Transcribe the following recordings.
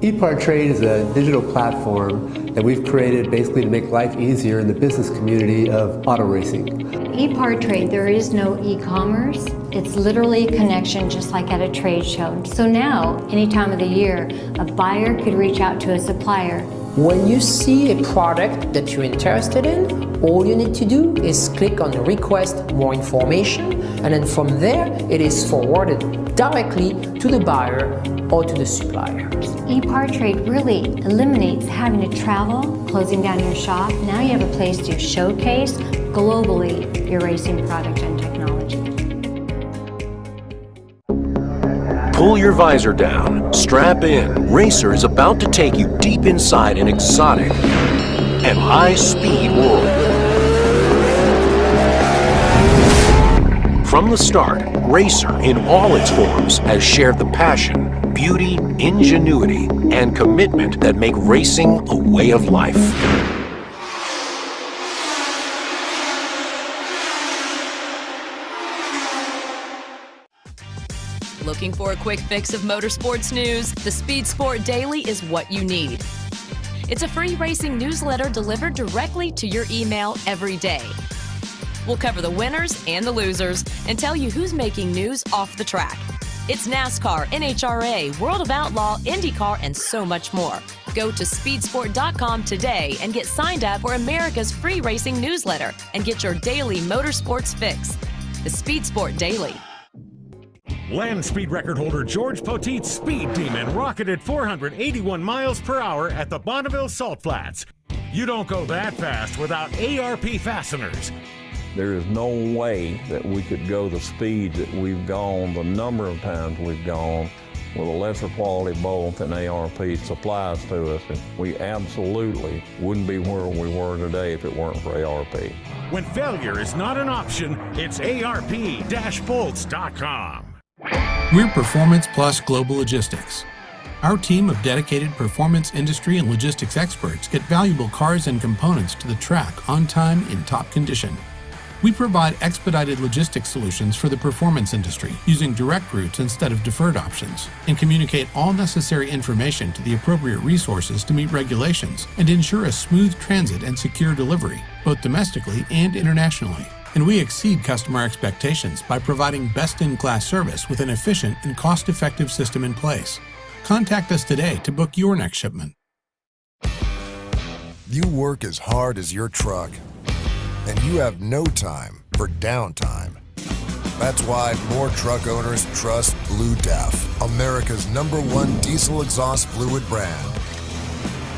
Epartrade is a digital platform that we've created basically to make life easier in the business community of auto racing. Epartrade, there is no e-commerce. It's literally a connection just like at a trade show. So now, any time of the year, a buyer could reach out to a supplier. When you see a product that you're interested in, all you need to do is click on request more information, and then from there it is forwarded directly to the buyer or to the supplier. Epartrade really eliminates having to travel, closing down your shop. Now you have a place to showcase globally your racing product and technology. Pull your visor down, strap in. Racer is about to take you deep inside an exotic and high-speed world. From the start, Racer in all its forms has shared the passion, beauty, ingenuity, and commitment that make racing a way of life. Looking for a quick fix of motorsports news? The Speed Sport Daily is what you need. It's a free racing newsletter delivered directly to your email every day. We'll cover the winners and the losers and tell you who's making news off the track. It's NASCAR, NHRA, World of Outlaw, IndyCar, and so much more. Go to speedsport.com today and get signed up for America's free racing newsletter and get your daily motorsports fix. The Speed Sport Daily. Land speed record holder George Poteet's Speed Demon rocketed 481 miles per hour at the Bonneville Salt Flats. You don't go that fast without ARP fasteners. There is no way that we could go the speed that we've gone, the number of times we've gone, with a lesser quality bolt than ARP supplies to us. And we absolutely wouldn't be where we were today if it weren't for ARP. When failure is not an option, it's ARP-bolts.com. We're Performance Plus Global Logistics. Our team of dedicated performance industry and logistics experts get valuable cars and components to the track on time in top condition. We provide expedited logistics solutions for the performance industry using direct routes instead of deferred options, and communicate all necessary information to the appropriate resources to meet regulations and ensure a smooth transit and secure delivery, both domestically and internationally. And we exceed customer expectations by providing best-in-class service with an efficient and cost-effective system in place. Contact us today to book your next shipment. You work as hard as your truck, and you have no time for downtime. That's why more truck owners trust Blue Def, America's #1 diesel exhaust fluid brand.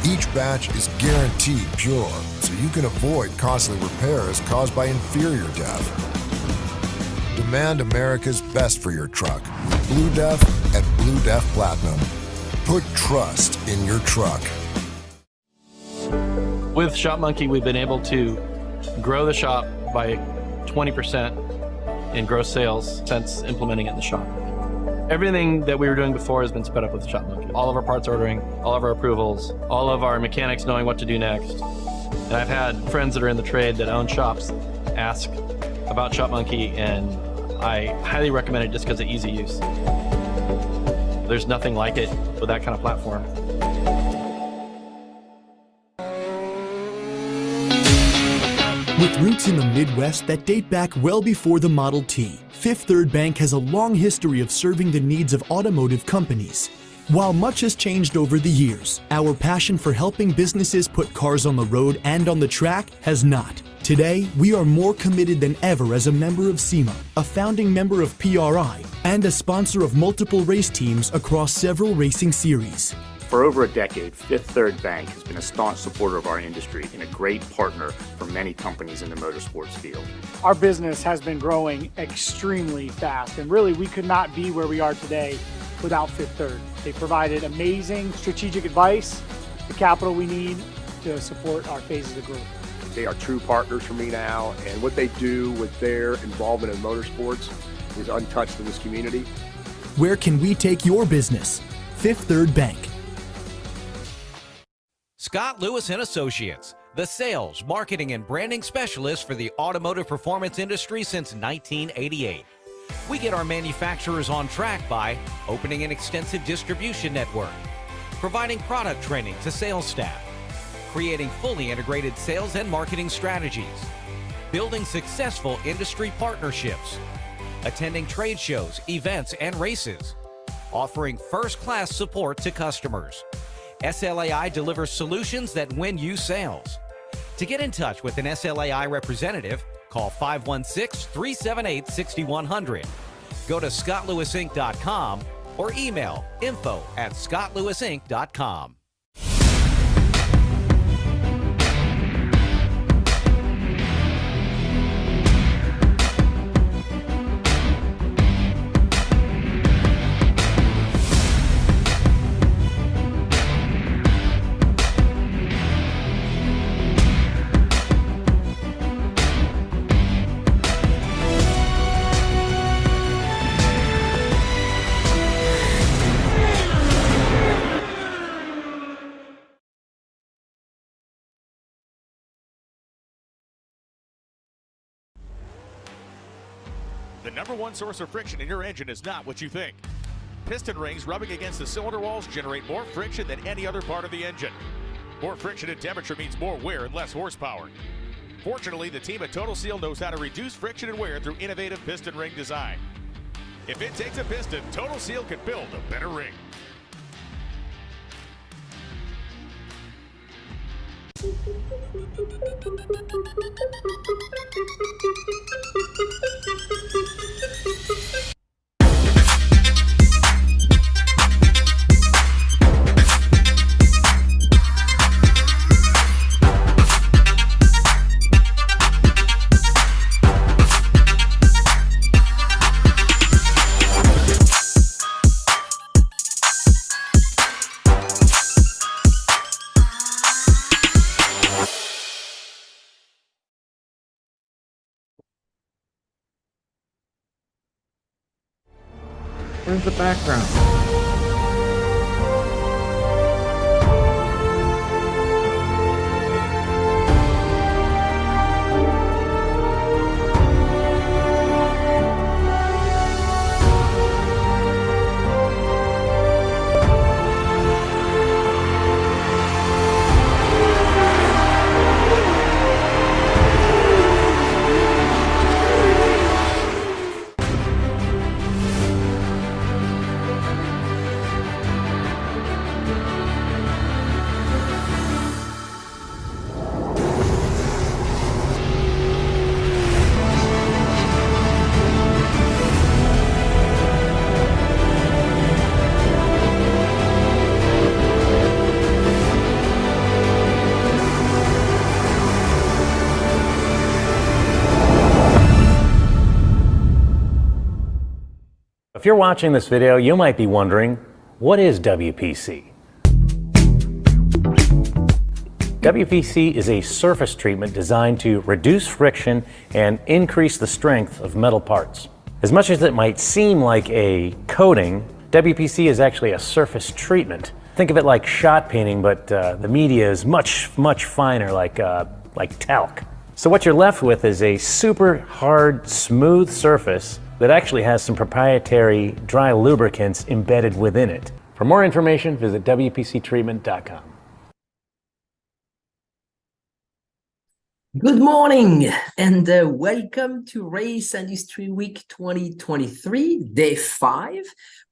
Each batch is guaranteed pure, so you can avoid costly repairs caused by inferior DEF. Demand America's best for your truck. Blue Def and Blue Def Platinum. Put trust in your truck. With ShopMonkey, we've been able to grow the shop by 20% in gross sales since implementing it in the shop. Everything that we were doing before has been sped up with ShopMonkey. All of our parts ordering, all of our approvals, all of our mechanics knowing what to do next. And I've had friends that are in the trade that own shops ask about ShopMonkey, and I highly recommend it just because of easy use. There's nothing like it with that kind of platform. With roots in the Midwest that date back well before the Model T, Fifth Third Bank has a long history of serving the needs of automotive companies. While much has changed over the years, our passion for helping businesses put cars on the road and on the track has not. Today, we are more committed than ever as a member of SEMA, a founding member of PRI, and a sponsor of multiple race teams across several racing series. For over a decade, Fifth Third Bank has been a staunch supporter of our industry and a great partner for many companies in the motorsports field. Our business has been growing extremely fast, and really we could not be where we are today without Fifth Third. They provided amazing strategic advice, the capital we need to support our phases of growth. They are true partners for me now, and what they do with their involvement in motorsports is untouched in this community. Where can we take your business? Fifth Third Bank. Scott Lewis & Associates, the sales, marketing, and branding specialist for the automotive performance industry since 1988. We get our manufacturers on track by opening an extensive distribution network, providing product training to sales staff, creating fully integrated sales and marketing strategies, building successful industry partnerships, attending trade shows, events, and races, offering first-class support to customers. SLAI delivers solutions that win you sales. To get in touch with an SLAI representative, call 516-378-6100. Go to scottlewisinc.com or email info@scottlewisinc.com. The number one source of friction in your engine is not what you think. Piston rings rubbing against the cylinder walls generate more friction than any other part of the engine. More friction and temperature means more wear and less horsepower. Fortunately, the team at Total Seal knows how to reduce friction and wear through innovative piston ring design. If it takes a piston, Total Seal can build a better ring. Where's the background? If you're watching this video, you might be wondering, what is WPC? WPC is a surface treatment designed to reduce friction and increase the strength of metal parts. As much as it might seem like a coating, WPC is actually a surface treatment. Think of it like shot painting, but the media is much finer, like talc. So what you're left with is a super hard, smooth surface that actually has some proprietary dry lubricants embedded within it. For more information, visit WPCtreatment.com. Good morning and welcome to Race Industry Week 2023, Day 5,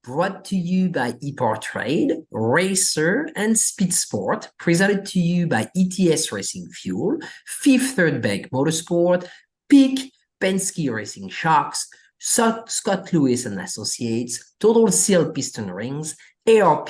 brought to you by Epartrade, Racer and Speed Sport, presented to you by ETS Racing Fuel, Fifth Third Bank Motorsport, Peak, Penske Racing Shocks, Scott Lewis and Associates, Total Seal Piston Rings, ARP,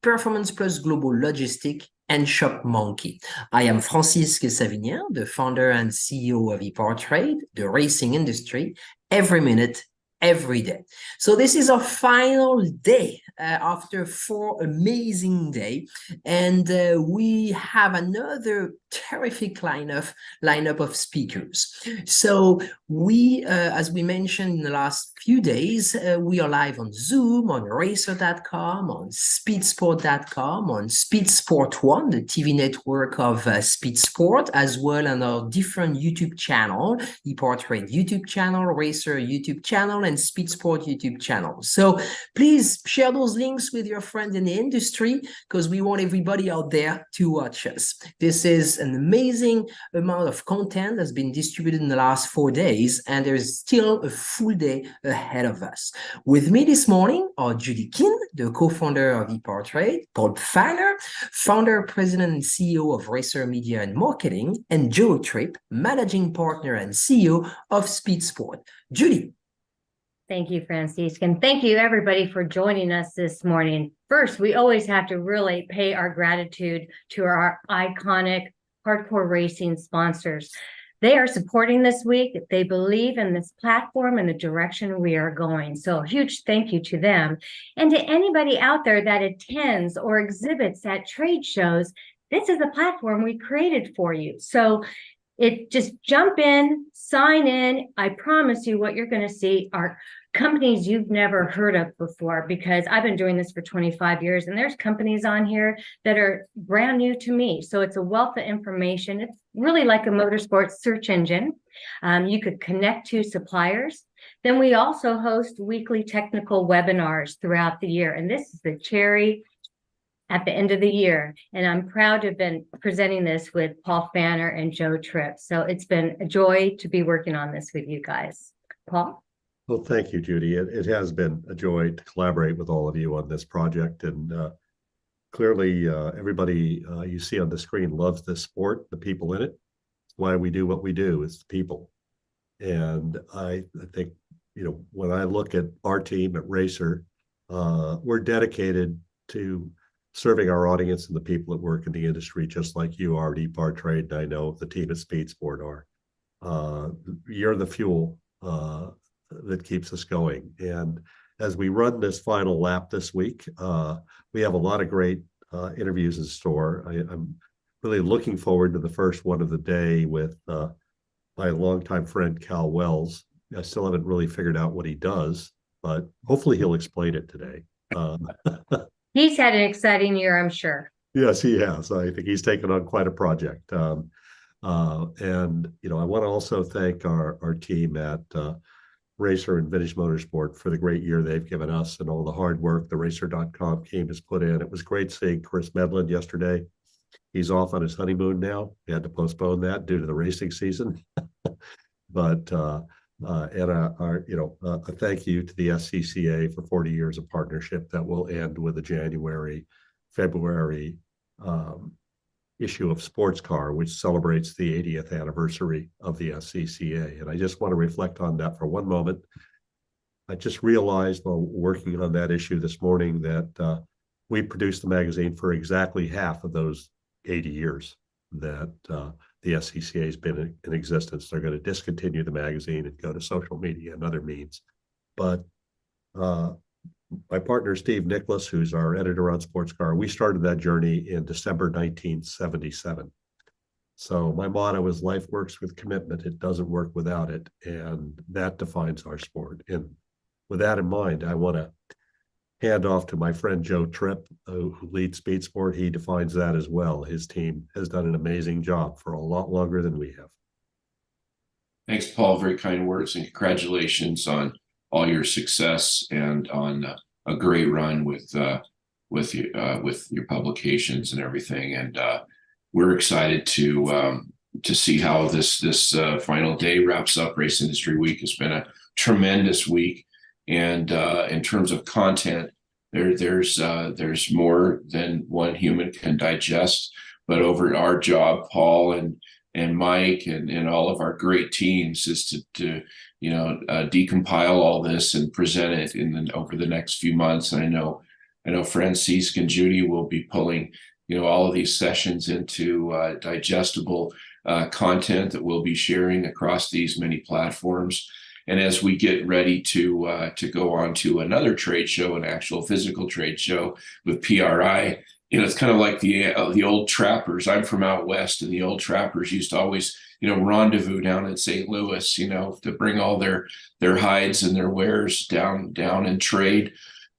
Performance Plus Global Logistic, and Shop Monkey. I am Francisque Savignan, the founder and CEO of Epartrade, the racing industry, every minute, every day. So this is our final day after 4 amazing days, and we have another terrific lineup of speakers. So we, as we mentioned in the last few days, we are live on Zoom, on racer.com, on speedsport.com, on Speedsport 1, the TV network of Speed Sport, as well as our different YouTube channel, Epartrade YouTube channel, Racer YouTube channel, channel and Speed Sport YouTube channel. So please share those links with your friends in the industry because we want everybody out there to watch us. This is an amazing amount of content that's been distributed in the last 4 days, and there is still a full day ahead of us. With me this morning are Judy Kin, the co-founder of Epartrade, Paul Pfeiler, founder, president, and CEO of Racer Media and Marketing, and Joe Tripp, managing partner and CEO of Speed Sport. Judy. Thank you, Francisque, and thank you everybody for joining us this morning. First, we always have to really pay our gratitude to our iconic hardcore racing sponsors. They are supporting this week. They believe in this platform and the direction we are going. So a huge thank you to them. And to anybody out there that attends or exhibits at trade shows, this is a platform we created for you. So just jump in, sign in. I promise you what you're going to see are companies you've never heard of before, because I've been doing this for 25 years and there's companies on here that are brand new to me. So it's a wealth of information. It's really like a motorsports search engine. You could connect to suppliers. Then we also host weekly technical webinars throughout the year. And this is the cherry at the end of the year. And I'm proud to have been presenting this with Paul Pfeiler and Joe Tripp. So it's been a joy to be working on this with you guys. Paul? Well, thank you, Judy. It has been a joy to collaborate with all of you on this project. And clearly, everybody you see on the screen loves this sport, the people in it. It's why we do what we do, is the people. And I think, when I look at our team at Racer, we're dedicated to serving our audience and the people that work in the industry, just like you are at Epartrade, and I know the team at Speed Sport are. You're the fuel that keeps us going. And as we run this final lap this week, we have a lot of great interviews in store. I'm really looking forward to the first one of the day with my longtime friend, Cal Wells. I still haven't really figured out what he does, but hopefully he'll explain it today. He's had an exciting year, I'm sure. Yes, he has. I think he's taken on quite a project. And, I want to also thank our team at Racer and Vintage Motorsport for the great year they've given us and all the hard work the Racer.com team has put in. It was great seeing Chris Medlin yesterday. He's off on his honeymoon now. He had to postpone that due to the racing season. But a thank you to the SCCA for 40 years of partnership that will end with the February issue of Sports Car, which celebrates the 80th anniversary of the SCCA. And I just want to reflect on that for one moment. I just realized while working on that issue this morning that we produced the magazine for exactly half of those 80 years that the SCCA has been in existence. They're going to discontinue the magazine and go to social media and other means. But my partner, Steve Nicholas, who's our editor on Sports Car, we started that journey in December 1977. So my motto is life works with commitment. It doesn't work without it. And that defines our sport. And with that in mind, I want to hand off to my friend Joe Tripp, who leads Speed Sport. He defines that as well. His team has done an amazing job for a lot longer than we have. Thanks, Paul. Very kind words, and congratulations on all your success and on a great run with your publications and everything. And we're excited to see how this final day wraps up. Race Industry Week has been a tremendous week, and in terms of content, there's more than one human can digest. But over our job, Paul and Mike and all of our great teams is to decompile all this and present it over the next few months. And I know Francisque and Judy will be pulling all of these sessions into digestible content that we'll be sharing across these many platforms. And as we get ready to go on to another trade show, an actual physical trade show with PRI, it's kind of like the old trappers. I'm from out west, and the old trappers used to always, rendezvous down in St. Louis, to bring all their hides and their wares down and trade.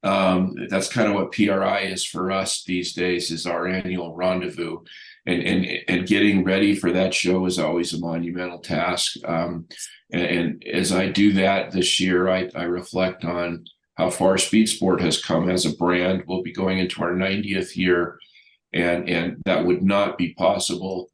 That's kind of what PRI is for us these days, is our annual rendezvous. and getting ready for that show is always a monumental task. And as I do that this year, I reflect on how far Speed Sport has come as a brand. We'll be going into our 90th year, and that would not be possible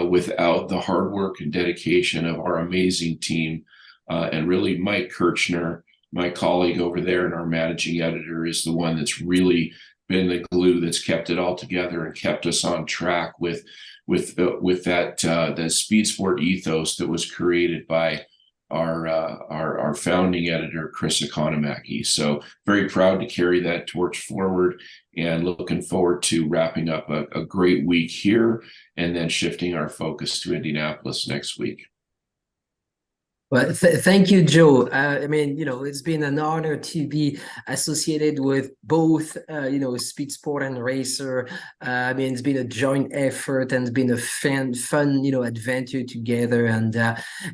without the hard work and dedication of our amazing team. And really, Mike Kirchner, my colleague over there and our managing editor, is the one that's really been the glue that's kept it all together and kept us on track with that the Speed Sport ethos that was created by our founding editor, Chris Economaki. So very proud to carry that torch forward, and looking forward to wrapping up a great week here and then shifting our focus to Indianapolis next week. Well, thank you, Joe. I mean, it's been an honor to be associated with both, Speed Sport and Racer. I mean, it's been a joint effort and it's been a fun, adventure together. And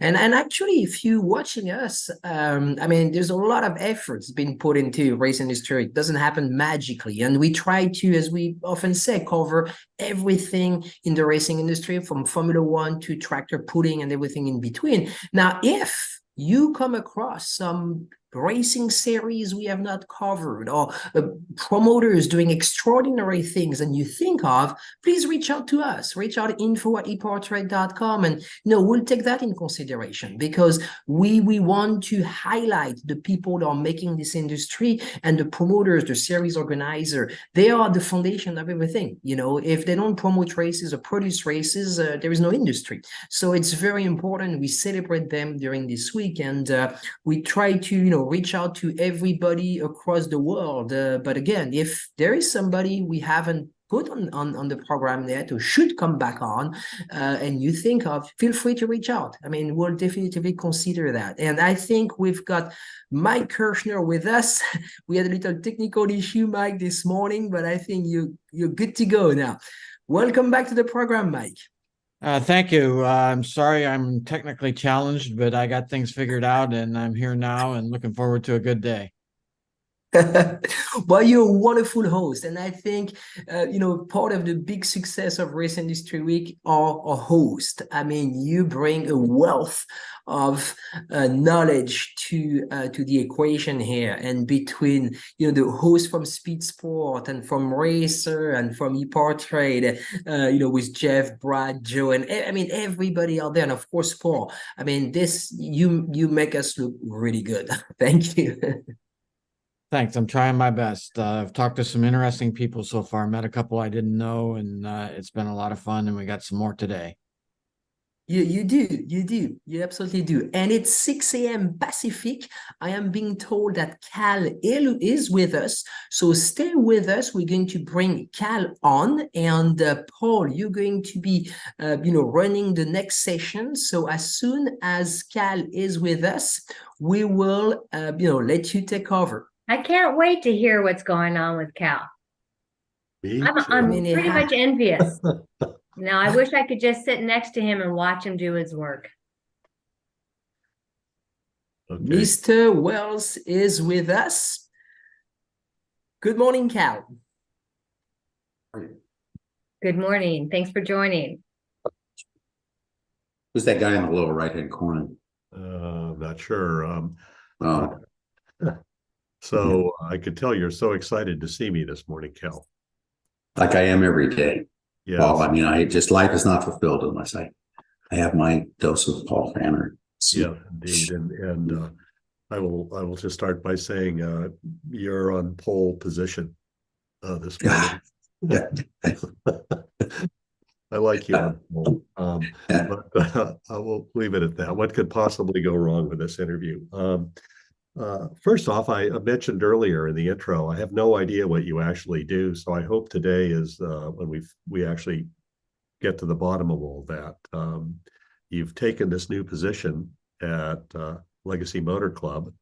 actually, if you're watching us, I mean, there's a lot of efforts being put into race industry. It doesn't happen magically. And we try to, as we often say, cover everything in the racing industry, from Formula One to tractor pulling and everything in between. Now, if you come across some racing series we have not covered, or promoters doing extraordinary things and you think of, please reach out to us. Reach out to info@epartrade.com, and we'll take that in consideration, because we want to highlight the people that are making this industry, and the promoters, the series organizer. They are the foundation of everything. If they don't promote races or produce races, there is no industry. So it's very important we celebrate them during this week, and we try to reach out to everybody across the world. But again, if there is somebody we haven't put on the program yet who should come back on, and you think of, feel free to reach out. I mean, we'll definitely consider that. And I think we've got Mike Kirchner with us. We had a little technical issue, Mike, this morning, but I think you're good to go now. Welcome back to the program, Mike. Thank you. I'm sorry I'm technically challenged, but I got things figured out and I'm here now and looking forward to a good day. Well, you're a wonderful host, and I think part of the big success of Race Industry Week are a host. I mean, you bring a wealth of knowledge to the equation here, and between the host from Speed Sport and from Racer and from Epartrade, with Jeff, Brad, Joe, and I mean everybody out there, and of course Paul. I mean, you make us look really good. Thank you. Thanks. I'm trying my best. I've talked to some interesting people so far. Met a couple I didn't know, and it's been a lot of fun, and we got some more today. You absolutely do. And it's 6 a.m. Pacific. I am being told that Cal is with us, so stay with us. We're going to bring Cal on, and Paul, you're going to be running the next session. So as soon as Cal is with us, we will let you take over. I can't wait to hear what's going on with Cal. I'm pretty much envious. Now, I wish I could just sit next to him and watch him do his work. Okay. Mr. Wells is with us. Good morning, Cal. Good morning. Thanks for joining. Who's that guy in the lower right-hand corner? I'm not sure. So I could tell you're so excited to see me this morning, Cal. Like I am every day. Yes. Paul, I mean, life is not fulfilled unless I have my dose of Paul Fanner. Yeah, indeed. And I will just start by saying you're on pole position this morning. Yeah. I like you on pole. But I will leave it at that. What could possibly go wrong with this interview? First off, I mentioned earlier in the intro, I have no idea what you actually do. So I hope today is when we actually get to the bottom of all that. You've taken this new position at Legacy Motor Club,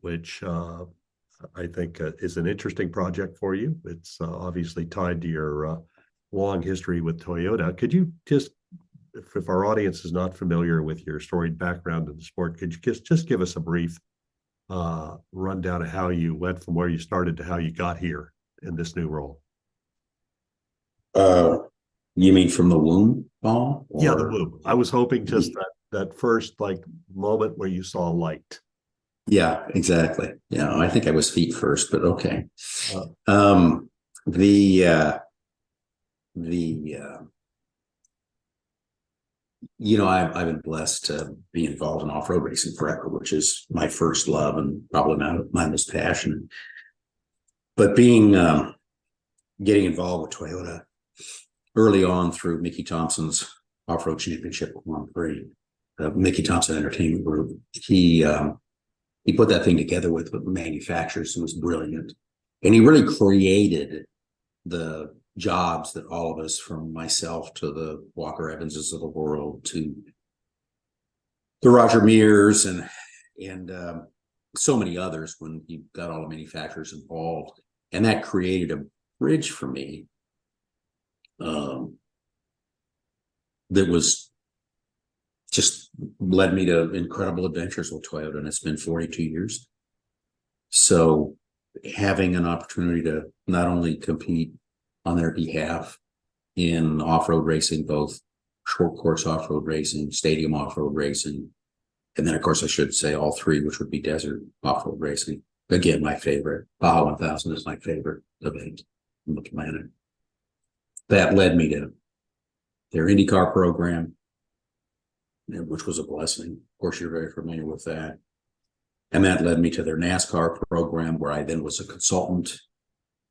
which I think is an interesting project for you. It's obviously tied to your long history with Toyota. Could you just, if our audience is not familiar with your storied background in the sport, could you just give us a brief rundown of how you went from where you started to how you got here in this new role? You mean from the womb, Paul? Yeah, the womb. I was hoping just that first like moment where you saw light. Yeah, exactly. Yeah, I think I was feet first, but okay. I've been blessed to be involved in off-road racing forever, which is my first love and probably my most passion. But getting involved with Toyota early on through Mickey Thompson's off-road championship Grand Prix, Mickey Thompson Entertainment Group, he put that thing together with manufacturers and was brilliant. And he really created the jobs that all of us, from myself to the Walker Evanses of the world to the Roger Mears and so many others, when he got all the manufacturers involved. And that created a bridge for me that was just led me to incredible adventures with Toyota, and it's been 42 years. So having an opportunity to not only compete on their behalf in off-road racing, both short course off-road racing, stadium off-road racing, and then of course I should say all three, which would be desert off-road racing. Again, my favorite. Baja 1000 is my favorite event on the planet. That led me to their IndyCar program, which was a blessing. Of course, you're very familiar with that. And that led me to their NASCAR program, where I then was a consultant,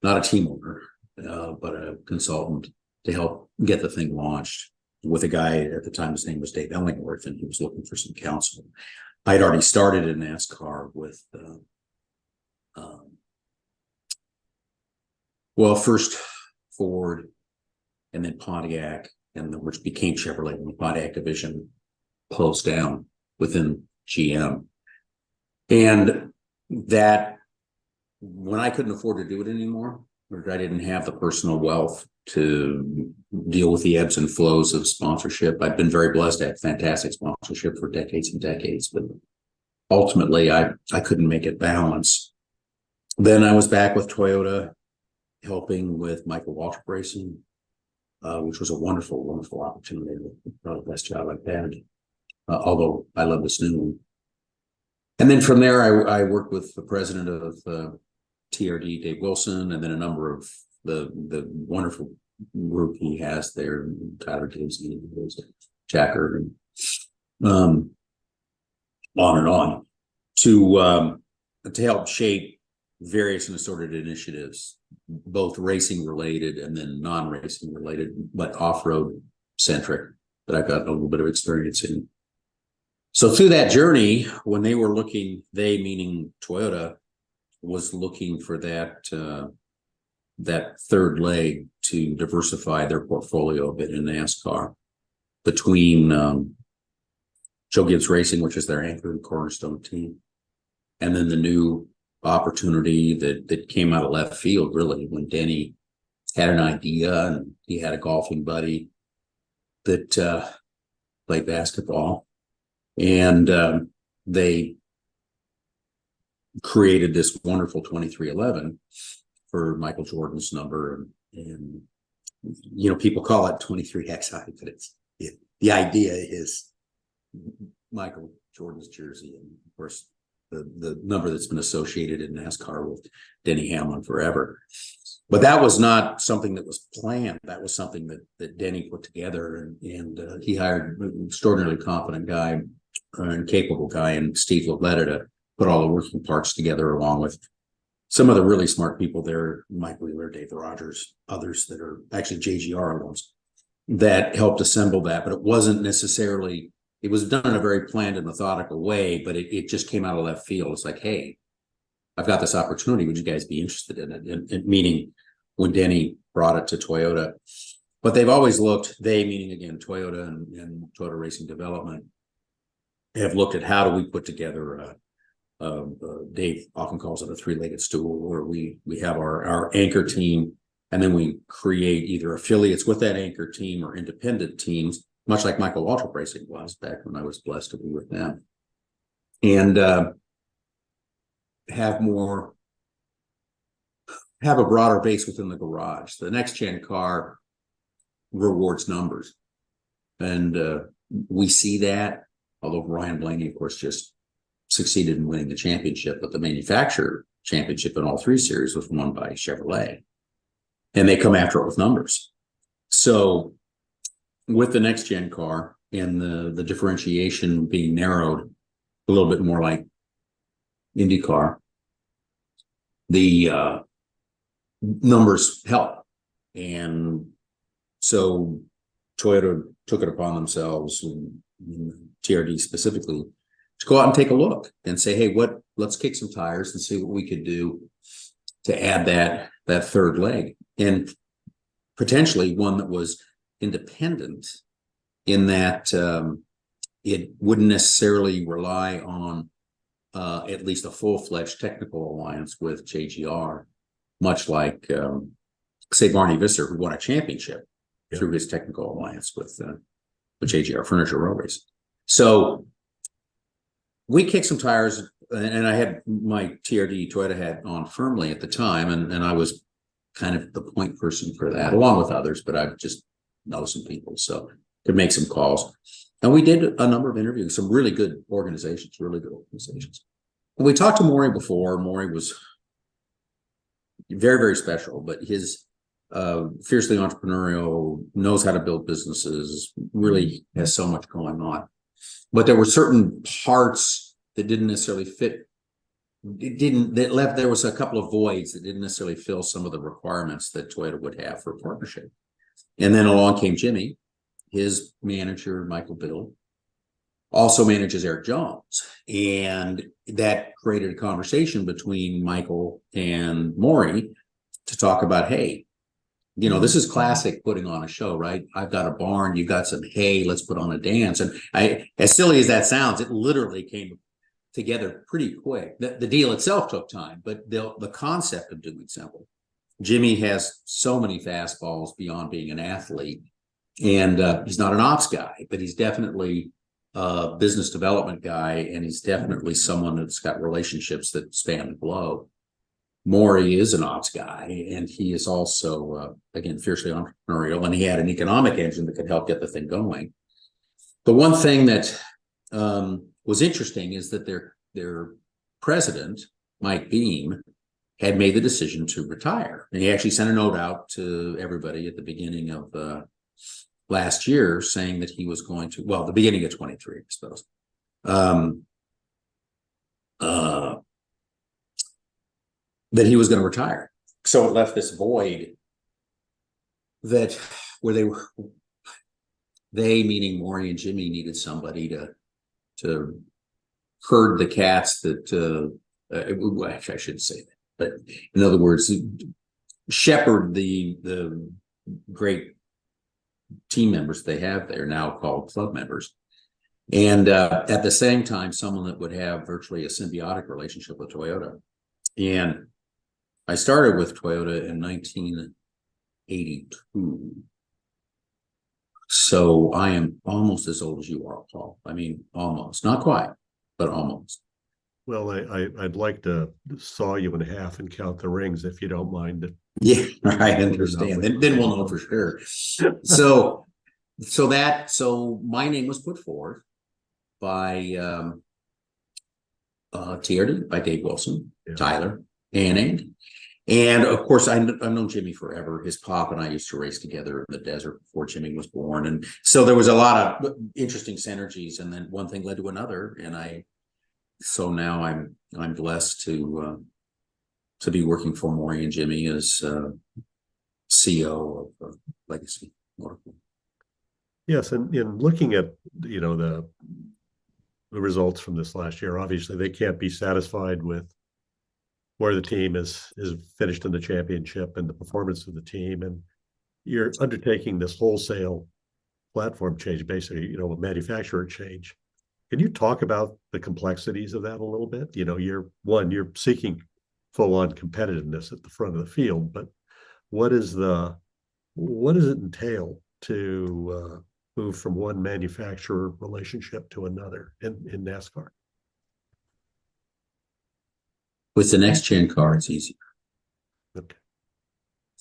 not a team owner, but a consultant to help get the thing launched with a guy at the time. His name was Dave Ellingworth, and he was looking for some counsel. I had already started in NASCAR with, first Ford and then Pontiac, which became Chevrolet when the Pontiac division closed down within GM. And that, when I couldn't afford to do it anymore, or I didn't have the personal wealth to deal with the ebbs and flows of sponsorship. I've been very blessed to have fantastic sponsorship for decades and decades, but ultimately I couldn't make it balance. Then I was back with Toyota, helping with Michael Waltrip Racing, which was a wonderful, wonderful opportunity. Probably the best job I've had, although I love this new one. And then from there, I worked with the president of TRD, Dave Wilson, and then a number of the wonderful group he has there, Tyler Gibson, Jacker, and on and on, to help shape various and assorted initiatives, both racing related and then non-racing related, but off-road centric, that I've got a little bit of experience in. So through that journey, when they were looking, they meaning Toyota, was looking for that third leg to diversify their portfolio a bit in NASCAR, between Joe Gibbs Racing, which is their anchor and cornerstone team, and then the new opportunity that came out of left field, really, when Denny had an idea, and he had a golfing buddy that played basketball, and they created this wonderful 2311 for Michael Jordan's number, and people call it 23XI, but the idea is Michael Jordan's jersey, and of course the number that's been associated in NASCAR with Denny Hamlin forever. But that was not something that was planned. That was something that Denny put together, and he hired an extraordinarily competent guy and capable guy, and Steve Loletta, to put all the working parts together, along with some of the really smart people there, Mike Wheeler, Dave Rogers, others that are actually JGR alums, that helped assemble that. But it wasn't necessarily, it was done in a very planned and methodical way, but it just came out of left field. It's like, hey, I've got this opportunity. Would you guys be interested in it? And meaning when Denny brought it to Toyota. But they've always looked, they meaning again Toyota and Toyota Racing Development, have looked at how do we put together Dave often calls it a three-legged stool, where we have our anchor team, and then we create either affiliates with that anchor team or independent teams, much like Michael Waltrip Racing was back when I was blessed to be with them, and have a broader base within the garage. The next gen car rewards numbers. And we see that, although Ryan Blaney, of course, just succeeded in winning the championship, but the manufacturer championship in all three series was won by Chevrolet. And they come after it with numbers. So with the next gen car and the differentiation being narrowed a little bit more like IndyCar, the numbers help. And so Toyota took it upon themselves, and TRD specifically, to go out and take a look and say, hey, let's kick some tires and see what we could do to add that third leg, and potentially one that was independent in that it wouldn't necessarily rely on at least a full-fledged technical alliance with JGR, much like say Barney Visser, who won a championship through his technical alliance with JGR Furniture Railways. So we kicked some tires, and I had my TRD Toyota hat on firmly at the time, and I was kind of the point person for that, along with others, but I just know some people, so could make some calls. And we did a number of interviews, some really good organizations. And we talked to Maury before. Maury was very, very special, but his fiercely entrepreneurial, knows how to build businesses, really has so much going on. But there were certain parts that didn't necessarily fit. There was a couple of voids that didn't necessarily fill some of the requirements that Toyota would have for a partnership. And then along came Jimmy, his manager, Michael Bill, also manages Eric Jones. And that created a conversation between Michael and Maury to talk about, hey, this is classic putting on a show, right? I've got a barn, you've got some hay, let's put on a dance. And as silly as that sounds, it literally came together pretty quick. The deal itself took time, but the concept of doing simple. Jimmy has so many fastballs beyond being an athlete, and he's not an ops guy, but he's definitely a business development guy, and he's definitely someone that's got relationships that span the globe. Maury is an ops guy, and he is also, again, fiercely entrepreneurial, and he had an economic engine that could help get the thing going. The one thing that was interesting is that their president, Mike Beam, had made the decision to retire. And he actually sent a note out to everybody at the beginning of last year saying that he was going to, well, the beginning of 23, I suppose. That he was going to retire. So it left this void that where they meaning Maury and Jimmy, needed somebody to herd the cats that actually I shouldn't say that, but in other words, shepherd the great team members they have there, now called club members, and at the same time someone that would have virtually a symbiotic relationship with Toyota. And I started with Toyota in 1982. So I am almost as old as you are, Paul. I mean, almost. Not quite, but almost. Well, I'd like to saw you in half and count the rings, if you don't mind. Yeah, I understand. Then we'll know for sure. So my name was put forward by TRD, by Dave Wilson, Tyler, and Andy. And of course, I've known Jimmy forever. His pop and I used to race together in the desert before Jimmy was born. And so there was a lot of interesting synergies, and then one thing led to another. And so now I'm blessed to be working for Maury and Jimmy as CEO of Legacy Motorsport. Yes, and in looking at the results from this last year, obviously they can't be satisfied with where the team is finished in the championship and the performance of the team, and you're undertaking this wholesale platform change, basically, a manufacturer change. Can you talk about the complexities of that a little bit? You're seeking full-on competitiveness at the front of the field, but what does it entail to move from one manufacturer relationship to another in NASCAR? With the next gen car, it's easier. Okay.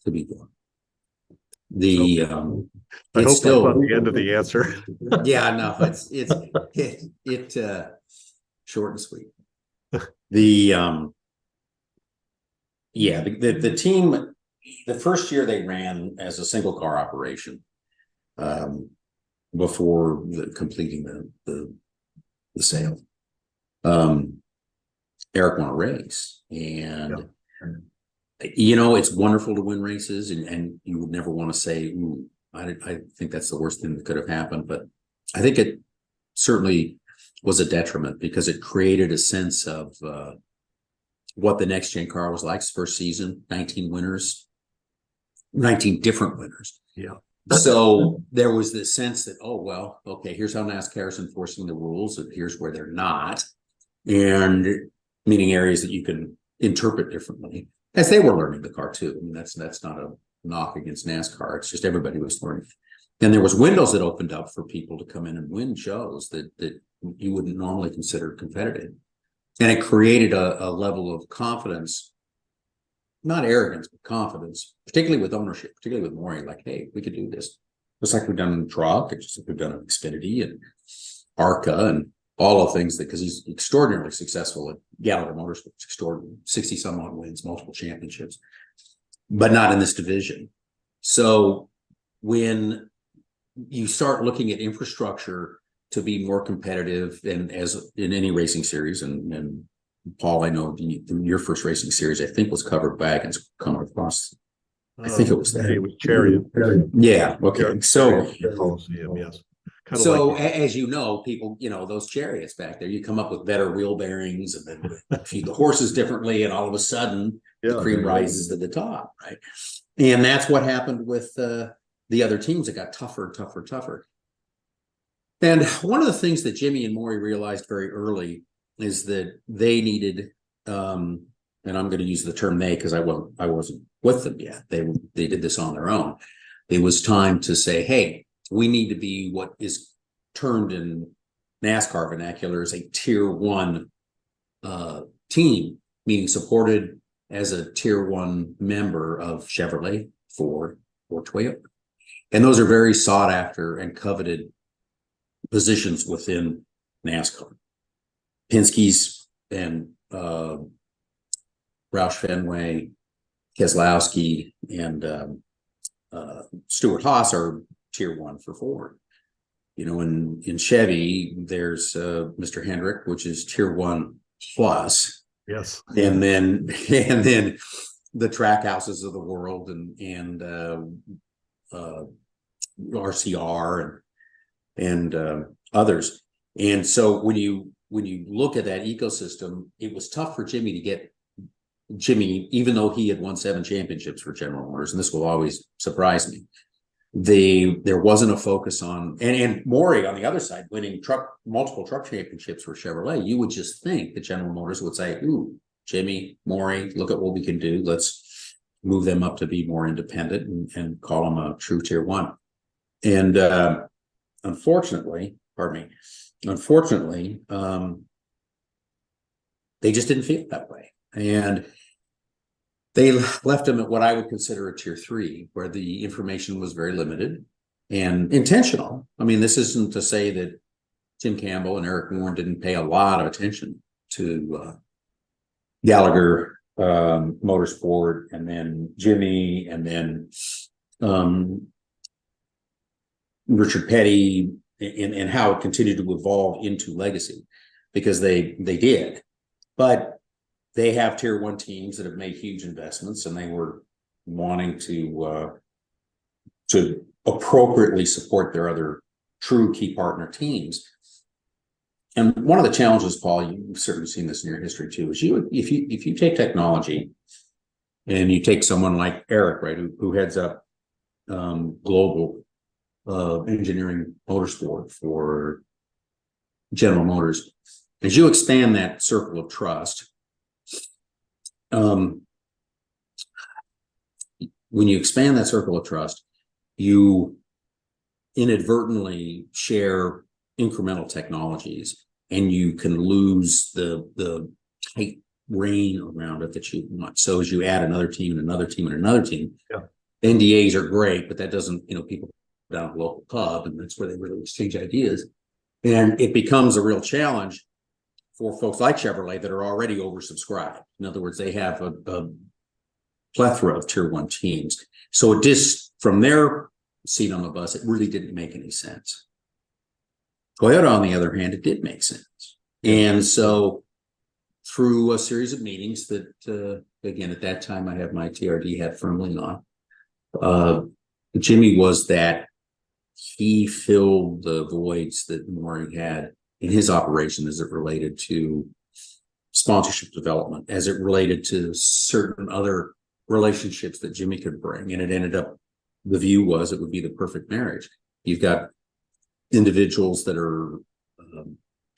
To be done. The I it's hope still that's not the end of the answer. yeah, no, it's short and sweet. The yeah, the team, the first year they ran as a single car operation, before completing the sale. Eric won a race, and you know, it's wonderful to win races, and you would never want to say, ooh, I think that's the worst thing that could have happened, but I think it certainly was a detriment because it created a sense of what the next gen car was like. First season, 19 winners, 19 different winners. Yeah. So there was this sense that, oh, well, okay, here's how NASCAR is enforcing the rules, and here's where they're not, and meaning areas that you can interpret differently as they were learning the car too. I mean, that's not a knock against NASCAR. It's just everybody was learning. And there was windows that opened up for people to come in and win shows that you wouldn't normally consider competitive. And it created a level of confidence, not arrogance, but confidence, particularly with ownership, particularly with Maury, like, hey, we could do this. Just like we've done in Truck, just like we've done in Xfinity and ARCA and all the things because he's extraordinarily successful at Gallagher Motorsports, extraordinary, 60 some odd wins, multiple championships, but not in this division. So when you start looking at infrastructure to be more competitive, and as in any racing series, and Paul, I know your first racing series, I think, was covered wagons coming across. I think it was that. It was Chariot. Yeah. Okay. So, yes. So like as you know, people, you know, those chariots back there, you come up with better wheel bearings and then feed the horses differently, and all of a sudden the cream rises to the top, right? And that's what happened with the other teams. It got tougher and tougher and tougher. And one of the things that Jimmy and Maury realized very early is that they needed, and I'm going to use the term they because I wasn't with them yet. They did this on their own. It was time to say, hey, we need to be what is termed in NASCAR vernacular as a tier one team, meaning supported as a tier one member of Chevrolet, Ford, or Toyota. And those are very sought after and coveted positions within NASCAR. Penske's and Roush Fenway, Keselowski, and Stewart Haas are tier one for Ford. You know, in Chevy, there's Mr. Hendrick, which is tier one plus. Yes. And then the track houses of the world and RCR and others. And so when you look at that ecosystem, it was tough for Jimmy to get Jimmy, even though he had won 7 championships for General Motors, and this will always surprise me. There wasn't a focus on, and Maury on the other side, winning multiple truck championships for Chevrolet. You would just think that General Motors would say, ooh, Jimmy, Maury, look at what we can do. Let's move them up to be more independent and call them a true tier one. And unfortunately, they just didn't feel that way. And they left him at what I would consider a tier 3, where the information was very limited and intentional. I mean, this isn't to say that Tim Campbell and Eric Warren didn't pay a lot of attention to Gallagher Motorsport, and then Jimmy, and then Richard Petty, and how it continued to evolve into legacy, because they did. But they have tier 1 teams that have made huge investments, and they were wanting to appropriately support their other true key partner teams. And one of the challenges, Paul, you've certainly seen this in your history too, is if you take technology and you take someone like Eric, right, who heads up global engineering motorsport for General Motors, as you expand that circle of trust, when you expand that circle of trust, you inadvertently share incremental technologies, and you can lose the tight rein around it that you want. So as you add another team and another team and another team, NDAs are great, but that doesn't, people down at the local pub, and that's where they really exchange ideas. And it becomes a real challenge for folks like Chevrolet that are already oversubscribed. In other words, they have a plethora of tier one teams. So it just, from their seat on the bus, it really didn't make any sense. Toyota, on the other hand, it did make sense. And so through a series of meetings that, again, at that time, I had my TRD hat firmly on. Jimmy was that he filled the voids that Maury had in his operation as it related to sponsorship development, as it related to certain other relationships that Jimmy could bring. And it ended up, the view was it would be the perfect marriage. You've got individuals that are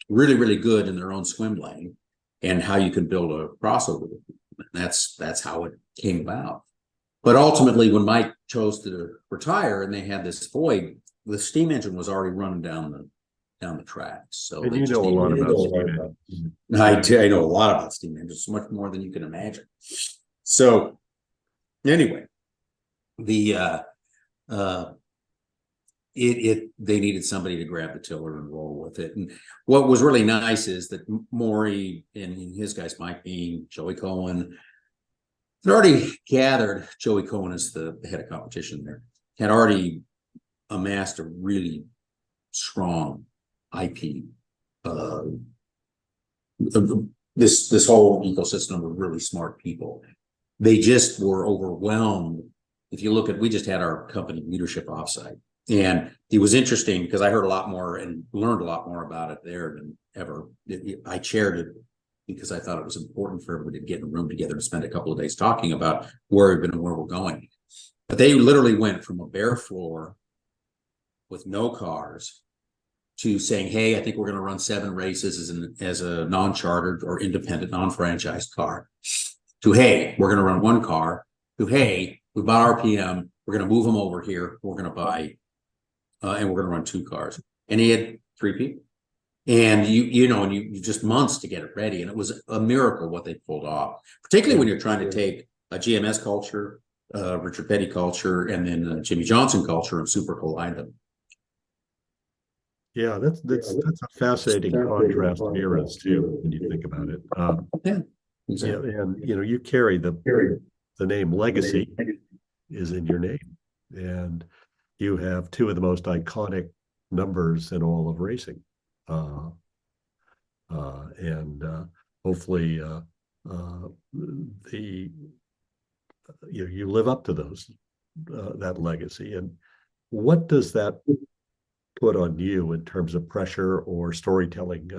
really, really good in their own swim lane, and how you can build a crossover with them. And that's how it came about. But ultimately, when Mike chose to retire and they had this void, the steam engine was already running down the tracks. So and you know a lot about steam engines. I know a lot about steam engines, much more than you can imagine. So anyway, they needed somebody to grab the tiller and roll with it. And what was really nice is that Maury and his guys, Mike Bean, Joey Cohen, had already gathered. Joey Cohen is the head of competition there, had already amassed a really strong IP. This whole ecosystem of really smart people. They just were overwhelmed. If you look at, we just had our company leadership offsite, and it was interesting because I heard a lot more and learned a lot more about it there than ever. I chaired it because I thought it was important for everybody to get in a room together and spend a couple of days talking about where we've been and where we're going. But they literally went from a bare floor with no cars to saying, hey, I think we're going to run 7 races as a non-chartered or independent, non-franchised car, to, hey, we're going to run 1 car, to, hey, we bought RPM, we're going to move them over here, we're going to buy, and we're going to run 2 cars. And he had 3 people. And you just months to get it ready. And it was a miracle what they pulled off, particularly when you're trying to take a GMS culture, Richard Petty culture, and then Jimmy Johnson culture and super collide them. Yeah, that's a fascinating contrast of eras too, when you think about it. Yeah, exactly. And you carry the name Legacy is in your name, and you have 2 of the most iconic numbers in all of racing. And hopefully you live up to those that legacy. And what does that put on you in terms of pressure or storytelling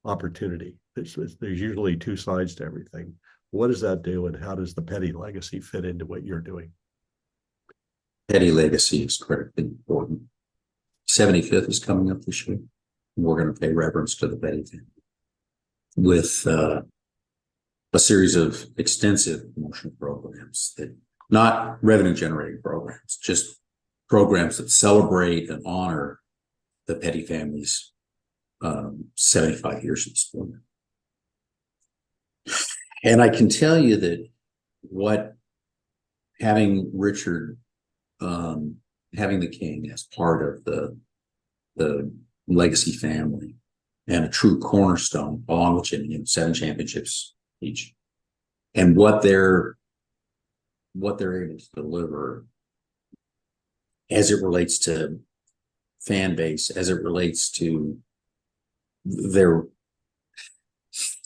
opportunity? There's usually 2 sides to everything. What does that do, and how does the Petty legacy fit into what you're doing? Petty legacy is critically important. 75th is coming up this year. We're going to pay reverence to the Petty family with a series of extensive promotional programs, that not revenue generating programs, just programs that celebrate and honor the Petty family's 75 years in sport. And I can tell you that what having Richard, having the King as part of the legacy family and a true cornerstone, along with Jimmy, 7 championships each, and what they're able to deliver as it relates to fan base, as it relates to their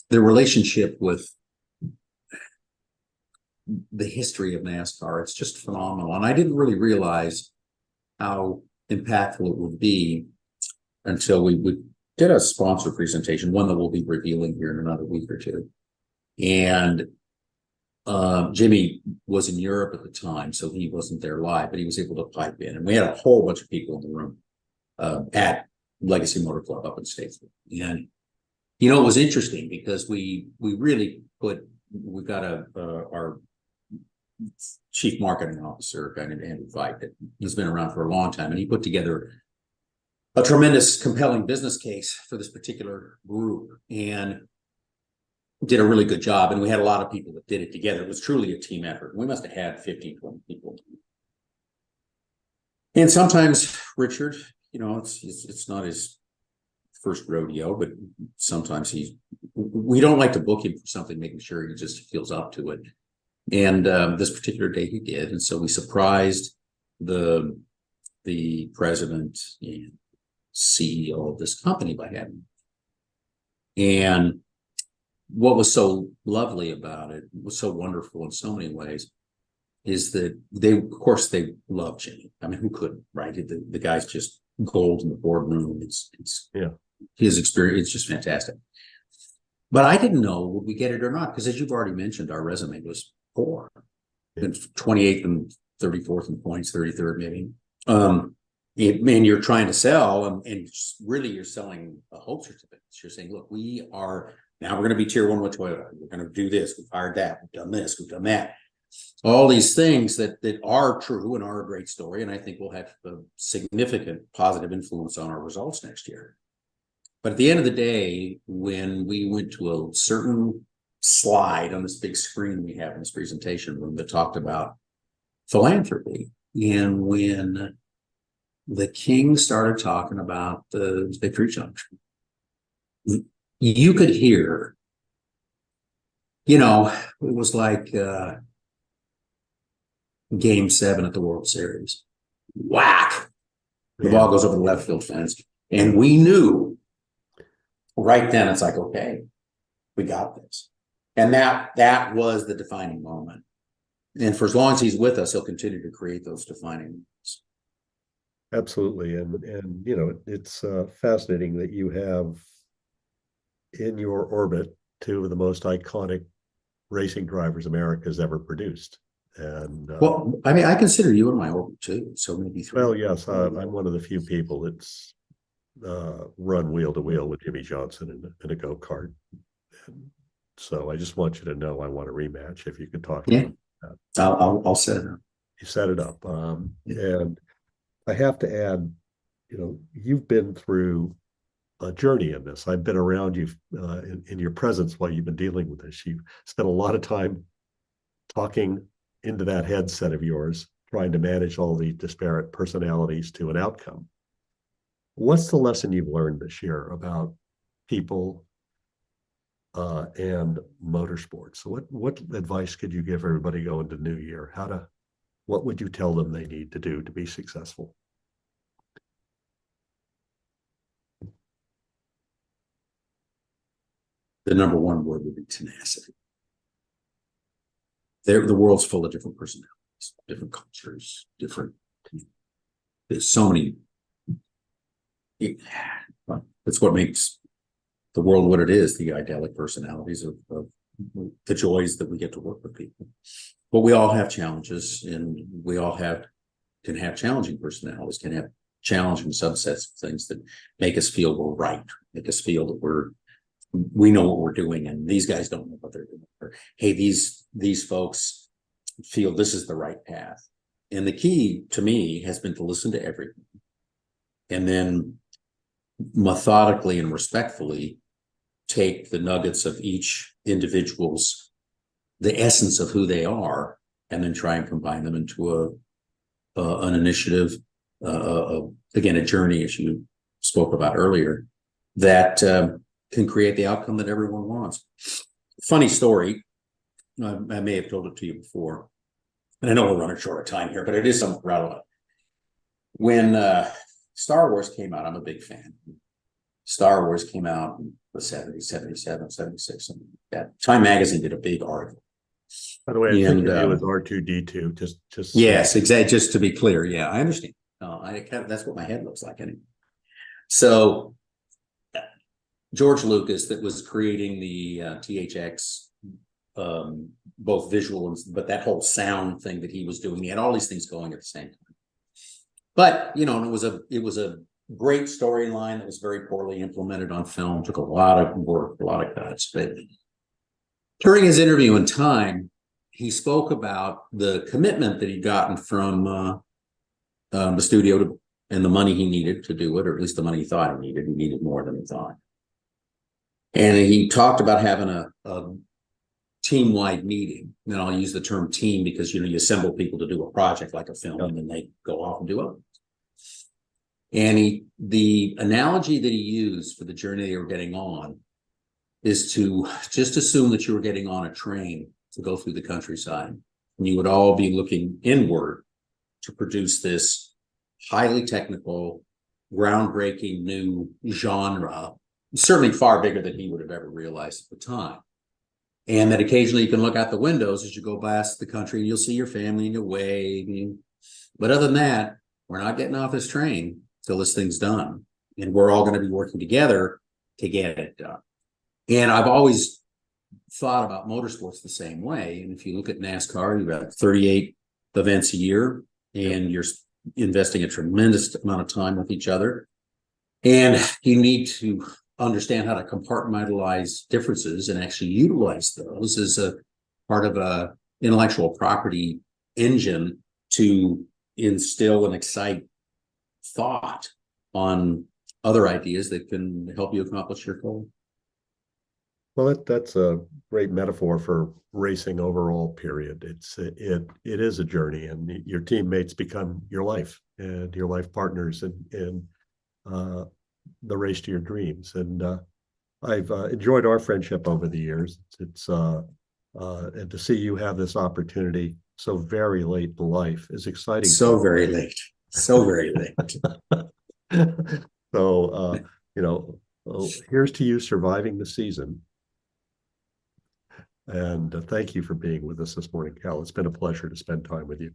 relationship with the history of NASCAR. It's just phenomenal. And I didn't really realize how impactful it would be until we did a sponsor presentation, one that we'll be revealing here in another week or 2. And Jimmy was in Europe at the time, so he wasn't there live, but he was able to pipe in. And we had a whole bunch of people in the room at Legacy Motor Club up in Statesville. And, it was interesting because we really we've got our chief marketing officer, a guy named Andrew Veit, that has been around for a long time, and he put together a tremendous, compelling business case for this particular group and did a really good job. And we had a lot of people that did it together. It was truly a team effort. We must have had 15, 20 people And sometimes Richard, it's not his first rodeo, but sometimes we don't like to book him for something, making sure he just feels up to it. And this particular day he did. And so we surprised the president and CEO of this company by having him. And what was so lovely about it, was so wonderful in so many ways, is that they love Jimmy. I mean, who couldn't, right? The guy's just gold in the boardroom. It's his experience is just fantastic. But I didn't know would we get it or not, because as you've already mentioned, our resume was poor. 28th and 34th in points, 33rd maybe. And you're trying to sell, and really you're selling a hope certificates. You're saying, look, we're going to be tier 1 with Toyota. We're going to do this. We've hired that. We've done this. We've done that. All these things that are true and are a great story, and I think will have a significant positive influence on our results next year. But at the end of the day, when we went to a certain slide on this big screen we have in this presentation room that talked about philanthropy, and when the king started talking about the Victory Junction, you could hear, it was like Game 7 at the World Series. Whack! The ball goes over the left field fence. And we knew right then, it's like, okay, we got this. And that was the defining moment. And for as long as he's with us, he'll continue to create those defining moments. Absolutely. And it's fascinating that you have in your orbit two of the most iconic racing drivers America's ever produced. And I consider you in my orbit too. So maybe three. Well, yes, I'm one of the few people that's run wheel to wheel with Jimmy Johnson in a go-kart. And so I just want you to know I want a rematch if you could talk about that. I'll set it up. You set it up. And I have to add, you've been through a journey in this. I've been around you in your presence while you've been dealing with this. You spent a lot of time talking into that headset of yours, trying to manage all the disparate personalities to an outcome. What's the lesson you've learned this year about people and motorsports? What advice could you give everybody going to New Year? What would you tell them they need to do to be successful? The number one word would be tenacity. The world's full of different personalities, different cultures, there's so many. That's what makes the world what it is, the idyllic personalities of the joys that we get to work with people. But we all have challenges, and we all can have challenging personalities, can have challenging subsets of things that make us feel we're right, make us feel that we know what we're doing, and these guys don't know what they're doing. Or, hey, these folks feel this is the right path. And the key to me has been to listen to everything, and then methodically and respectfully take the nuggets of each individual's, the essence of who they are, and then try and combine them into an initiative, again, a journey, as you spoke about earlier, that can create the outcome that everyone wants. Funny story, I may have told it to you before, and I know we're running short of time here, but it is somewhat relevant. When Star Wars came out, I'm a big fan. Star Wars came out in the 70s, 77, 76, and that Time Magazine did a big article. By the way, I think it was R2D2, just yes, exactly. Just to be clear, yeah, I understand. That's what my head looks like anyway. So George Lucas, that was creating the THX, both visual but that whole sound thing that he was doing, he had all these things going at the same time. But it was a great storyline that was very poorly implemented on film. Took a lot of work, a lot of cuts. But during his interview in Time, he spoke about the commitment that he'd gotten from the studio and the money he needed to do it, or at least the money he thought he needed. He needed more than he thought. And he talked about having a team-wide meeting. And I'll use the term team because, you assemble people to do a project like a film, and then they go off and do it. And the analogy that he used for the journey they were getting on is to just assume that you were getting on a train to go through the countryside. And you would all be looking inward to produce this highly technical, groundbreaking new genre, certainly far bigger than he would have ever realized at the time. And that occasionally you can look out the windows as you go past the country and you'll see your family and you'll wave. But other than that, we're not getting off this train till this thing's done. And we're all going to be working together to get it done. And I've always thought about motorsports the same way. And if you look at NASCAR, you've got 38 events a year, and you're investing a tremendous amount of time with each other. And you need to understand how to compartmentalize differences and actually utilize those as a part of a intellectual property engine to instill and excite thought on other ideas that can help you accomplish your goal. Well, that's a great metaphor for racing overall, period. It is a journey, and your teammates become your life and your life partners in the race to your dreams. And I've enjoyed our friendship over the years. And to see you have this opportunity so very late in life is exciting. So very late. So very late. So, here's to you surviving the season. And thank you for being with us this morning, Cal. It's been a pleasure to spend time with you.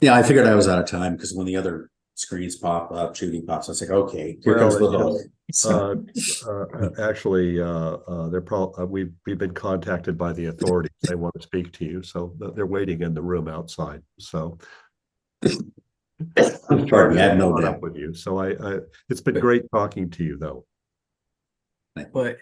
Yeah, I figured I was out of time because when the other screens pop up, Judy pops, I was like, okay, here comes the hook. Actually, we've been contacted by the authorities. They want to speak to you, so they're waiting in the room outside. So I'm sorry, I have no doubt with you. So it's been great talking to you, though. Well,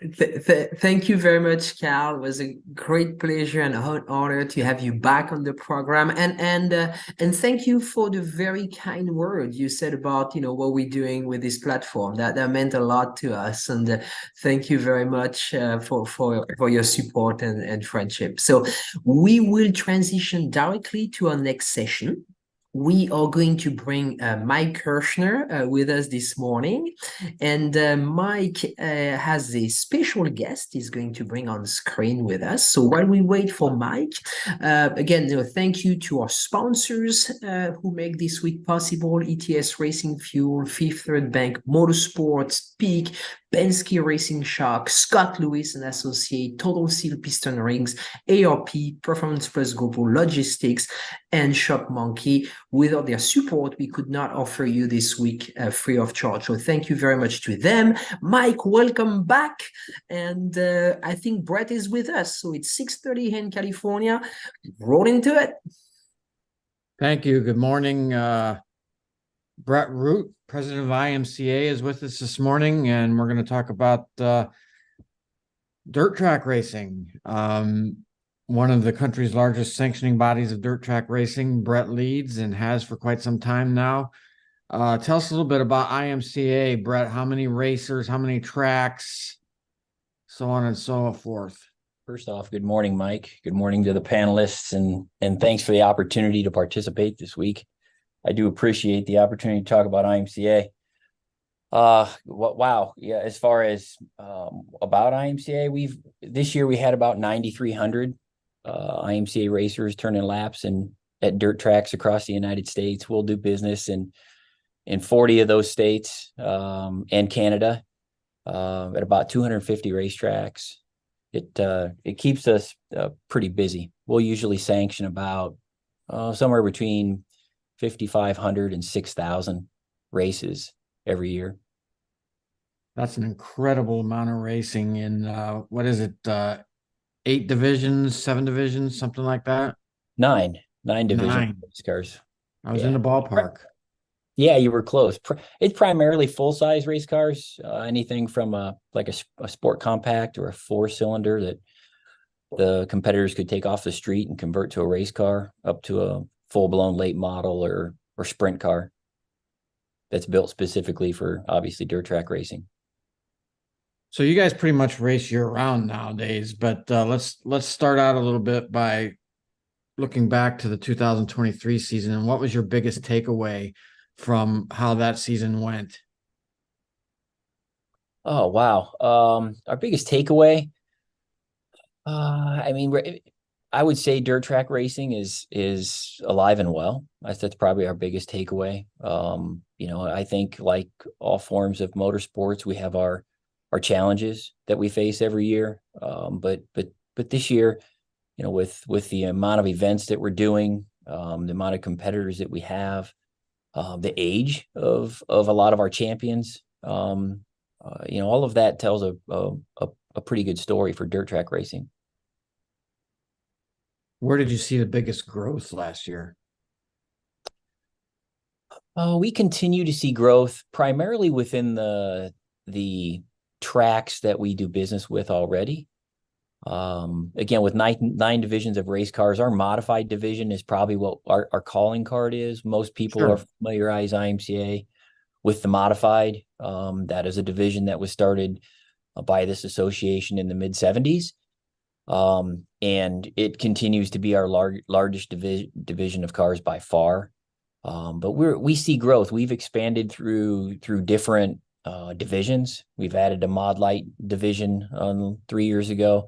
thank you very much, Cal. It was a great pleasure and an honor to have you back on the program. And thank you for the very kind word you said about what we're doing with this platform. That meant a lot to us. And thank you very much for your support and friendship. So we will transition directly to our next session. We are going to bring Mike Kirshner with us this morning. And Mike has a special guest he's going to bring on screen with us. So while we wait for Mike, again, thank you to our sponsors who make this week possible: ETS Racing Fuel, Fifth Third Bank, Motorsports, Peak, Penske Racing Shock, Scott Lewis and Associate, Total Seal Piston Rings, ARP, Performance Plus Global Logistics, and Shop Monkey. Without their support, we could not offer you this week free of charge. So thank you very much to them. Mike, welcome back. And I think Brett is with us. So it's 6:30 here in California. Roll into it. Thank you. Good morning. Brett Root, president of IMCA, is with us this morning, and we're going to talk about dirt track racing. One of the country's largest sanctioning bodies of dirt track racing. Brett leads and has for quite some time now. Tell us a little bit about IMCA, Brett. How many racers, how many tracks, so on and so forth. First off, good morning, Mike. Good morning to the panelists, and thanks for the opportunity to participate this week. I do appreciate the opportunity to talk about IMCA. Wow. Yeah. As far as about IMCA, this year we had about 9,300 IMCA racers turning laps at dirt tracks across the United States. We'll do business in 40 of those states and Canada at about 250 racetracks. It keeps us pretty busy. We'll usually sanction about somewhere between 5,500 and 6,000 races every year. That's an incredible amount of racing in what is it? 8 divisions, 7 divisions, something like that. Nine division race cars. I was in the ballpark. Yeah, you were close. It's primarily full-size race cars, anything from a sport compact or a 4-cylinder that the competitors could take off the street and convert to a race car, up to a full-blown late model or sprint car that's built specifically for, obviously, dirt track racing. So you guys pretty much race year-round nowadays, but let's start out a little bit by looking back to the 2023 season. And what was your biggest takeaway from how that season went? Oh, wow. Our biggest takeaway, I mean, I would say dirt track racing is alive and well. That's probably our biggest takeaway. I think like all forms of motorsports, we have our challenges that we face every year. But this year, with the amount of events that we're doing, the amount of competitors that we have, the age of a lot of our champions, all of that tells a pretty good story for dirt track racing. Where did you see the biggest growth last year? We continue to see growth primarily within the tracks that we do business with already. Again, with nine divisions of race cars, our modified division is probably what our calling card is. Most people are familiarize IMCA with the modified. That is a division that was started by this association in the mid-70s. And it continues to be our largest division of cars by far. But we see growth. We've expanded through different divisions. We've added a Mod Light division 3 years ago,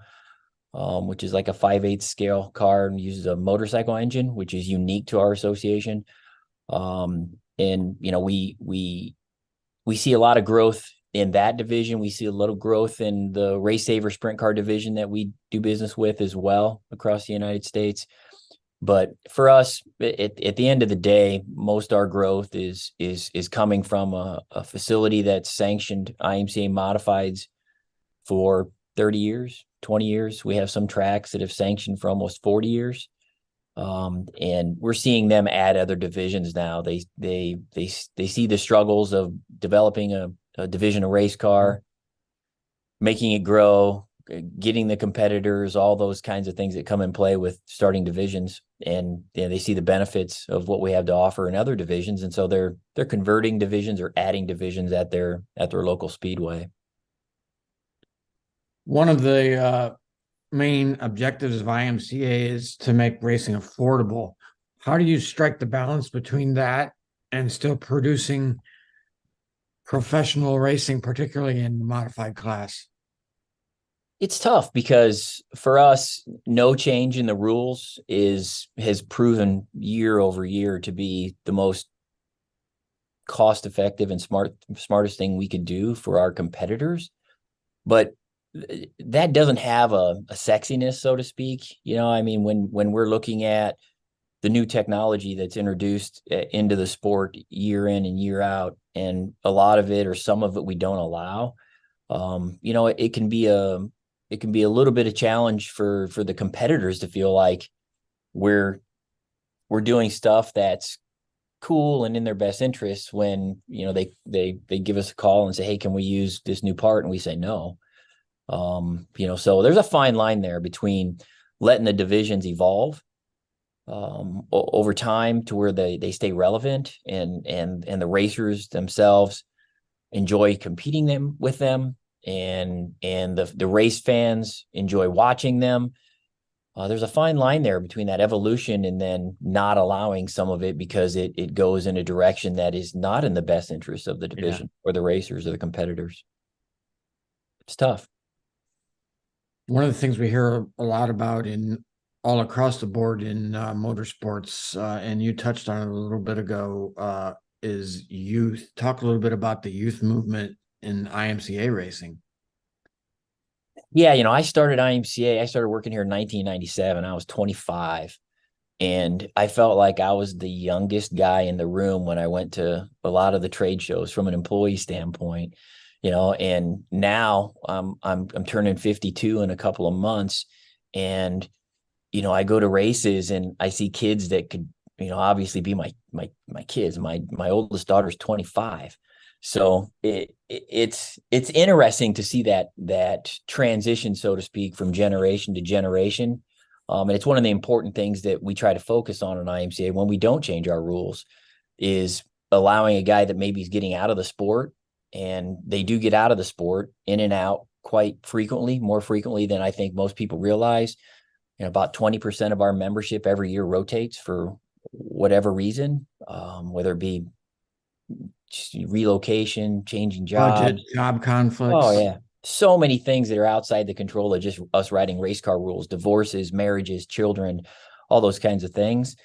which is like a 5/8 scale car and uses a motorcycle engine, which is unique to our association. And we see a lot of growth in that division. We see a little growth in the Race Saver Sprint Car division that we do business with as well across the United States. But for us, at the end of the day, most our growth is coming from a facility that's sanctioned IMCA modifieds for 30 years, 20 years. We have some tracks that have sanctioned for almost 40 years. And we're seeing them add other divisions now. They see the struggles of developing a division of race car, making it grow, getting the competitors, all those kinds of things that come in play with starting divisions. And they see the benefits of what we have to offer in other divisions. And so they're converting divisions or adding divisions at their local speedway. One of the main objectives of IMCA is to make racing affordable. How do you strike the balance between that and still producing professional racing, particularly in the modified class? It's tough because for us, no change in the rules has proven year over year to be the most cost-effective and smartest thing we could do for our competitors. But that doesn't have a sexiness, so to speak. I mean, when we're looking at the new technology that's introduced into the sport year in and year out, and a lot of it or some of it we don't allow, it can be a little bit of challenge for the competitors to feel like we're doing stuff that's cool and in their best interests when they give us a call and say, hey, can we use this new part? And we say no. So there's a fine line there between letting the divisions evolve over time to where they stay relevant and the racers themselves enjoy competing with them, and the race fans enjoy watching them. There's a fine line there between that evolution and then not allowing some of it because it goes in a direction that is not in the best interest of the division or the racers or the competitors. It's tough. One of the things we hear a lot about in all across the board in motorsports, and you touched on it a little bit ago, is youth. Talk a little bit about the youth movement in IMCA racing. Yeah, I started IMCA. I started working here in 1997. I was 25. And I felt like I was the youngest guy in the room when I went to a lot of the trade shows from an employee standpoint. And now I'm turning 52 in a couple of months, and I go to races and I see kids that could obviously be my kids. My oldest daughter's 25, so it's interesting to see that transition, so to speak, from generation to generation. And it's one of the important things that we try to focus on in IMCA when we don't change our rules, is allowing a guy that maybe is getting out of the sport. And they do get out of the sport in and out quite frequently, more frequently than I think most people realize. About 20% of our membership every year rotates for whatever reason, whether it be relocation, changing jobs. Budget, job conflicts. Oh yeah. So many things that are outside the control of just us riding race car rules, divorces, marriages, children, all those kinds of things.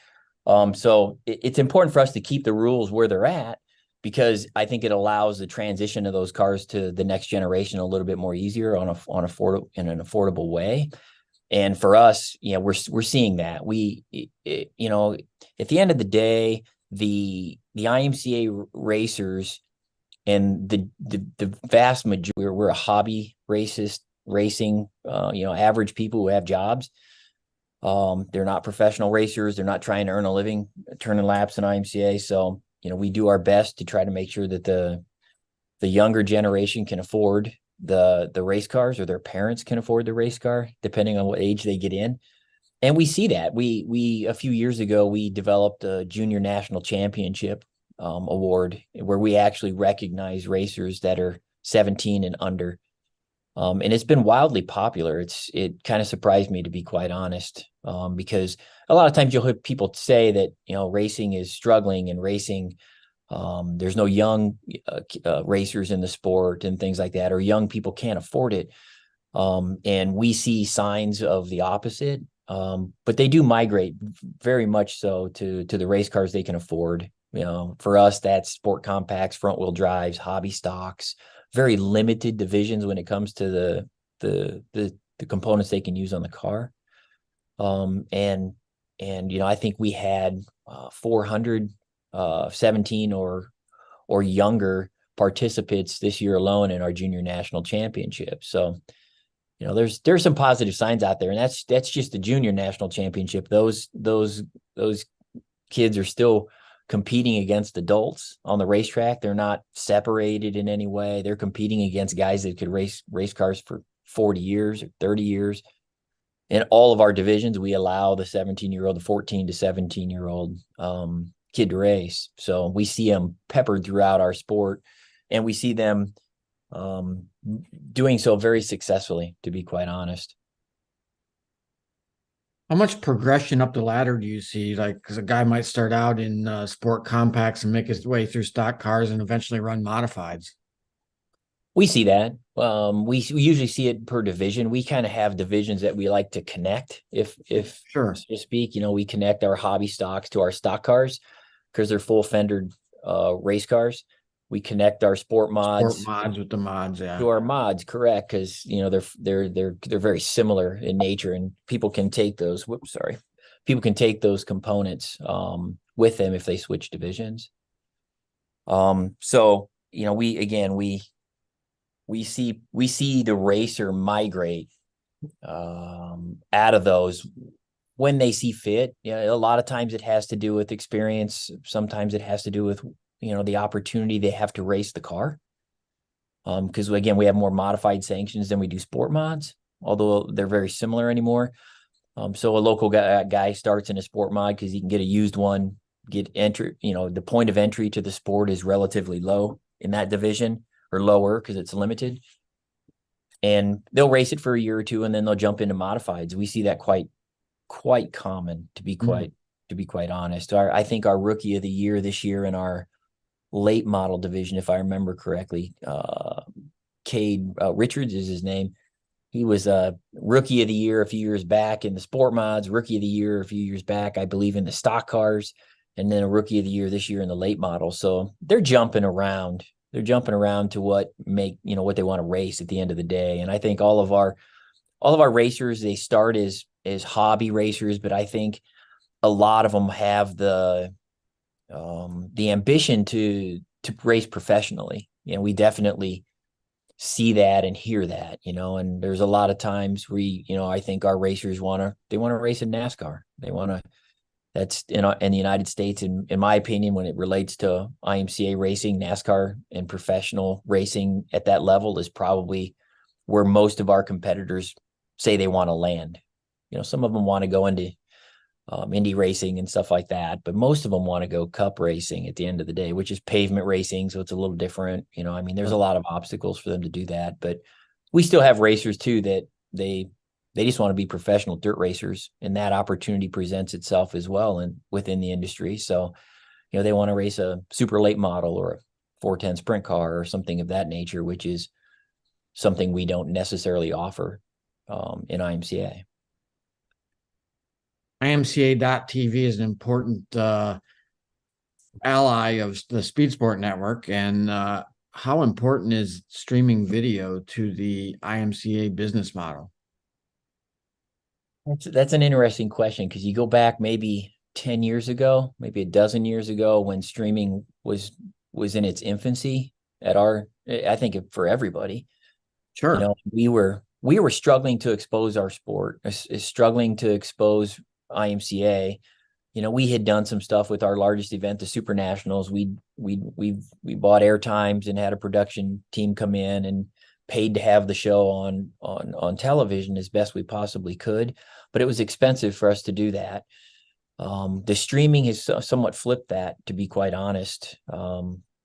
So it's important for us to keep the rules where they're at, because I think it allows the transition of those cars to the next generation a little bit more easier in an affordable way. And for us, we're seeing that. At the end of the day, the IMCA racers and the vast majority, we're a hobby racing, average people who have jobs. They're not professional racers. They're not trying to earn a living turning laps in IMCA. So, we do our best to try to make sure that the younger generation can afford the race cars, or their parents can afford the race car, depending on what age they get in. And we see that we a few years ago, we developed a junior national championship award, where we actually recognize racers that are 17 and under. And it's been wildly popular. It kind of surprised me, to be quite honest, because a lot of times you'll hear people say that, racing is struggling, and racing, there's no young racers in the sport and things like that, or young people can't afford it. And we see signs of the opposite. But they do migrate very much so to the race cars they can afford. For us, that's sport compacts, front wheel drives, hobby stocks, very limited divisions when it comes to the components they can use on the car. And I think we had 400 17 or younger participants this year alone in our junior national championship. So, there's some positive signs out there, and that's just the junior national championship. Those kids are still competing against adults on the racetrack. They're not separated in any way. They're competing against guys that could race cars for 40 years or 30 years. In all of our divisions, we allow the 17-year-old, the 14 to 17-year-old kid to race. So we see them peppered throughout our sport, and we see them doing so very successfully, to be quite honest. How much progression up the ladder do you see? Like, because a guy might start out in sport compacts and make his way through stock cars and eventually run modifieds. We see that. We usually see it per division. We kind of have divisions that we like to connect, if sure, so to speak. We connect our hobby stocks to our stock cars because they're full fendered race cars. We connect our sport mods with the mods, yeah, to our mods, correct? Because they're very similar in nature, and people can take those. People can take those components with them if they switch divisions. So we see the racer migrate out of those when they see fit. A lot of times it has to do with experience. Sometimes it has to do with the opportunity they have to race the car. Because again, we have more modified sanctions than we do sport mods, although they're very similar anymore. So a local guy starts in a sport mod because he can get a used one, get entry. The point of entry to the sport is relatively low in that division, or lower because it's limited. And they'll race it for a year or two, and then they'll jump into modifieds. We see that quite common, to be quite honest. I think our rookie of the year this year in our late model division, if I remember correctly, Cade Richards is his name. He was a rookie of the year a few years back in the sport mods, rookie of the year a few years back, I believe, in the stock cars, and then a rookie of the year this year in the late model. So they're jumping around. They're jumping around to what they want to race at the end of the day. And I think all of our racers, they start as hobby racers, but I think a lot of them have the ambition to race professionally. We definitely see that and hear that, and there's a lot of times I think our racers want to race in NASCAR. That's in the United States, in my opinion, when it relates to IMCA racing, NASCAR and professional racing at that level is probably where most of our competitors say they want to land. Some of them want to go into Indy racing and stuff like that, but most of them want to go cup racing at the end of the day, which is pavement racing. So it's a little different, there's a lot of obstacles for them to do that, but we still have racers too, that they just want to be professional dirt racers, and that opportunity presents itself as well and within the industry. So, they want to race a super late model or a 410 sprint car or something of that nature, which is something we don't necessarily offer in IMCA. IMCA.TV is an important ally of the Speed Sport Network. And how important is streaming video to the IMCA business model? That's an interesting question, because you go back maybe 10 years ago, maybe a dozen years ago, when streaming was in its infancy I think for everybody. Sure. We were struggling to expose our sport, struggling to expose IMCA. We had done some stuff with our largest event, the Super Nationals. We bought air times and had a production team come in and paid to have the show on television as best we possibly could, but it was expensive for us to do that. The streaming has somewhat flipped that, to be quite honest.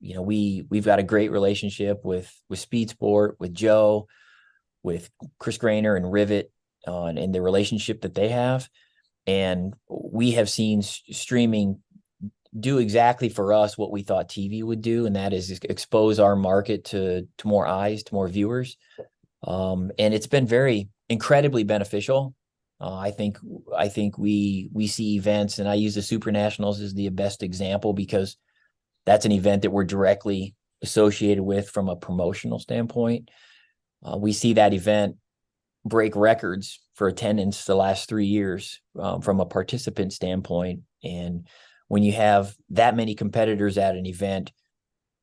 We've got a great relationship with Speed Sport, with Joe, with Chris Grainer and Rivet, and the relationship that they have. And we have seen streaming do exactly for us what we thought TV would do, and that is expose our market to more eyes, to more viewers. And it's been incredibly beneficial. I think we see events, and I use the Super Nationals as the best example, because that's an event that we're directly associated with from a promotional standpoint. We see that event break records for attendance the last 3 years from a participant standpoint. And when you have that many competitors at an event,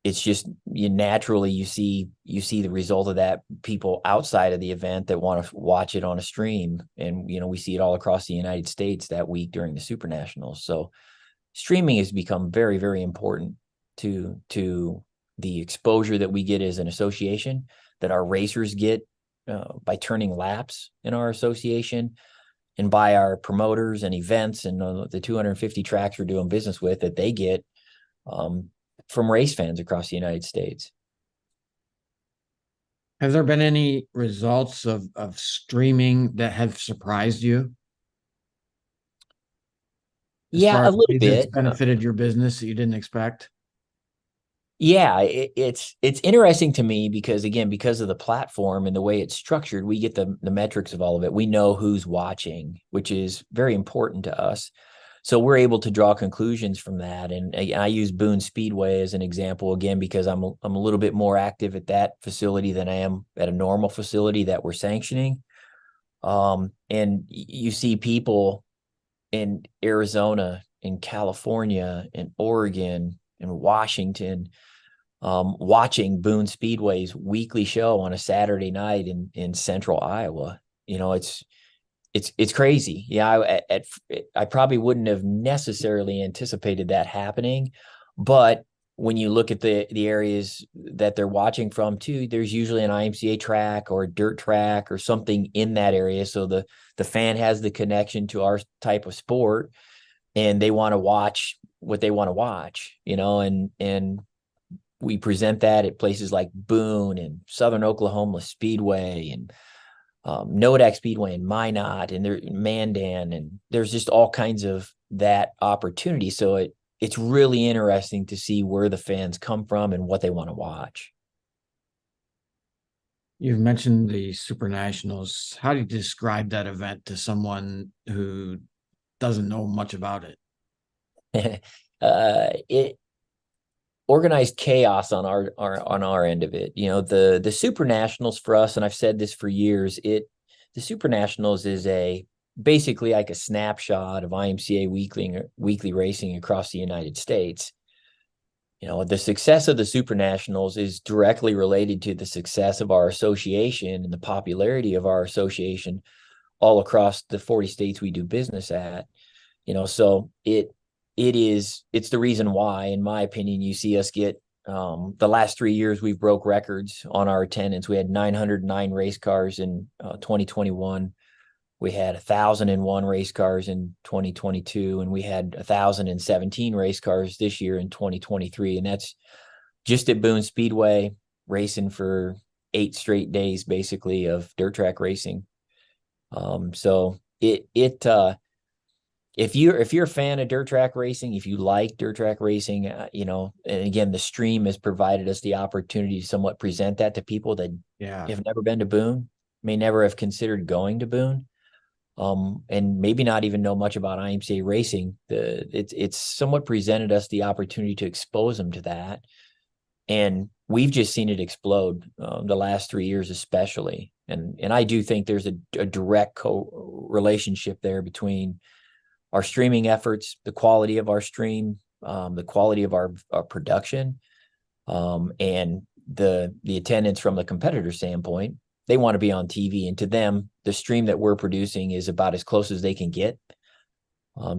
it's just naturally you see the result of that, people outside of the event that want to watch it on a stream. And we see it all across the United States that week during the Super Nationals. So streaming has become very, very important to the exposure that we get as an association, that our racers get by turning laps in our association, and by our promoters and events and the 250 tracks we're doing business with, that they get from race fans across the United States. Have there been any results of streaming that have surprised you? Yeah, a little bit. It's benefited your business that you didn't expect? Yeah, it's interesting to me because, again, because of the platform and the way it's structured, we get the metrics of all of it. We know who's watching, which is very important to us. So we're able to draw conclusions from that. And I use Boone Speedway as an example, again, because I'm a little bit more active at that facility than I am at a normal facility that we're sanctioning. And you see people in Arizona, in California, in Oregon, in Washington, watching Boone Speedway's weekly show on a Saturday night in central Iowa. It's crazy. Yeah, I probably wouldn't have necessarily anticipated that happening, but when you look at the areas that they're watching from too, there's usually an IMCA track or a dirt track or something in that area. So the fan has the connection to our type of sport, and they want to watch what they want to watch, and we present that at places like Boone and Southern Oklahoma Speedway and Nodak Speedway and Minot and Mandan, and there's just all kinds of that opportunity. So it's really interesting to see where the fans come from and what they want to watch. You've mentioned the Super Nationals. How do you describe that event to someone who doesn't know much about it? It organized chaos on our end of it. The Super Nationals for us, and I've said this for years, the Super Nationals is basically like a snapshot of IMCA weekly racing across the United States. The success of the Super Nationals is directly related to the success of our association and the popularity of our association all across the 40 states we do business at. So it's the reason why, in my opinion, you see us get the last 3 years we've broke records on our attendance. We had 909 race cars in 2021. We had 1,001 race cars in 2022, and we had 1,017 race cars this year in 2023. And that's just at Boone Speedway, racing for 8 straight days, basically, of dirt track racing. So if you're a fan of dirt track racing, if you like dirt track racing, and again, the stream has provided us the opportunity to somewhat present that to people that have never been to Boone, may never have considered going to Boone, and maybe not even know much about IMCA racing. It's somewhat presented us the opportunity to expose them to that, and we've just seen it explode the last 3 years, especially. And I do think there's a direct relationship there between our streaming efforts, the quality of our stream, the quality of our production, and the attendance from the competitor standpoint. They want to be on TV, and to them, the stream that we're producing is about as close as they can get.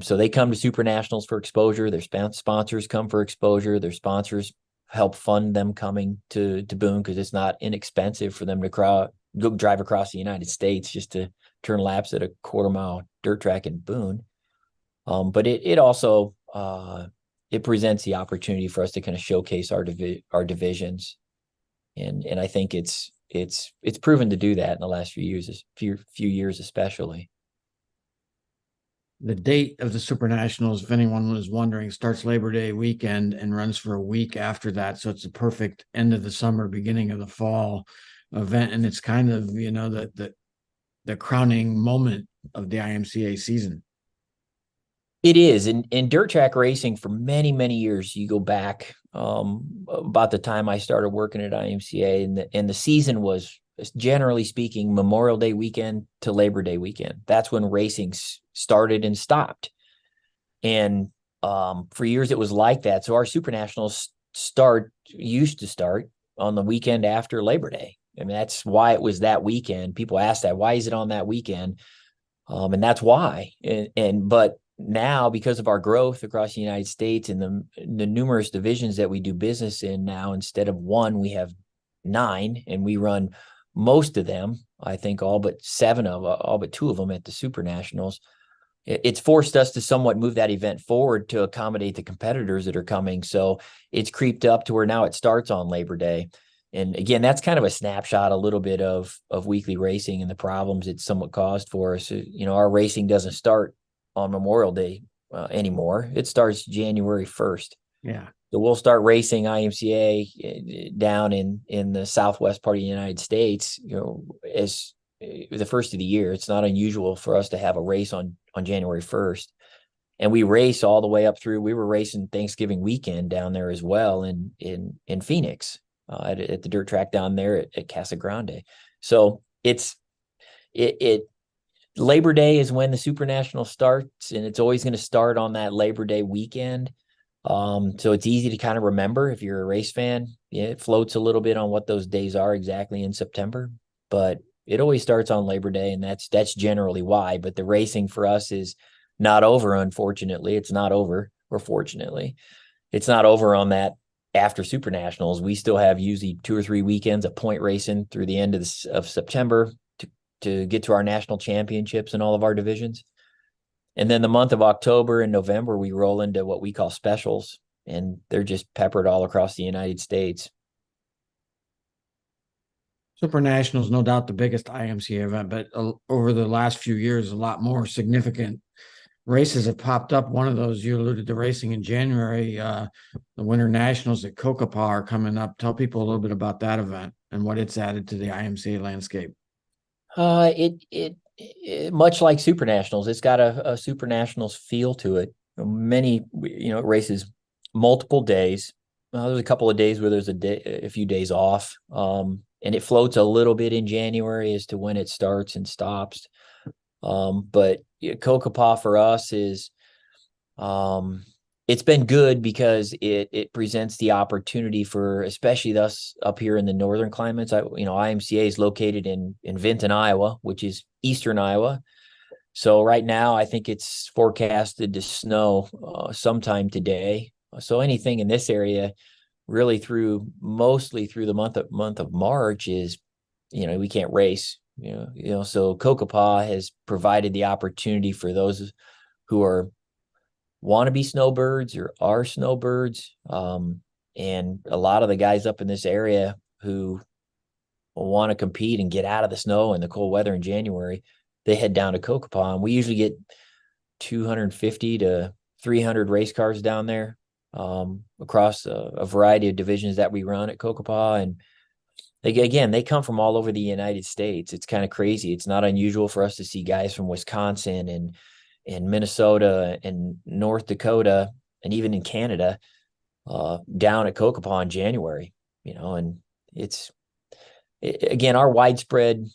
So they come to Super Nationals for exposure. Their sponsors come for exposure. Their sponsors help fund them coming to Boone, because it's not inexpensive for them to go drive across the United States just to turn laps at a quarter-mile dirt track in Boone. But it also it presents the opportunity for us to kind of showcase our divisions, and I think it's proven to do that in the last few years, especially. The date of the Super Nationals, if anyone was wondering, starts Labor Day weekend and runs for a week after that. So it's a perfect end of the summer, beginning of the fall event, and it's kind of the crowning moment of the IMCA season. It is. In dirt track racing for many, many years, you go back about the time I started working at IMCA, and the season was, generally speaking, Memorial Day weekend to Labor Day weekend. That's when racing started and stopped. And for years it was like that. So our Super Nationals used to start on the weekend after Labor Day. I mean, that's why it was that weekend. People ask that, why is it on that weekend? And that's why. But now, because of our growth across the United States and the numerous divisions that we do business in now, instead of one, we have 9, and we run most of them, I think all but 2 of them at the Super Nationals. It's forced us to somewhat move that event forward to accommodate the competitors that are coming. So it's creeped up to where now it starts on Labor Day. And again, that's kind of a snapshot, a little bit of weekly racing and the problems it's somewhat caused for us. Our racing doesn't start on Memorial Day anymore. It starts January 1st. Yeah. So we'll start racing IMCA down in the southwest part of the United States, as the first of the year. It's not unusual for us to have a race on January 1st. And we race all the way up through, we were racing Thanksgiving weekend down there as well in Phoenix, at the dirt track down there at Casa Grande. So Labor Day is when the Super National starts, and it's always going to start on that Labor Day weekend. So it's easy to kind of remember if you're a race fan. Yeah, it floats a little bit on what those days are exactly in September, but it always starts on Labor Day, and that's generally why. But the racing for us is not over, unfortunately. It's not over, or fortunately. It's not over on that after Super Nationals. We still have usually 2 or 3 weekends of point racing through the end of September to get to our national championships in all of our divisions. And then the month of October and November, we roll into what we call specials, and they're just peppered all across the United States. Super Nationals, no doubt the biggest IMCA event, but over the last few years, a lot more significant races have popped up. One of those, you alluded to racing in January, the Winter Nationals at Kokopah are coming up. Tell people a little bit about that event and what it's added to the IMCA landscape. It much like Super Nationals, it's got a Super Nationals feel to it. Many, it races multiple days. There's a couple of days where there's a few days off, and it floats a little bit in January as to when it starts and stops. But Kokopah for us is, it's been good because it presents the opportunity for, especially us up here in the northern climates. IMCA is located in Vinton, Iowa, which is eastern Iowa. So right now, I think it's forecasted to snow sometime today. So anything in this area, really mostly through the month of March, is, we can't race. So Kokopah has provided the opportunity for those who want to be snowbirds or are snowbirds. And a lot of the guys up in this area who want to compete and get out of the snow and the cold weather in January, they head down to Kokopah. And we usually get 250 to 300 race cars down there, across a variety of divisions that we run at Kokopah. And they come from all over the United States. It's kind of crazy. It's not unusual for us to see guys from Wisconsin and Minnesota and North Dakota and even in Canada, down at Kokopah in January, and again, our widespread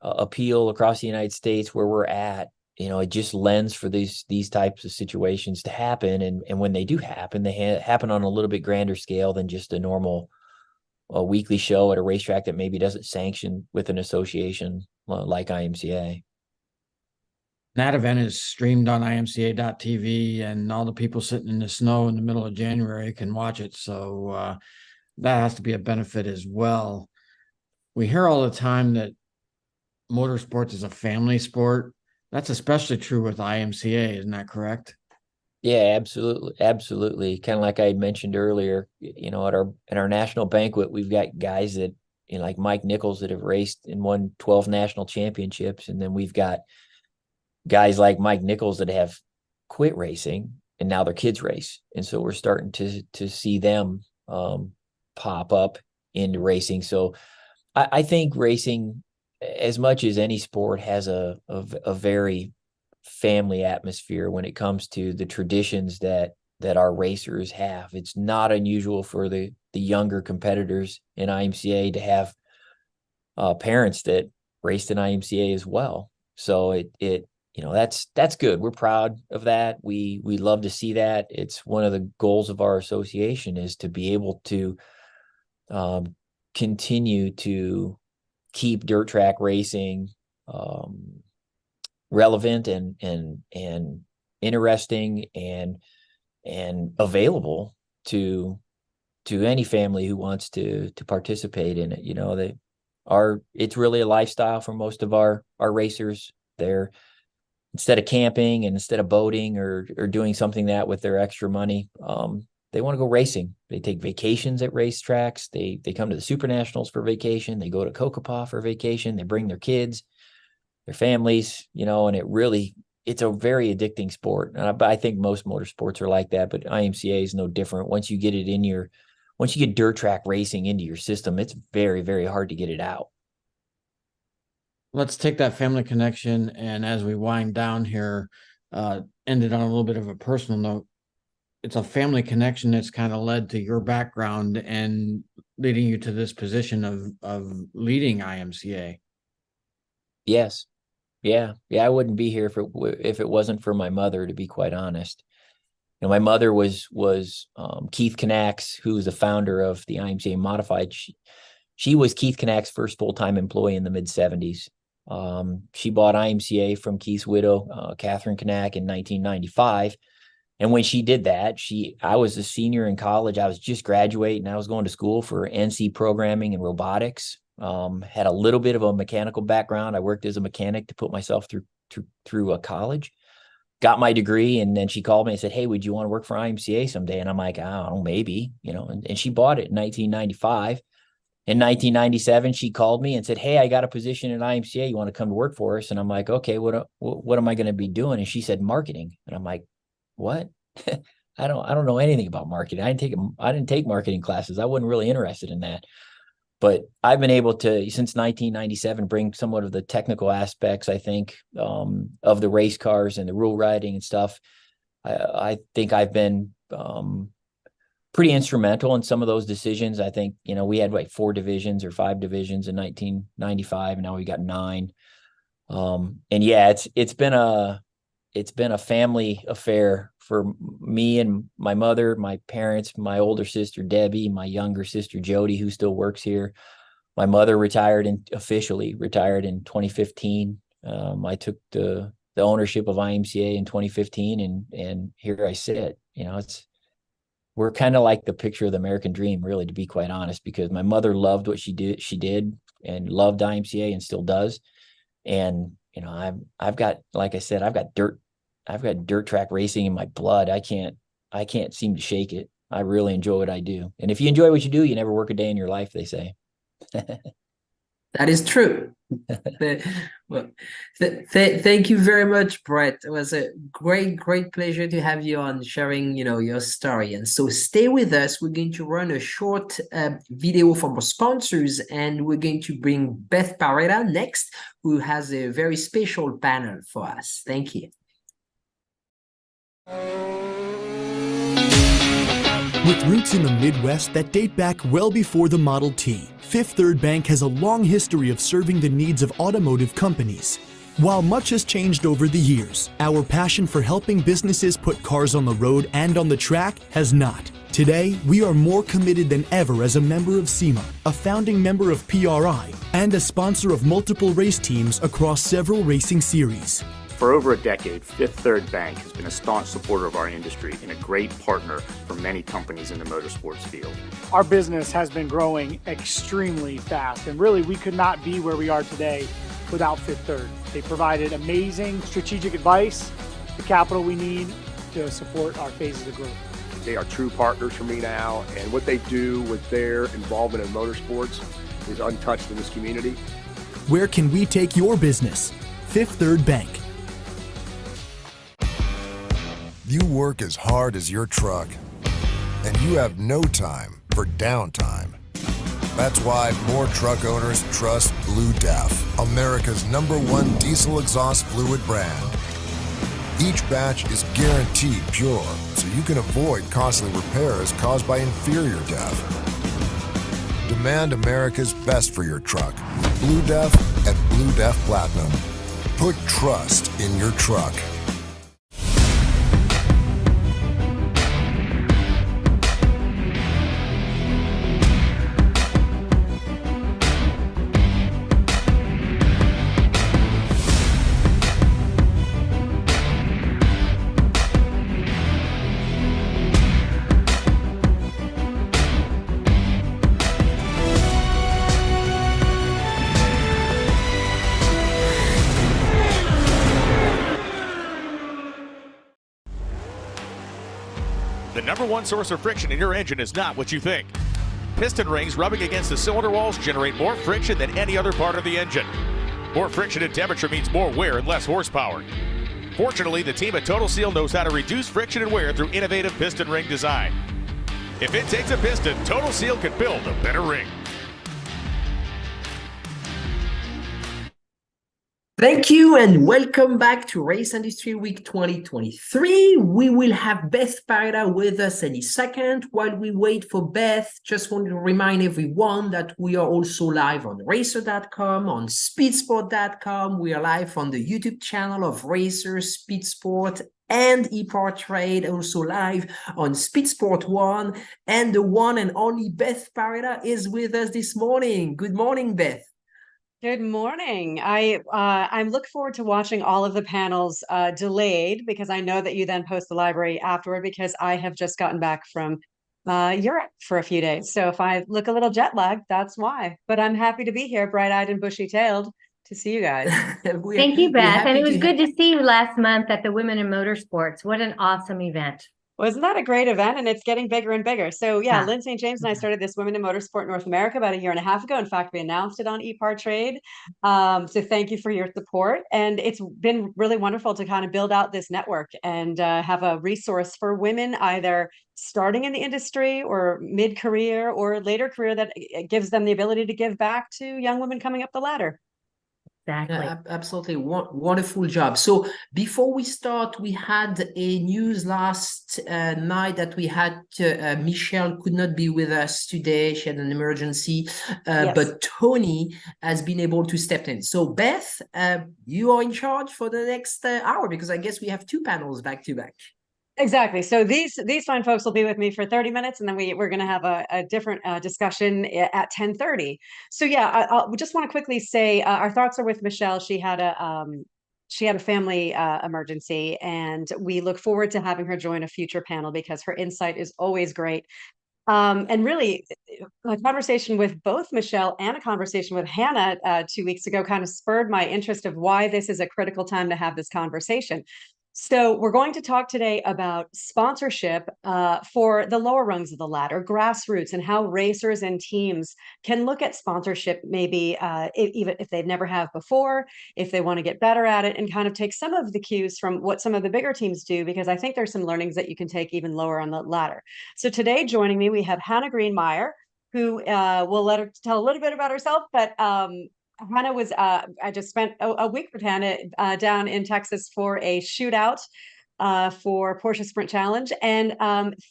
appeal across the United States where we're at, it just lends for these types of situations to happen. And when they do happen, they happen on a little bit grander scale than just a normal weekly show at a racetrack that maybe doesn't sanction with an association like IMCA. That event is streamed on imca.tv, and all the people sitting in the snow in the middle of January can watch it. So that has to be a benefit as well. We hear all the time that motorsports is a family sport. That's especially true with IMCA, isn't that correct? Yeah, absolutely. Absolutely. Kind of like I had mentioned earlier, at our national banquet, we've got guys that, like Mike Nichols, that have raced and won 12 national championships. And then we've got guys like Mike Nichols that have quit racing and now their kids race. And so we're starting to see them pop up into racing. So I think racing, as much as any sport, has a very family atmosphere when it comes to the traditions that our racers have. It's not unusual for the younger competitors in IMCA to have parents that raced in IMCA as well. So that's good. We're proud of that. We love to see that. It's one of the goals of our association is to be able to continue to keep dirt track racing relevant and interesting and available to any family who wants to participate in it. It's really a lifestyle for most of our racers. They're, instead of camping and instead of boating or doing something that with their extra money, they want to go racing. They take vacations at racetracks. They come to the Super Nationals for vacation. They go to Kokopah for vacation. They bring their kids, their families, and it's a very addicting sport. And I think most motorsports are like that, but IMCA is no different. Once you get dirt track racing into your system, it's very, very hard to get it out. Let's take that family connection, and as we wind down here, end it on a little bit of a personal note. It's a family connection that's kind of led to your background and leading you to this position of leading IMCA. Yes. Yeah. I wouldn't be here if it wasn't for my mother, to be quite honest. My mother was Keith Knax, who's the founder of the IMCA Modified. She was Keith Knax's first full-time employee in the mid-70s. She bought IMCA from Keith's widow, Catherine Knack, in 1995. And when she did that, I was a senior in college. I was just graduating. I was going to school for NC programming and robotics. Had a little bit of a mechanical background. I worked as a mechanic to put myself through a college. Got my degree, and then she called me and said, "Hey, would you want to work for IMCA someday?" And I'm like, "I don't know, maybe." And she bought it in 1995. In 1997, she called me and said, "Hey, I got a position at IMCA. You want to come to work for us?" And I'm like, "Okay, what am I going to be doing?" And she said, "Marketing." And I'm like, "What?" I don't know anything about marketing. I didn't take marketing classes. I wasn't really interested in that. But I've been able to, since 1997, bring somewhat of the technical aspects, I think, of the race cars and the rule writing and stuff. I think I've been pretty instrumental in some of those decisions. I think, we had like 4 divisions or 5 divisions in 1995, and now we got 9. And yeah, it's been a family affair for me and my mother, my parents, my older sister, Debbie, my younger sister, Jody, who still works here. My mother officially retired in 2015. I took the ownership of IMCA in 2015, and here I sit. We're kind of like the picture of the American dream, really, to be quite honest, because my mother loved what she did and loved IMCA and still does. And, I've got, like I said, I've got dirt track racing in my blood. I can't seem to shake it. I really enjoy what I do. And if you enjoy what you do, you never work a day in your life, they say. That is true. Well, thank you very much, Brett. It was a great pleasure to have you on sharing, your story. And so stay with us. We're going to run a short video from our sponsors, and we're going to bring Beth Paretta next, who has a very special panel for us. Thank you. With roots in the Midwest that date back well before the Model T, Fifth Third Bank has a long history of serving the needs of automotive companies. While much has changed over the years, our passion for helping businesses put cars on the road and on the track has not. Today, we are more committed than ever as a member of SEMA, a founding member of PRI, and a sponsor of multiple race teams across several racing series. For over a decade, Fifth Third Bank has been a staunch supporter of our industry and a great partner for many companies in the motorsports field. Our business has been growing extremely fast, and really we could not be where we are today without Fifth Third. They provided amazing strategic advice, the capital we need to support our phases of growth. They are true partners for me now, and what they do with their involvement in motorsports is untouched in this community. Where can we take your business? Fifth Third Bank. You work as hard as your truck, and you have no time for downtime. That's why more truck owners trust Blue Def, America's #1 diesel exhaust fluid brand. Each batch is guaranteed pure, so you can avoid costly repairs caused by inferior DEF. Demand America's best for your truck. Blue Def at Blue Def Platinum. Put trust in your truck. The #1 source of friction in your engine is not what you think. Piston rings rubbing against the cylinder walls generate more friction than any other part of the engine. More friction and temperature means more wear and less horsepower. Fortunately, the team at Total Seal knows how to reduce friction and wear through innovative piston ring design. If it takes a piston, Total Seal can build a better ring. Thank you and welcome back to Race Industry Week 2023. We will have Beth Paretta with us any second. While we wait for Beth, just want to remind everyone that we are also live on racer.com, on speedsport.com. We are live on the YouTube channel of Racer, Speed Sport, and Epartrade, also live on Speed Sport 1. And the one and only Beth Paretta is with us this morning. Good morning, Beth. Good morning. I'm looking forward to watching all of the panels delayed, because I know that you then post the library afterward, because I have just gotten back from Europe for a few days. So if I look a little jet lagged, that's why. But I'm happy to be here, bright-eyed and bushy-tailed, to see you guys. Thank you, Beth. And it was good to see you last month at the Women in Motorsports. What an awesome event. Wasn't that a great event? And it's getting bigger and bigger. So yeah, Lynn St. James and I started this Women in Motorsport North America about 1.5 years ago. In fact, we announced it on Epartrade. So thank you for your support. And it's been really wonderful to kind of build out this network and have a resource for women either starting in the industry or mid-career or later career that gives them the ability to give back to young women coming up the ladder. Exactly. Absolutely wonderful job. So before we start, we had a news last night that we had Michelle could not be with us today. She had an emergency, Yes. but Tony has been able to step in. So Beth, you are in charge for the next hour, because I guess we have 2 panels back to back. Exactly. So these fine folks will be with me for 30 minutes, and then we're going to have a different discussion at 10:30. So yeah, I just want to quickly say our thoughts are with Michelle. She had a family emergency, and we look forward to having her join a future panel because her insight is always great. And really, a conversation with both Michelle and a conversation with Hannah 2 weeks ago kind of spurred my interest of why this is a critical time to have this conversation. So we're going to talk today about sponsorship for the lower rungs of the ladder, grassroots, and how racers and teams can look at sponsorship maybe even if they've never have before, if they want to get better at it, and kind of take some of the cues from what some of the bigger teams do, because I think there's some learnings that you can take even lower on the ladder. So today joining me, we have Hannah Greenmeyer, who will let her tell a little bit about herself, but Hannah was, I just spent a week with Hannah down in Texas for a shootout for Porsche Sprint Challenge. And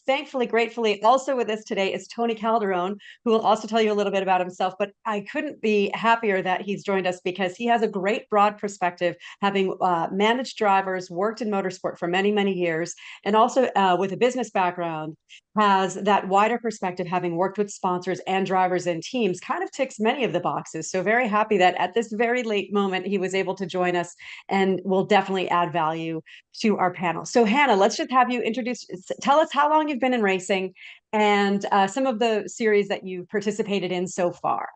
thankfully, gratefully, also with us today is Tony Calderon, who will also tell you a little bit about himself. But I couldn't be happier that he's joined us because he has a great broad perspective, having managed drivers, worked in motorsport for many, many years, and also with a business background, has that wider perspective, having worked with sponsors and drivers and teams, kind of ticks many of the boxes. So very happy that at this very late moment, he was able to join us and will definitely add value to our panel. So Hannah, let's just have you tell us how long you've been in racing and some of the series that you've participated in so far.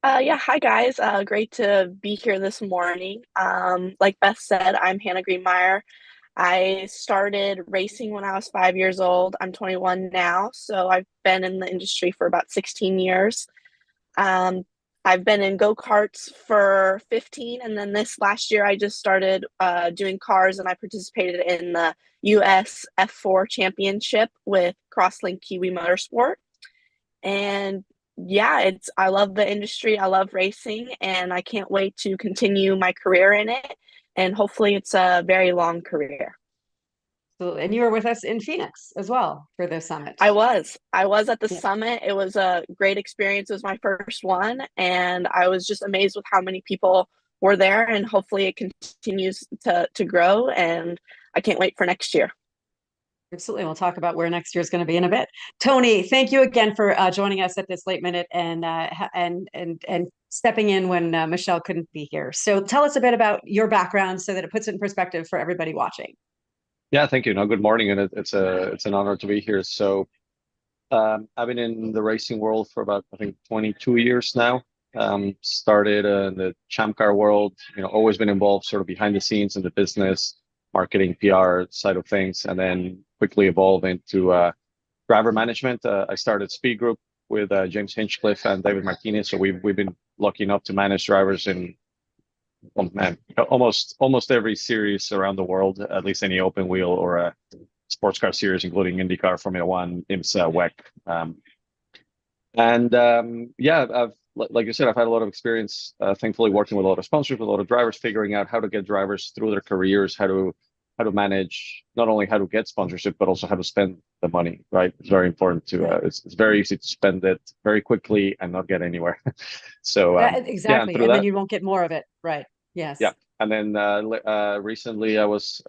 Yeah, hi guys. Great to be here this morning. Like Beth said, I'm Hannah Greenmeyer. I started racing when I was 5 years old. I'm 21 now, so I've been in the industry for about 16 years. I've been in go-karts for 15, and then this last year I just started doing cars, and I participated in the US F4 Championship with Crosslink Kiwi Motorsport. And yeah, I love the industry. I love racing, and I can't wait to continue my career in it. And hopefully it's a very long career. So, and you were with us in Phoenix as well for the summit. I was at the summit. It was a great experience. It was my first one, and I was just amazed with how many people were there, and hopefully it continues to grow, and I can't wait for next year. Absolutely. We'll talk about where next year is going to be in a bit. Tony, thank you again for joining us at this late minute and stepping in when Michelle couldn't be here. So tell us a bit about your background so that it puts it in perspective for everybody watching. Yeah, thank you. No, good morning, and it's an honor to be here. So I've been in the racing world for about, I think, 22 years now. Started in the champ car world, always been involved sort of behind the scenes in the business, marketing, PR side of things, and then quickly evolved into driver management. I started Speed Group with James Hinchcliffe and David Martinez. So we've been lucky enough to manage drivers in almost every series around the world, at least any open wheel or a sports car series, including IndyCar, Formula One, IMSA, WEC. Like you said, I've had a lot of experience, thankfully, working with a lot of sponsors, with a lot of drivers, figuring out how to get drivers through their careers, how to manage not only how to get sponsorship, but also how to spend the money, right? It's very important to, it's very easy to spend it very quickly and not get anywhere. So exactly. And then you won't get more of it. Right. Yes. Yeah. And then recently I was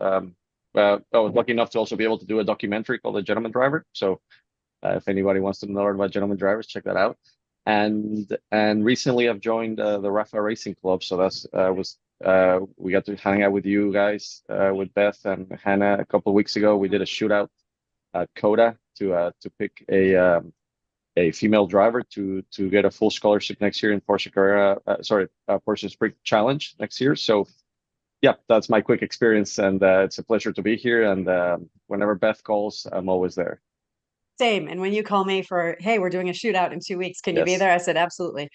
lucky enough to also be able to do a documentary called The Gentleman Driver. So if anybody wants to know about gentleman drivers, check that out. And recently I've joined the Rafa Racing Club. So we got to hang out with you guys, with Beth and Hannah a couple of weeks ago. We did a shootout at COTA to pick a female driver to get a full scholarship next year in Porsche Sprint Challenge next year. So yeah, that's my quick experience, and it's a pleasure to be here. And whenever Beth calls, I'm always there. Same. And when you call me for, hey, we're doing a shootout in 2 weeks, can you be there? I said, absolutely.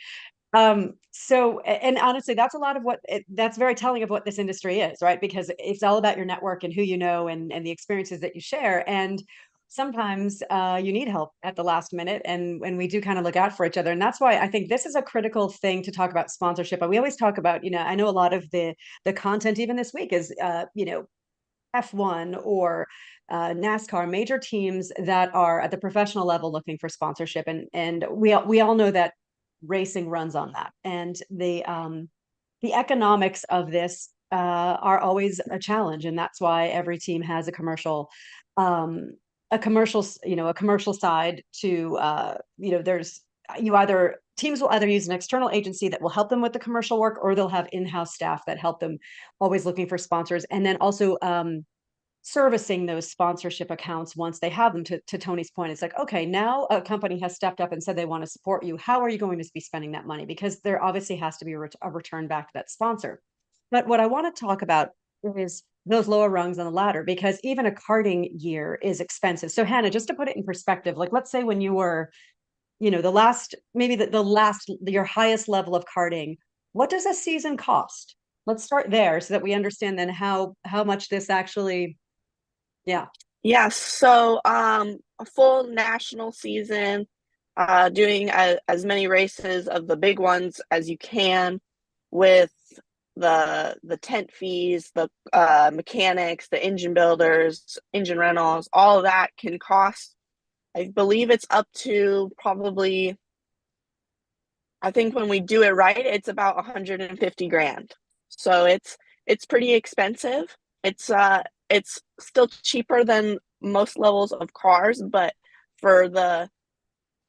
So, and honestly, that's a lot of that's very telling of what this industry is, right? Because it's all about your network and who you know and the experiences that you share. And sometimes you need help at the last minute, and we do kind of look out for each other. And that's why I think this is a critical thing to talk about sponsorship. And we always talk about, I know a lot of the content even this week is, F1 or NASCAR, major teams that are at the professional level looking for sponsorship. And we all know that racing runs on that, and the economics of this are always a challenge, and that's why every team has a commercial side to teams will either use an external agency that will help them with the commercial work, or they'll have in-house staff that help them, always looking for sponsors, and then also servicing those sponsorship accounts once they have them. To Tony's point, it's like, okay, now a company has stepped up and said they want to support you. How are you going to be spending that money? Because there obviously has to be a return back to that sponsor. But what I want to talk about is those lower rungs on the ladder, because even a karting year is expensive. So Hannah, just to put it in perspective, like let's say when you were, the last, maybe the last, your highest level of karting, what does a season cost? Let's start there so that we understand then how much this actually, yeah. Yeah, so a full national season, doing as many races of the big ones as you can, with the tent fees, the mechanics, the engine builders, engine rentals, all of that can cost, I believe it's up to probably, I think when we do it right, it's about 150 grand. So it's pretty expensive. It's still cheaper than most levels of cars, but for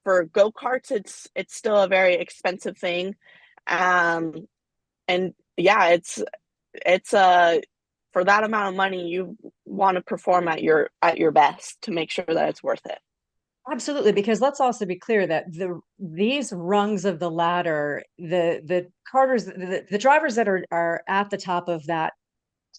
go-karts, it's still a very expensive thing. And yeah, it's for that amount of money, you want to perform at your best to make sure that it's worth it. Absolutely, because let's also be clear that these rungs of the ladder, the carters, the drivers that are at the top of that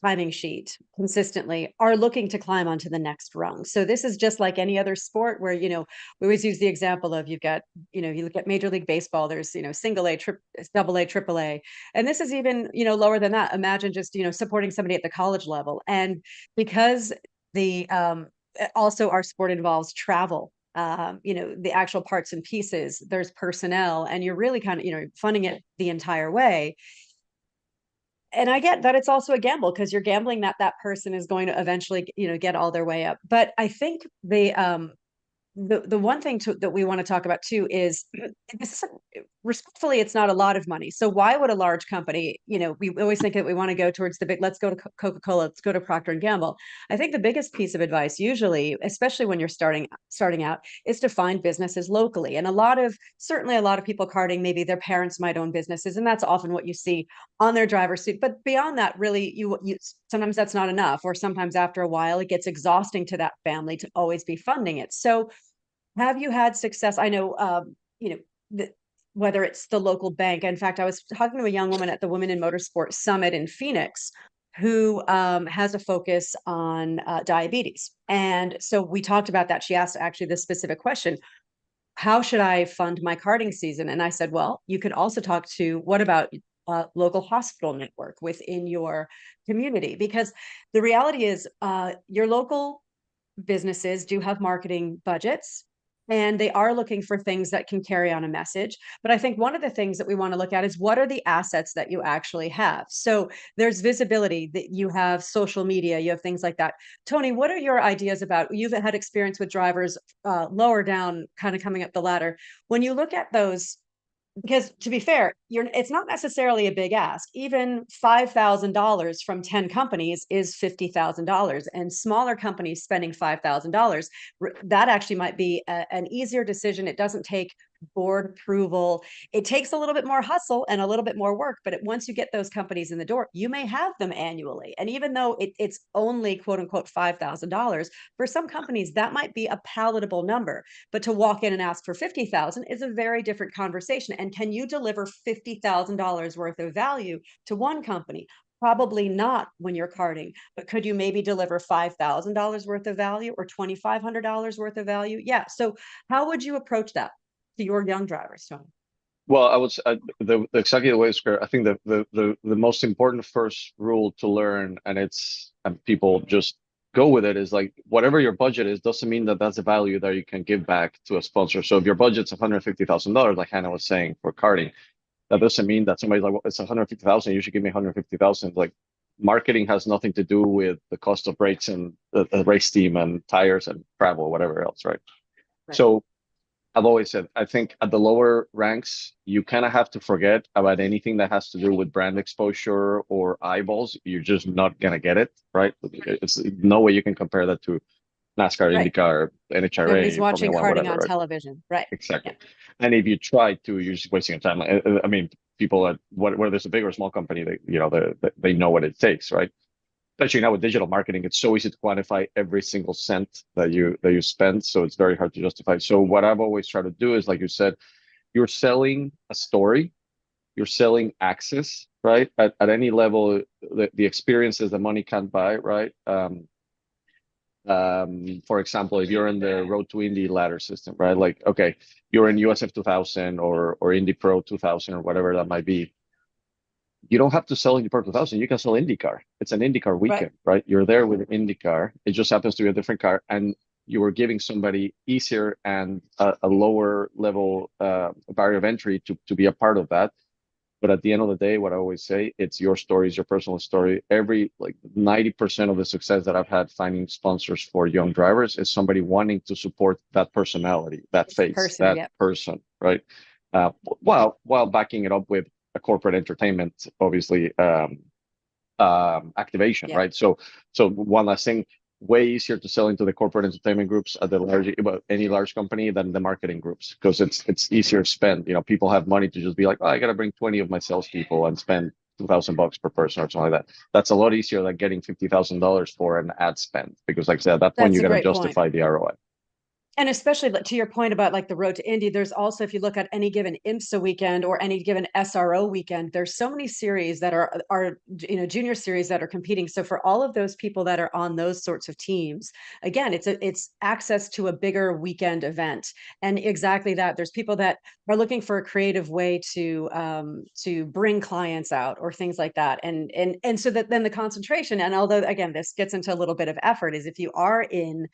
climbing sheet consistently are looking to climb onto the next rung. So this is just like any other sport where, we always use the example of you've got, you look at Major League Baseball, there's, single A, double A, triple A. And this is even, lower than that. Imagine just, supporting somebody at the college level. And because also our sport involves travel, the actual parts and pieces, there's personnel, and you're really kind of, funding it the entire way. And I get that it's also a gamble, because you're gambling that that person is going to eventually, get all their way up. But I think the one thing that we want to talk about too is this is, respectfully, it's not a lot of money. So why would a large company, we always think that we want to go towards the big, let's go to Coca-Cola, let's go to Procter and Gamble. I think the biggest piece of advice, usually, especially when you're starting out, is to find businesses locally. And certainly a lot of people karting, maybe their parents might own businesses, and that's often what you see on their driver's seat. But beyond that, really, you sometimes that's not enough, or sometimes after a while, it gets exhausting to that family to always be funding it. So have you had success? I know, whether it's the local bank. In fact, I was talking to a young woman at the Women in Motorsports Summit in Phoenix who has a focus on diabetes. And so we talked about that. She asked actually this specific question: how should I fund my karting season? And I said, well, you could also talk to, what about local hospital network within your community? Because the reality is your local businesses do have marketing budgets, and they are looking for things that can carry on a message. But I think one of the things that we want to look at is, what are the assets that you actually have? So there's visibility, that you have social media, you have things like that. Tony, what are your ideas about, you've had experience with drivers lower down, kind of coming up the ladder. When you look at those, because to be fair, it's not necessarily a big ask. Even $5,000 from 10 companies is $50,000, and smaller companies spending $5,000, that actually might be an easier decision. It doesn't take board approval. It takes a little bit more hustle and a little bit more work, but once you get those companies in the door, you may have them annually. And even though it's only quote unquote $5,000, for some companies that might be a palatable number. But to walk in and ask for $50,000 is a very different conversation. And can you deliver $50,000 worth of value to one company? Probably not when you're karting, but could you maybe deliver $5,000 worth of value, or $2,500 worth of value? Yeah. So how would you approach that to your young drivers, Tony? Well, I would exactly the way it's clear. I think the most important first rule to learn, and people just go with it, is like, whatever your budget is doesn't mean that that's the value that you can give back to a sponsor. So if your budget's $150,000, like Hannah was saying, for karting, that doesn't mean that somebody's like, well, it's $150,000, you should give me $150,000. Like, marketing has nothing to do with the cost of brakes and the race team and tires and travel, whatever else, right? So I've always said, I think at the lower ranks, you kind of have to forget about anything that has to do with brand exposure or eyeballs. You're just not going to get it, right? It's no way you can compare that to NASCAR, Right. IndyCar, NHRA. Nobody's watching Formula One, karting whatever, on right? television, right? Exactly. And if you try to, you're just wasting your time. I mean, people at whether there's a big or small company, they know what it takes, right? Especially now with digital marketing, it's so easy to quantify every single cent that you spend. So it's very hard to justify. So what I've always tried to do is, like you said, you're selling a story. you're selling access, right? At any level, the experiences that money can't buy, right? For example, if you're in the Road to Indy ladder system, right? Like, okay, you're in USF 2000 or Indy Pro 2000 or whatever that might be. You don't have to sell Indy Pro 2000. You can sell IndyCar. It's an IndyCar weekend, right? You're there with IndyCar. It just happens to be a different car, and you are giving somebody easier and a lower level barrier of entry to be a part of that. But at the end of the day, what I always say, it's your story, it's your personal story. Every, like 90% of the success that I've had finding sponsors for young drivers is somebody wanting to support that personality, that face, that person, right? While backing it up with a corporate entertainment, obviously, activation, right? So one last thing, way easier to sell into the corporate entertainment groups at the large, any large company than the marketing groups, because it's easier to spend. You know, people have money to just be like, oh, I got to bring 20 of my salespeople and spend $2,000 per person or something like that. That's a lot easier than getting $50,000 for an ad spend, because like I said, at that point, you got to justify the ROI. And especially to your point about like the Road to Indy, there's also, if you look at any given IMSA weekend or any given SRO weekend, there's so many series that are junior series that are competing. So for all of those people that are on those sorts of teams, again, it's access to a bigger weekend event. And exactly that, there's people that are looking for a creative way to bring clients out or things like that. And so that then the concentration, and although again, this gets into a little bit of effort, is if you are in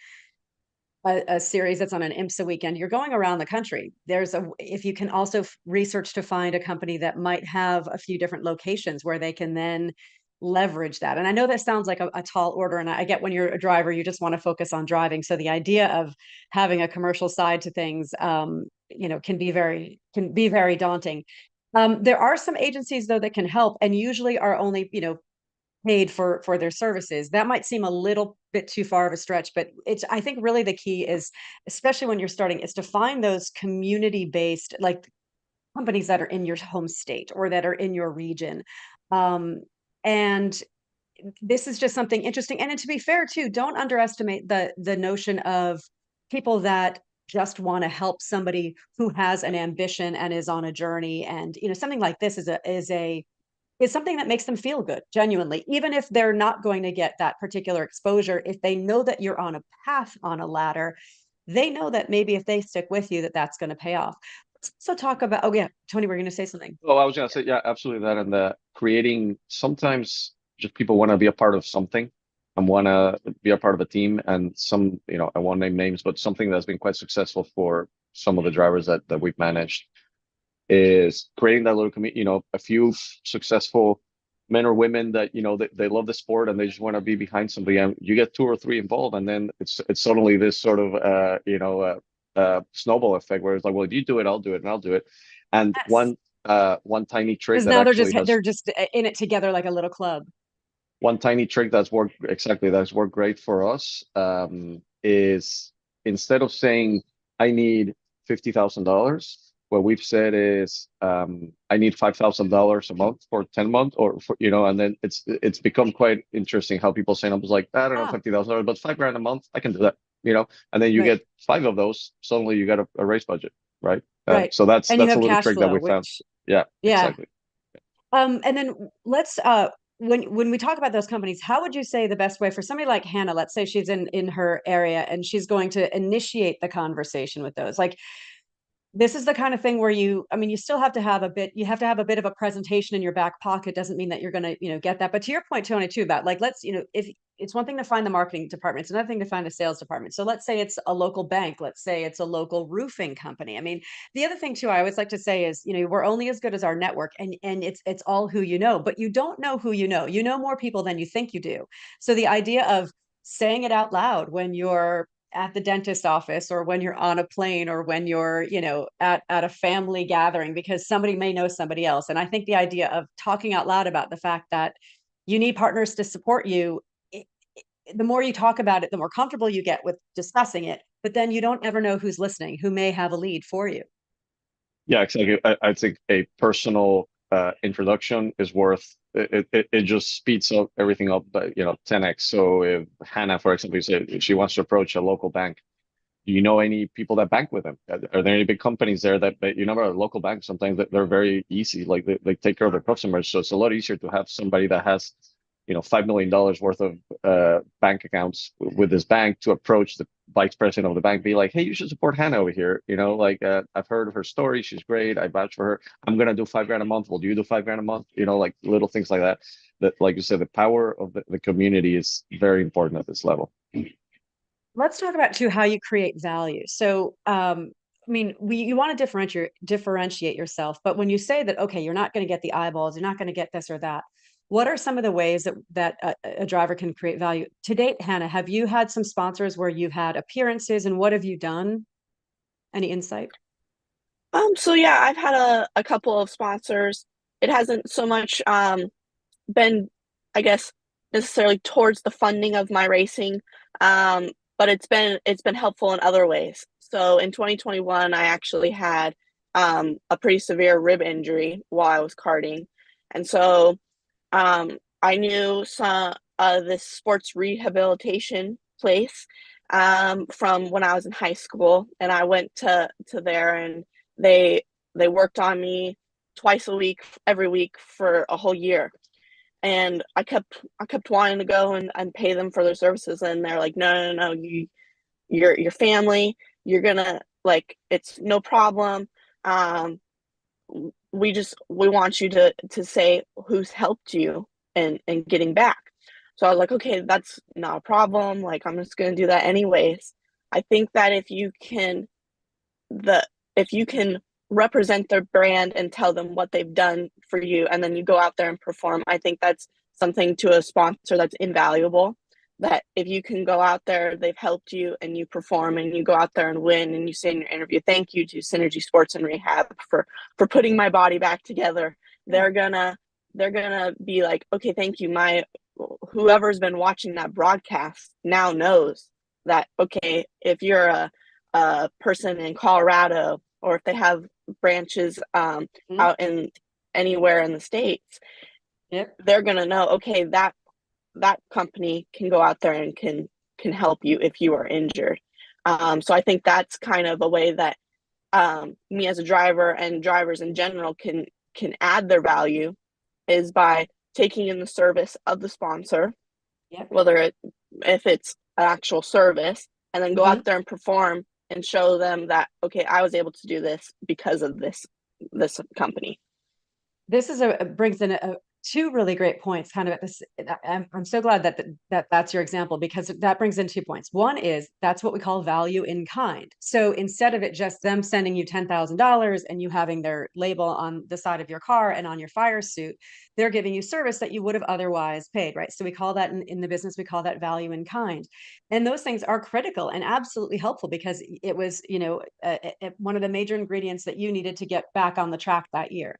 a series that's on an IMSA weekend, you're going around the country. If you can also research to find a company that might have a few different locations where they can then leverage that. And I know that sounds like a tall order, and I get when you're a driver, you just want to focus on driving. So the idea of having a commercial side to things, can be very daunting. There are some agencies though that can help, and usually are only, paid for their services. That might seem a little bit too far of a stretch, but I think really the key is, especially when you're starting, is to find those community-based, like companies that are in your home state or that are in your region. And this is just something interesting. And to be fair too, don't underestimate the notion of people that just want to help somebody who has an ambition and is on a journey. And, something like this is something that makes them feel good, genuinely, even if they're not going to get that particular exposure. If they know that you're on a path on a ladder, they know that maybe if they stick with you, that's going to pay off. So talk about, oh yeah, Tony, we're going to say something. Oh, I was going to say, yeah, absolutely that. And the creating, sometimes just people want to be a part of something and want to be a part of a team. And some, I won't name names, but something that's been quite successful for some of the drivers that we've managed is creating that little community, a few successful men or women that, they love the sport and they just want to be behind somebody, and you get 2 or 3 involved, and then it's suddenly this sort of, snowball effect where it's like, well, if you do it, I'll do it, and I'll do it. And one tiny trick that now they're just in it together like a little club. One tiny trick that's worked great for us, is instead of saying I need $50,000, what we've said is I need $5,000 a month for 10 months, or for, and then it's become quite interesting how people say numbers like, I don't know, $50,000, but $5,000 a month, I can do that, and then you get 5 of those, suddenly you got a race budget, right? Right. So that's a little trick that we found. Yeah, exactly. And then let's when we talk about those companies, how would you say the best way for somebody like Hannah, let's say she's in her area and she's going to initiate the conversation with those, like, this is the kind of thing where you still have to have a bit of a presentation in your back pocket. Doesn't mean that you're going to, get that. But to your point, Tony, too, about like, let's, if it's one thing to find the marketing department, it's another thing to find a sales department. So let's say it's a local bank. Let's say it's a local roofing company. I mean, the other thing too, I always like to say is, we're only as good as our network, and it's all who you know, but you don't know who you know. You know more people than you think you do. So the idea of saying it out loud when you're at the dentist office, or when you're on a plane, or when you're, at a family gathering, because somebody may know somebody else. And I think the idea of talking out loud about the fact that you need partners to support you, the more you talk about it, the more comfortable you get with discussing it, but then you don't ever know who's listening, who may have a lead for you. Yeah, exactly. I think a personal introduction is worth it just speeds up everything up, 10x. So if Hannah, for example, said she wants to approach a local bank, do you know any people that bank with them? Are there any big companies there that you know, local banks, sometimes that they're very easy, like they take care of their customers. So it's a lot easier to have somebody that has, you know, $5 million worth of bank accounts with this bank to approach the vice president of the bank, be like, hey, you should support Hannah over here. You know, like I've heard of her story. She's great. I vouch for her. I'm going to do $5,000 a month. Will you do $5,000 a month? You know, like little things like that. That, like you said, the power of the community is very important at this level. Let's talk about too how you create value. So, I mean, you want to differentiate yourself, but when you say that, okay, you're not going to get the eyeballs, you're not going to get this or that. What are some of the ways that a driver can create value? To date, Hannah, have you had some sponsors where you've had appearances, and what have you done? Any insight? So yeah, I've had a couple of sponsors. It hasn't so much been, I guess, necessarily towards the funding of my racing, but it's been helpful in other ways. So in 2021, I actually had a pretty severe rib injury while I was karting, and so I knew some this sports rehabilitation place from when I was in high school, and I went to there, and they worked on me twice a week, every week for a whole year. And I kept wanting to go and pay them for their services, and they're like, no, your family, you're gonna, like, it's no problem. We want you to say who's helped you and getting back. So I was like, okay, that's not a problem. Like, I'm just gonna do that anyways. I think that if you can represent their brand and tell them what they've done for you, and then you go out there and perform, I think that's something to a sponsor that's invaluable. That if you can go out there, they've helped you, and you perform, and you go out there and win, and you say in your interview, thank you to Synergy Sports and Rehab for putting my body back together. They're gonna be like, okay, thank you. Whoever's been watching that broadcast now knows that, okay, if you're a person in Colorado, or if they have branches out in anywhere in the States, they're gonna know, okay, that company can go out there and can help you if you are injured. So I think that's kind of a way that me as a driver and drivers in general can add their value, is by taking in the service of the sponsor, whether if it's an actual service, and then go out there and perform and show them that, okay, I was able to do this because of this company. This brings in two really great points kind of at this. I'm so glad that's your example, because that brings in 2 points. One is that's what we call value in kind. So instead of it just them sending you $10,000 and you having their label on the side of your car and on your fire suit, they're giving you service that you would have otherwise paid, right? So we call that in the business, we call that value in kind. And those things are critical and absolutely helpful, because it was, one of the major ingredients that you needed to get back on the track that year.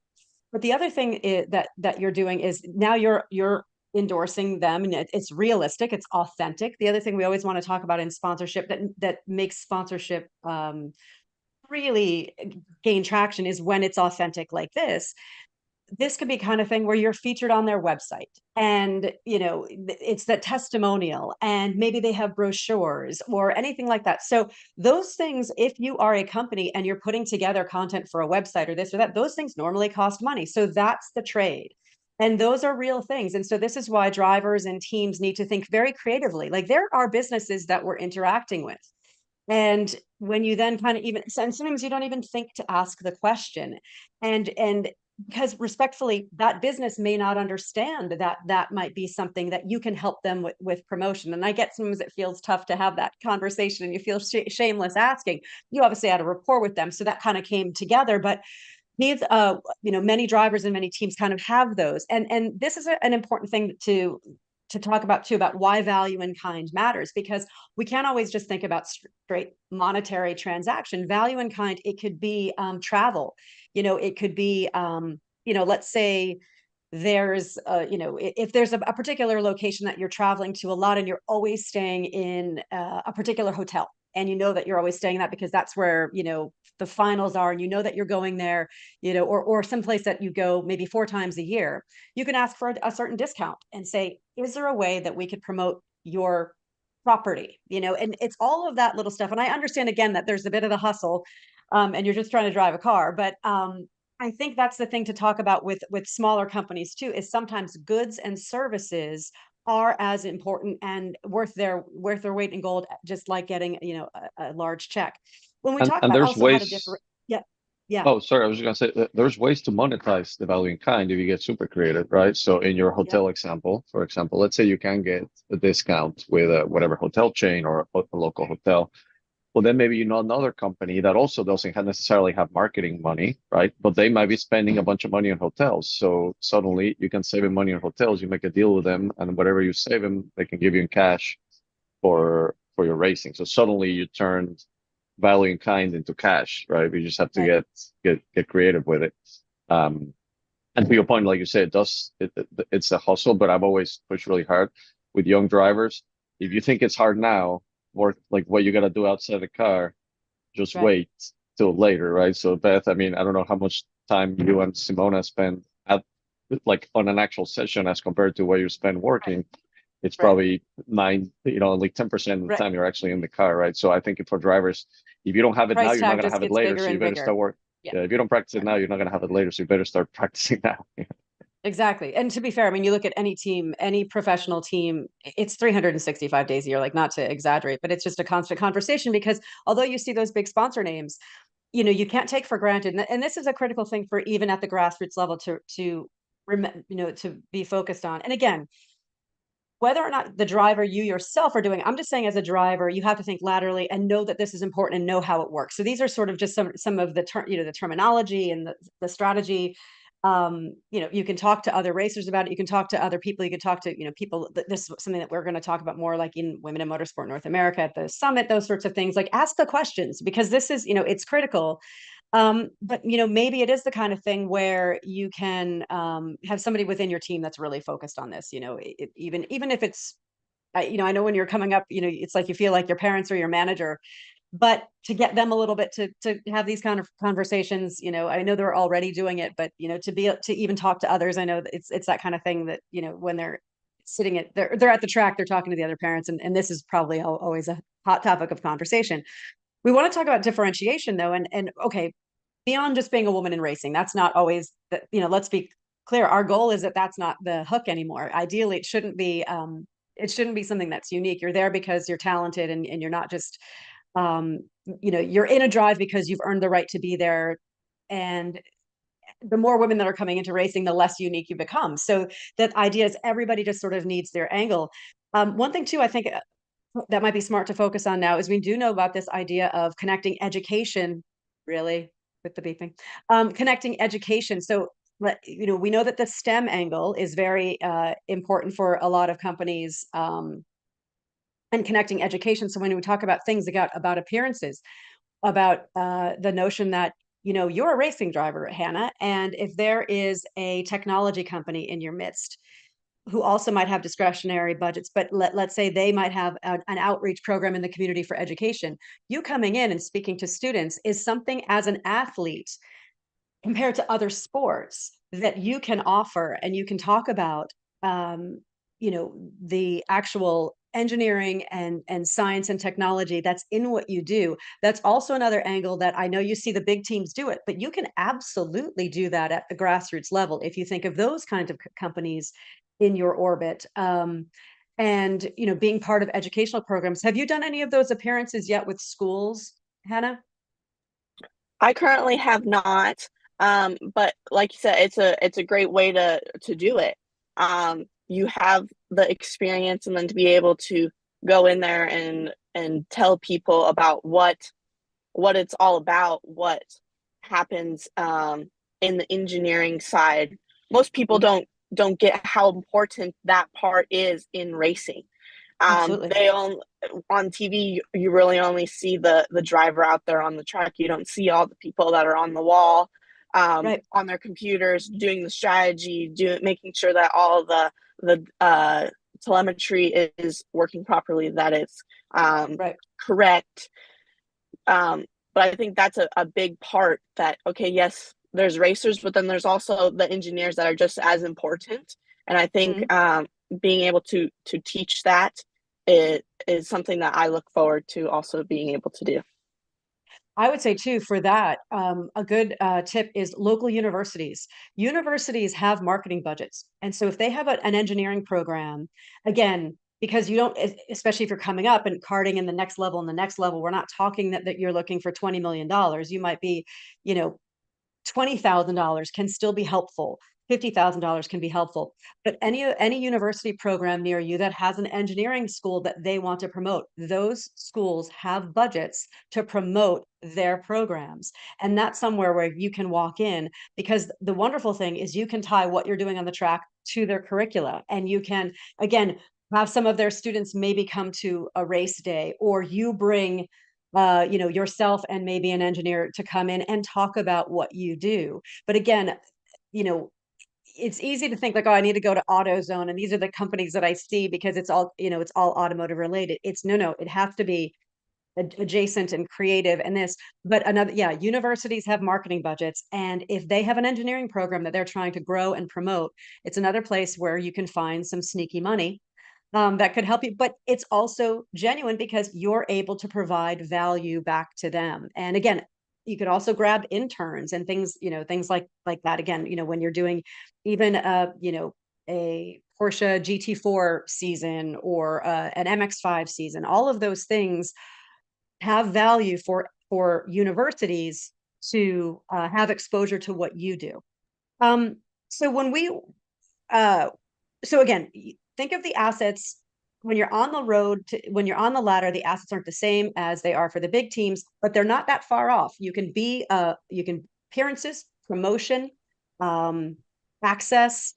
But the other thing that you're doing is now you're endorsing them, and it's realistic, it's authentic. The other thing we always want to talk about in sponsorship that makes sponsorship really gain traction is when it's authentic like this. This could be kind of thing where you're featured on their website, and it's that testimonial, and maybe they have brochures or anything like that. So those things, if you are a company and you're putting together content for a website or this or that, those things normally cost money. So that's the trade, and those are real things. And so this is why drivers and teams need to think very creatively. Like, there are businesses that we're interacting with, and when you then kind of even, sometimes you don't even think to ask the question, and because respectfully, that business may not understand that might be something that you can help them with promotion. And I get sometimes it feels tough to have that conversation, and you feel shameless asking. You obviously had a rapport with them, so that kind of came together. But these, many drivers and many teams kind of have those, and this is an important thing to talk about too, about why value in kind matters, because we can't always just think about straight monetary transaction. Value in kind, it could be travel, it could be, let's say there's, if there's a particular location that you're traveling to a lot, and you're always staying in a particular hotel, and that you're always staying in that because that's where, the finals are, and that you're going there, or someplace that you go maybe 4 times a year, you can ask for a certain discount and say, is there a way that we could promote your property, and it's all of that little stuff. And I understand again that there's a bit of the hustle, and you're just trying to drive a car, but I think that's the thing to talk about with smaller companies too, is sometimes goods and services are as important and worth their weight in gold, just like getting, a large check. When we talk And about there's also how to ways. yeah, yeah, Oh, sorry. I was just gonna say that there's ways to monetize the value in kind if you get super creative, right? So in your hotel example, for example, let's say you can get a discount with whatever hotel chain or a local hotel. Well, then maybe you know another company that also doesn't necessarily have marketing money, right? But they might be spending a bunch of money on hotels. So suddenly you can save them money on hotels. You make a deal with them, and whatever you save them, they can give you in cash for your racing. So suddenly you turned value in kind into cash, right? You just have to get creative with it. And to your point, like you said, it's a hustle, but I've always pushed really hard with young drivers. If you think it's hard now, or like what you got to do outside the car, just wait till later, right? So Beth, I mean, I don't know how much time you and Simona spend like on an actual session as compared to what you spend working. It's probably only 10% of the time you're actually in the car, right? So I think for drivers, if you don't have it now, you're not going to have it later. So you better start working. Yeah, if you don't practice it now, you're not going to have it later. So you better start practicing now. Exactly. And to be fair, I mean, you look at any team, any professional team, it's 365 days a year, like not to exaggerate, but it's just a constant conversation because although you see those big sponsor names, you can't take for granted. And this is a critical thing for even at the grassroots level to be focused on. And again, whether or not the driver, you yourself are doing, I'm just saying as a driver, you have to think laterally and know that this is important and know how it works. So these are sort of just some of the the terminology and the strategy. You can talk to other racers about it. You can talk to other people. You can talk to, people. This is something that we're going to talk about more like in Women in Motorsport North America at the summit, those sorts of things. Like ask the questions because this is, it's critical. But maybe it is the kind of thing where you can have somebody within your team that's really focused on this, even if it's, I know when you're coming up, it's like you feel like your parents or your manager, but to get them a little bit to have these kind of conversations, I know they're already doing it, but to even talk to others, I know that it's that kind of thing that when they're sitting they're at the track, they're talking to the other parents, and this is probably always a hot topic of conversation. We want to talk about differentiation though, and okay, beyond just being a woman in racing, that's not always that. Let's be clear, our goal is that that's not the hook anymore. Ideally, it shouldn't be something that's unique. You're there because you're talented and you're not just you're in a drive because you've earned the right to be there. And the more women that are coming into racing, the less unique you become. So that idea is everybody just sort of needs their angle. One thing too, I think that might be smart to focus on now is we do know about this idea of connecting education, really, with the beeping, connecting education. So, we know that the STEM angle is very important for a lot of companies, and connecting education. So when we talk about things about appearances, about the notion that, you're a racing driver, Hannah, and if there is a technology company in your midst who also might have discretionary budgets, but let's say they might have an outreach program in the community for education, you coming in and speaking to students is something as an athlete compared to other sports that you can offer, and you can talk about, the actual engineering and science and technology that's in what you do. That's also another angle that I know you see the big teams do it, but you can absolutely do that at the grassroots level if you think of those kinds of companies in your orbit. And being part of educational programs. Have you done any of those appearances yet with schools, Hannah? I currently have not, but like you said, it's a great way to do it. You have the experience, and then to be able to go in there and tell people about what it's all about, what happens in the engineering side. Most people don't get how important that part is in racing. They on TV, you really only see the driver out there on the track. You don't see all the people that are on the wall, on their computers, doing the strategy, making sure that all the telemetry is working properly, that it's correct. But I think that's a big part that, okay, yes, there's racers, but then there's also the engineers that are just as important. And I think being able to teach that it is something that I look forward to also being able to do. I would say too, for that, a good tip is local universities. Universities have marketing budgets. And so if they have an engineering program, again, because you don't, especially if you're coming up and karting in the next level and the next level, we're not talking that you're looking for $20 million. You might be, you know, $20,000 can still be helpful. $50,000 can be helpful, but any university program near you that has an engineering school that they want to promote, those schools have budgets to promote their programs. And that's somewhere where you can walk in, because the wonderful thing is you can tie what you're doing on the track to their curricula, and you can, again, have some of their students maybe come to a race day, or you bring yourself and maybe an engineer to come in and talk about what you do. But again, it's easy to think like, oh, I need to go to AutoZone, and these are the companies that I see because it's all, it's all automotive related. It's no, it has to be adjacent and creative and this. But universities have marketing budgets, and if they have an engineering program that they're trying to grow and promote, it's another place where you can find some sneaky money that could help you. But it's also genuine because you're able to provide value back to them. And again, you could also grab interns and things, things like that. Again, when you're doing even a Porsche GT4 season or an MX-5 season, all of those things have value for universities to have exposure to what you do. So when so again, think of the assets when you're on the road when you're on the ladder. The assets aren't the same as they are for the big teams, but they're not that far off. You can appearances, promotion, access,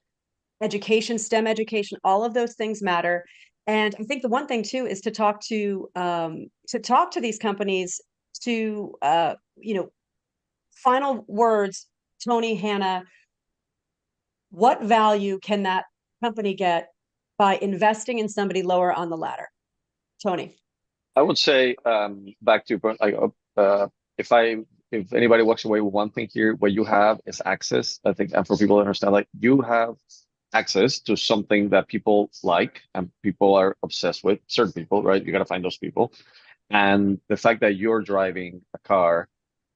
education, STEM education, all of those things matter. And I think the one thing too is to talk to these companies to final words. Tony, Hannah, what value can that company get by investing in somebody lower on the ladder? Tony. I would say back to if anybody walks away with one thing here, what you have is access. I think, and for people to understand, like, you have access to something that people like and people are obsessed with. Certain people, right? You got to find those people, and the fact that you're driving a car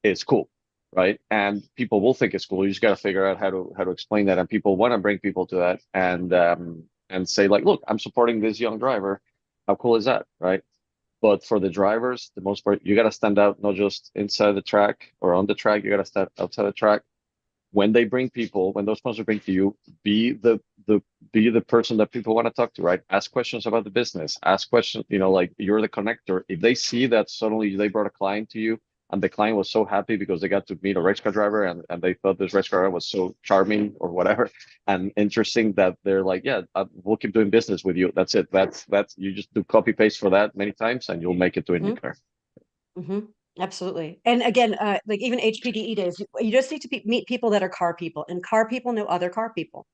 is cool, right? And people will think it's cool. You just got to figure out how to explain that, and people want to bring people to that, and say like, look, I'm supporting this young driver. How cool is that, right? But for the drivers, the most part, you got to stand out, not just inside the track or on the track. You got to stand outside the track. When they bring people, when those sponsors bring to you, be the person that people want to talk to, right? Ask questions about the business. Ask questions, like, you're the connector. If they see that suddenly they brought a client to you, and the client was so happy because they got to meet a race car driver, and they thought this race car driver was so charming or whatever and interesting, that they're like, yeah, we'll keep doing business with you. That's it. That's you just do copy paste for that many times and you'll make it to IndyCar. Mm-hmm. Absolutely. And again, like even HPDE days, you just need to meet people that are car people, and car people know other car people.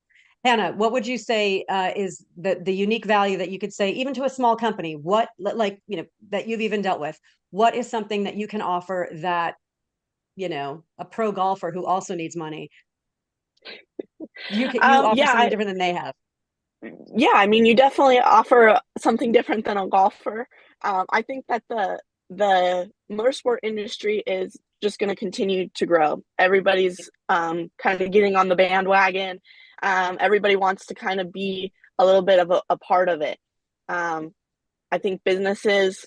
Hannah, what would you say is the unique value that you could say, even to a small company, that you've even dealt with? What is something that you can offer that, a pro golfer who also needs money, you offer something different than they have? Yeah, I mean, you definitely offer something different than a golfer. I think that the motorsport industry is just going to continue to grow. Everybody's kind of getting on the bandwagon. Everybody wants to kind of be a little bit of a part of it. I think businesses,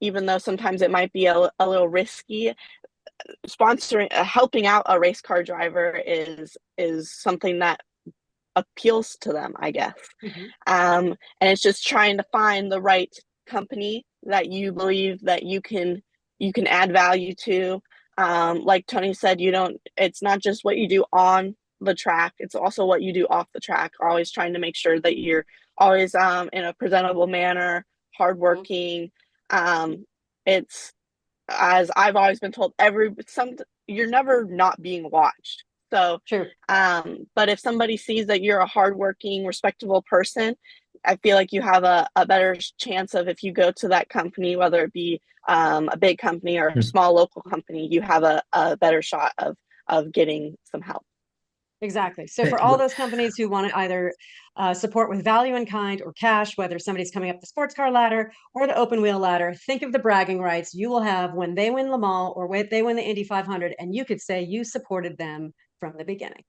even though sometimes it might be a little risky, sponsoring, helping out a race car driver is something that appeals to them, I guess. Mm-hmm. And it's just trying to find the right company that you believe that you can add value to. Like Tony said, it's not just what you do on the track, it's also what you do off the track. Always trying to make sure that you're always in a presentable manner, hardworking. It's, as I've always been told, you're never not being watched. So, sure. But if somebody sees that you're a hardworking, respectable person, I feel like you have a better chance of, if you go to that company, whether it be a big company or a small local company, you have a better shot of getting some help. Exactly. So for all those companies who want to either support with value in kind or cash, whether somebody's coming up the sports car ladder or the open wheel ladder, think of the bragging rights you will have when they win Le Mans or when they win the Indy 500, and you could say you supported them from the beginning.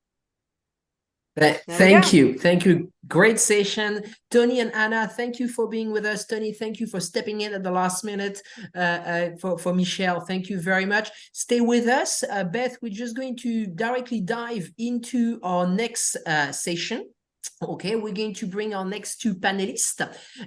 Thank you. Thank you. Great session. Tony and Anna, thank you for being with us. Tony, thank you for stepping in at the last minute. For Michelle, thank you very much. Stay with us. Beth, we're just going to directly dive into our next session. Okay, we're going to bring our next two panelists.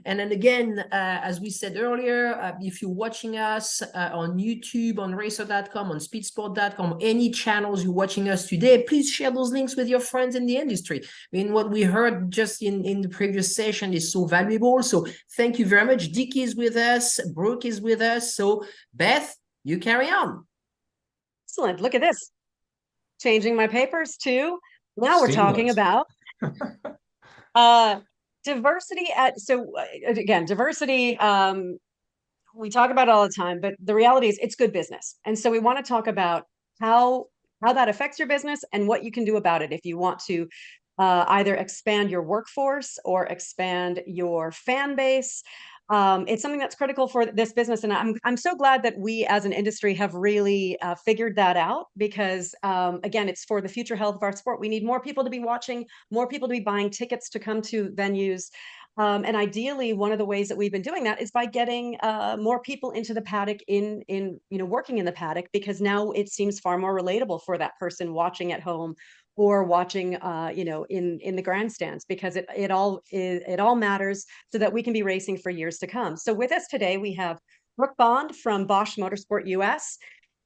And then again, as we said earlier, if you're watching us on YouTube, on racer.com, on speedsport.com, any channels you're watching us today, please share those links with your friends in the industry. I mean, what we heard just in the previous session is so valuable. So thank you very much. Dick is with us, Brooke is with us. So Beth, you carry on. Excellent. Look at this. Changing my papers too. Now we're talking about diversity diversity, we talk about it all the time, but the reality is it's good business. And so we want to talk about how that affects your business and what you can do about it if you want to either expand your workforce or expand your fan base. It's something that's critical for this business. And I'm so glad that we as an industry have really figured that out because, again, it's for the future health of our sport. We need more people to be watching, more people to be buying tickets to come to venues. And ideally, one of the ways that we've been doing that is by getting more people into the paddock working in the paddock, because now it seems far more relatable for that person watching at home or watching, in the grandstands, because it all matters so that we can be racing for years to come. So with us today, we have Brooke Bond from Bosch Motorsport US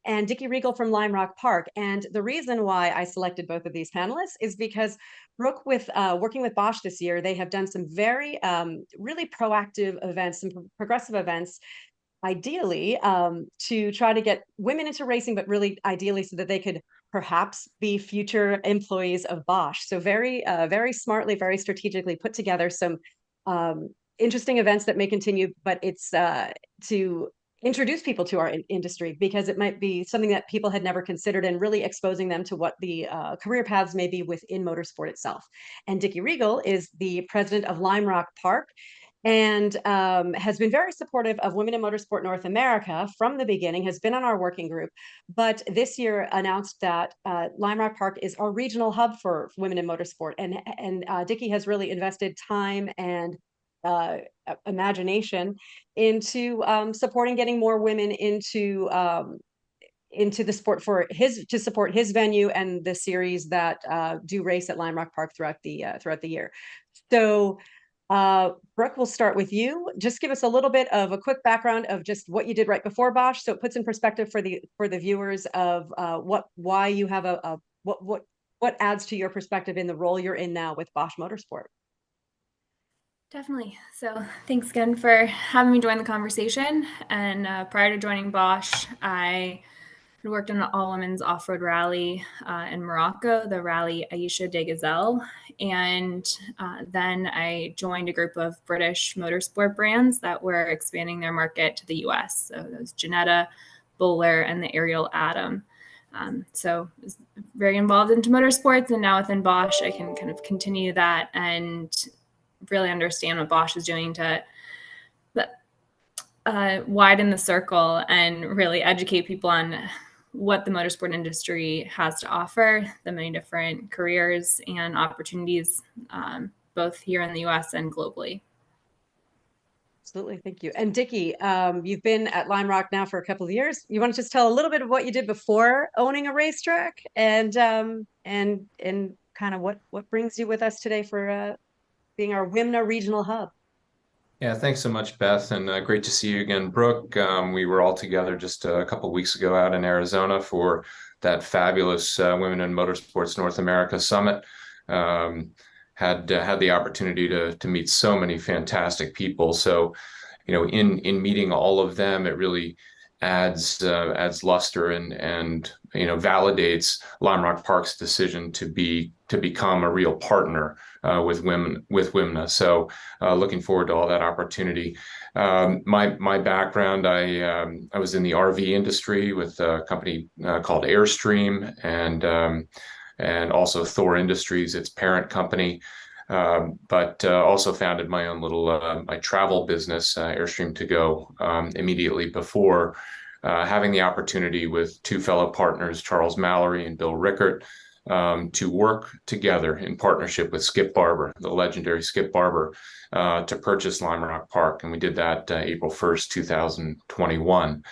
and Dickie Regal from Lime Rock Park. And the reason why I selected both of these panelists is because Brooke, with working with Bosch this year, they have done some very, really proactive events, some progressive events, ideally to try to get women into racing, but really ideally so that they could perhaps be future employees of Bosch. So very, very smartly, very strategically put together some interesting events that may continue, but it's to introduce people to our industry, because it might be something that people had never considered, and really exposing them to what the career paths may be within motorsport itself. And Dickie Regal is the president of Lime Rock Park, and has been very supportive of Women in Motorsport North America from the beginning, has been on our working group, but this year announced that Lime Rock Park is our regional hub for women in motorsport. And Dickie has really invested time and imagination into supporting getting more women into the sport to support his venue and the series that do race at Lime Rock Park throughout the year. So Brooke, we'll start with you. Just give us a little bit of a quick background of just what you did right before Bosch, so it puts in perspective for the viewers of why you have what adds to your perspective in the role you're in now with Bosch Motorsport. Definitely. So thanks again for having me join the conversation. And prior to joining Bosch, I had worked on an all-women's off-road rally in Morocco, the Rally Aisha de Gazelle. And then I joined a group of British motorsport brands that were expanding their market to the US. So those Janetta, Bowler, and the Ariel Atom. So I was very involved into motorsports, and now within Bosch, I can kind of continue that and really understand what Bosch is doing to widen the circle and really educate people on what the motorsport industry has to offer, the many different careers and opportunities, both here in the US and globally. Absolutely. Thank you. And Dickie, you've been at Lime Rock now for a couple of years. You want to just tell a little bit of what you did before owning a racetrack, and kind of what brings you with us today for being our WIMNA regional hub? Yeah, thanks so much, Beth, and great to see you again, Brooke. We were all together just a couple of weeks ago out in Arizona for that fabulous Women in Motorsports North America Summit. Had the opportunity to meet so many fantastic people. So, in meeting all of them, it really adds luster and validates Lime Rock Park's decision to become a real partner with WIMNA. So looking forward to all that opportunity. My background, I was in the RV industry with a company called Airstream, and and also Thor Industries, its parent company. But also founded my own little my travel business, Airstream To Go, immediately before having the opportunity with two fellow partners, Charles Mallory and Bill Rickert, to work together in partnership with Skip Barber, the legendary Skip Barber, to purchase Lime Rock Park. And we did that April 1st, 2021.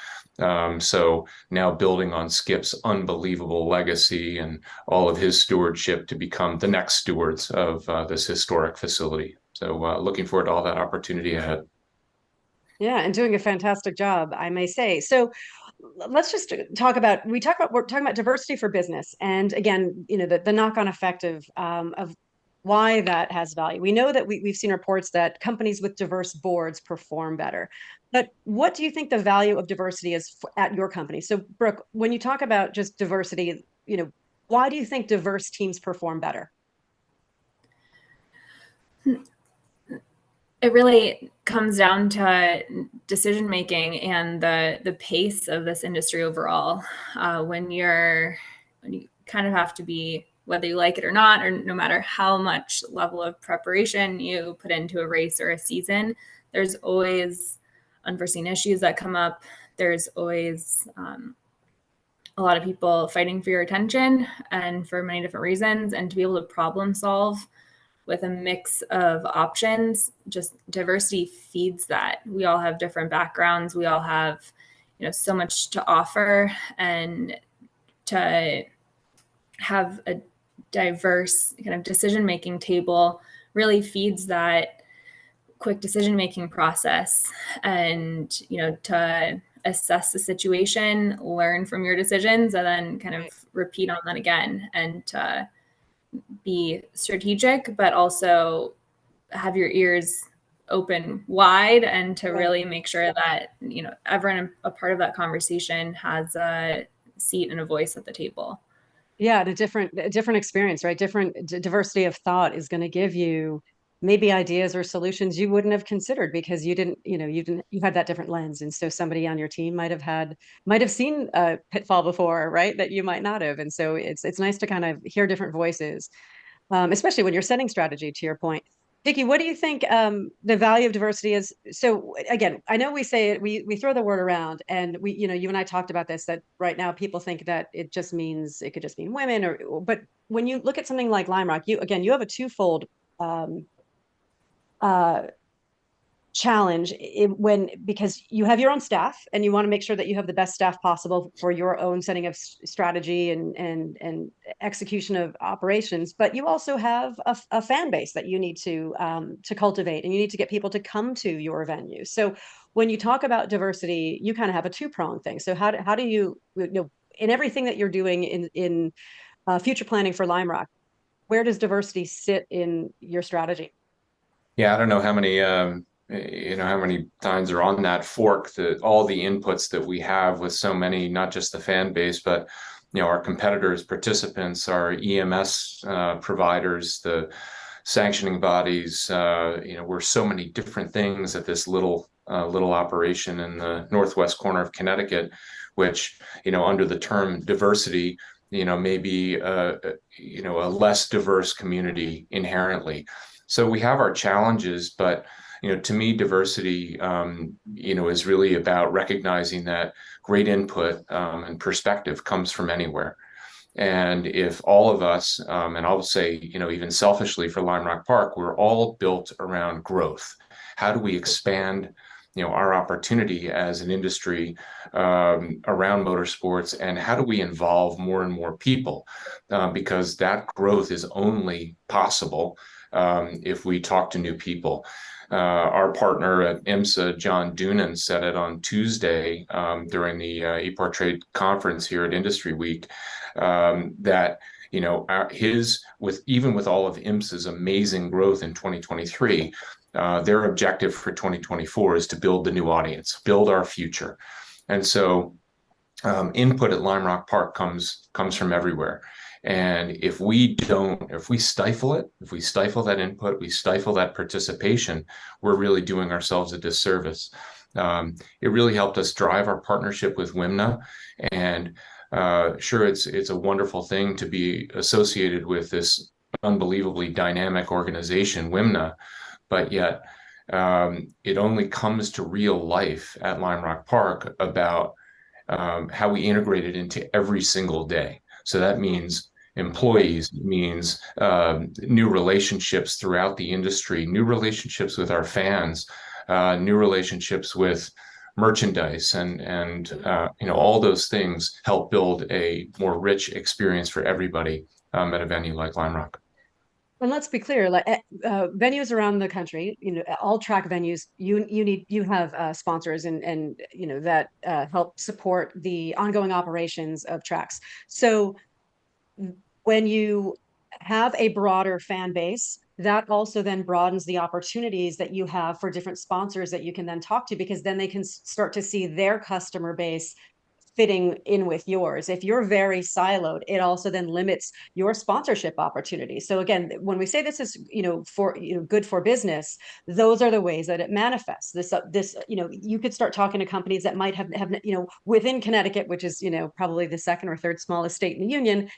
So now building on Skip's unbelievable legacy and all of his stewardship to become the next stewards of this historic facility. So looking forward to all that opportunity ahead. Yeah, and doing a fantastic job, I may say. So let's just we're talking about diversity for business. And again, the knock-on effect of why that has value. We know that we've seen reports that companies with diverse boards perform better. But what do you think the value of diversity is at your company? So Brooke, when you talk about just diversity, why do you think diverse teams perform better? It really comes down to decision making and the pace of this industry overall. When you kind of have to be, whether you like it or not, or no matter how much level of preparation you put into a race or a season, there's always unforeseen issues that come up. There's always a lot of people fighting for your attention and for many different reasons, and to be able to problem solve with a mix of options, just diversity feeds that. We all have different backgrounds. We all have, so much to offer, and to have a diverse kind of decision-making table really feeds that quick decision-making process. And, to assess the situation, learn from your decisions, and then kind of repeat on that again, and to be strategic, but also have your ears open wide, and to really make sure that, everyone a part of that conversation has a seat and a voice at the table. Yeah, and a different experience, right? Different diversity of thought is going to give you maybe ideas or solutions you wouldn't have considered, because you had that different lens. And so somebody on your team might have seen a pitfall before, right? That you might not have. And so it's nice to kind of hear different voices, especially when you're setting strategy, to your point. Vicki, what do you think the value of diversity is? So again, I know we say it, we throw the word around, and you and I talked about this, that right now people think that it could just mean women, but when you look at something like Lime Rock, you have a twofold challenge because you have your own staff, and you want to make sure that you have the best staff possible for your own setting of strategy and execution of operations. But you also have a fan base that you need to cultivate, and you need to get people to come to your venue. So when you talk about diversity, you kind of have a two-pronged thing. So how do you, in everything that you're doing in future planning for Lime Rock, where does diversity sit in your strategy? Yeah, I don't know how many times are on that fork, that all the inputs that we have with so many, not just the fan base, but our competitors, participants, our EMS providers, the sanctioning bodies. We're so many different things at this little operation in the northwest corner of Connecticut, which under the term diversity, may be a less diverse community inherently. So we have our challenges, but to me, diversity, is really about recognizing that great input and perspective comes from anywhere. And if all of us, and I'll say, even selfishly for Lime Rock Park, we're all built around growth. How do we expand, our opportunity as an industry around motorsports, and how do we involve more and more people? Because that growth is only possible if we talk to new people. Our partner at IMSA, John Doonan, said it on Tuesday during the Epartrade conference here at Industry Week, that even with all of IMSA's amazing growth in 2023, their objective for 2024 is to build the new audience, build our future. And so input at Lime Rock Park comes from everywhere. And if we stifle it, if we stifle that input, we stifle that participation, we're really doing ourselves a disservice. it really helped us drive our partnership with WIMNA. And sure, it's a wonderful thing to be associated with this unbelievably dynamic organization, WIMNA, but yet it only comes to real life at Lime Rock Park about how we integrate it into every single day. So that means employees, it means new relationships throughout the industry, new relationships with our fans, new relationships with merchandise, and all those things help build a more rich experience for everybody at a venue like Lime Rock. And let's be clear, like venues around the country, all track venues, you have sponsors and that help support the ongoing operations of tracks. So when you have a broader fan base, that also then broadens the opportunities that you have for different sponsors that you can then talk to, because then they can start to see their customer base fitting in with yours. If you're very siloed, it also then limits your sponsorship opportunities. So again, when we say this is, good for business, those are the ways that it manifests. This, you could start talking to companies that might have, within Connecticut, which is, probably the second or third smallest state in the union.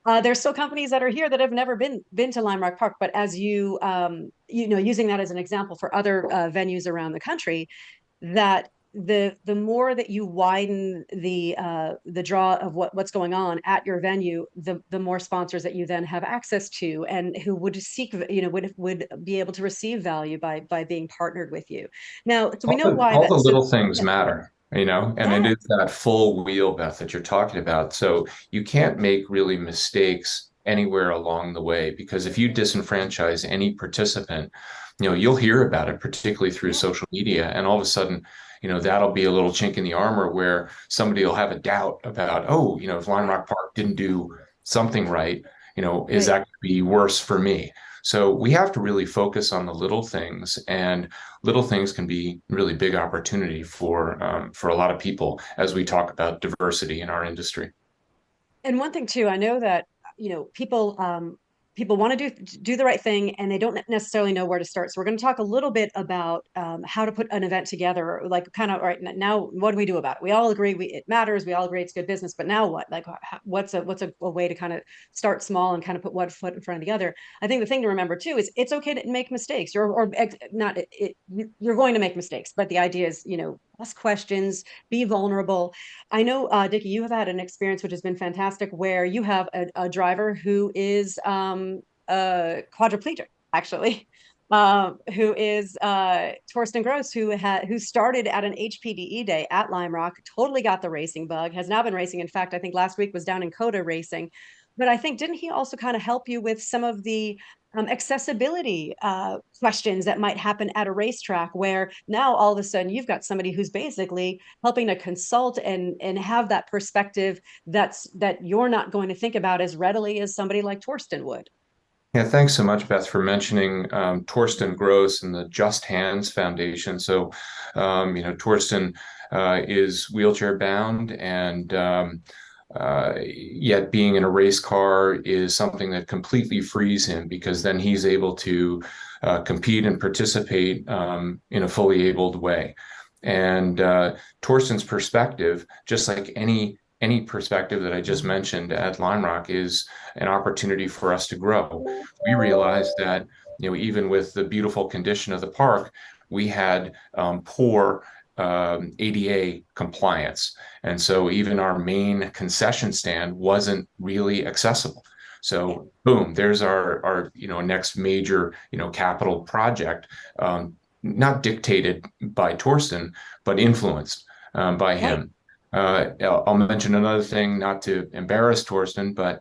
There's still companies that are here that have never been to Lime Rock Park, but as you, using that as an example for other venues around the country, that the more that you widen the draw of what's going on at your venue, the more sponsors that you then have access to, and who would seek, would be able to receive value by being partnered with you. Now, so we know why all the little things matter, and it is that full wheel, Beth, that you're talking about. So you can't make really mistakes anywhere along the way, because if you disenfranchise any participant, you'll hear about it, particularly through social media, and all of a sudden, that'll be a little chink in the armor where somebody will have a doubt about, if Lime Rock Park didn't do something right, is that going to be worse for me? So we have to really focus on the little things, and little things can be really big opportunity for a lot of people as we talk about diversity in our industry. And one thing too, I know that people want to do the right thing, and they don't necessarily know where to start. So we're going to talk a little bit about how to put an event together, like kind of, all right, now what do we do about it? We all agree it matters. We all agree it's good business, but now what? Like, what's a way to kind of start small and kind of put one foot in front of the other? I think the thing to remember too is it's okay to make mistakes. You're going to make mistakes, but the idea is, ask questions, be vulnerable. I know, Dickie, you have had an experience which has been fantastic, where you have a driver who is quadriplegic, actually, who is Torsten Gross, who started at an HPDE day at Lime Rock, totally got the racing bug, has now been racing. In fact, I think last week was down in Coda racing. But I think, didn't he also kind of help you with some of the accessibility questions that might happen at a racetrack, where now all of a sudden you've got somebody who's basically helping to consult and have that perspective that you're not going to think about as readily as somebody like Torsten would. Yeah, thanks so much, Beth, for mentioning Torsten Gross and the Just Hands Foundation. So, Torsten is wheelchair bound, and yet being in a race car is something that completely frees him, because then he's able to compete and participate in a fully abled way. And Torsten's perspective, just like any perspective that I just mentioned at Lime Rock, is an opportunity for us to grow. We realized that, even with the beautiful condition of the park, we had poor ADA compliance. And so even our main concession stand wasn't really accessible. So boom, there's our next major, capital project, not dictated by Torsten, but influenced by him. I'll mention another thing, not to embarrass Torsten, but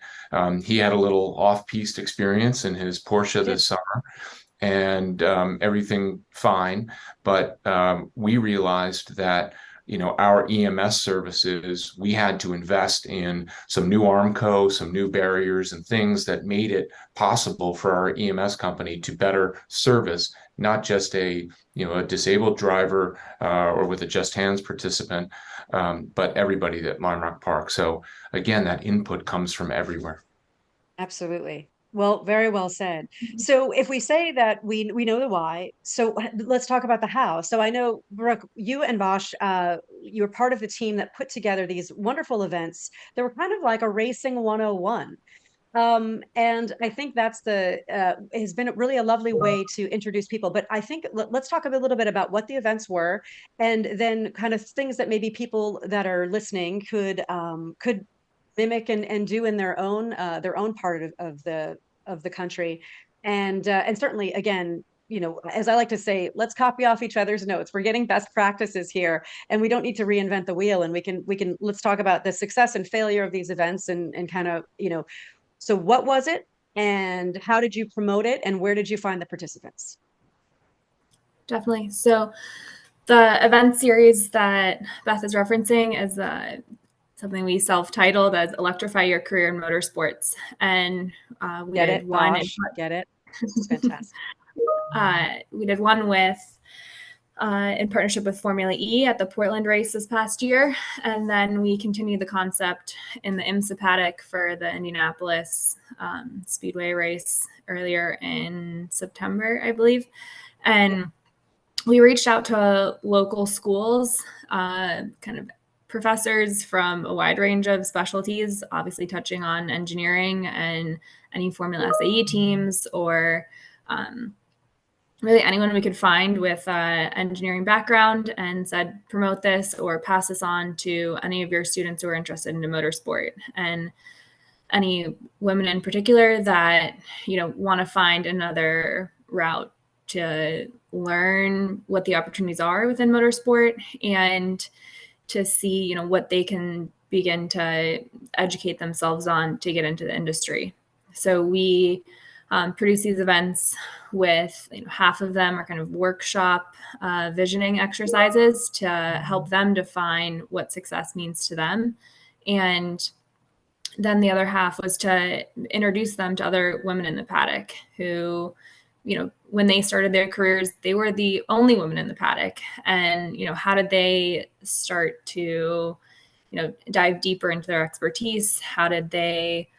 he had a little off-piste experience in his Porsche this summer, and everything fine. But we realized that, our EMS services, we had to invest in some new Armco, some new barriers and things that made it possible for our EMS company to better service not just a disabled driver or with a Just Hands participant, but everybody at Lime Rock Park. So again, that input comes from everywhere. Absolutely. Well, very well said. So if we say that we know the why, so let's talk about the how. So I know, Brooke, you and Bosch, you were part of the team that put together these wonderful events. They were kind of like a racing 101. And I think that's has been really a lovely way to introduce people. But I think let's talk a little bit about what the events were, and then kind of things that maybe people that are listening could mimic and do in their own part of the country. And certainly, again, as I like to say, let's copy off each other's notes. We're getting best practices here, and we don't need to reinvent the wheel. And we can let's talk about the success and failure of these events, and kind of, so what was it, and how did you promote it, and where did you find the participants? Definitely. So the event series that Beth is referencing is something we self-titled as Electrify Your Career in Motorsports. And we Get did it, one. Bosch, get it. It's fantastic. We did one with in partnership with Formula E at the Portland race this past year. And then we continued the concept in the IMSA paddock for the Indianapolis Speedway race earlier in September, I believe. And we reached out to local schools, kind of professors from a wide range of specialties, obviously touching on engineering and any Formula SAE teams, or really anyone we could find with engineering background, and said, promote this or pass this on to any of your students who are interested in motorsport. And any women in particular that, want to find another route to learn what the opportunities are within motorsport, and to see, what they can begin to educate themselves on to get into the industry. So we produce these events with, half of them are kind of workshop visioning exercises to help them define what success means to them. And then the other half was to introduce them to other women in the paddock who, when they started their careers, they were the only women in the paddock. And, how did they start to, dive deeper into their expertise? How did they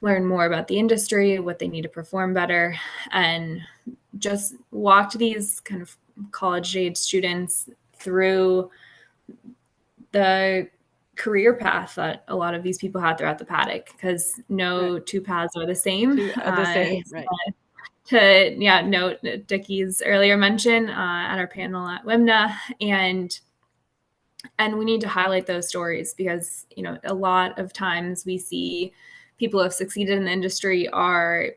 learn more about the industry, what they need to perform better, and just walked these kind of college-age students through the career path that a lot of these people had throughout the paddock, because no two paths are the same. Right. To note Dickie's earlier mention at our panel at WIMNA, and we need to highlight those stories, because a lot of times we see people who have succeeded in the industry are,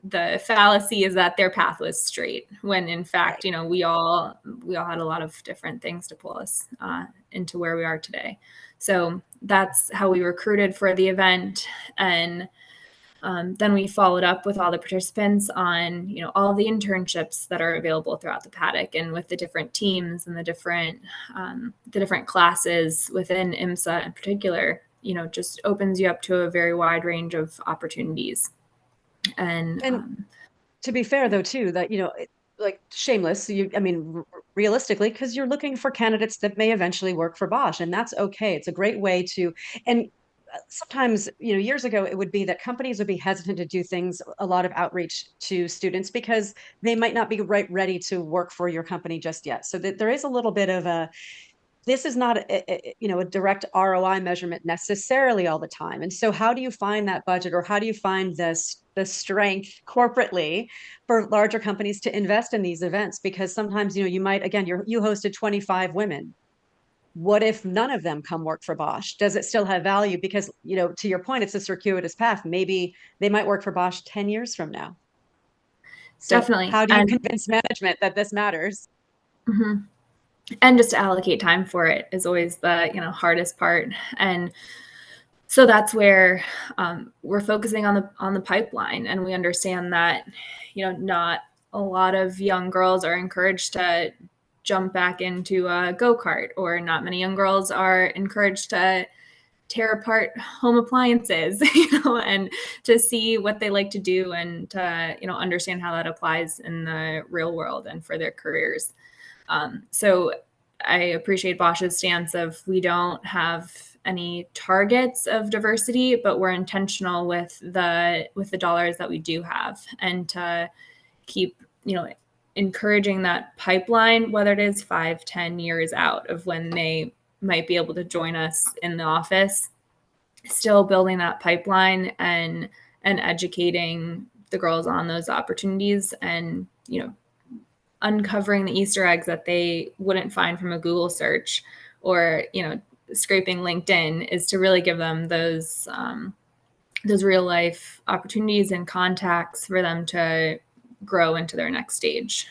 the fallacy is that their path was straight, when in fact, we all had a lot of different things to pull us into where we are today. So that's how we recruited for the event. And then we followed up with all the participants on, all the internships that are available throughout the paddock, and with the different teams and the different classes within IMSA in particular, just opens you up to a very wide range of opportunities. And to be fair, though, too, that, like, shameless, realistically, because you're looking for candidates that may eventually work for Bosch, and that's okay. It's a great way to, and sometimes, years ago, it would be that companies would be hesitant to do a lot of outreach to students, because they might not be ready to work for your company just yet. So that there is a little bit of this is not a direct ROI measurement necessarily all the time. And so how do you find that budget, or how do you find the strength corporately for larger companies to invest in these events? Because sometimes, you might, again, you hosted 25 women. What if none of them come work for Bosch? Does it still have value? Because, to your point, it's a circuitous path. Maybe they might work for Bosch 10 years from now. So definitely. How do you convince management that this matters? Mm-hmm. And just to allocate time for it is always the, hardest part. And so that's where we're focusing on the pipeline. And we understand that, not a lot of young girls are encouraged to jump back into a go-kart, or not many young girls are encouraged to tear apart home appliances, and to see what they like to do, and to, understand how that applies in the real world and for their careers. So I appreciate Bosch's stance of, we don't have any targets of diversity, but we're intentional with the dollars that we do have, and to keep, encouraging that pipeline, whether it is 5-10 years out of when they might be able to join us in the office, still building that pipeline and educating the girls on those opportunities, and uncovering the Easter eggs that they wouldn't find from a Google search, or scraping LinkedIn, is to really give them those real life opportunities and contacts for them to grow into their next stage.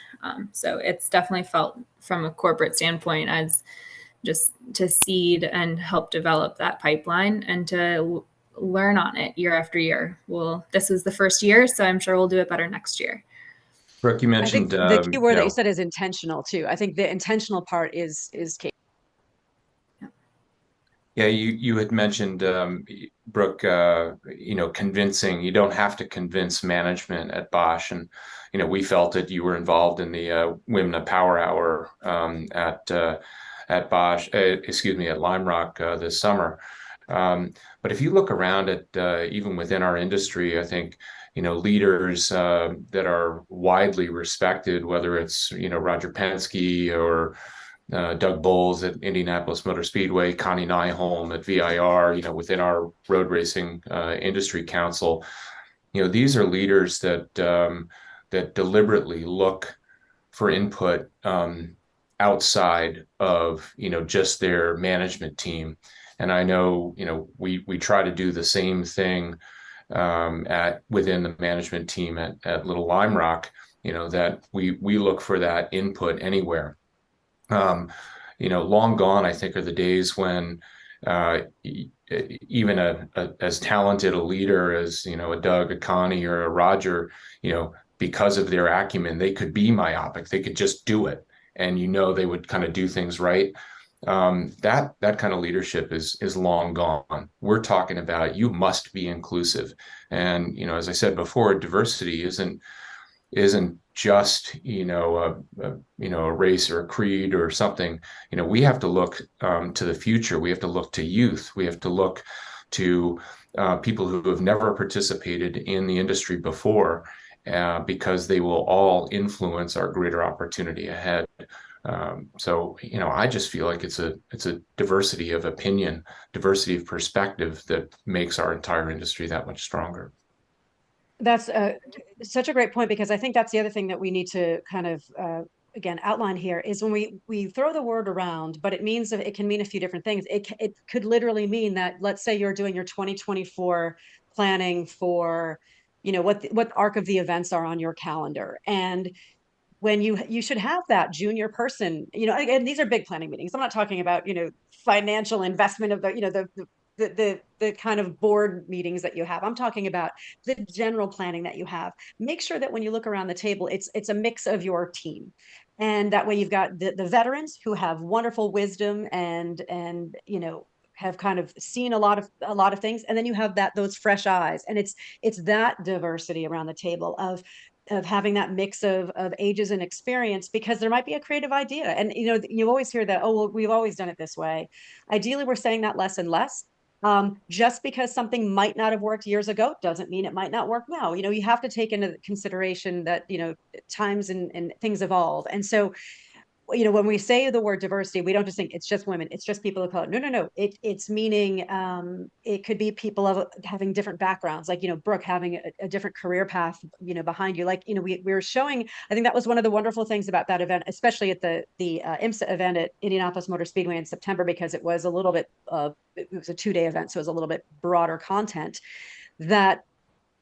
So it's definitely felt from a corporate standpoint as just to seed and help develop that pipeline, and to learn on it year after year. Well, this is the first year, so I'm sure we'll do it better next year. Brooke, you I think mentioned the key word that you said is intentional too. I think the intentional part is key. Yeah, you had mentioned, Brooke, convincing. You don't have to convince management at Bosch, and we felt that you were involved in the Women Power Hour at Bosch, at Lime Rock this summer. But if you look around at even within our industry, I think leaders that are widely respected, whether it's Roger Penske or Doug Bowles at Indianapolis Motor Speedway, Connie Nyholm at VIR, within our road racing industry council, these are leaders that that deliberately look for input outside of just their management team. And I know we try to do the same thing within the management team at Little Lime Rock, that we look for that input anywhere. Long gone, I think, are the days when even as talented a leader as a Doug, a Connie, or a Roger, because of their acumen, they could be myopic. They could just do it, and they would kind of do things right. That kind of leadership is long gone. We're talking about you must be inclusive, and as I said before, diversity isn't just a race or a creed or something. We have to look to the future. We have to look to youth. We have to look to people who have never participated in the industry before, because they will all influence our greater opportunity ahead. So I just feel like it's a diversity of opinion, diversity of perspective that makes our entire industry that much stronger. That's such a great point, because I think that's the other thing that we need to kind of again outline here is when we throw the word around, but it can mean a few different things. It could literally mean that, let's say you're doing your 2024 planning for what the arc of the events are on your calendar, and when you should have that junior person, and these are big planning meetings. I'm not talking about financial investment of the kind of board meetings that you have. I'm talking about the general planning that you have. Make sure that when you look around the table, it's a mix of your team, and that way you've got the veterans who have wonderful wisdom and have kind of seen a lot of things, and then you have those fresh eyes, and it's that diversity around the table of having that mix of ages and experience, because there might be a creative idea. And you always hear that, oh, well, we've always done it this way. Ideally, we're saying that less and less. Just because something might not have worked years ago doesn't mean it might not work now. You have to take into consideration that times and things evolve. And so when we say the word diversity, we don't just think it's just women, it's just people of color. No. It's meaning it could be people having different backgrounds, like Brooke having a different career path behind you. Like we were showing, I think that was one of the wonderful things about that event, especially at the IMSA event at Indianapolis Motor Speedway in September, because it was a little bit it was a 2-day event, so it was a little bit broader content. That,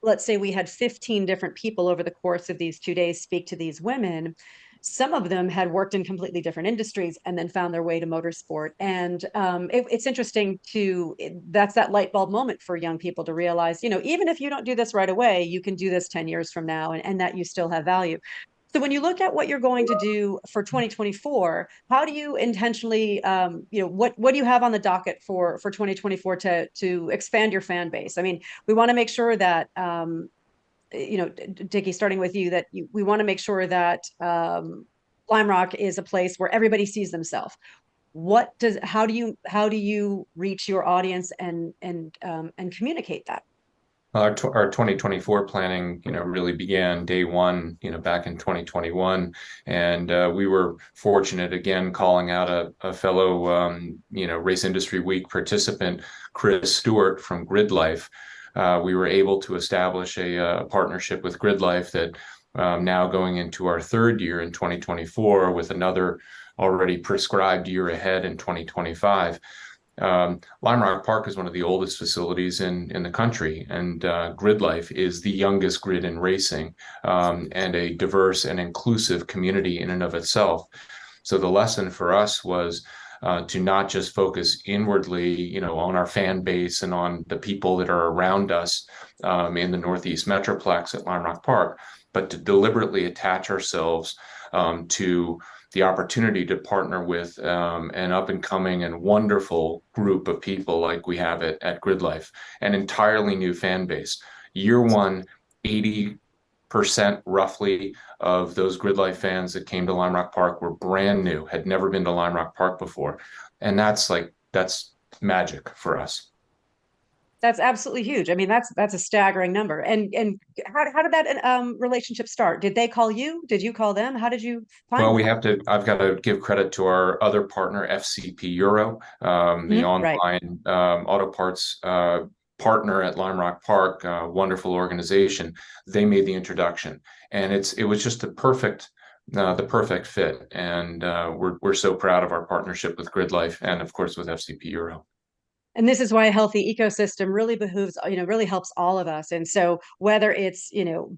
let's say we had 15 different people over the course of these 2 days speak to these women. Some of them had worked in completely different industries and then found their way to motorsport. And it's interesting that's that light bulb moment for young people to realize, even if you don't do this right away, you can do this 10 years from now, and that you still have value. So when you look at what you're going to do for 2024, how do you intentionally, what do you have on the docket for 2024 to expand your fan base? I mean, we want to make sure that, Dickie, starting with you, that we want to make sure that Lime Rock is a place where everybody sees themselves. how do you reach your audience and communicate that? Our 2024 planning, really began day one, back in 2021, and we were fortunate, again, calling out a fellow, Race Industry Week participant, Chris Stewart from Grid Life. We were able to establish a partnership with Grid Life that now going into our third year in 2024 with another already prescribed year ahead in 2025. Lime Rock Park is one of the oldest facilities in the country, and Grid Life is the youngest grid in racing, and a diverse and inclusive community in and of itself. So the lesson for us was to not just focus inwardly, on our fan base and on the people that are around us in the Northeast Metroplex at Lime Rock Park, but to deliberately attach ourselves to the opportunity to partner with an up-and-coming and wonderful group of people like we have at Grid Life, an entirely new fan base. Year one, 80% roughly of those Grid Life fans that came to Lime Rock Park were brand new, had never been to Lime Rock Park before. And that's magic for us. That's absolutely huge. I mean, that's a staggering number. And how did that relationship start? Did they call you? Did you call them? How did you find them? I've got to give credit to our other partner, FCP Euro, the online auto parts partner at Lime Rock Park, wonderful organization. They made the introduction, and it was just the perfect fit. And we're so proud of our partnership with Grid Life and, of course, with FCP Euro. And this is why a healthy ecosystem really behooves, really helps all of us. And so whether it's,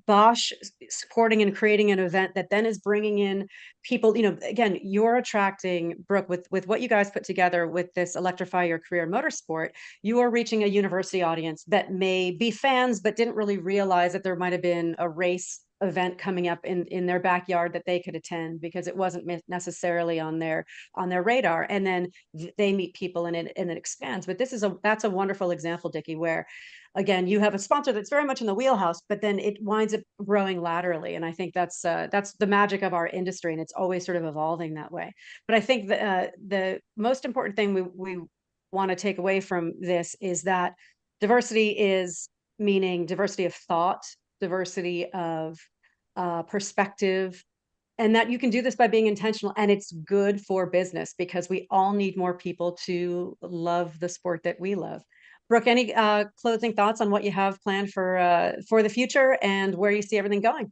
Bosch supporting and creating an event that then is bringing in people, again, you're attracting, Brooke, with what you guys put together with this Electrify Your Career in Motorsport, you are reaching a university audience that may be fans, but didn't really realize that there might have been a race event coming up in their backyard that they could attend because it wasn't necessarily on their radar, and then they meet people and it expands. But that's a wonderful example, Dickie, where again you have a sponsor that's very much in the wheelhouse, but then it winds up growing laterally. And I think that's the magic of our industry, and it's always sort of evolving that way. But I think the most important thing we want to take away from this is that diversity is meaning diversity of thought, diversity of perspective, and that you can do this by being intentional, and it's good for business because we all need more people to love the sport that we love. Brooke, any closing thoughts on what you have planned for the future and where you see everything going?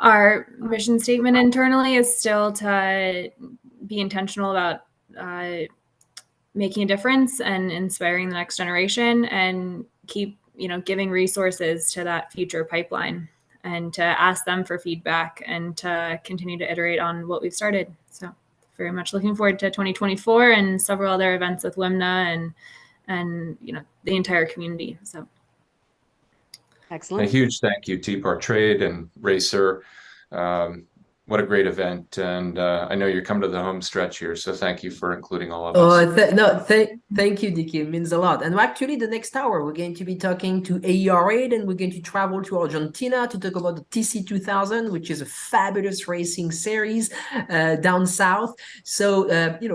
Our mission statement internally is still to be intentional about making a difference and inspiring the next generation, and keep giving resources to that future pipeline, and to ask them for feedback and to continue to iterate on what we've started. So very much looking forward to 2024 and several other events with WIMNA and the entire community. So excellent. A huge thank you to Epartrade and Racer. What a great event. And I know you're coming to the home stretch here, so thank you for including all of us. Thank you, Dickie. It means a lot. And actually, the next hour, we're going to be talking to Epartrade, and we're going to travel to Argentina to talk about the TC2000, which is a fabulous racing series down south. So,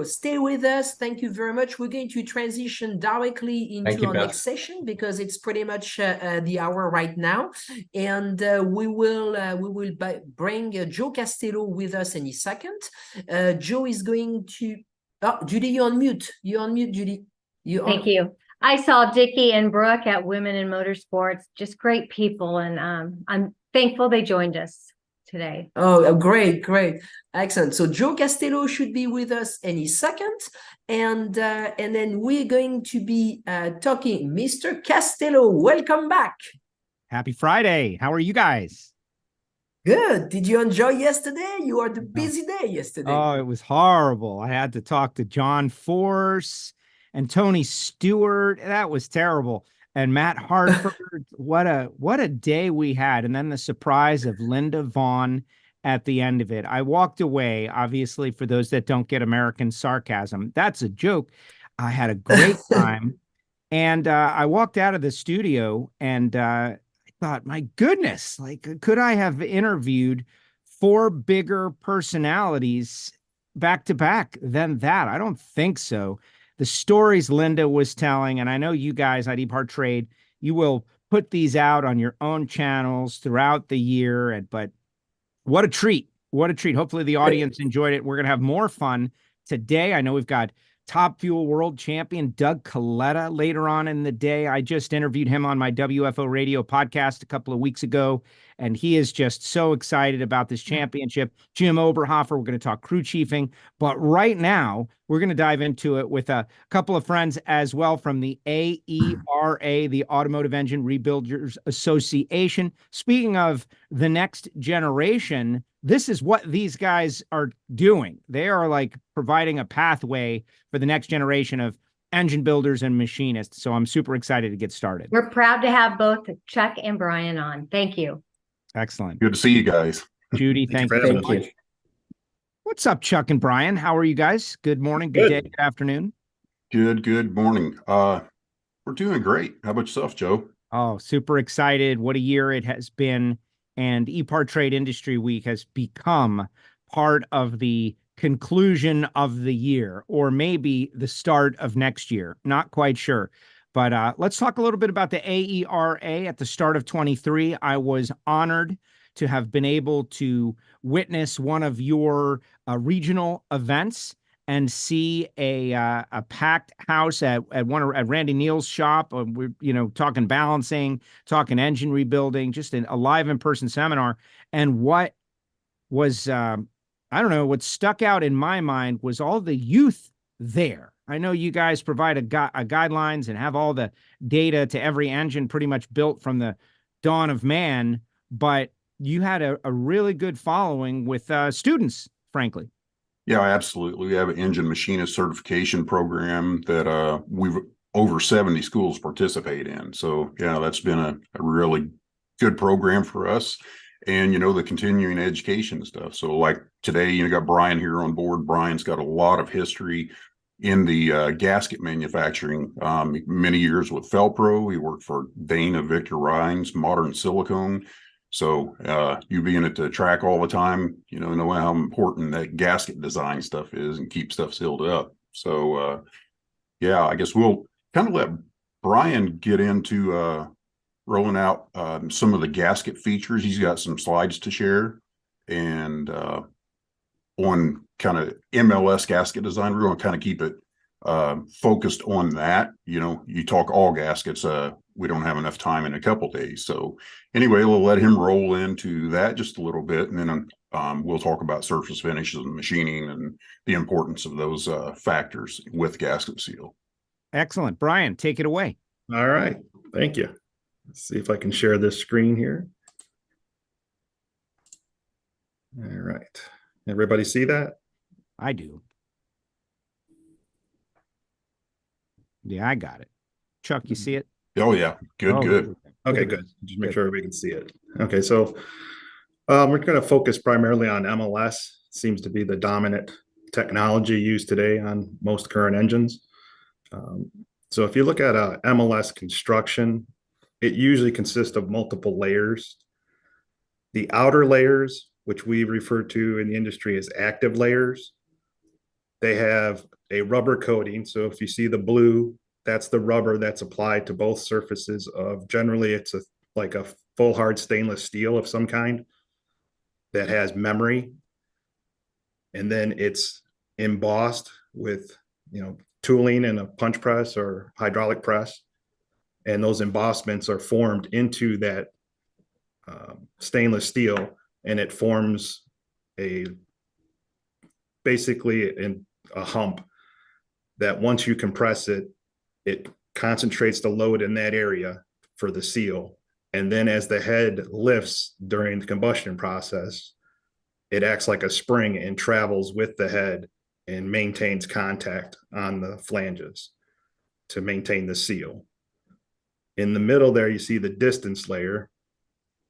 stay with us. Thank you very much. We're going to transition directly into our next session because it's pretty much the hour right now. And we will bring Joe Castello with us any second. Joe is going to... Oh, Judy, you're on mute. You're on mute, Judy. Thank you. I saw Dickie and Brooke at Women in Motorsports, just great people, and I'm thankful they joined us today. Oh, great. Excellent. So Joe Castello should be with us any second. And then we're going to be talking. Mr. Castello, welcome back. Happy Friday. How are you guys? Good. Did you enjoy yesterday? You had a busy day yesterday. Oh, it was horrible. I had to talk to John Force and Tony Stewart. That was terrible. And Matt Hartford. What a day we had. And then the surprise of Linda Vaughn at the end of it. I walked away, obviously, for those that don't get American sarcasm. That's a joke. I had a great time. And I walked out of the studio and thought, my goodness, like, could I have interviewed 4 bigger personalities back to back than that. I don't think so. The stories Linda was telling, and I know you guys at Epartrade, you will put these out on your own channels throughout the year. But what a treat. What a treat. Hopefully the audience enjoyed it. We're going to have more fun today. I know we've got Top Fuel World Champion Doug Kalitta later on in the day. I just interviewed him on my WFO radio podcast a couple of weeks ago, and he is just so excited about this championship. Jim Oberhofer, we're going to talk crew chiefing, but right now we're going to dive into it with a couple of friends as well from the AERA, the Automotive Engine Rebuilders Association. Speaking of the next generation, this is what these guys are doing. They are like providing a pathway for the next generation of engine builders and machinists. So I'm super excited to get started. We're proud to have both Chuck and Brian on. Thank you. Excellent. Good to see you guys. Judy, thank you. Thank you. What's up, Chuck and Brian? How are you guys? Good morning, good day, good afternoon. Good morning. We're doing great. How about yourself, Joe? Oh, super excited. What a year it has been. And Epartrade Industry Week has become part of the conclusion of the year, or maybe the start of next year. Not quite sure. But let's talk a little bit about the AERA at the start of 23. I was honored to have been able to witness one of your regional events and see a packed house at Randy Neal's shop. We're talking balancing, talking engine rebuilding, just a live in-person seminar. And what was what stuck out in my mind was all the youth there. I know you guys provide a guidelines and have all the data to every engine pretty much built from the dawn of man, but you had a really good following with students, frankly. Yeah, absolutely. We have an engine machinist certification program that we've over 70 schools participate in. So yeah, that's been a really good program for us. And, the continuing education stuff. So like today, you got Brian here on board. Brian's got a lot of history in the gasket manufacturing, many years with Felpro. He worked for Dana, Victor Rhines, Modern Silicone. So you being at the track all the time, know how important that gasket design stuff is and keep stuff sealed up. So yeah, I guess we'll kind of let Brian get into rolling out some of the gasket features. He's got some slides to share, and on kind of MLS gasket design, we're going to kind of keep it focused on that. You talk all gaskets, we don't have enough time in a couple days. So anyway, we'll let him roll into that just a little bit, and then we'll talk about surface finishes and machining and the importance of those factors with gasket seal. Excellent. Brian, take it away. All right. Thank you. Let's see if I can share this screen here. All right. Everybody see that? I do. Yeah, I got it. Chuck, you see it? Oh, yeah. Good. Okay, good. Just make sure everybody can see it. Okay, so we're going to focus primarily on MLS. Seems to be the dominant technology used today on most current engines. So if you look at MLS construction, it usually consists of multiple layers. The outer layers, which we refer to in the industry as active layers, they have a rubber coating. So if you see the blue, that's the rubber that's applied to both surfaces of, generally it's like a full hard stainless steel of some kind that has memory. And then it's embossed with, tooling in a punch press or hydraulic press. And those embossments are formed into that stainless steel, and it forms basically a hump that once you compress it, it concentrates the load in that area for the seal. And then as the head lifts during the combustion process, it acts like a spring and travels with the head and maintains contact on the flanges to maintain the seal. In the middle there, you see the distance layer.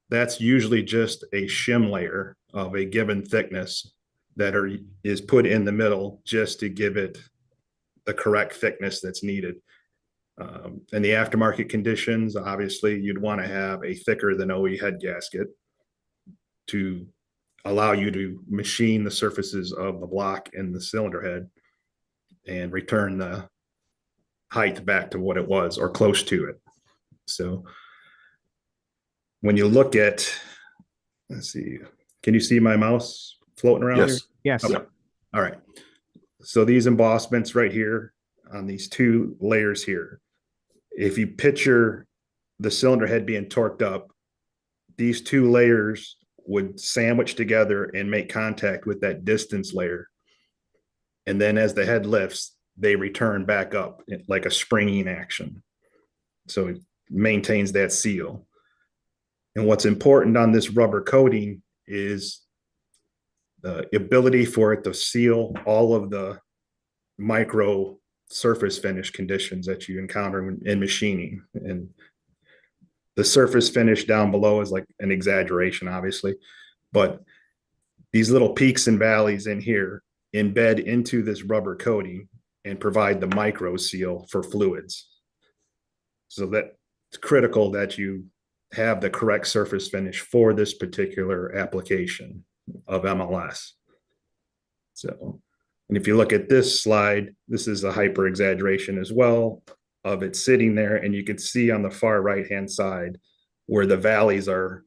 That's usually just a shim layer of a given thickness that is put in the middle just to give it the correct thickness that's needed. In the aftermarket conditions, obviously you'd want to have a thicker than OE head gasket to allow you to machine the surfaces of the block and the cylinder head and return the height back to what it was or close to it. So when you look at, let's see, can you see my mouse floating around Yes. here? Yes. Okay. All right. So these embossments right here on these two layers here, if you picture the cylinder head being torqued up, these two layers would sandwich together and make contact with that distance layer. And then as the head lifts, they return back up like a springing action. So it maintains that seal. And what's important on this rubber coating is the ability for it to seal all of the micro surface finish conditions that you encounter in machining. And the surface finish down below is like an exaggeration, obviously, but these little peaks and valleys in here embed into this rubber coating and provide the micro seal for fluids. So that's critical that you have the correct surface finish for this particular application of MLS. So, and if you look at this slide, this is a hyper exaggeration as well of it sitting there, and you can see on the far right hand side where the valleys are.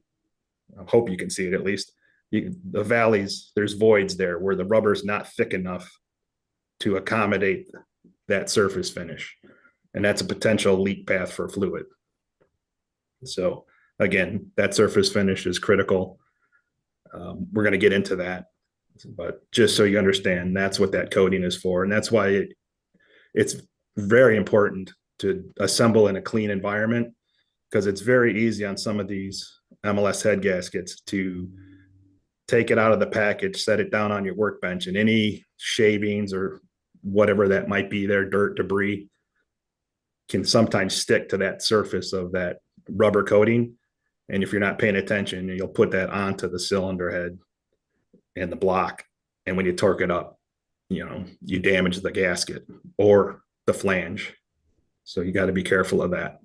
I hope you can see it at least. The valleys, there's voids there where the rubber's not thick enough to accommodate that surface finish, and that's a potential leak path for fluid. So again, that surface finish is critical. We're going to get into that, but just so you understand, that's what that coating is for, and that's why it's very important to assemble in a clean environment, because it's very easy on some of these MLS head gaskets to take it out of the package, set it down on your workbench, and any shavings or whatever that might be there, dirt, debris, can sometimes stick to that surface of that rubber coating. And if you're not paying attention, you'll put that onto the cylinder head and the block. And when you torque it up, you damage the gasket or the flange. So you got to be careful of that.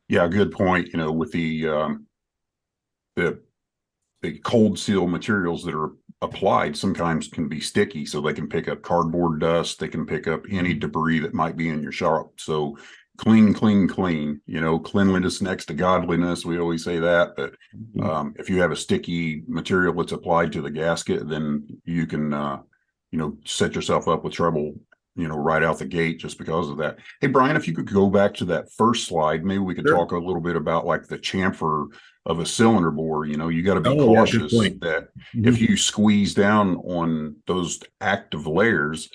Yeah, good point. With the cold seal materials that are applied sometimes can be sticky, so they can pick up cardboard dust, they can pick up any debris that might be in your shop. So clean. Cleanliness next to godliness, we always say that, but if you have a sticky material that's applied to the gasket, then you can set yourself up with trouble right out the gate just because of that. Hey, Brian, if you could go back to that first slide, maybe we could talk a little bit about like the chamfer of a cylinder bore. You got to be cautious that if you squeeze down on those active layers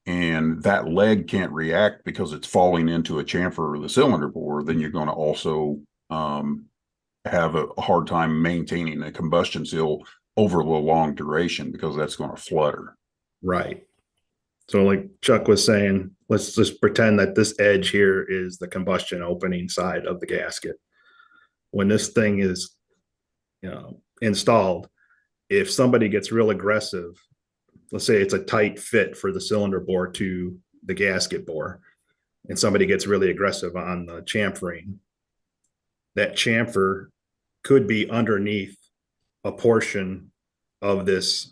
and that leg can't react because it's falling into a chamfer of the cylinder bore, then you're going to also have a hard time maintaining a combustion seal over the long duration, because that's going to flutter. Right. So like Chuck was saying, let's just pretend that this edge here is the combustion opening side of the gasket. When this thing is, installed, if somebody gets real aggressive, let's say it's a tight fit for the cylinder bore to the gasket bore, and somebody gets really aggressive on the chamfering, that chamfer could be underneath a portion of this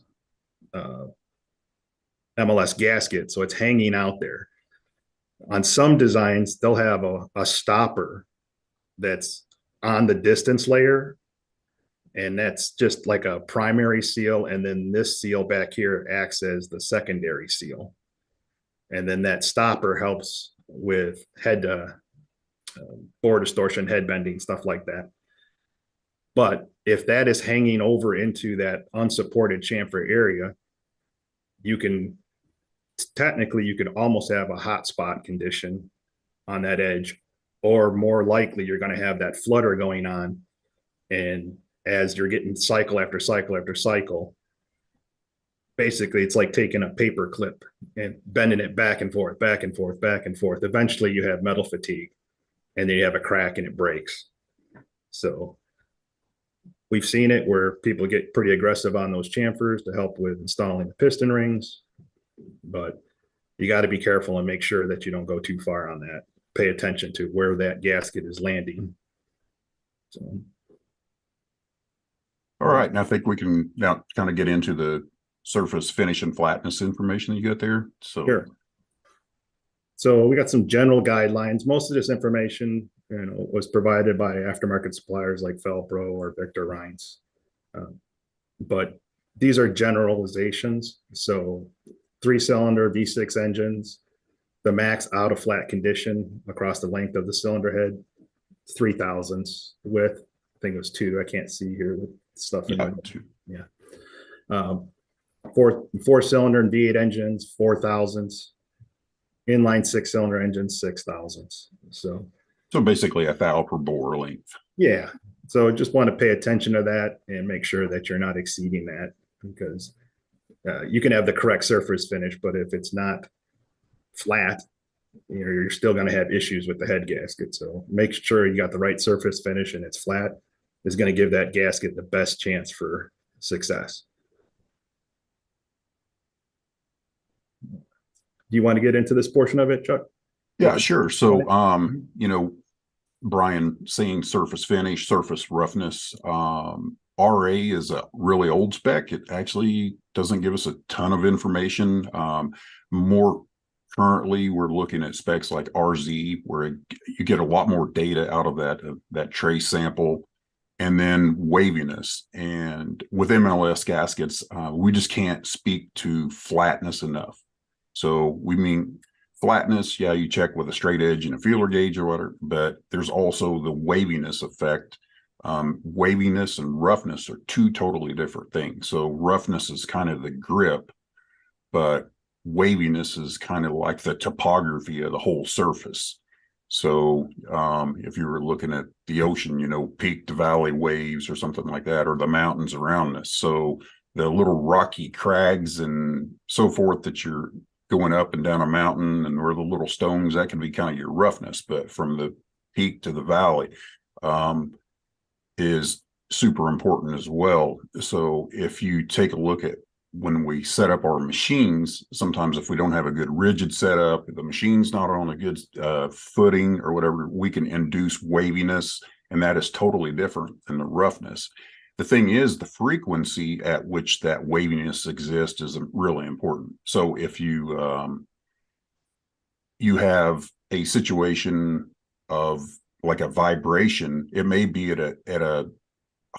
MLS gasket, so it's hanging out there. On some designs, they'll have a stopper that's on the distance layer, and that's just like a primary seal, and then this seal back here acts as the secondary seal, and then that stopper helps with head bore distortion, head bending, stuff like that. But if that is hanging over into that unsupported chamfer area, you could almost have a hot spot condition on that edge, or more likely you're going to have that flutter going on. And as you're getting cycle after cycle after cycle, basically it's like taking a paper clip and bending it back and forth, back and forth, back and forth. Eventually you have metal fatigue, and then you have a crack and it breaks. So we've seen it where people get pretty aggressive on those chamfers to help with installing the piston rings, but you got to be careful and make sure that you don't go too far on that. Pay attention to where that gasket is landing. So. All right, and I think we can now kind of get into the surface finish and flatness information that you got there. So Sure. So we got some general guidelines. Most of this information, was provided by aftermarket suppliers like Felpro or Victor Reinz. But these are generalizations. So 3-cylinder V6 engines, the max out of flat condition across the length of the cylinder head, 3,000ths width. I think it was 2. I can't see here with stuff. Yeah, in 2. Yeah. 4-cylinder and V8 engines, 4,000ths. Inline 6-cylinder engines, 6,000ths. So basically a thou per bore length. yeah. So just want to pay attention to that and make sure that you're not exceeding that, because you can have the correct surface finish, but if it's not flat, you're still going to have issues with the head gasket. So make sure you got the right surface finish and it's flat is going to give that gasket the best chance for success. Do you want to get into this portion of it, Chuck? Yeah, sure. So, Brian saying surface finish, surface roughness. RA is a really old spec. It actually doesn't give us a ton of information. More currently, we're looking at specs like RZ, where you get a lot more data out of that trace sample, and then waviness. And with MLS gaskets, we just can't speak to flatness enough. So we mean flatness, yeah, you check with a straight edge and a feeler gauge or whatever, but there's also the waviness effect. Waviness and roughness are 2 totally different things. So roughness is kind of the grip, but waviness is kind of like the topography of the whole surface. So if you were looking at the ocean, peak to valley waves or something like that, or the mountains around us. So the little rocky crags and so forth that you're going up and down a mountain, and where the little stones, that can be kind of your roughness. But from the peak to the valley is super important as well. So if you take a look at when we set up our machines, sometimes if we don't have a good rigid setup, the machine's not on a good footing or whatever, we can induce waviness, and that is totally different than the roughness. The thing is, the frequency at which that waviness exists is really important. So if you you have a situation of like a vibration, it may be at a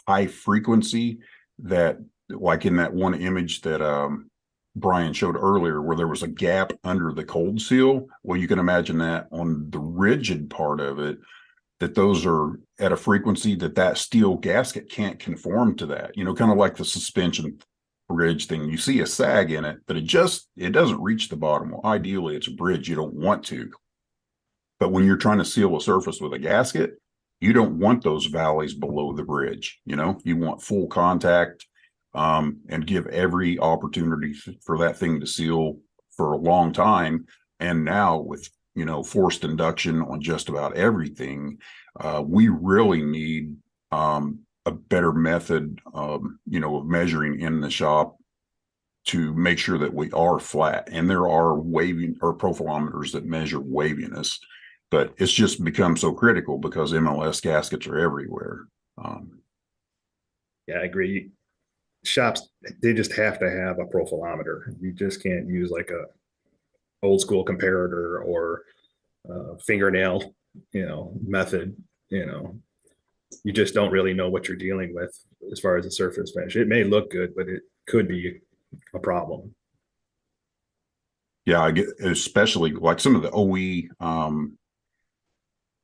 high frequency that, like in that one image that Brian showed earlier, where there was a gap under the cold seal. Well, you can imagine that on the rigid part of it, that those are at a frequency that steel gasket can't conform to that, kind of like the suspension bridge thing. You see a sag in it, but it doesn't reach the bottom. Well, ideally it's a bridge. You don't want to, but when you're trying to seal a surface with a gasket, you don't want those valleys below the bridge. You want full contact, and give every opportunity for that thing to seal for a long time. And now with forced induction on just about everything, we really need a better method of measuring in the shop to make sure that we are flat. And there are waving or profilometers that measure waviness, but it's just become so critical because MLS gaskets are everywhere. Yeah, I agree. Shops, they just have to have a profilometer. You just can't use like a old school comparator or fingernail, method. You just don't really know what you're dealing with as far as the surface finish. It may look good, but it could be a problem. Yeah, I get, especially like some of the OE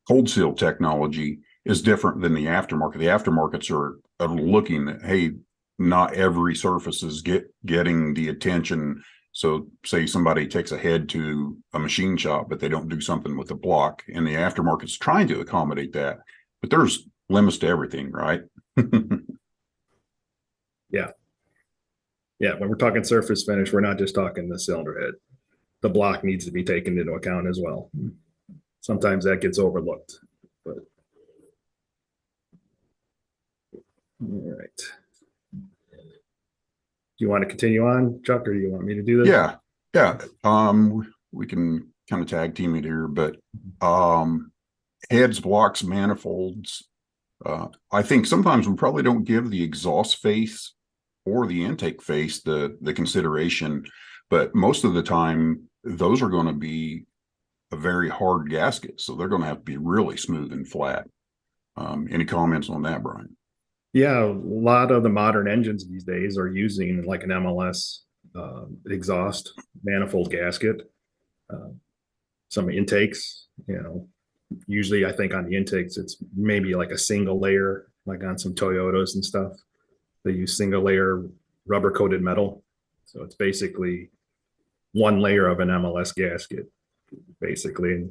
cold seal technology is different than the aftermarket. The aftermarkets are looking at, hey, not every surface is getting the attention. So say somebody takes a head to a machine shop, but they don't do something with the block, and the aftermarket's trying to accommodate that, but there's limits to everything, right? Yeah. When we're talking surface finish, we're not just talking the cylinder head. The block needs to be taken into account as well. Sometimes that gets overlooked, but all right. Do you want to continue on, Chuck, or do you want me to do this? Yeah. We can kind of tag team it here, but heads, blocks, manifolds, I think sometimes we probably don't give the exhaust face or the intake face the consideration, but most of the time those are going to be a very hard gasket, so they're going to have to be really smooth and flat. Any comments on that, Brian? Yeah, a lot of the modern engines these days are using like an MLS exhaust manifold gasket. Some intakes, usually I think on the intakes, it's maybe like a single layer, like on some Toyotas and stuff. They use single layer rubber coated metal. So it's basically one layer of an MLS gasket, basically. And,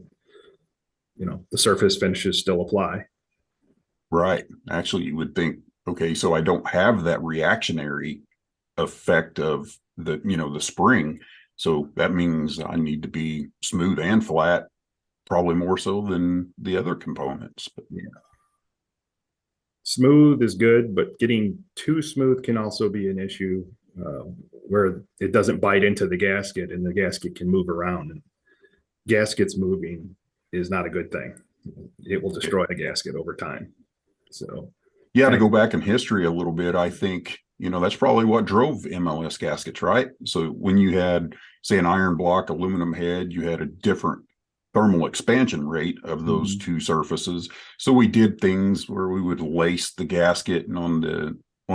the surface finishes still apply. Right. Actually, you would think, okay, so I don't have that reactionary effect of the spring. So that means I need to be smooth and flat, probably more so than the other components. But yeah. Smooth is good, but getting too smooth can also be an issue where it doesn't bite into the gasket and the gasket can move around. And gaskets moving is not a good thing. It will destroy a gasket over time. So, yeah, to go back in history a little bit, I think, that's probably what drove MLS gaskets, right? So when you had, say, an iron block aluminum head, you had a different thermal expansion rate of those two surfaces. So we did things where we would lace the gasket and on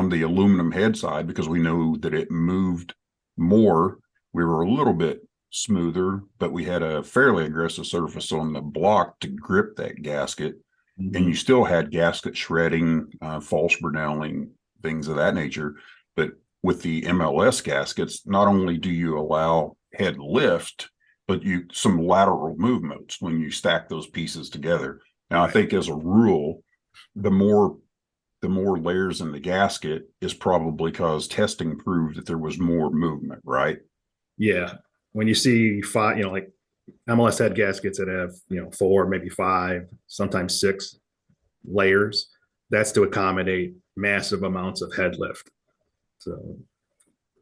the aluminum head side, because we know that it moved more. We were a little bit smoother, but we had a fairly aggressive surface on the block to grip that gasket. And you still had gasket shredding, false Brinelling, things of that nature. But with the MLS gaskets, not only do you allow head lift, but some lateral movements when you stack those pieces together. Now, I think as a rule, the more layers in the gasket is probably because testing proved that there was more movement, right? Yeah. When you see five, like MLS head gaskets that have, 4, maybe 5, sometimes 6 layers, that's to accommodate massive amounts of head lift. So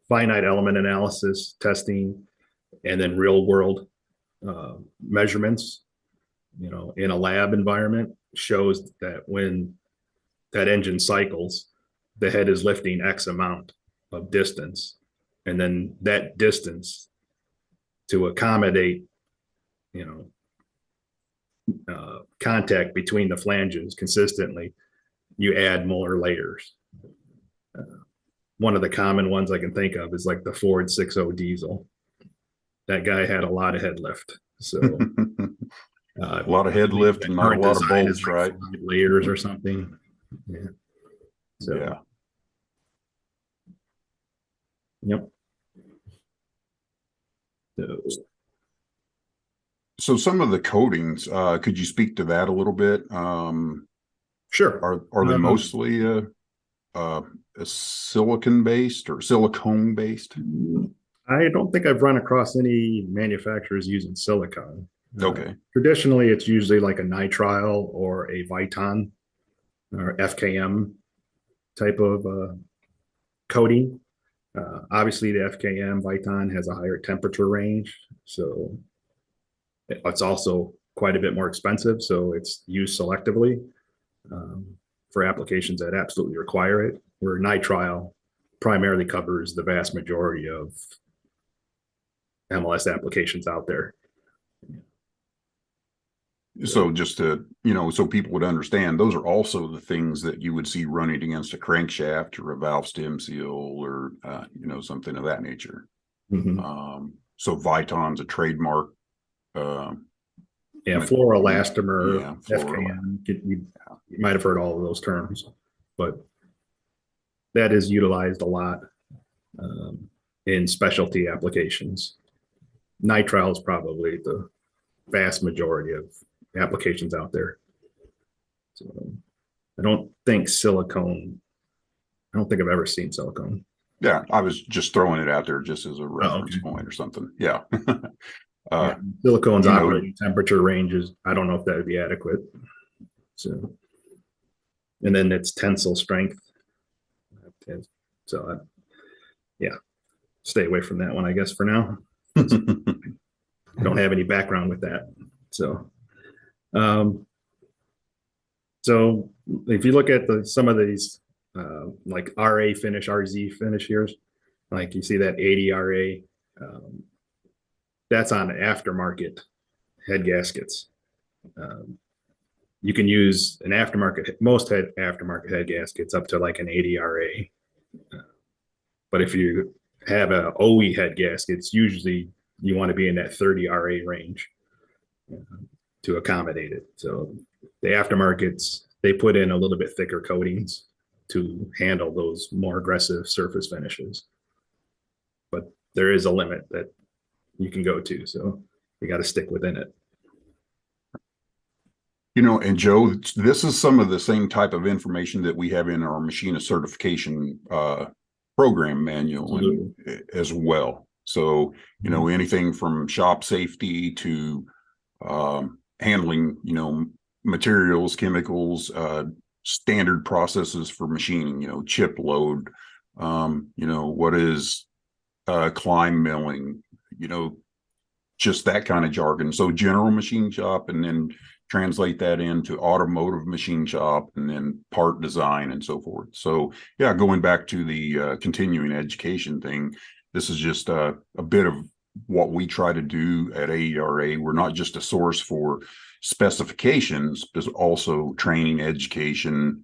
finite element analysis testing, and then real world measurements, in a lab environment shows that when that engine cycles, the head is lifting X amount of distance. And then that distance to accommodate, contact between the flanges consistently, you add more layers. One of the common ones I can think of is like the Ford 6.0 diesel. That guy had a lot of head lift. So a lot of head lift and not a lot of bolts, like right? 5 layers or something. Yeah. So, yeah. Yep. So some of the coatings, could you speak to that a little bit? Sure. Are they mostly silicon based or silicone based? I don't think I've run across any manufacturers using silicone. Okay. Traditionally, it's usually like a nitrile or a Viton or FKM type of coating. Obviously, the FKM Viton has a higher temperature range, so it's also quite a bit more expensive. So it's used selectively for applications that absolutely require it, where nitrile primarily covers the vast majority of MLS applications out there. So just to, so people would understand, those are also the things that you would see running against a crankshaft or a valve stem seal or, something of that nature. So Viton's a trademark. Fluoroelastomer, FKM, you might have heard all of those terms, but that is utilized a lot in specialty applications. Nitrile is probably the vast majority of applications out there. So I don't think I've ever seen silicone. Yeah, I was just throwing it out there just as a reference point or something. Yeah. Silicone's operating temperature ranges, I don't know if that would be adequate. So, and then it's tensile strength. So, stay away from that one, I guess, for now. I don't have any background with that. So, So if you look at some of these, like RA finish, RZ finish here, like you see that 80 RA, that's on aftermarket head gaskets. You can use an aftermarket head gaskets up to like an 80 RA. But if you have a OE head gaskets, usually you want to be in that 30 RA range to accommodate it. So the aftermarkets, they put in a little bit thicker coatings to handle those more aggressive surface finishes. But there is a limit that you can go to, so you got to stick within it. And Joe, this is some of the same type of information that we have in our machinist certification program manual as well. So, anything from shop safety to handling, materials, chemicals, standard processes for machining, chip load, what is climb milling, just that kind of jargon. So general machine shop, and then translate that into automotive machine shop, and then part design and so forth. So yeah, going back to the continuing education thing, this is just a bit of what we try to do at AERA. We're not just a source for specifications, but also training, education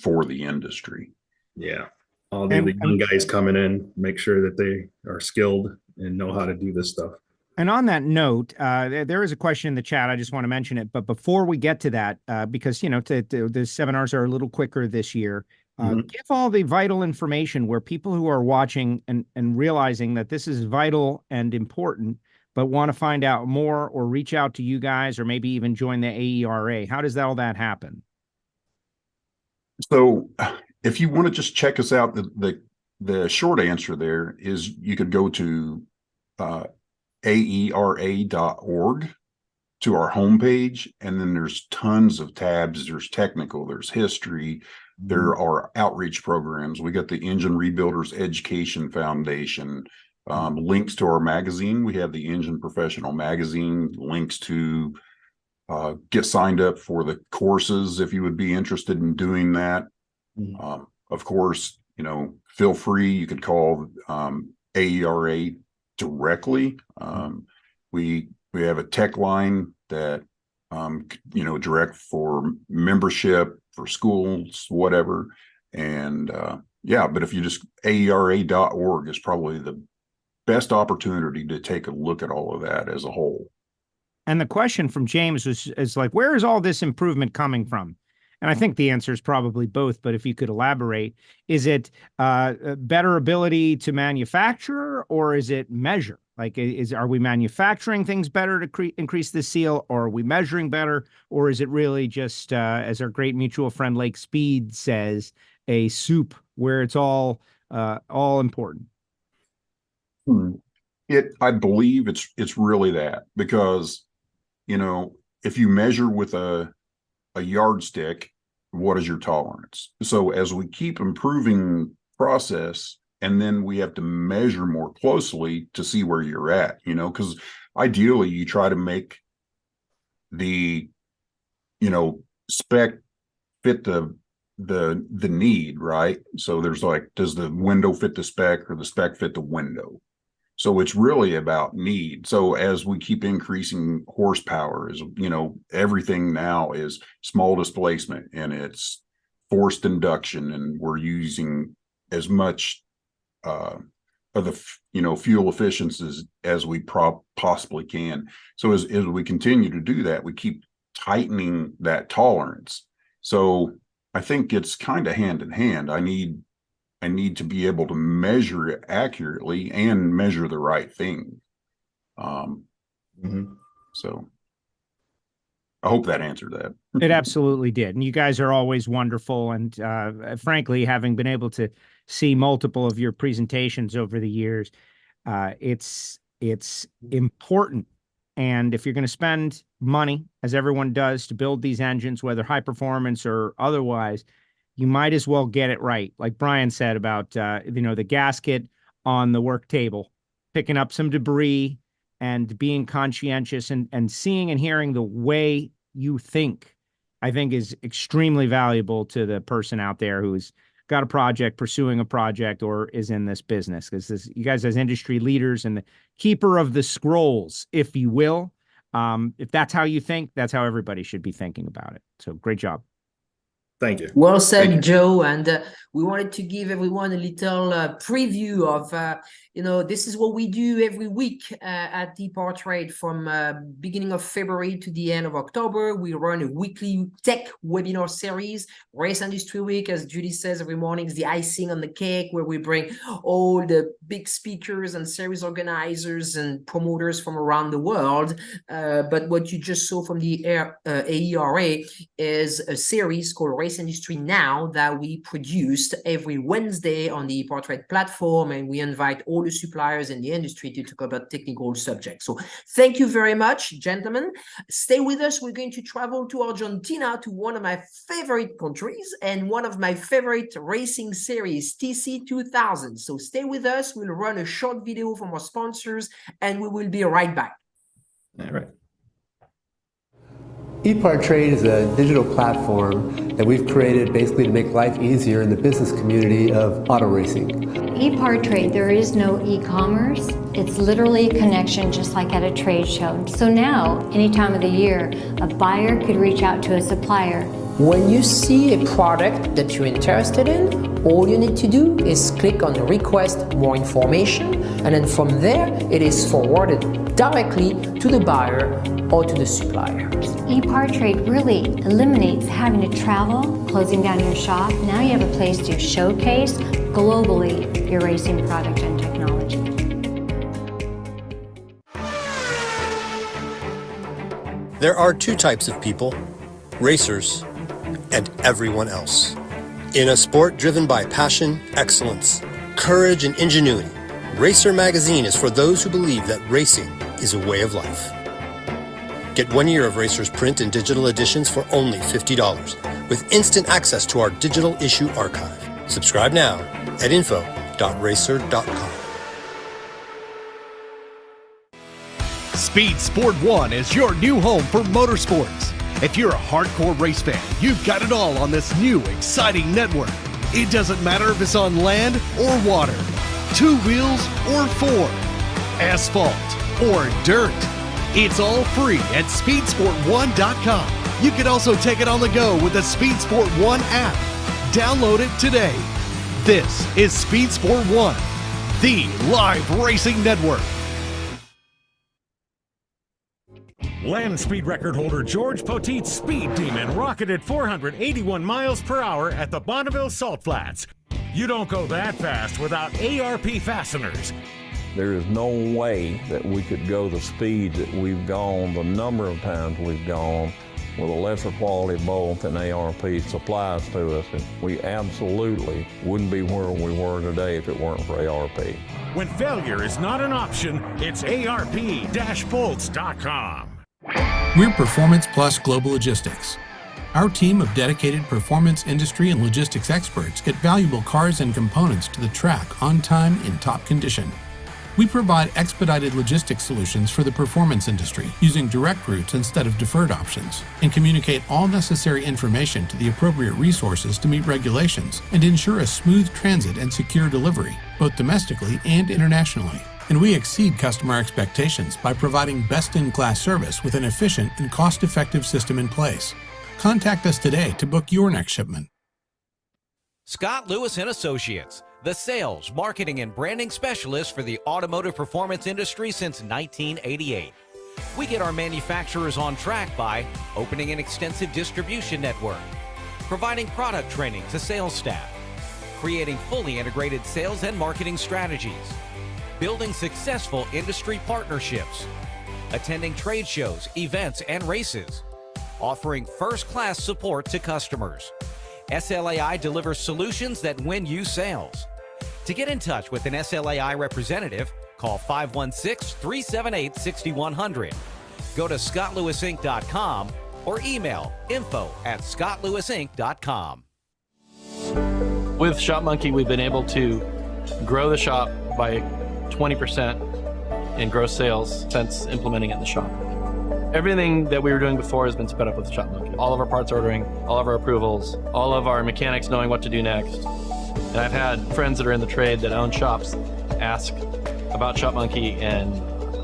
for the industry. Yeah. All the young guys coming in, make sure that they are skilled and know how to do this stuff. And on that note, there is a question in the chat. I just want to mention it. But before we get to that, because, the seminars are a little quicker this year, give all the vital information where people who are watching and realizing that this is vital and important, but want to find out more or reach out to you guys or maybe even join the AERA. How does all that happen? So if you want to just check us out, the short answer there is you could go to aera.org to our homepage, and then there's tons of tabs. There's technical, there's history, there are outreach programs. We got the Engine Rebuilders Education Foundation, links to our magazine. We have the Engine Professional magazine, links to get signed up for the courses if you would be interested in doing that. Of course, feel free. You could call AERA directly. We have a tech line that direct for membership, for schools, whatever. And but if you just aera.org is probably the best opportunity to take a look at all of that as a whole. And the question from James is like, where is all this improvement coming from? And I think the answer is probably both, but if you could elaborate, is it better ability to manufacture, or is it measure? Like, are we manufacturing things better to increase the seal, or are we measuring better, or is it really just, as our great mutual friend Lake Speed says, a soup where it's all important? I believe it's really that, because if you measure with a yardstick, what is your tolerance? So as we keep improving process, and then we have to measure more closely to see where you're at, because ideally you try to make the spec fit the need, right? So there's like, does the window fit the spec, or the spec fit the window? So it's really about need. So as we keep increasing horsepower, everything now is small displacement, and it's forced induction, and we're using as much of the fuel efficiencies as we possibly can. So as we continue to do that, we keep tightening that tolerance. So I think it's kind of hand in hand. I need to be able to measure it accurately and measure the right thing. So I hope that answered that. It absolutely did. And you guys are always wonderful. And frankly, having been able to see multiple of your presentations over the years, it's important. And if you're going to spend money, as everyone does, to build these engines, whether high performance or otherwise, you might as well get it right. Like Brian said about, the gasket on the work table, picking up some debris and being conscientious and seeing and hearing the way you think I think is extremely valuable to the person out there who's got a project, pursuing a project, or is in this business. Because you guys as industry leaders and the keeper of the scrolls, if you will, if that's how you think, that's how everybody should be thinking about it. So great job. Thank you. Well said, Thank you. Joe. And we wanted to give everyone a little preview of, this is what we do every week at Epartrade from beginning of February to the end of October. We run a weekly tech webinar series. Race Industry Week, as Judy says, every morning is the icing on the cake, where we bring all the big speakers and series organizers and promoters from around the world. But what you just saw from the AERA is a series called Race Industry Now that we produced every Wednesday on the Epartrade platform, and we invite all the suppliers in the industry to talk about technical subjects. So thank you very much, gentlemen. Stay with us. We're going to travel to Argentina, to one of my favorite countries and one of my favorite racing series, TC 2000. So stay with us. We'll run a short video from our sponsors and we will be right back. All right. Epartrade is a digital platform that we've created basically to make life easier in the business community of auto racing. Epartrade, there is no e-commerce. It's literally a connection just like at a trade show. So now, any time of the year, a buyer could reach out to a supplier. When you see a product that you're interested in, all you need to do is click on request more information, and then from there it is forwarded directly to the buyer or to the supplier. Epartrade really eliminates having to travel, closing down your shop. Now you have a place to showcase globally your racing product and technology. There are two types of people, racers and everyone else. In a sport driven by passion, excellence, courage, and ingenuity, Racer Magazine is for those who believe that racing is a way of life. Get 1 year of Racer's print and digital editions for only $50, with instant access to our digital issue archive. Subscribe now at info.racer.com. Speed Sport 1 is your new home for motorsports. If you're a hardcore race fan, you've got it all on this new, exciting network. It doesn't matter if it's on land or water, 2 wheels or 4, asphalt or dirt. It's all free at speedsport1.com. You can also take it on the go with the Speed Sport 1 app. Download it today. This is Speed Sport 1, the live racing network. Land speed record holder George Poteet's Speed Demon rocketed 481 miles per hour at the Bonneville Salt Flats. You don't go that fast without ARP fasteners. There is no way that we could go the speed that we've gone, the number of times we've gone, with a lesser quality bolt than ARP supplies to us. And we absolutely wouldn't be where we were today if it weren't for ARP. When failure is not an option, it's ARP-bolts.com. We're Performance Plus Global Logistics. Our team of dedicated performance industry and logistics experts get valuable cars and components to the track on time in top condition. We provide expedited logistics solutions for the performance industry using direct routes instead of deferred options, and communicate all necessary information to the appropriate resources to meet regulations and ensure a smooth transit and secure delivery, both domestically and internationally. And we exceed customer expectations by providing best-in-class service with an efficient and cost-effective system in place. Contact us today to book your next shipment. Scott Lewis & Associates, the sales, marketing, and branding specialist for the automotive performance industry since 1988. We get our manufacturers on track by opening an extensive distribution network, providing product training to sales staff, creating fully integrated sales and marketing strategies, building successful industry partnerships, attending trade shows, events, and races, offering first-class support to customers. SLAI delivers solutions that win you sales. To get in touch with an SLAI representative, call 516-378-6100. Go to scottlewisinc.com or email info@scottlewisinc.com. With Shop Monkey, we've been able to grow the shop by 20% in gross sales since implementing it in the shop. Everything that we were doing before has been sped up with Shop Monkey. All of our parts ordering, all of our approvals, all of our mechanics knowing what to do next. And I've had friends that are in the trade that own shops ask about Shop Monkey, and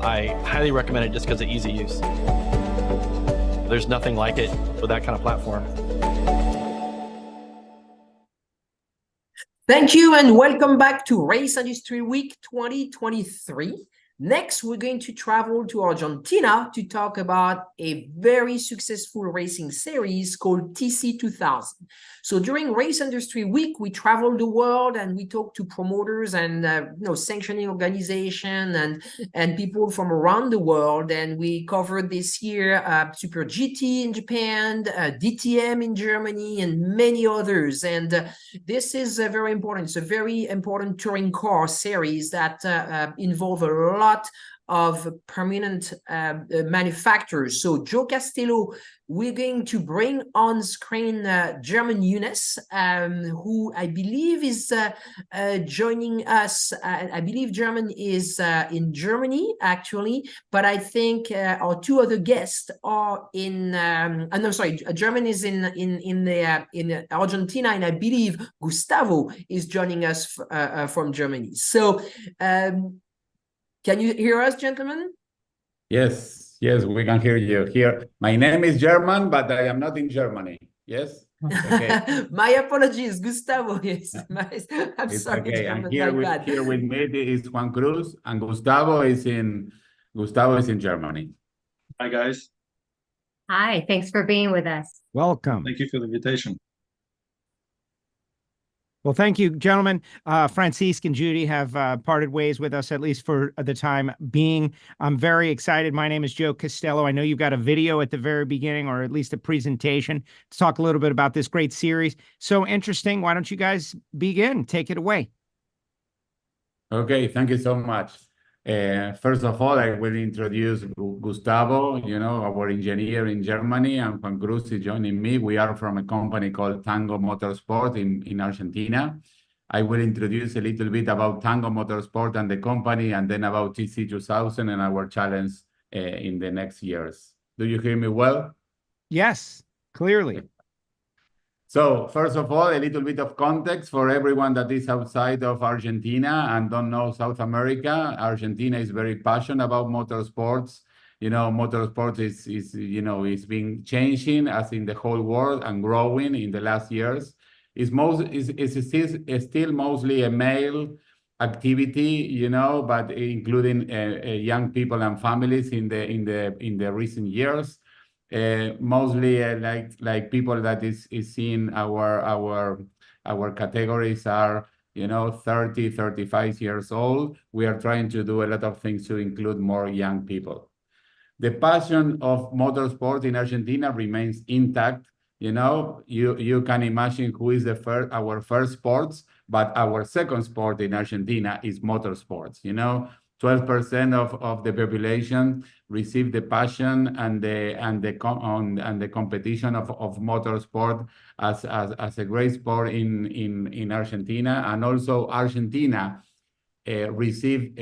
I highly recommend it just because of easy use. There's nothing like it with that kind of platform. Thank you and welcome back to Race Industry Week 2023. Next, we're going to travel to Argentina to talk about a very successful racing series called TC 2000. So during Race Industry Week, we traveled the world and we talked to promoters and sanctioning organization and people from around the world. And we covered this year Super GT in Japan, DTM in Germany, and many others. And this is very important. It's a very important touring car series that involve a lot of permanent manufacturers. So Joe Castello, we're going to bring on screen German Eunice, who I believe is joining us. I believe German is in Germany, actually, but I think our two other guests are in. No, sorry, German is in Argentina, and I believe Gustavo is joining us from Germany. So. Can you hear us, gentlemen? Yes, we can hear you here. My name is German, but I am not in Germany. Yes? Okay. My apologies, Gustavo. Yes, I'm sorry. Okay, German, and here with me is Juan Cruz, and Gustavo is in Germany. Hi, guys. Hi, thanks for being with us. Welcome. Thank you for the invitation. Well, thank you, gentlemen. Francisque and Judy have parted ways with us, at least for the time being. I'm very excited. My name is Joe Castello. I know you've got a video at the very beginning, or at least a presentation, to talk a little bit about this great series. So interesting. Why don't you guys begin? Take it away. Okay, thank you so much. First of all, I will introduce Gustavo, our engineer in Germany, and Juan Cruz is joining me. We are from a company called Tango Motorsport in Argentina. I will introduce a little bit about Tango Motorsport and the company, and then about TC 2000 and our challenge in the next years. Do you hear me well? Yes, clearly. So first of all, a little bit of context for everyone that is outside of Argentina and don't know South America. Argentina is very passionate about motorsports. Motorsports is being changing as in the whole world and growing in the last years. It's still mostly a male activity, but including young people and families in the recent years. Mostly like people that is seeing our categories are 30, 35 years old. We are trying to do a lot of things to include more young people. The passion of motorsport in Argentina remains intact. You can imagine who is our first sports, but our second sport in Argentina is motorsports. 12% of the population receive the passion and the competition of motorsport as a great sport in Argentina, and also Argentina receive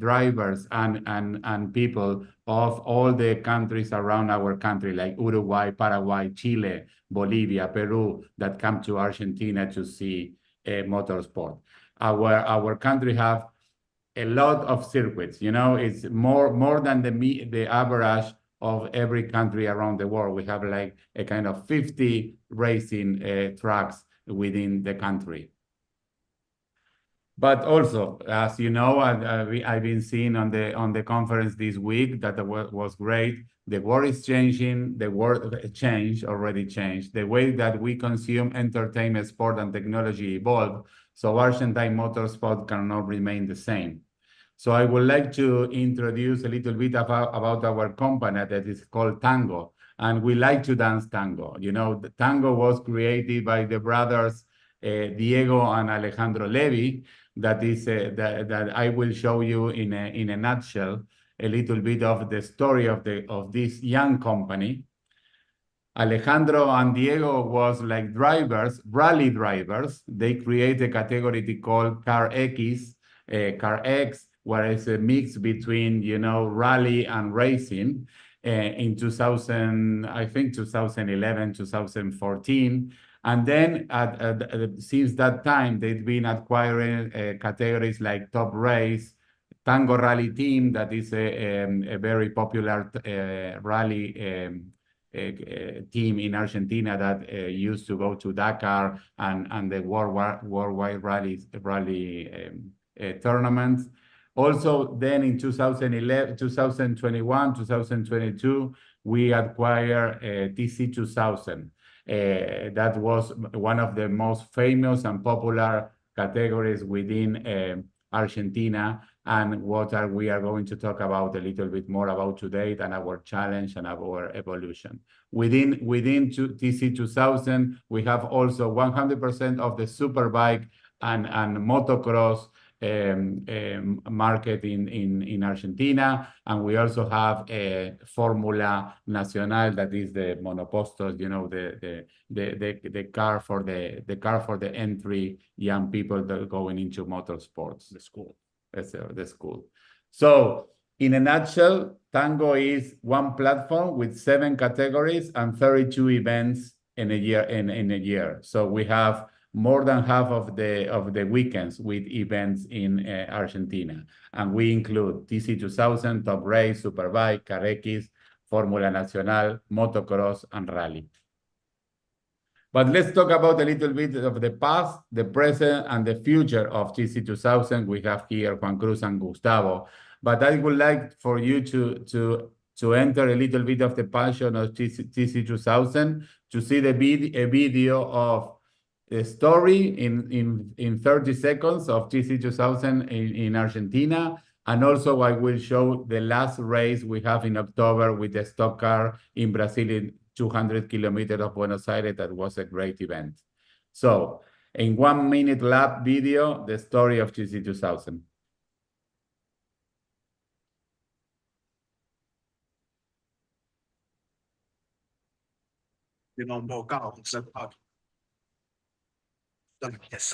drivers and people of all the countries around our country, like Uruguay, Paraguay, Chile, Bolivia, Peru, that come to Argentina to see motorsport. Our country have a lot of circuits. It's more than the average of every country around the world. We have like a kind of 50 racing tracks within the country. But also, as you know, I've been seeing on the conference this week that was great. The world is changing. The world already changed. The way that we consume entertainment, sport, and technology evolved. So Argentine motorsport cannot remain the same. So I would like to introduce a little bit about our company that is called Tango. And we like to dance tango. The tango was created by the brothers Diego and Alejandro Levy. That I will show you in a nutshell a little bit of the story of this young company. Alejandro and Diego was like rally drivers. They create a category called Car X, where it's a mix between rally and racing. in 2011, 2014. And then since that time, they've been acquiring categories like Top Race, Tango Rally Team, that is a very popular rally team in Argentina that used to go to Dakar and the worldwide rally tournaments. Also, then in 2011, 2021, 2022, we acquired TC 2000. That was one of the most famous and popular categories within Argentina, and we are going to talk about a little bit more about today and our challenge and our evolution. Within TC 2000, we have also 100% of the superbike and motocross market in Argentina, and we also have a Formula Nacional, that is the monopostos, you know, the car for the entry young people that are going into motorsports. The school. The school. So in a nutshell, Tango is one platform with 7 categories and 32 events in a year. So we have more than half of the weekends with events in Argentina, and we include TC 2000, Top Race, Superbike, Carex, Formula Nacional, Motocross, and Rally. But let's talk about a little bit of the past, the present, and the future of TC 2000. We have here Juan Cruz and Gustavo, but I would like for you to enter a little bit of the passion of TC 2000, to see a video of a story in 30 seconds of TC 2000 in Argentina. And also I will show the last race we have in October with the stock car in Brazil, in 200 kilometers of Buenos Aires. That was a great event. So in 1 minute lap video, the story of TC 2000. You know, no doubt, ça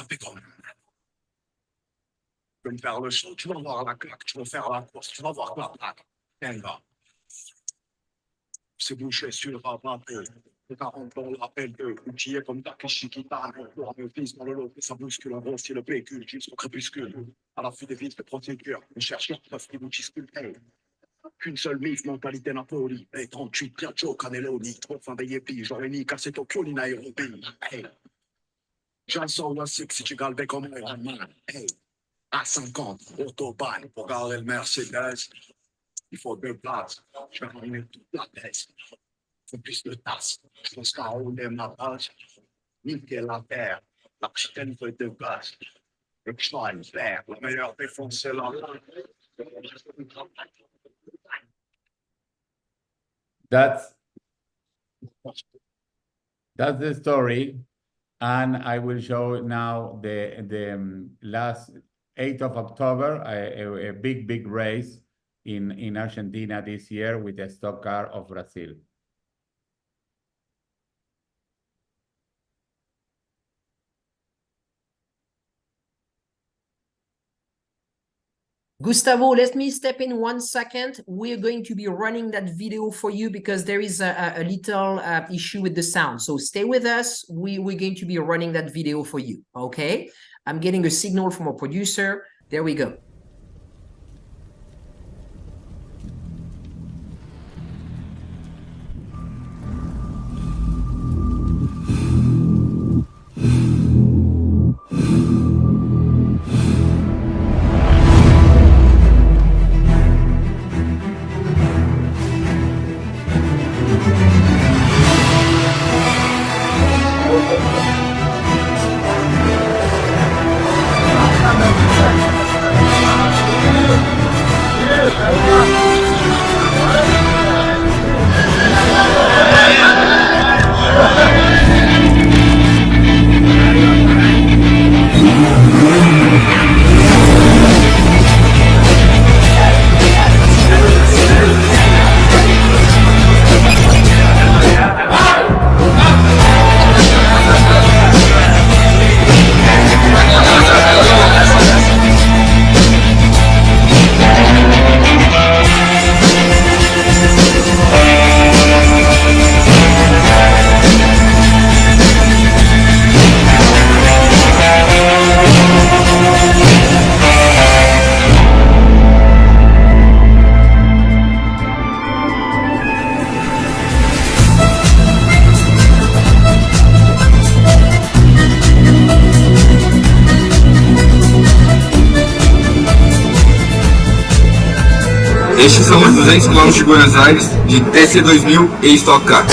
fait quand même. Tu vas me faire le show, tu vas voir la claque, tu vas faire la course, tu vas voir la plaque. Venga. C'est bouché sur le rabatté. Le 40 ans, l'appel de outillé comme Takeshi Kitano. Pour un fils dans le lot, ça bouscule un gros style véhicule jusqu'au crépuscule. À l'affût des vis de procédure, on cherche la preuve qui vous discute. Qu'une seule mif, mentalité Napoli. Et 38, Piaggio, Caneloni. Trop fin des yépis, j'aurais ni cassé Tokyo, ni Nairobi. Hey. J'en la six si tu galbais comme un man. Hey. À 50, autobahn, pour garder le Mercedes. Il faut 2 places. Je vais ramener toute la tête. Il faut plus de tasses. Je pense qu'à rouler ma base. Niquer la terre. La chitaine veut 2 places. Le Schwein vert. La meilleure défense, c'est la That's the story, and I will show now the last 8th of October, a big race in Argentina this year with the stock car of Brazil. Gustavo, let me step in 1 second. We're going to be running that video for you because there is a little issue with the sound. So stay with us. We're going to be running that video for you, okay? I'm getting a signal from our producer. There we go. Estes são os 200 km de Buenos Aires, de TC2000 e Stock Car.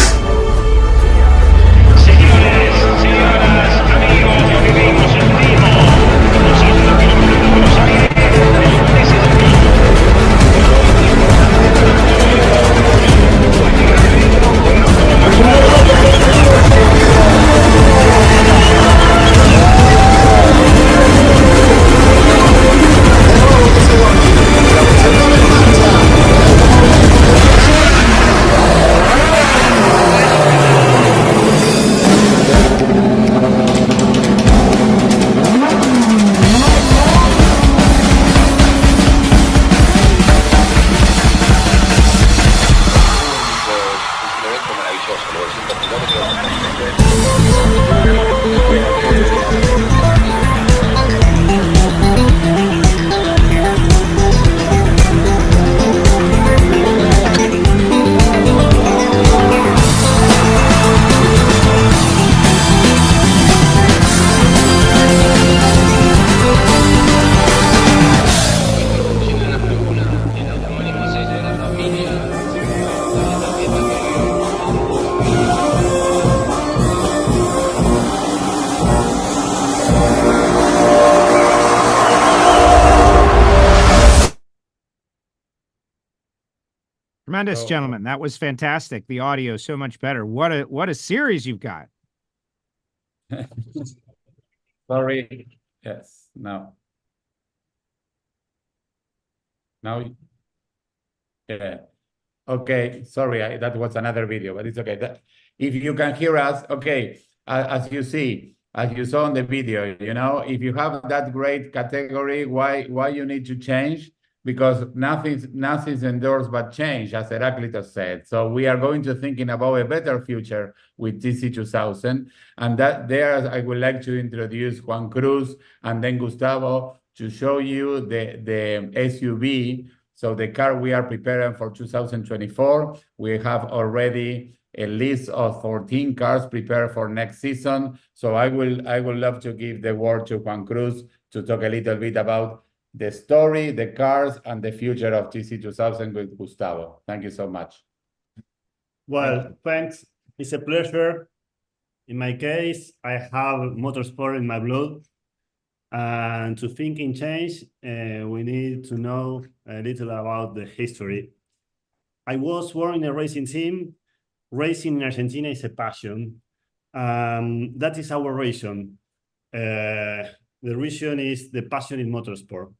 Tremendous, gentlemen. That was fantastic. The audio so much better. What a series you've got. Sorry. Yes. Now. Yeah. Okay. Sorry, that was another video, but it's okay. If you can hear us, okay. As you saw in the video, if you have that great category, why you need to change? Because nothing's endorsed but change, as Heraclitus said. So we are going to thinking about a better future with TC2000. And there I would like to introduce Juan Cruz and then Gustavo to show you the SUV. So the car we are preparing for 2024. We have already a list of 14 cars prepared for next season. So I would love to give the word to Juan Cruz to talk a little bit about the story, the cars, and the future of TC2000 with Gustavo. Thank you so much. Well, thanks. It's a pleasure. In my case, I have motorsport in my blood. And to think in change, we need to know a little about the history. I was born in a racing team. Racing in Argentina is a passion. That is our reason. The reason is the passion in motorsport.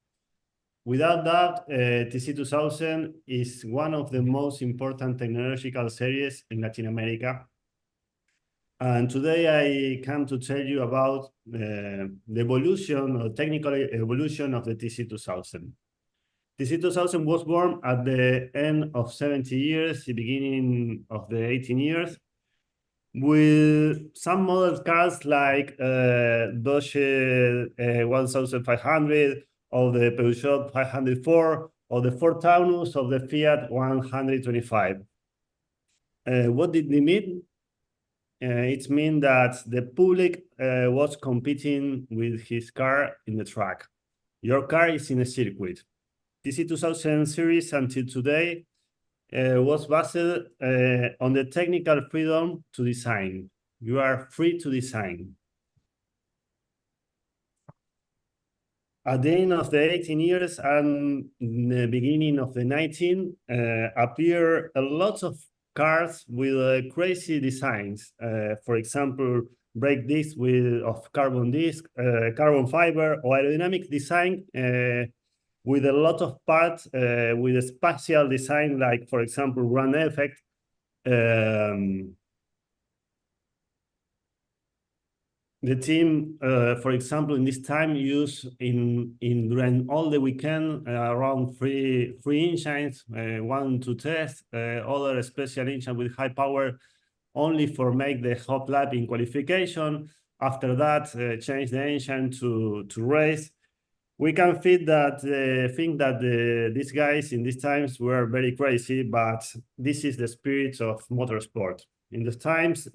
Without that, TC2000 is one of the most important technological series in Latin America. And today I come to tell you about the evolution or technical evolution of the TC2000. TC2000 was born at the end of 70 years, the beginning of the 18 years, with some model cars like Dodge 1500, or the Peugeot 504, or the Ford Taunus, or the Fiat 125. What did they mean? It means that the public was competing with his car in the track. Your car is in a circuit. TC2000 series until today was based on the technical freedom to design. You are free to design. At the end of the 18 years and the beginning of the 19, appear a lot of cars with crazy designs. For example, brake discs of carbon disc, carbon fiber, or aerodynamic design with a lot of parts with a spatial design, like, for example, run effect. The team, for example, in this time, used during all the weekend around three engines, one to test, other special engine with high power, only for make the hot lap in qualification. After that, change the engine to race. We can think that these guys in these times were very crazy, but this is the spirit of motorsport. In the times,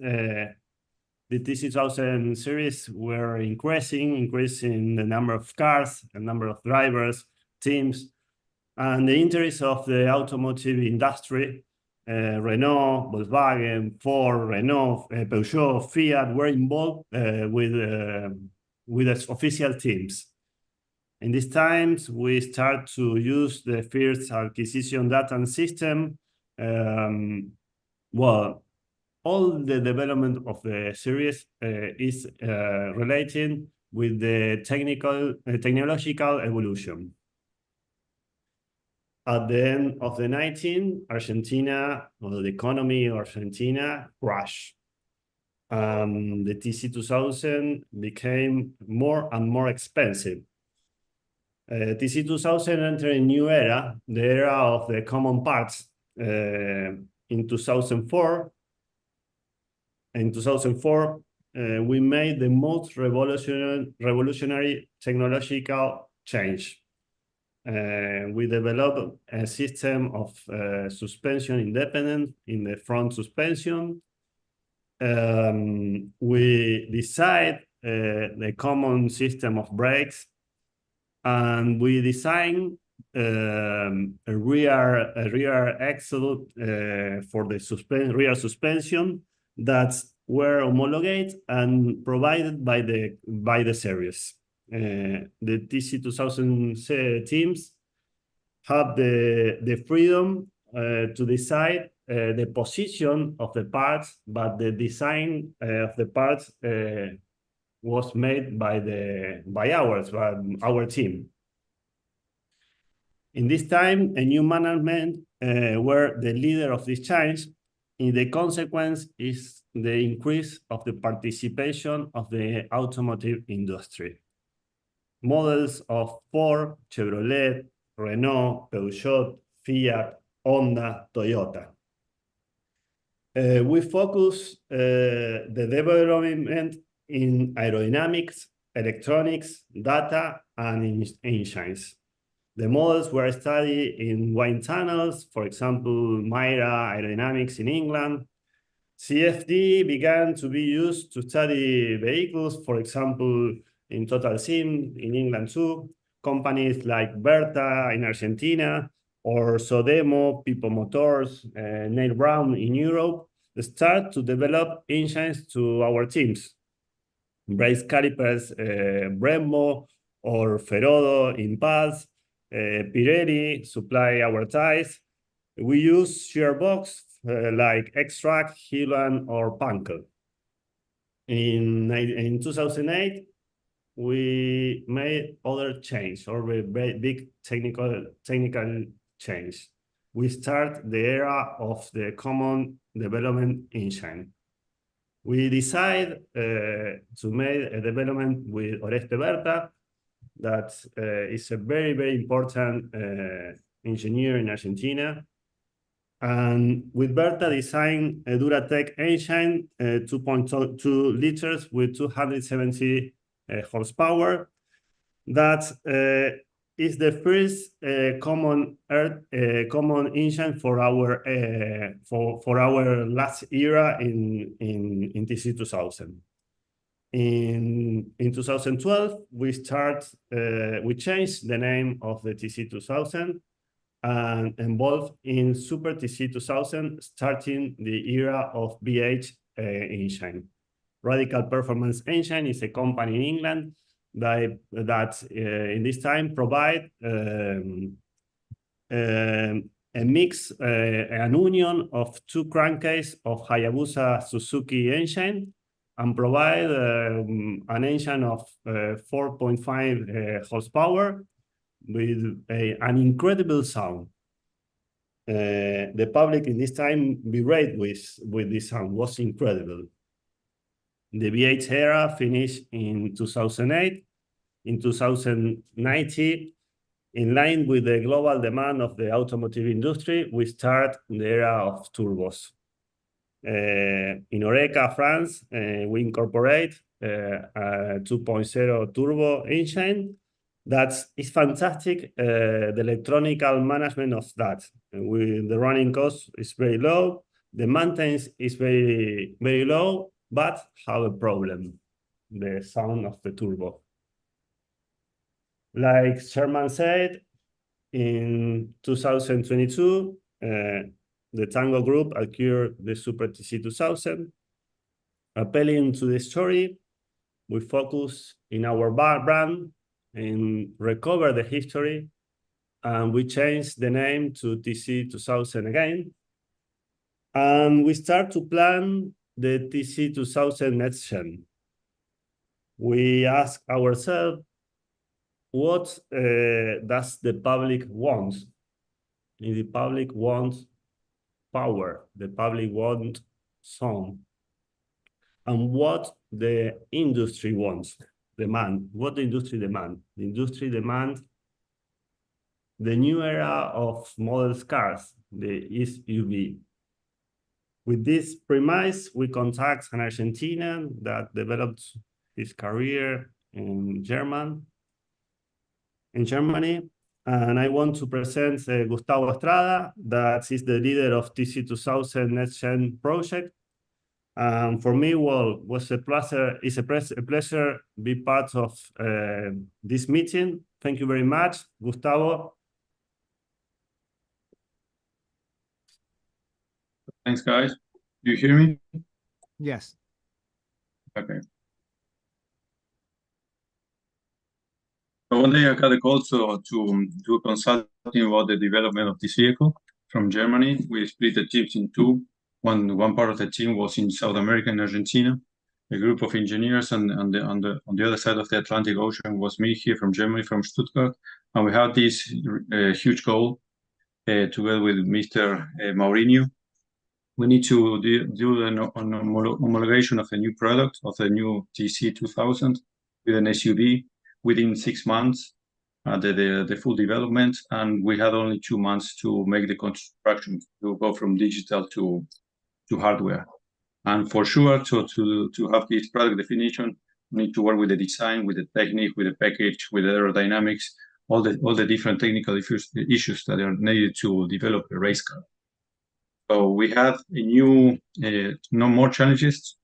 the TC2000 series were increasing the number of cars, the number of drivers, teams. and the interest of the automotive industry, Renault, Volkswagen, Ford, Renault, Peugeot, Fiat were involved with the official teams. In these times, we start to use the first acquisition data system. Well, all the development of the series is related with the technological evolution. At the end of the 19th, Argentina, or the economy of Argentina, crashed. The TC2000 became more and more expensive. TC2000 entered a new era, the era of the common parts. In 2004, we made the most revolutionary technological change. We developed a system of suspension independence in the front suspension. We decided the common system of brakes, and we designed a rear axle for the rear suspension that were homologated and provided by the series. The TC2000 teams have the freedom to decide the position of the parts, but the design of the parts was made by our team. In this time, a new management were the leader of this change. And the consequence is the increase of the participation of the automotive industry. Models of Ford, Chevrolet, Renault, Peugeot, Fiat, Honda, Toyota. We focus the development in aerodynamics, electronics, data, and engines. The models were studied in wind tunnels, for example, Myra Aerodynamics in England. CFD began to be used to study vehicles, for example, in Total Sim in England too. Companies like Berta in Argentina, or Sodemo, Pipo Motors, Neil Brown in Europe, start to develop engines to our teams. Brace calipers, Brembo or Ferodo in Paz, Pirelli supply our tires. We use shear box like X-Track, Hillman, or Pankel. In 2008, we made other change, or a very big technical change. We start the era of the common development engine. We decide to make a development with Oreste Berta, that is a very, very important engineer in Argentina. And with Berta design a Duratec engine, 2.2 liters with 270 horsepower. That is the first common engine for our last era in TC2000. In 2012, we changed the name of the TC2000 and involved in Super TC2000, starting the era of VH engine. Radical Performance Engine is a company in England that in this time provide a mix, an union of two crankcases of Hayabusa Suzuki engine, and provide an engine of 4.5 horsepower with an incredible sound. The public in this time berate with this sound, was incredible. The V8 era finished in 2008. In 2019, in line with the global demand of the automotive industry, we start the era of turbos. In Oreca, France, we incorporate a 2.0 turbo engine. That is fantastic. The electronical management of that. The running cost is very low. The maintenance is very, very low, but have a problem, the sound of the turbo. Like Sherman said, In 2022, the Tango Group acquired the Super TC 2000. Appealing to the story, we focus in our brand and recover the history, and we changed the name to TC 2000 again. And we start to plan the TC 2000 next gen. We ask ourselves, what does the public want? If the public wants power, the public wants sound, and what the industry wants, demand. What the industry demand? The industry demand the new era of model cars, the SUV. With this premise, we contact an Argentinian that developed his career in Germany. And I want to present Gustavo Estrada, that is the leader of TC 2000 Next Gen project. For me, well, was a pleasure. It's a pleasure to be part of this meeting. Thank you very much, Gustavo. Thanks, guys. Do you hear me? Yes. Okay. So one day I got a call to do a consulting about the development of this vehicle from Germany. We split the teams in two. One part of the team was in South America and Argentina, a group of engineers, and on the other side of the Atlantic Ocean was me here from Germany, from Stuttgart, and we had this huge goal together with Mr. Maurinho. We need to do an homologation of a new product, of the new TC 2000 with an SUV within 6 months, the full development, and we had only 2 months to make the construction, to go from digital to hardware. And for sure, to have this product definition, we need to work with the design, with the technique, with the package, with the aerodynamics, all the different technical issues that are needed to develop a race car. So we had a new, no more challenges.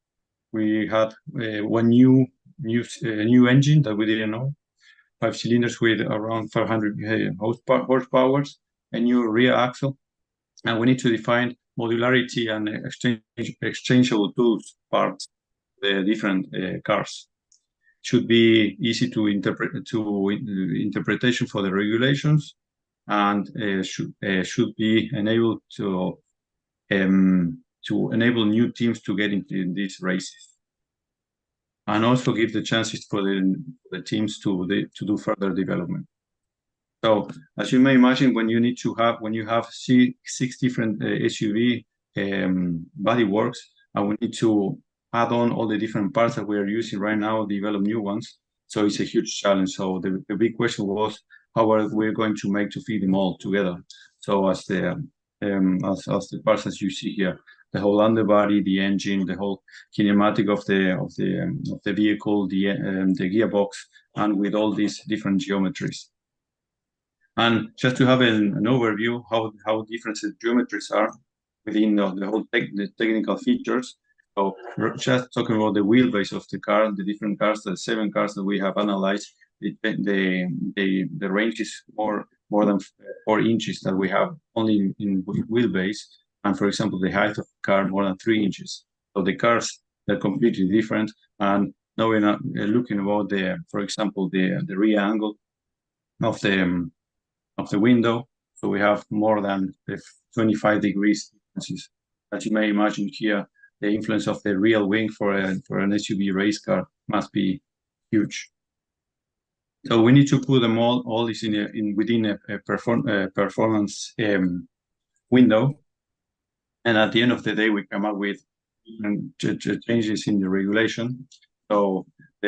We had one new engine that we didn't know, 5 cylinders with around 500 horsepower, a new rear axle, and we need to define modularity and exchangeable tools parts, the different cars. Should be easy to interpretation for the regulations, and should be enabled to enable new teams to get into these races, and also give the chances for the teams to do further development. So, as you may imagine, when you have 6 different SUV body works, and we need to add on all the different parts that we are using right now, develop new ones. So it's a huge challenge. So the big question was, how are we going to make to feed them all together? So as the parts as you see here, the whole underbody, the engine, the whole kinematic of the vehicle, the gearbox, and with all these different geometries. And just to have an overview how different the geometries are within the whole technical features. So just talking about the wheelbase of the car, the different cars, the 7 cars that we have analyzed, the range is more than 4 inches that we have only in wheelbase. And for example, the height of the car more than 3 inches. So the cars are completely different. And now we're not looking about for example, the rear angle of the window. So we have more than 25 degrees differences. As you may imagine here, the influence of the real wing for an SUV race car must be huge. So we need to put them all this within a performance window. And at the end of the day, we come up with changes in the regulation. So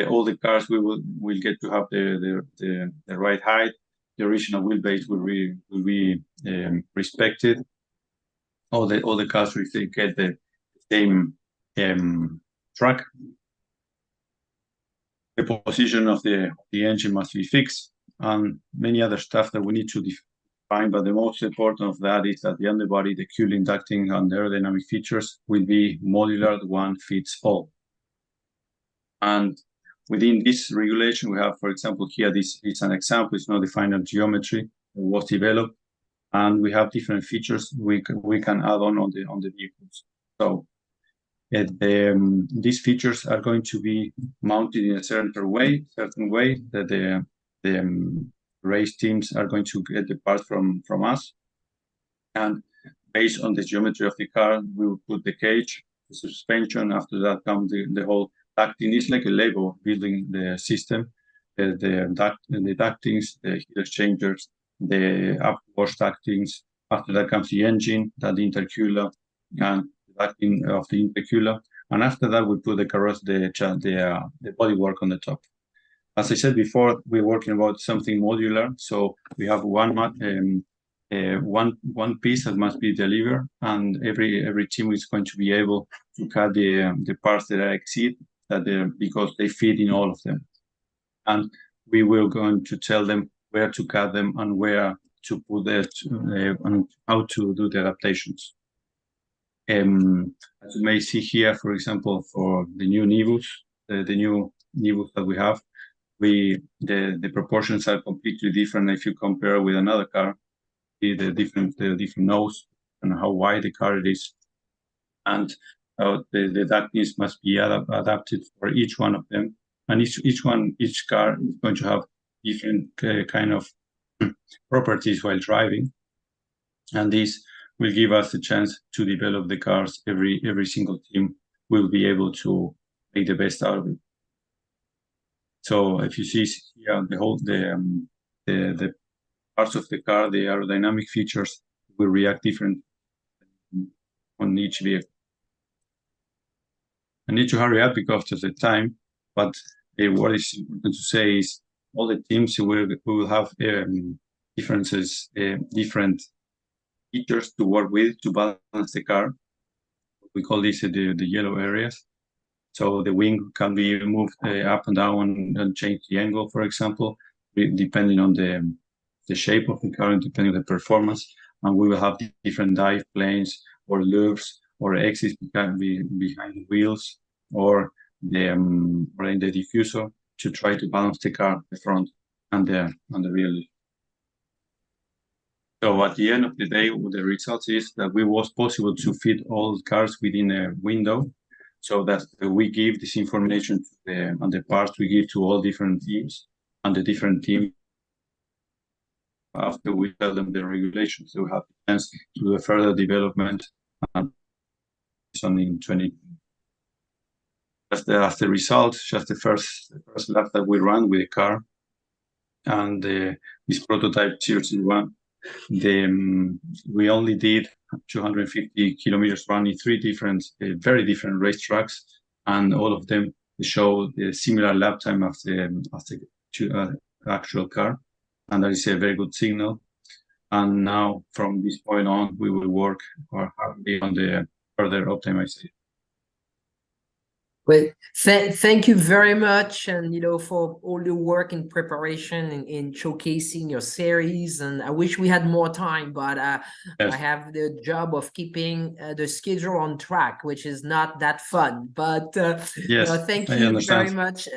all the cars will get to have the right height. The original wheelbase will be respected. All the cars will get the same track. The position of the engine must be fixed, and many other stuff that we need to define. But the most important of that is that the underbody, the cooling ducting, and the aerodynamic features will be modular, one fits all. And within this regulation, we have, for example, here, this is an example, it's not the final geometry. was developed, and we have different features we can add on the vehicles. So these features are going to be mounted in a certain way that the race teams are going to get the parts from us, and based on the geometry of the car, we will put the cage, the suspension. After that comes the whole ducting. It's like a Lego building the system, the ductings, the heat exchangers, the upwash ductings. After that comes the engine, the intercooler, and the ducting of the intercooler. And after that, we put the bodywork on the top. As I said before, we're working about something modular. So we have one piece that must be delivered, and every team is going to be able to cut the parts that exceed that because they fit in all of them. And we will going to tell them where to cut them and where to put that and how to do the adaptations. As you may see here, for example, for the new Nivus, the new Nivus that we have, the proportions are completely different if you compare with another car. The different nose and how wide the car it is, and the ductings must be adapted for each one of them, and each car is going to have different kind of properties while driving, and this will give us the chance to develop the cars. Every single team will be able to make the best out of it. So if you see here the parts of the car, the aerodynamic features will react different on each vehicle. I need to hurry up because of the time, but what is important to say is all the teams we will have different features to work with to balance the car. We call this the yellow areas. So the wing can be moved up and down and change the angle, for example, depending on the shape of the car and depending on the performance. And we will have different dive planes or loops or exits behind the wheels or in the diffuser to try to balance the car, the front and the rear. So at the end of the day, the result is that it was possible to fit all cars within a window, so that we give this information to the parts we give to all different teams, and the different teams, after we tell them the regulations, they will have a chance to do a further development in 20. As the result, just the first lap that we ran with the car, and this prototype Tier 1, we only did 250 kilometers run in 3 different, very different racetracks, and all of them show the similar lap time of the actual car, and that is a very good signal. And now, from this point on, we will work hardly on the further optimization. Well, thank you very much, and for all your work in preparation and in showcasing your series. And I wish we had more time, but yes. I have the job of keeping the schedule on track, which is not that fun. But yes, thank you very much.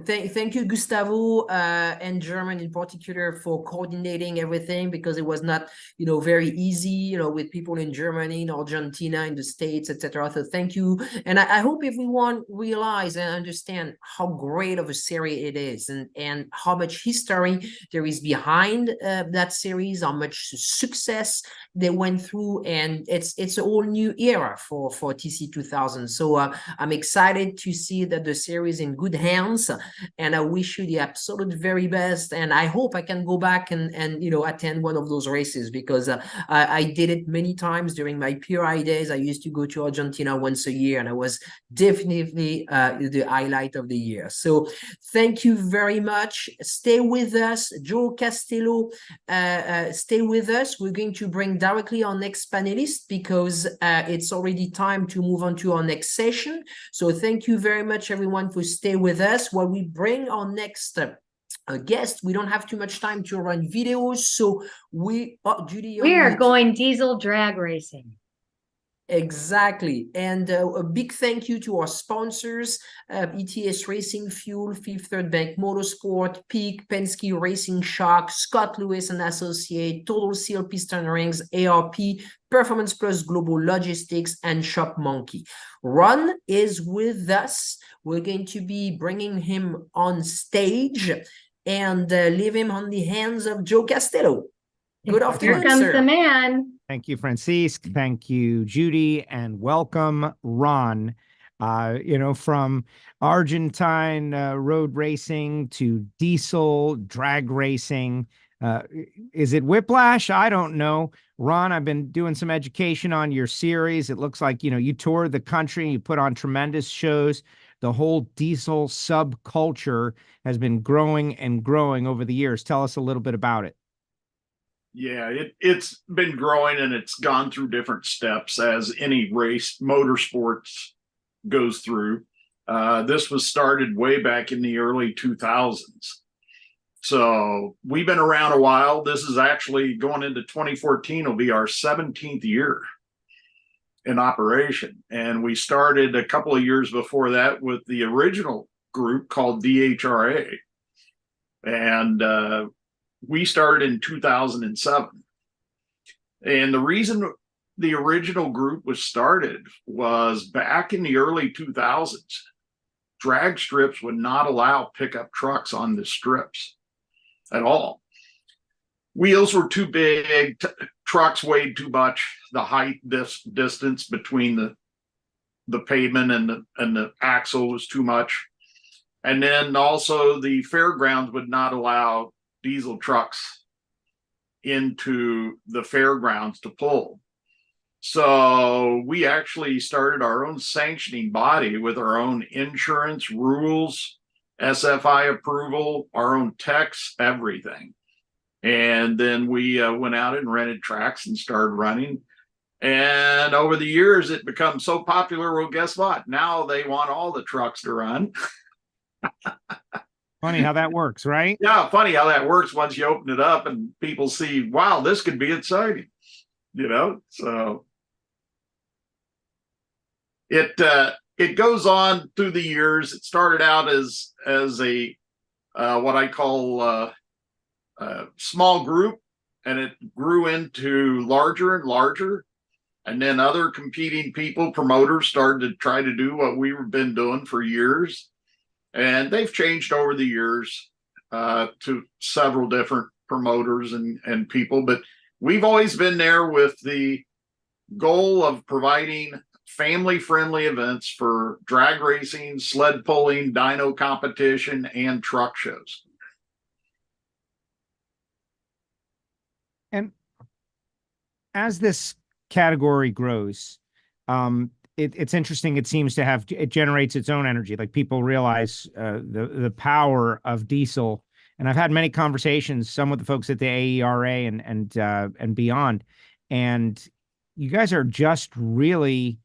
Thank you, Gustavo, and German in particular, for coordinating everything, because it was not, very easy, with people in Germany, in Argentina, in the States, etc. So thank you. And I hope everyone realize and understand how great of a series it is, and how much history there is behind that series, how much success they went through. And it's a whole new era for TC 2000. So I'm excited to see that the series in good hands. And I wish you the absolute very best. And I hope I can go back and attend one of those races, because I did it many times during my PRI days. I used to go to Argentina once a year, and it was definitely the highlight of the year. So thank you very much. Stay with us. Joe Castello, stay with us. We're going to bring directly our next panelist, because it's already time to move on to our next session. So thank you very much, everyone, for staying with us while we bring our next guest. We don't have too much time to run videos, so Judy, we are going diesel drag racing. Exactly. And a big thank you to our sponsors, ETS Racing Fuel, Fifth Third Bank Motorsport, Peak, Penske Racing Shock, Scott Lewis and Associate, Total Seal Piston Rings, ARP, Performance Plus Global Logistics, and Shop Monkey. Ron is with us. We're going to be bringing him on stage and leave him on the hands of Joe Castello. Good afternoon, Here comes sir. the man. Thank you, Francisque. Thank you, Judy, and welcome, Ron. From Argentine road racing to diesel drag racing. Is it whiplash? I don't know. Ron, I've been doing some education on your series. It looks like, you toured the country and you put on tremendous shows. The whole diesel subculture has been growing and growing over the years. Tell us a little bit about it. Yeah, it's been growing and it's gone through different steps as any race motorsports goes through. This was started way back in the early 2000s. So we've been around a while. This is actually going into 2014 will be our 17th year in operation. And we started a couple of years before that with the original group called DHRA. And we started in 2007. And the reason the original group was started was back in the early 2000s, drag strips would not allow pickup trucks on the strips at all. Wheels were too big, trucks weighed too much, the height distance between the pavement and the axle was too much. And then also the fairgrounds would not allow diesel trucks into the fairgrounds to pull. So we actually started our own sanctioning body with our own insurance rules, SFI approval, our own techs, everything. And then we went out and rented tracks and started running. And over the years, it becomes so popular. Well, guess what? Now they want all the trucks to run. Funny how that works, right? Yeah, funny how that works once you open it up and people see, wow, this could be exciting, So it goes on through the years. It started out as a what I call a small group, and it grew into larger and larger. And then other competing people, promoters, started to try to do what we've been doing for years. And they've changed over the years to several different promoters and people. But we've always been there with the goal of providing family-friendly events for drag racing, sled pulling, dyno competition, and truck shows. And as this category grows, it's interesting. It seems to it generates its own energy. Like people realize the power of diesel. And I've had many conversations, some with the folks at the AERA and beyond. And you guys are just really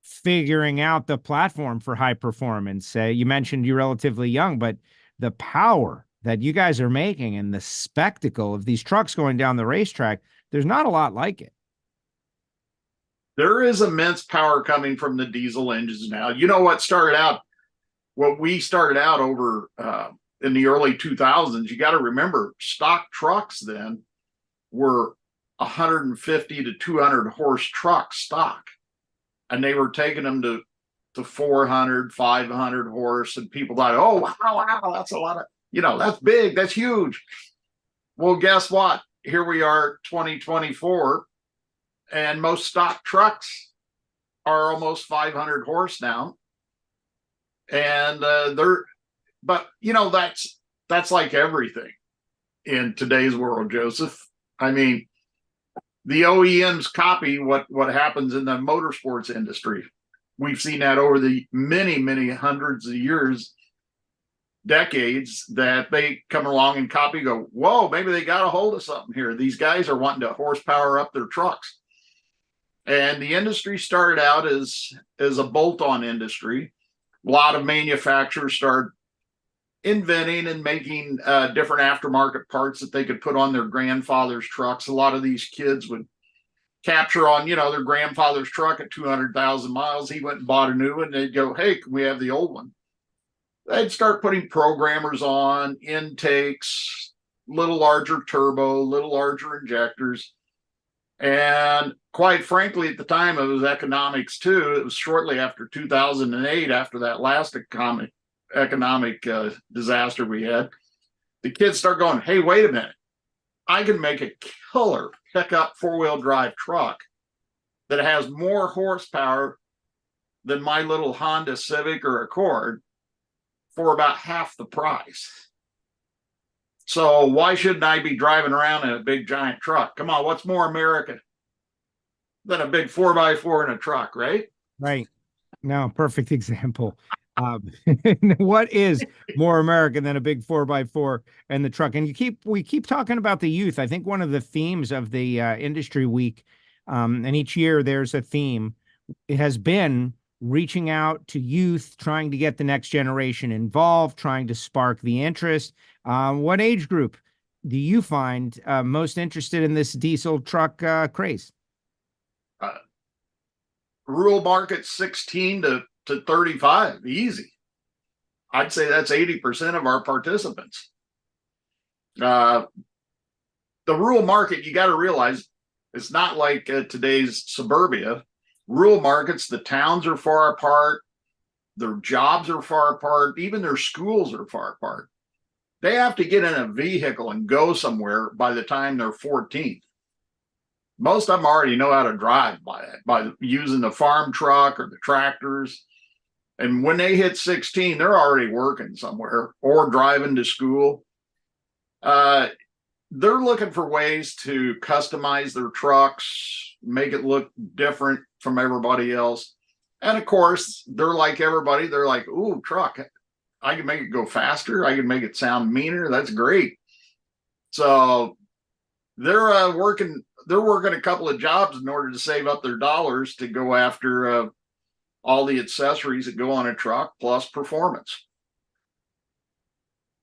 figuring out the platform for high performance. You mentioned you're relatively young, but the power that you guys are making and the spectacle of these trucks going down the racetrack, there's not a lot like it. There is immense power coming from the diesel engines now. What we started out over in the early 2000s, you got to remember stock trucks then were 150 to 200 horse trucks stock. And they were taking them to 400, 500 horse. And people thought, oh, wow, that's a lot of, that's big, that's huge. Well, guess what? Here we are, 2024. And most stock trucks are almost 500 horse now. And that's like everything in today's world, Joseph. I mean, the OEMs copy what happens in the motorsports industry. We've seen that over the many, many hundreds of years, decades, that they come along and copy, go, whoa, maybe they got a hold of something here. These guys are wanting to horsepower up their trucks. And the industry started out as a bolt-on industry. A lot of manufacturers started inventing and making different aftermarket parts that they could put on their grandfather's trucks. A lot of these kids would capture on, their grandfather's truck at 200,000 miles. He went and bought a new one. They'd go, hey, can we have the old one? They'd start putting programmers on, intakes, little larger turbo, little larger injectors. And quite frankly, at the time, it was economics too. It was shortly after 2008, after that last economic disaster we had. The kids start going, hey, wait a minute. I can make a killer pickup four-wheel drive truck that has more horsepower than my little Honda Civic or Accord for about half the price. So why shouldn't I be driving around in a big giant truck? Come on, what's more American than a big 4x4 in a truck, right? Right. No, perfect example. What is more American than a big 4x4 and the truck? And we keep talking about the youth. I think one of the themes of the industry week, and each year there's a theme, it has been reaching out to youth, trying to get the next generation involved, trying to spark the interest. What age group do you find most interested in this diesel truck craze? Rural market 16 to 35, easy. I'd say that's 80% of our participants. The rural market, you got to realize, it's not like today's suburbia. Rural markets, the towns are far apart, their jobs are far apart, even their schools are far apart. They have to get in a vehicle and go somewhere by the time they're 14. Most of them already know how to drive by using the farm truck or the tractors. And when they hit 16, they're already working somewhere or driving to school. They're looking for ways to customize their trucks, make it look different from everybody else. And of course, they're like everybody. They're like, ooh, truck, I can make it go faster. I can make it sound meaner. That's great. So they're working a couple of jobs in order to save up their dollars to go after all the accessories that go on a truck plus performance.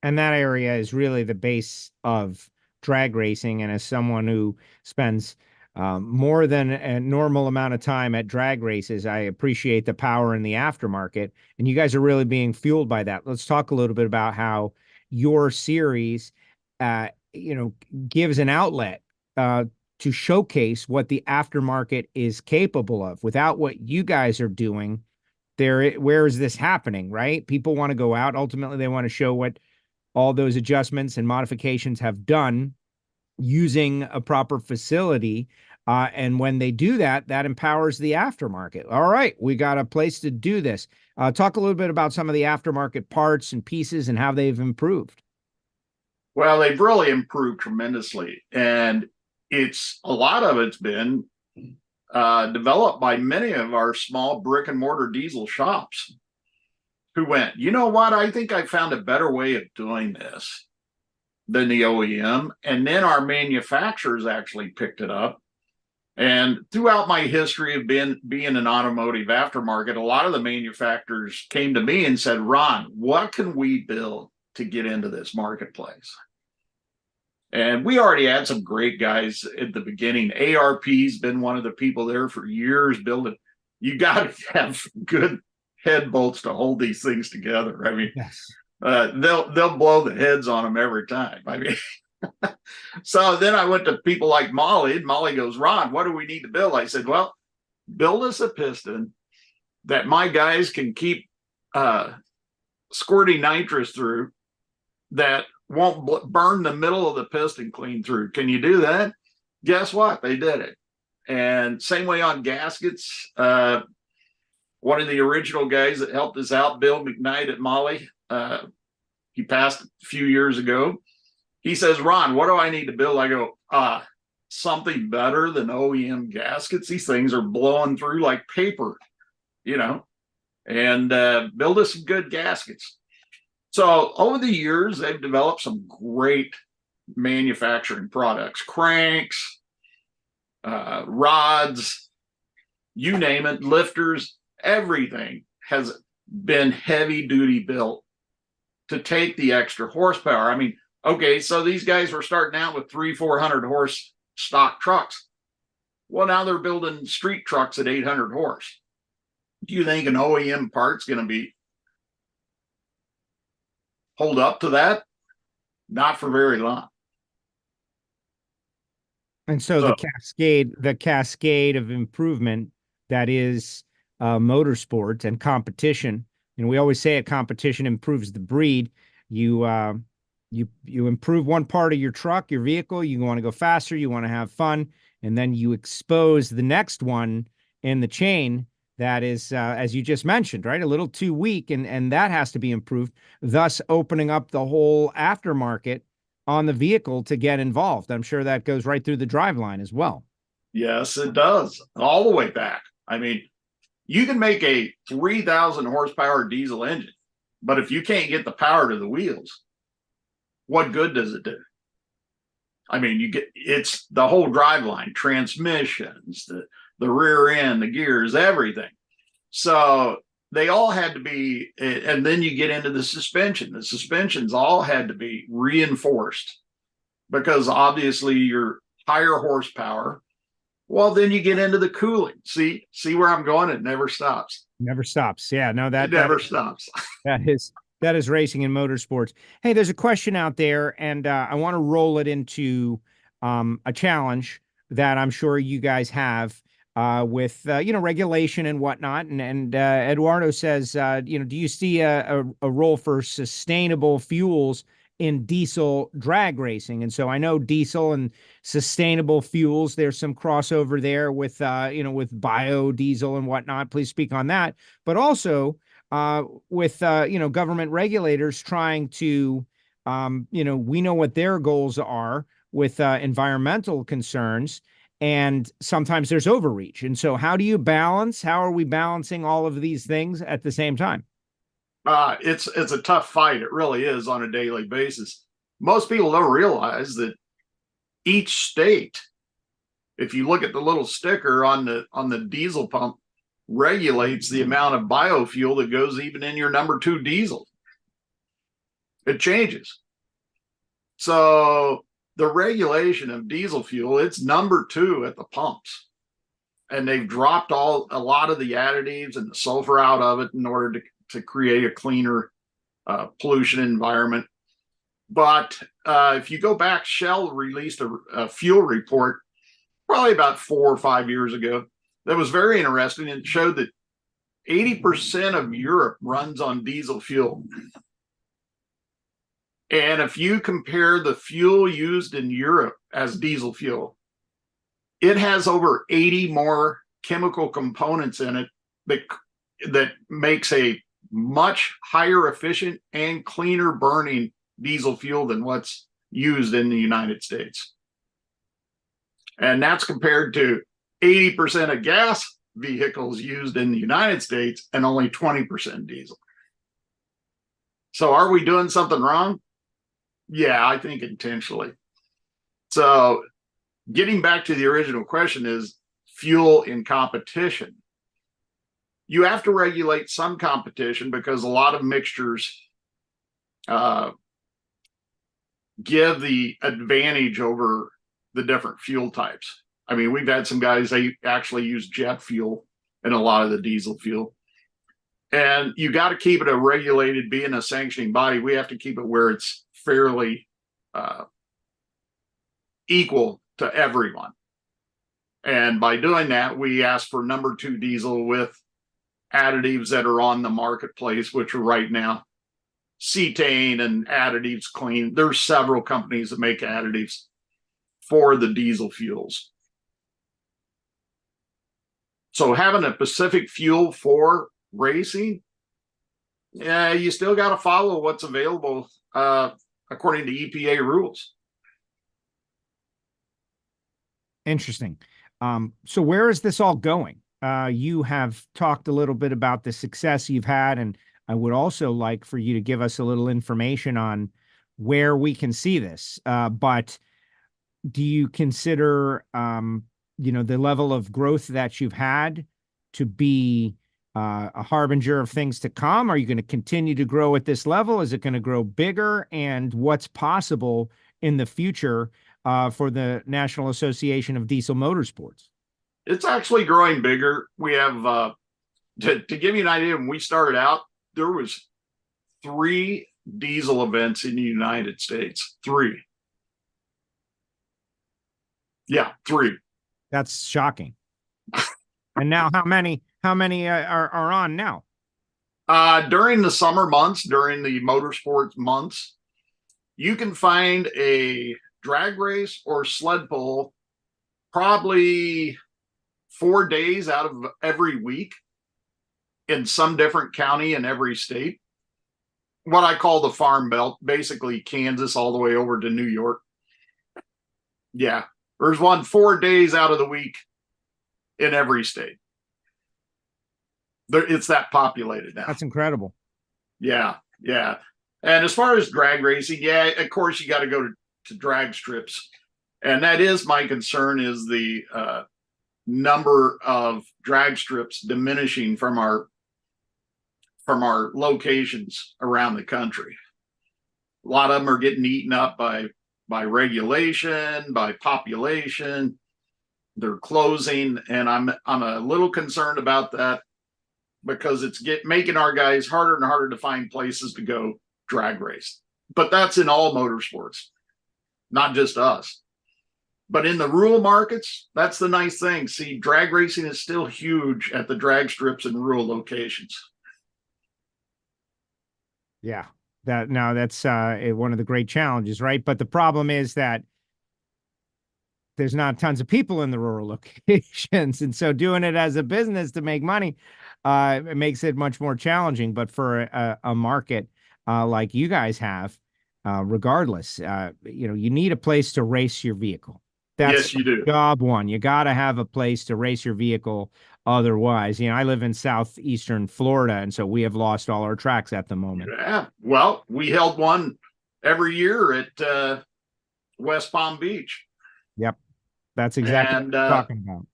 And that area is really the base of drag racing. And as someone who spends more than a normal amount of time at drag races, I appreciate the power in the aftermarket. And you guys are really being fueled by that. Let's talk a little bit about how your series, gives an outlet to showcase what the aftermarket is capable of. Without what you guys are doing, where is this happening, right? People want to go out. Ultimately, they want to show what all those adjustments and modifications have done using a proper facility. And when they do that, that empowers the aftermarket. All right, we got a place to do this. Talk a little bit about some of the aftermarket parts and pieces and how they've improved. Well, they've really improved tremendously. And a lot of it's been developed by many of our small brick and mortar diesel shops who went, you know what, I think I found a better way of doing this than the OEM. And then our manufacturers actually picked it up. And throughout my history of being an automotive aftermarket, a lot of the manufacturers came to me and said, Ron, what can we build to get into this marketplace? And we already had some great guys at the beginning. ARP's been one of the people there for years building. You got to have good head bolts to hold these things together. I mean, yes. They'll blow the heads on them every time. I mean, so then I went to people like Molly, and Molly goes, Ron, what do we need to build? I said, well, build us a piston that my guys can keep squirting nitrous through that won't burn the middle of the piston clean through. Can you do that? Guess what? They did it. And same way on gaskets. One of the original guys that helped us out, Bill McKnight at Molly, he passed a few years ago. He says, Ron, what do I need to build? I go, something better than OEM gaskets. These things are blowing through like paper, and build us some good gaskets. So over the years, they've developed some great manufacturing products, cranks, rods, you name it, lifters, everything has been heavy duty built to take the extra horsepower. I mean, okay, so these guys were starting out with 300-400 horse stock trucks. Well, now they're building street trucks at 800 horse. Do you think an OEM part's going to be hold up to that? Not for very long. And so the cascade of improvement that is motorsport and competition. And we always say a competition improves the breed. You improve one part of your truck, your vehicle, you want to go faster, you want to have fun, and then you expose the next one in the chain that is, as you just mentioned, right, a little too weak, and that has to be improved, thus opening up the whole aftermarket on the vehicle to get involved. I'm sure that goes right through the driveline as well. Yes, it does. All the way back. I mean, you can make a 3,000 horsepower diesel engine, but if you can't get the power to the wheels, what good does it do? I mean, it's the whole driveline, transmissions, the rear end, the gears, everything. So they all had to be, and then you get into the suspension. The suspensions all had to be reinforced because obviously you're higher horsepower. Well, then you get into the cooling. See where I'm going? It never stops. Never stops. Yeah, no, it never stops. That is racing and motorsports. Hey, there's a question out there, and I want to roll it into a challenge that I'm sure you guys have with regulation and whatnot. And Eduardo says, do you see a role for sustainable fuels in diesel drag racing? And so I know diesel and sustainable fuels, there's some crossover there with with biodiesel and whatnot. Please speak on that. But also with government regulators trying to we know what their goals are with environmental concerns, and sometimes there's overreach. And so how are we balancing all of these things at the same time? It's a tough fight. It really is on a daily basis. Most people don't realize that each state, if you look at the little sticker on the diesel pump, regulates the amount of biofuel that goes even in your number 2 diesel. It changes. So the regulation of diesel fuel, it's number 2 at the pumps. And they've dropped a lot of the additives and the sulfur out of it in order to create a cleaner pollution environment. But if you go back, Shell released a fuel report probably about 4 or 5 years ago that was very interesting, and showed that 80% of Europe runs on diesel fuel. And if you compare the fuel used in Europe as diesel fuel, it has over 80 more chemical components in it that makes a much higher efficient and cleaner burning diesel fuel than what's used in the United States. And that's compared to 80% of gas vehicles used in the United States and only 20% diesel. So are we doing something wrong? Yeah, I think intentionally. So getting back to the original question is fuel in competition. You have to regulate some competition because a lot of mixtures give the advantage over the different fuel types. I mean, we've had some guys, they actually use jet fuel in a lot of the diesel fuel. And you got to keep it a regulated, being a sanctioning body, we have to keep it where it's fairly equal to everyone. And by doing that, we ask for number 2 diesel with additives that are on the marketplace, which are right now cetane and additives clean. There's several companies that make additives for the diesel fuels. So having a specific fuel for racing, yeah, you still got to follow what's available according to EPA rules. Interesting. So where is this all going? You have talked a little bit about the success you've had, and I would also like for you to give us a little information on where we can see this. But do you consider, the level of growth that you've had to be a harbinger of things to come? Are you going to continue to grow at this level? Is it going to grow bigger? And what's possible in the future for the National Association of Diesel Motorsports? It's actually growing bigger. We have, to give you an idea, when we started out, there was 3 diesel events in the United States. 3. Yeah, 3. That's shocking. And now how many are on now? During the summer months, during the motorsports months, you can find a drag race or sled pull probably 4 days out of every week in some different county in every state. What I call the farm belt, basically Kansas all the way over to New York. Yeah, there's one 4 days out of the week in every state. It's that populated now. That's incredible. Yeah, yeah. And as far as drag racing, yeah, of course you got to go to drag strips, and that is my concern, is the number of drag strips diminishing from our locations around the country. A lot of them are getting eaten up by regulation, by population. They're closing, and I'm a little concerned about that, because it's making our guys harder and harder to find places to go drag race. But that's in all motorsports, not just us. But in the rural markets, that's the nice thing. See, drag racing is still huge at the drag strips in rural locations. Yeah, that's one of the great challenges, right? But the problem is that there's not tons of people in the rural locations, and so doing it as a business to make money, it makes it much more challenging. But for a market like you guys have, regardless, you need a place to race your vehicle. That's yes, you do. Job one. You got to have a place to race your vehicle. Otherwise, I live in southeastern Florida, and so we have lost all our tracks at the moment. Yeah. Well, we held one every year at West Palm Beach. Yep. That's exactly what I'm talking about.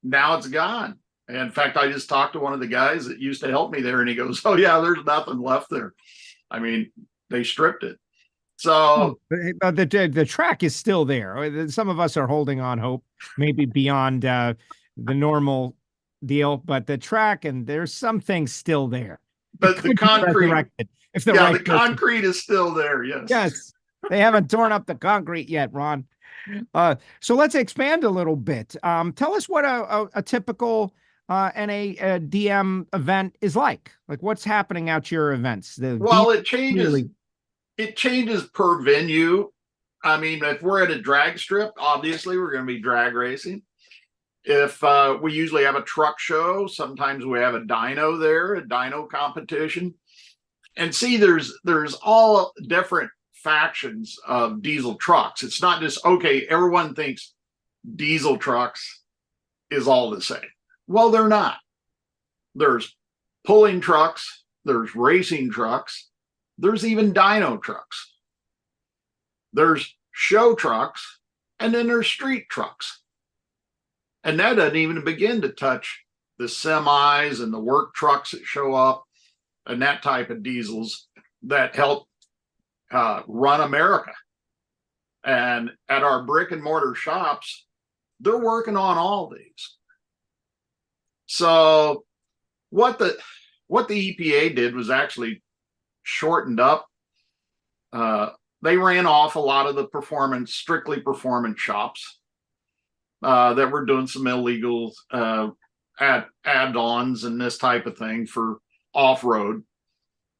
Now it's gone. In fact, I just talked to one of the guys that used to help me there, and he goes, "Oh yeah, there's nothing left there." I mean, they stripped it. So the track is still there. Some of us are holding on hope, maybe beyond the normal deal, but the track, and there's some things still there. But the concrete, if the concrete is still there. Yes. Yes. They haven't torn up the concrete yet, Ron. So let's expand a little bit. Tell us what a typical NADM event is like. Like, what's happening at your events? It changes. It changes per venue. I mean, if we're at a drag strip, obviously we're going to be drag racing. If we usually have a truck show, sometimes we have a dyno there, a dyno competition. And see, there's all different factions of diesel trucks. It's not just, okay, everyone thinks diesel trucks is all the same. Well, they're not. There's pulling trucks, there's racing trucks, there's even dyno trucks, there's show trucks, and then there's street trucks. And that doesn't even begin to touch the semis and the work trucks that show up and that type of diesels that help run America. And at our brick and mortar shops, they're working on all these. So what the EPA did was actually shortened up. They ran off a lot of the strictly performance shops that were doing some illegal add-ons and this type of thing for off-road.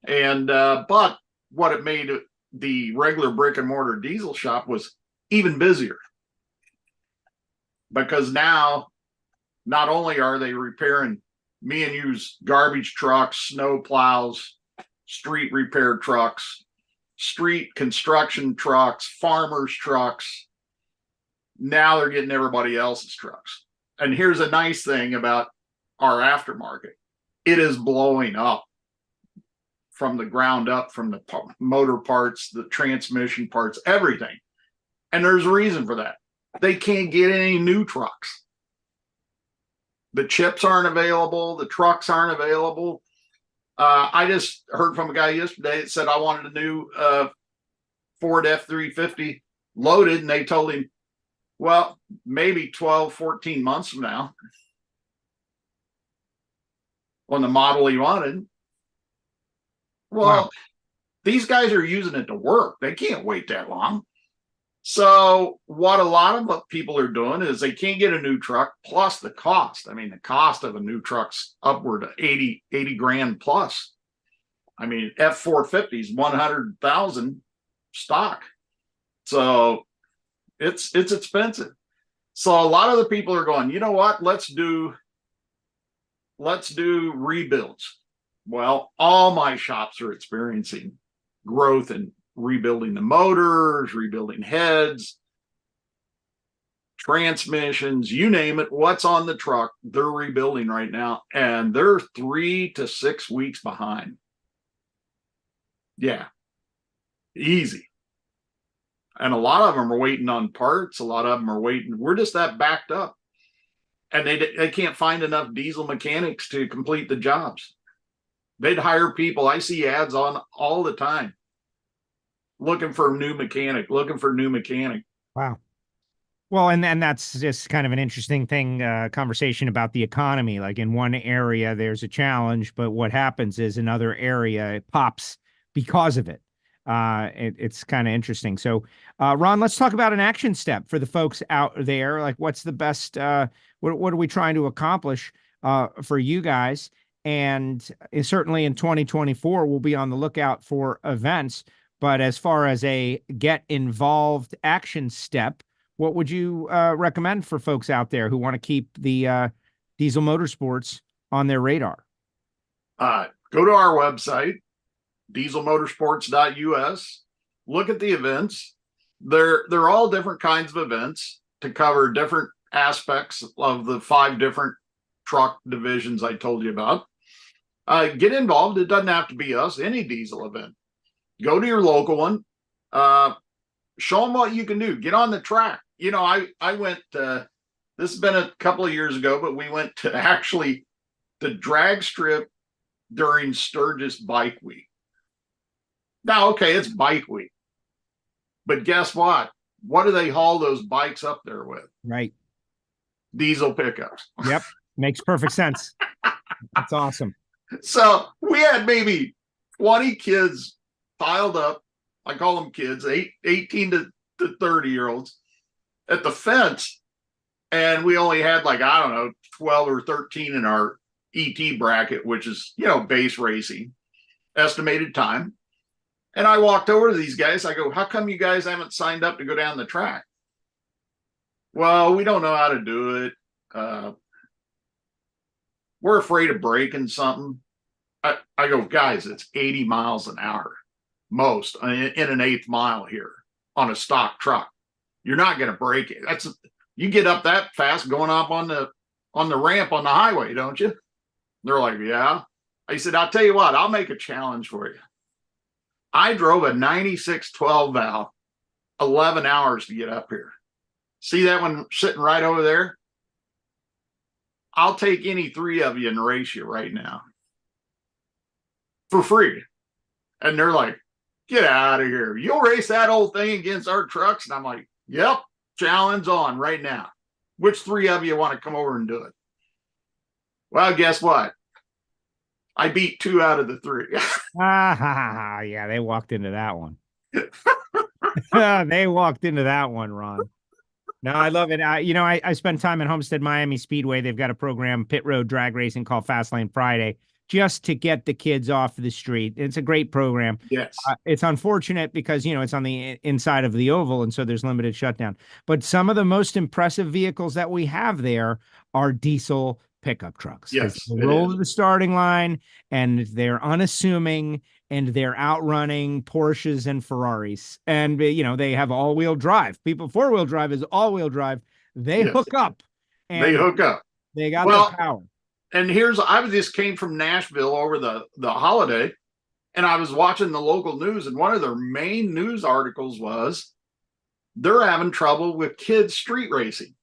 And but what it made the regular brick and mortar diesel shop was even busier, because now not only are they repairing me and you's garbage trucks, snow plows, street repair trucks, street construction trucks, farmers trucks, now they're getting everybody else's trucks. And here's a nice thing about our aftermarket. It is blowing up from the ground up, from the motor parts, the transmission parts, everything. And there's a reason for that. They can't get any new trucks. The chips aren't available. The trucks aren't available. I just heard from a guy yesterday that said, I wanted a new Ford F-350 loaded, and they told him Well, maybe 12, 14 months from now, on the model he wanted. Well, Wow. these guys are using it to work. They can't wait that long. So what a lot of people are doing is they can't get a new truck plus the cost. I mean, the cost of a new truck's upward of 80 grand plus. I mean, F450 is 100,000 stock. So it's expensive. So a lot of the people are going, you know what? Let's do rebuilds. Well, all my shops are experiencing growth and rebuilding the motors, rebuilding heads, transmissions, you name it. What's on the truck, they're rebuilding right now, and they're 3 to 6 weeks behind. Yeah, easy. And a lot of them are waiting on parts. A lot of them are waiting. We're just that backed up, and they can't find enough diesel mechanics to complete the jobs. They'd hire people. I see ads on all the time, looking for a new mechanic, Wow. Well, and that's just kind of an interesting thing, conversation about the economy. Like in one area, there's a challenge, but what happens is another area, it pops because of it. It's kind of interesting. So, Ron, let's talk about an action step for the folks out there. Like, what's the best, what are we trying to accomplish for you guys? And certainly in 2024, we'll be on the lookout for events. But as far as a get involved action step, what would you recommend for folks out there who want to keep the Diesel Motorsports on their radar? Go to our website, dieselmotorsports.us. Look at the events. They're all different kinds of events to cover different aspects of the 5 different truck divisions I told you about. Get involved. It doesn't have to be us, any diesel event. Go to your local one. Show them what you can do. Get on the track. You know, I went, this has been a couple of years ago, but we went to actually the drag strip during Sturgis Bike Week. Now, okay, it's Bike Week, but guess what? What do they haul those bikes up there with? Right. Diesel pickups. Yep. Makes perfect sense. That's awesome. So we had maybe 20 kids piled up. I call them kids, 18 to 30-year-olds at the fence. And we only had 12 or 13 in our ET bracket, which is, base racing, estimated time. And I walked over to these guys. I go, how come you guys haven't signed up to go down the track? Well, we don't know how to do it. We're afraid of breaking something. I go, guys, it's 80 miles an hour, most in an 1/8 mile here on a stock truck. You're not going to break it. You get up that fast going up on the ramp on the highway, don't you? They're like, yeah. I said, I'll tell you what, I'll make a challenge for you. I drove a 96 12 valve 11 hours to get up here. See that one sitting right over there? I'll take any 3 of you and race you right now for free. And they're like, get out of here. You'll race that old thing against our trucks? And I'm like, yep, challenge on right now. Which 3 of you want to come over and do it? Well, guess what? I beat 2 out of the 3. Yeah, they walked into that one. They walked into that one, Ron. No, I love it. I spent time at Homestead Miami Speedway. They've got a program, pit road drag racing, called Fastlane Friday, just to get the kids off the street. It's a great program. Yes. It's unfortunate because, it's on the inside of the oval, and so there's limited shutdown. But some of the most impressive vehicles that we have there are diesel pickup trucks. Yes. They roll to the starting line, and they're unassuming, and they're outrunning Porsches and Ferraris. And, they have all-wheel drive. 4-wheel drive is all-wheel drive. They hook up. And they hook up. They got the power. And I just came from Nashville over the holiday, and I was watching the local news, and one of their main news articles was they're having trouble with kids street racing.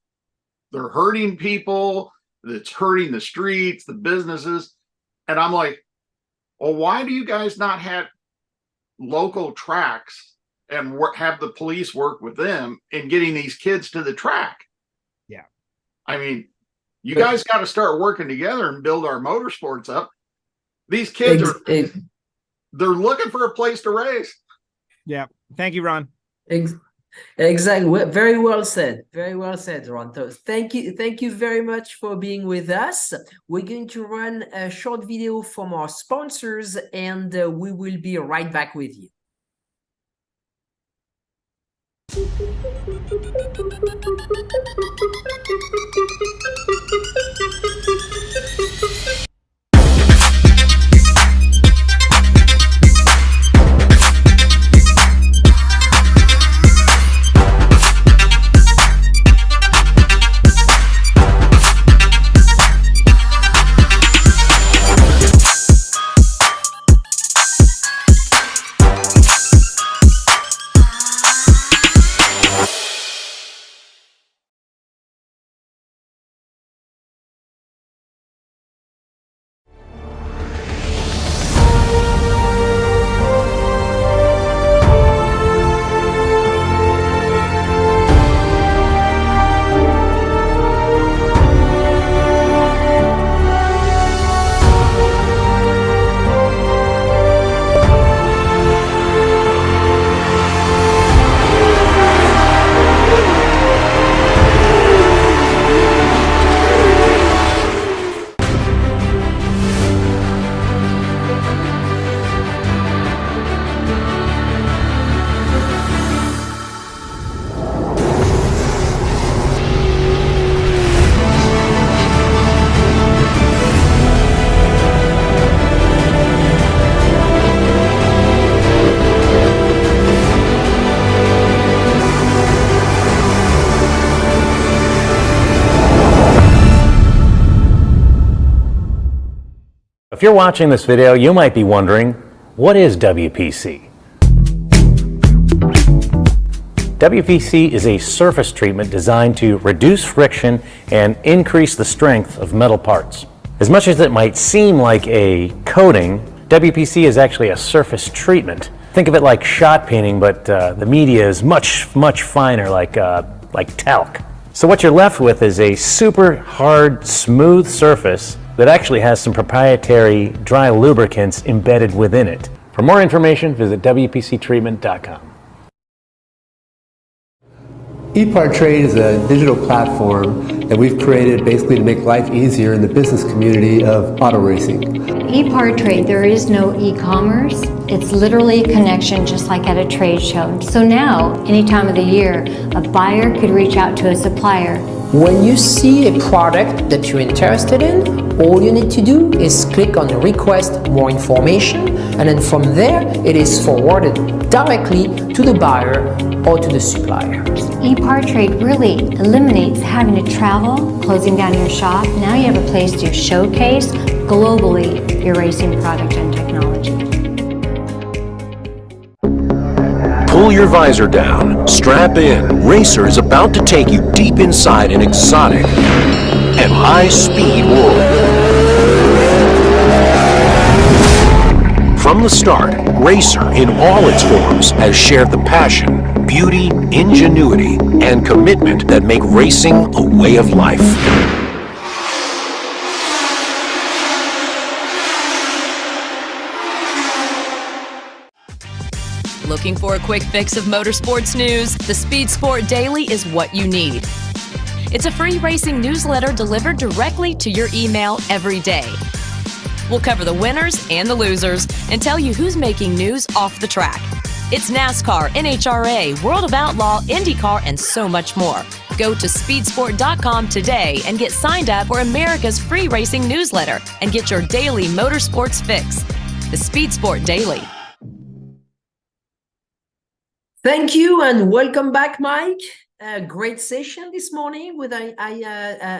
They're hurting people. It's hurting the streets, the businesses. And I'm like, well, why do you guys not have local tracks and have the police work with them in getting these kids to the track. Yeah. I mean, you guys got to start working together and build our motorsports up. These kids they're looking for a place to race. Yeah. Thank you, Ron. Exactly. Very well said. Very well said, Ron. So thank you very much for being with us. We're going to run a short video from our sponsors, and we will be right back with you. If you're watching this video, you might be wondering, what is WPC? WPC is a surface treatment designed to reduce friction and increase the strength of metal parts. As much as it might seem like a coating, WPC is actually a surface treatment. Think of it like shot painting, but the media is much finer, like talc. So what you're left with is a super hard, smooth surface that actually has some proprietary dry lubricants embedded within it. For more information, visit WPCtreatment.com. Epartrade is a digital platform that we've created basically to make life easier in the business community of auto racing. Epartrade, there is no e-commerce. It's literally a connection just like at a trade show. So now, any time of the year, a buyer could reach out to a supplier. When you see a product that you're interested in, all you need to do is click on request more information, and then from there it is forwarded directly to the buyer or to the supplier. Epartrade really eliminates having to travel, closing down your shop. Now you have a place to showcase globally your racing product and technology. Pull your visor down, strap in. Racer is about to take you deep inside an exotic and high-speed world. From the start, Racer in all its forms has shared the passion, beauty, ingenuity, and commitment that make racing a way of life. Looking for a quick fix of motorsports news? The Speed Sport Daily is what you need. It's a free racing newsletter delivered directly to your email every day. We'll cover the winners and the losers and tell you who's making news off the track. It's NASCAR, NHRA, World of Outlaw, IndyCar, and so much more. Go to speedsport.com today and get signed up for America's free racing newsletter and get your daily motorsports fix. The Speed Sport Daily. Thank you and welcome back, Mike. Great session this morning with IMCA.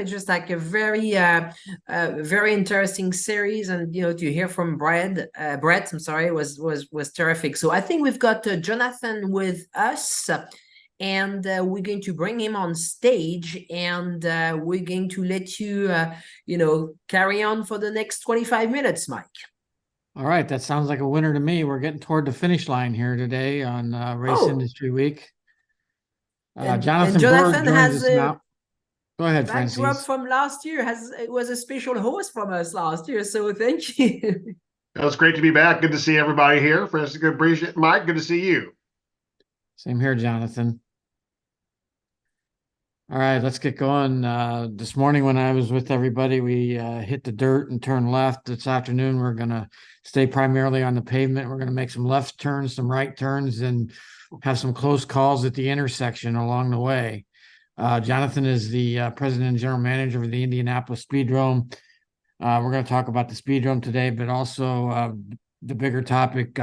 Just like a very interesting series, and to hear from Brett, I'm sorry, was terrific. So I think we've got Jonathan with us, and we're going to bring him on stage, and we're going to let you carry on for the next 25 minutes, Mike. All right, that sounds like a winner to me. We're getting toward the finish line here today on Race Oh. Industry Week. And Jonathan Jonathan Berg joins has us now. Go ahead, backdrop Francis. from last year. It was a special host from us last year, so thank you. It's great to be back. Good to see everybody here. Francis, good to appreciate it. Mike, good to see you. Same here, Jonathan. All right, let's get going. This morning when I was with everybody, we hit the dirt and turned left. This afternoon, we're going to stay primarily on the pavement. We're going to make some left turns, some right turns, and have some close calls at the intersection along the way. Jonathan is the president and general manager of the Indianapolis Speedrome. We're going to talk about the Speedrome today, but also the bigger topic,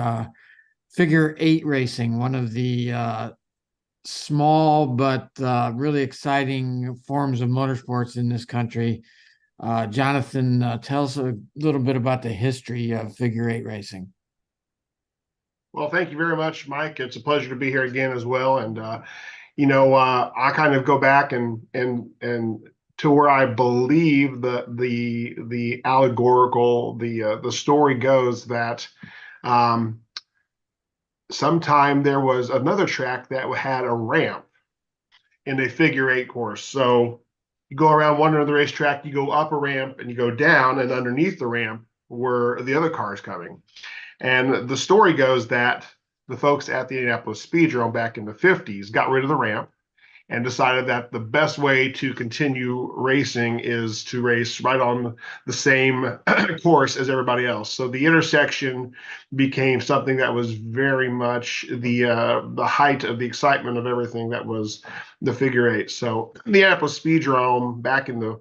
figure eight racing, one of the small but really exciting forms of motorsports in this country. Jonathan, tell us a little bit about the history of figure eight racing. Well, thank you very much, Mike. It's a pleasure to be here again as well. And I kind of go back and to where I believe the allegorical the story goes that sometime there was another track that had a ramp in a figure eight course. So you go around one end of the racetrack, you go up a ramp and you go down, and underneath the ramp were the other cars coming. And the story goes that the folks at the Indianapolis Speedrome back in the 50s got rid of the ramp and decided that the best way to continue racing is to race right on the same course as everybody else. So the intersection became something that was very much the height of the excitement of everything that was the figure eight. So the Indianapolis Speedrome back in the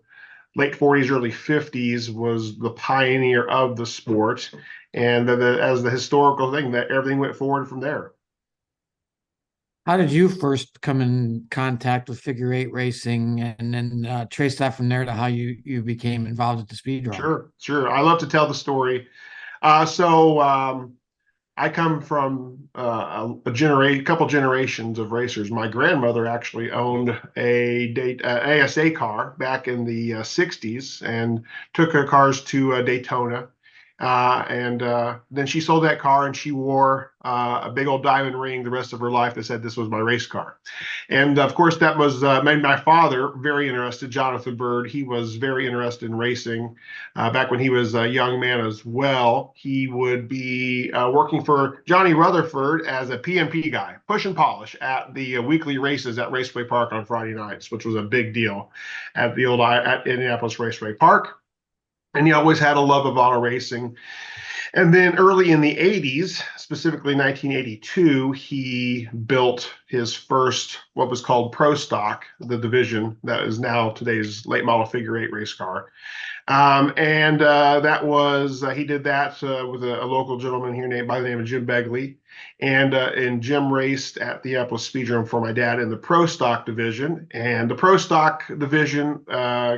late 40s, early 50s was the pioneer of the sport. And as the historical thing, that everything went forward from there. How did you first come in contact with figure eight racing, and then trace that from there to how you became involved with the Speedrome? Sure. I love to tell the story. I come from a couple generations of racers. My grandmother actually owned a ASA car back in the 60s and took her cars to Daytona. Then she sold that car, and she wore a big old diamond ring the rest of her life that said this was my race car. And of course, that was made my father very interested. Jonathan Bird, he was very interested in racing back when he was a young man as well. He would be working for Johnny Rutherford as a PMP guy, push and polish at the weekly races at Raceway Park on Friday nights, which was a big deal at the old at Indianapolis Raceway Park. And he always had a love of auto racing. And then early in the 80s, specifically 1982, he built his first, what was called Pro Stock, the division that is now today's late model figure eight race car. That was, he did that with a local gentleman here by the name of Jim Begley. And Jim raced at the Indianapolis Speedrome for my dad in the Pro Stock division. And the Pro Stock division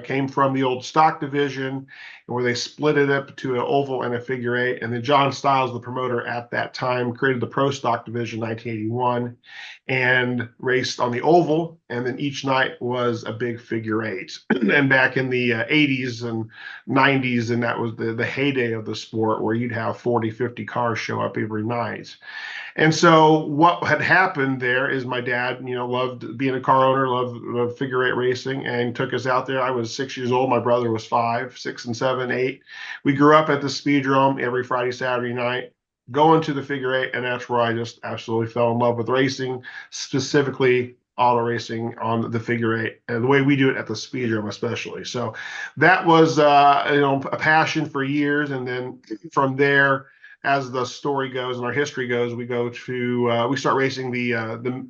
came from the old stock division, where they split it up to an oval and a figure eight. And then John Stiles, the promoter at that time, created the Pro Stock division in 1981 and raced on the oval. And then each night was a big figure eight. And back in the 80s and 90s, and that was the heyday of the sport, where you'd have 40, 50 cars show up every night. And so what had happened there is my dad, loved being a car owner, loved figure eight racing, and took us out there. I was 6 years old. My brother was 5, 6, and 7, 8. We grew up at the Speedrome every Friday, Saturday night, going to the figure eight, and that's where I just absolutely fell in love with racing, specifically auto racing on the figure eight, and the way we do it at the Speedrome especially. So that was a passion for years. And then from there, as the story goes and our history goes, we start racing the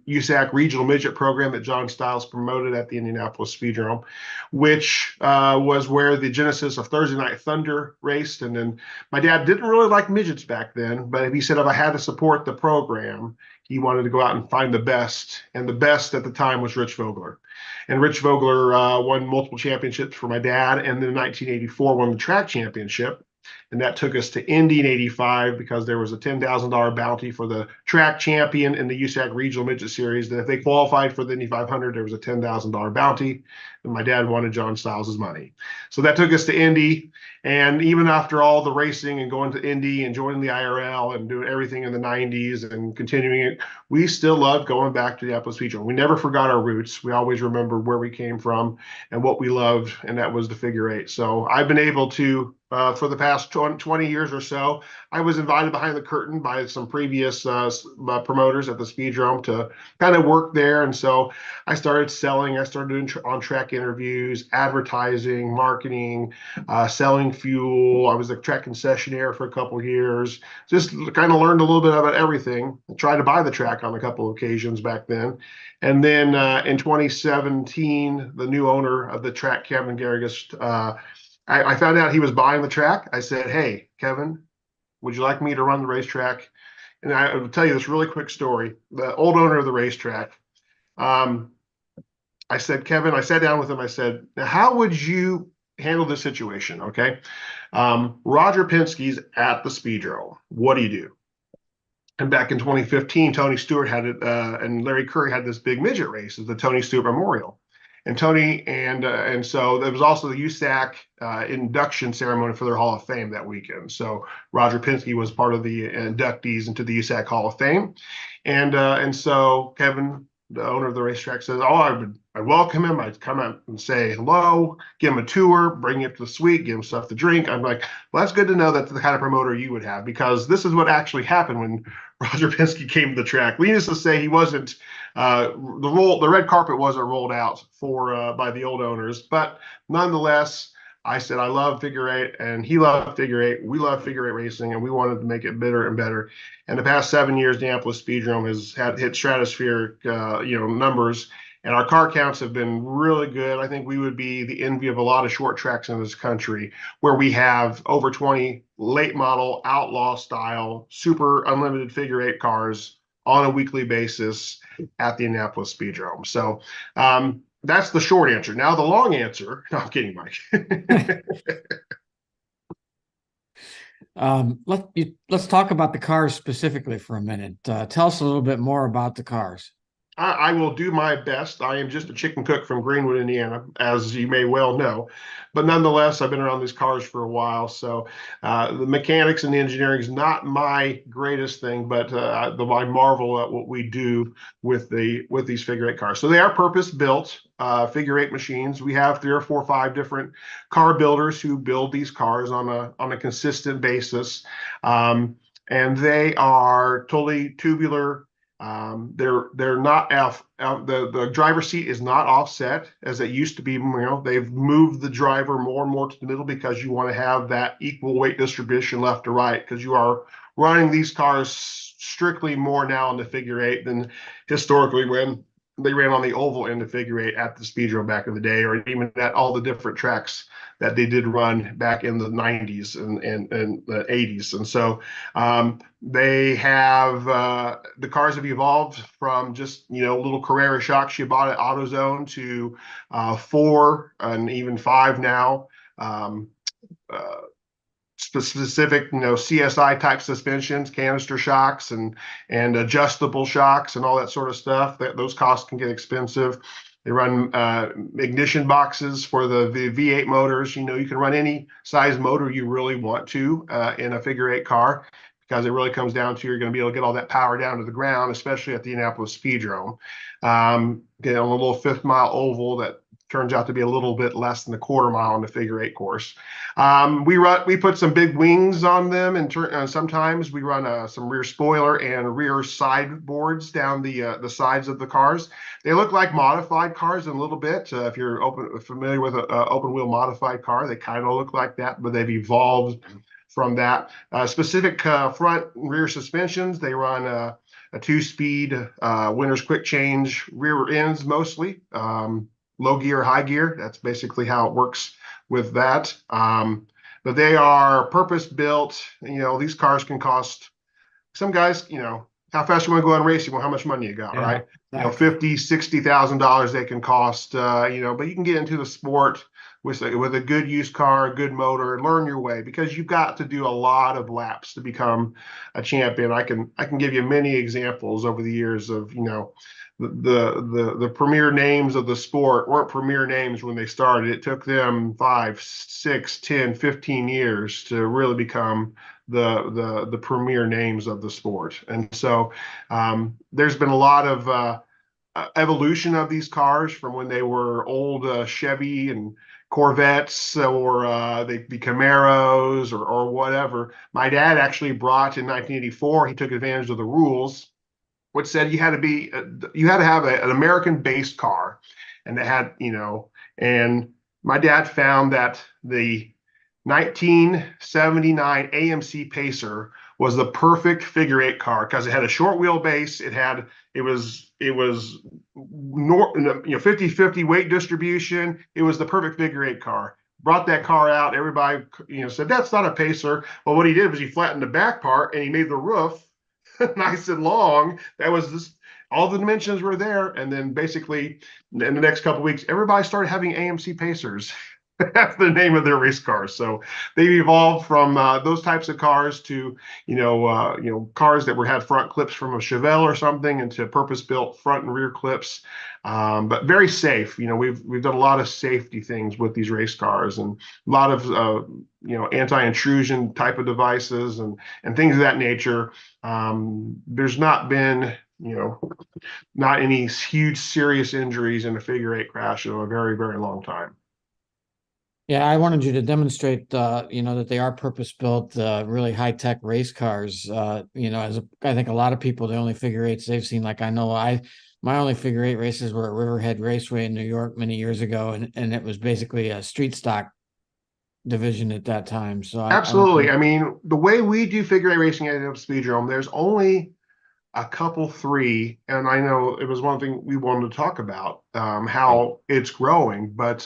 USAC regional midget program that John Stiles promoted at the Indianapolis Speedrome, which was where the genesis of Thursday Night Thunder raced. And then my dad didn't really like midgets back then, but he said if I had to support the program, he wanted to go out and find the best. And the best at the time was Rich Vogler. And Rich Vogler won multiple championships for my dad, and then in 1984 won the track championship. And that took us to Indy in 85 because there was a $10,000 bounty for the track champion in the USAC Regional Midget Series. That if they qualified for the Indy 500, there was a $10,000 bounty. And my dad wanted John Stiles' money. So that took us to Indy. And even after all the racing and going to Indy and joining the IRL and doing everything in the 90s and continuing it, we still loved going back to the Indianapolis Speedrome. We never forgot our roots. We always remembered where we came from and what we loved, and that was the figure eight. So I've been able to, for the past 20 years or so, I was invited behind the curtain by some previous promoters at the Speedrome to kind of work there. And so I started selling. I started doing on-track interviews, advertising, marketing, selling fuel. I was a track concessionaire for a couple of years. Just kind of learned a little bit about everything. I tried to buy the track on a couple of occasions back then. And then in 2017, the new owner of the track, Kevin Garrigus, I found out he was buying the track. I said, "Hey, Kevin, would you like me to run the racetrack?" And I will tell you this really quick story. The old owner of the racetrack, I said, "Kevin," I sat down with him. I said, "Now, how would you handle this situation?" Okay. Roger Penske's at the Speedrome. What do you do? And back in 2015, Tony Stewart had it, and Larry Curry had this big midget race, the Tony Stewart Memorial. And Tony, and so there was also the USAC induction ceremony for their Hall of Fame that weekend. So Roger Penske was part of the inductees into the USAC Hall of Fame. And so Kevin, the owner of the racetrack, says, "Oh, I'd welcome him. I'd come out and say hello, give him a tour, bring him to the suite, give him stuff to drink." I'm like, "Well, that's good to know that's the kind of promoter you would have," because this is what actually happened when Roger Penske came to the track. Needless to say, he wasn't the red carpet wasn't rolled out for by the old owners, but nonetheless, I said I love figure eight, and he loved figure eight. We love figure eight racing, and we wanted to make it better and better. And the past 7 years, the Indianapolis Speedrome has hit stratospheric, numbers, and our car counts have been really good. I think we would be the envy of a lot of short tracks in this country, where we have over 20 late model, outlaw style, super unlimited figure eight cars on a weekly basis at the Indianapolis Speedrome. So that's the short answer. Now the long answer. No, I'm kidding, Mike. Let's talk about the cars specifically for a minute. Tell us a little bit more about the cars. I will do my best. I am just a chicken cook from Greenwood, Indiana, as you may well know. But nonetheless, I've been around these cars for a while. So the mechanics and the engineering is not my greatest thing, but I marvel at what we do with these figure eight cars. So they are purpose-built figure eight machines. We have 3 or 4 or 5 different car builders who build these cars on a consistent basis. And they are totally tubular. They're not the driver's seat is not offset as it used to be. They've moved the driver more and more to the middle because you want to have that equal weight distribution left to right, because you are running these cars strictly more now in the figure eight than historically when they ran on the oval end of figure eight at the Speedrome back in the day, or even at all the different tracks that they did run back in the 90s and the 80s. And so they have the cars have evolved from just little Carrera shocks you bought at AutoZone to 4 and even 5 now. Specific, CSI type suspensions, canister shocks, and adjustable shocks, and all that sort of stuff. Those costs can get expensive. They run ignition boxes for the V8 motors. You can run any size motor you really want to in a figure eight car, because it really comes down to you're going to be able to get all that power down to the ground, especially at the Indianapolis Speedrome. On a little 5th mile oval that turns out to be a little bit less than a 1/4 mile on the figure eight course. We put some big wings on them, and sometimes we run some rear spoiler and rear sideboards down the sides of the cars. They look like modified cars in a little bit. If you're familiar with an open wheel modified car, they kind of look like that, but they've evolved from that. Specific front and rear suspensions, they run a 2-speed Winner's quick change rear ends mostly. Low gear, high gear. That's basically how it works with that. But they are purpose built. These cars can cost some guys, how fast you want to go on racing? Well, how much money you got, right? Exactly. $50,000, $60,000 they can cost, but you can get into the sport with a good used car, a good motor, and learn your way, because you've got to do a lot of laps to become a champion. I can give you many examples over the years of, you know, the premier names of the sport weren't premier names when they started. It took them 5, 6, 10, 15 years to really become the premier names of the sport. And so there's been a lot of evolution of these cars from when they were old Chevy and Corvettes, or the Camaros, or whatever. My dad actually brought in 1984. He took advantage of the rules, which said you had to have an American-based car, and they had, you know. And my dad found that the 1979 AMC Pacer was the perfect figure eight car because it had a short wheelbase. It was 50-50 weight distribution. It was the perfect figure eight car. Brought that car out. Everybody, you know, said that's not a Pacer. Well, what he did was he flattened the back part and he made the roof nice and long. That was this. All the dimensions were there. And then basically in the next couple of weeks, everybody started having AMC Pacers. That's the name of their race cars. So they've evolved from those types of cars to, cars that had front clips from a Chevelle or something, into purpose-built front and rear clips, but very safe. You know, we've done a lot of safety things with these race cars, and a lot of anti-intrusion type of devices and things of that nature. There's not been not any huge serious injuries in a figure eight crash in a very, very long time. Yeah, I wanted you to demonstrate, that they are purpose-built, really high-tech race cars. I think a lot of people, the only figure eights they've seen, like my only figure eight races were at Riverhead Raceway in New York many years ago, and it was basically a street stock division at that time. So absolutely, I mean, the way we do figure eight racing at the Speedrome, there's only a couple, 3, and I know it was one thing we wanted to talk about, how it's growing, but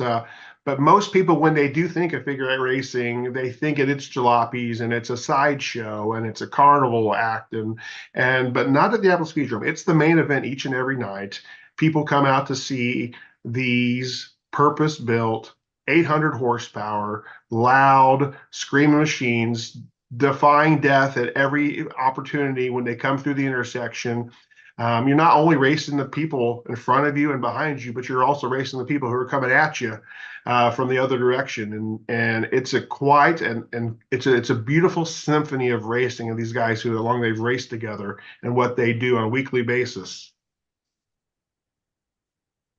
most people, when they do think of figure eight racing, they think it's jalopies and it's a sideshow and it's a carnival act, but not at the Apple Speedrome. It's the main event each and every night. People come out to see these purpose-built 800 horsepower, loud, screaming machines, defying death at every opportunity when they come through the intersection. You're not only racing the people in front of you and behind you, but you're also racing the people who are coming at you from the other direction. And it's it's a beautiful symphony of racing of these guys how long they've raced together and what they do on a weekly basis.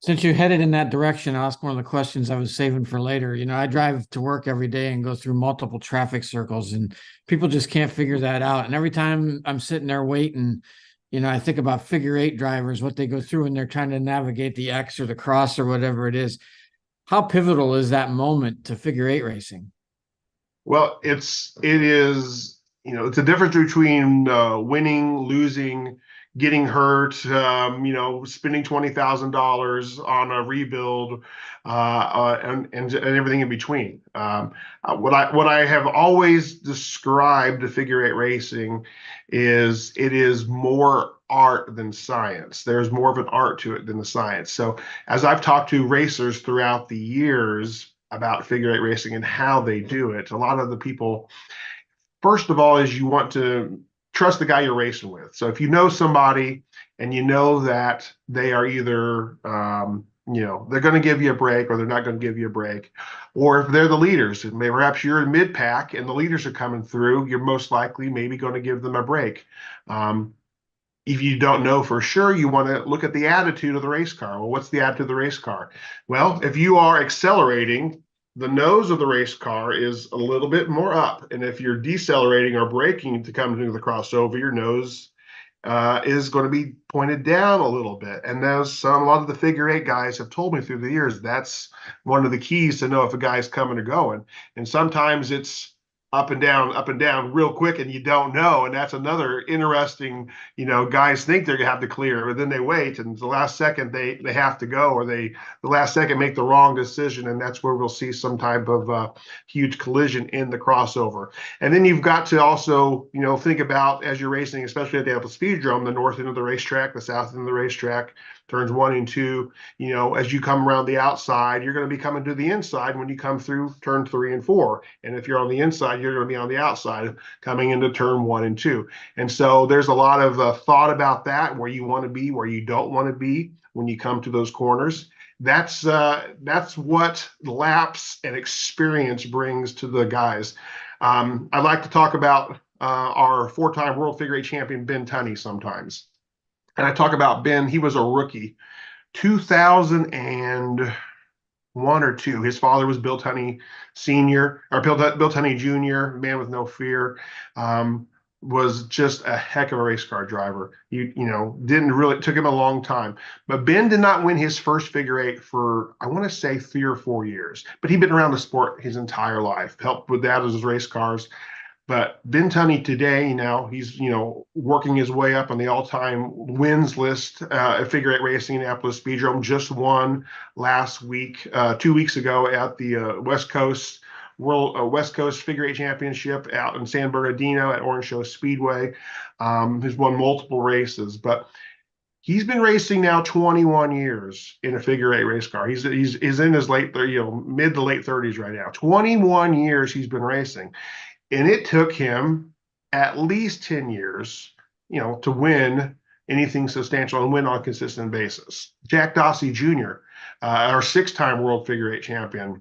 Since you headed in that direction, I'll ask one of the questions I was saving for later. I drive to work every day and go through multiple traffic circles, and people just can't figure that out. And every time I'm sitting there waiting, I think about figure eight drivers, what they go through, and they're trying to navigate the X or the cross or whatever it is. How pivotal is that moment to figure eight racing? Well, it is, it's a difference between winning, losing, getting hurt, spending $20,000 on a rebuild, and everything in between. What I have always described to figure eight racing is it is more art than science. There's more of an art to it than the science. So as I've talked to racers throughout the years about figure eight racing and how they do it, a lot of the people, first of all, is you want to trust the guy you're racing with. So if you know somebody and you know that they are either, they're going to give you a break or they're not going to give you a break, or if they're the leaders, and perhaps you're in mid-pack and the leaders are coming through, you're most likely maybe going to give them a break. If you don't know for sure, you want to look at the attitude of the race car. Well, what's the attitude of the race car? Well, if you are accelerating, the nose of the race car is a little bit more up. And if you're decelerating or braking to come into the crossover, your nose is going to be pointed down a little bit. And a lot of the figure eight guys have told me through the years, that's one of the keys to know if a guy's coming or going. And sometimes it's up and down real quick, and you don't know. And that's another interesting, guys think they're gonna have to clear, but then they wait, and the last second they have to go, or the last second make the wrong decision, and that's where we'll see some type of huge collision in the crossover. And then you've got to also, think about, as you're racing, especially at the Apple Speedrome, the north end of the racetrack, the south end of the racetrack, turns 1 and 2, as you come around the outside, you're going to be coming to the inside when you come through turn 3 and 4. And if you're on the inside, you're going to be on the outside coming into turn 1 and 2. And so there's a lot of thought about that, where you want to be, where you don't want to be when you come to those corners. That's what laps and experience brings to the guys. I'd like to talk about our 4-time World Figure 8 champion, Ben Tunney, sometimes. And I talk about Ben, he was a rookie, 2001 or 2. His father was Bill Tunney Sr., or Bill Tunney Jr., man with no fear. Was just a heck of a race car driver. It took him a long time. But Ben did not win his first figure 8 for, I want to say, 3 or 4 years. But he'd been around the sport his entire life, helped with that as his race cars. But Ben Tunney today, he's, working his way up on the all-time wins list at figure 8 racing in Indianapolis Speedrome. Just won last week, 2 weeks ago, at the West Coast Figure 8 Championship out in San Bernardino at Orange Show Speedway. He's won multiple races, but he's been racing now 21 years in a figure 8 race car. He's in his mid to late 30s right now. 21 years he's been racing. And it took him at least 10 years, to win anything substantial and win on a consistent basis. Jack Dossie Jr., our 6-time World Figure 8 champion,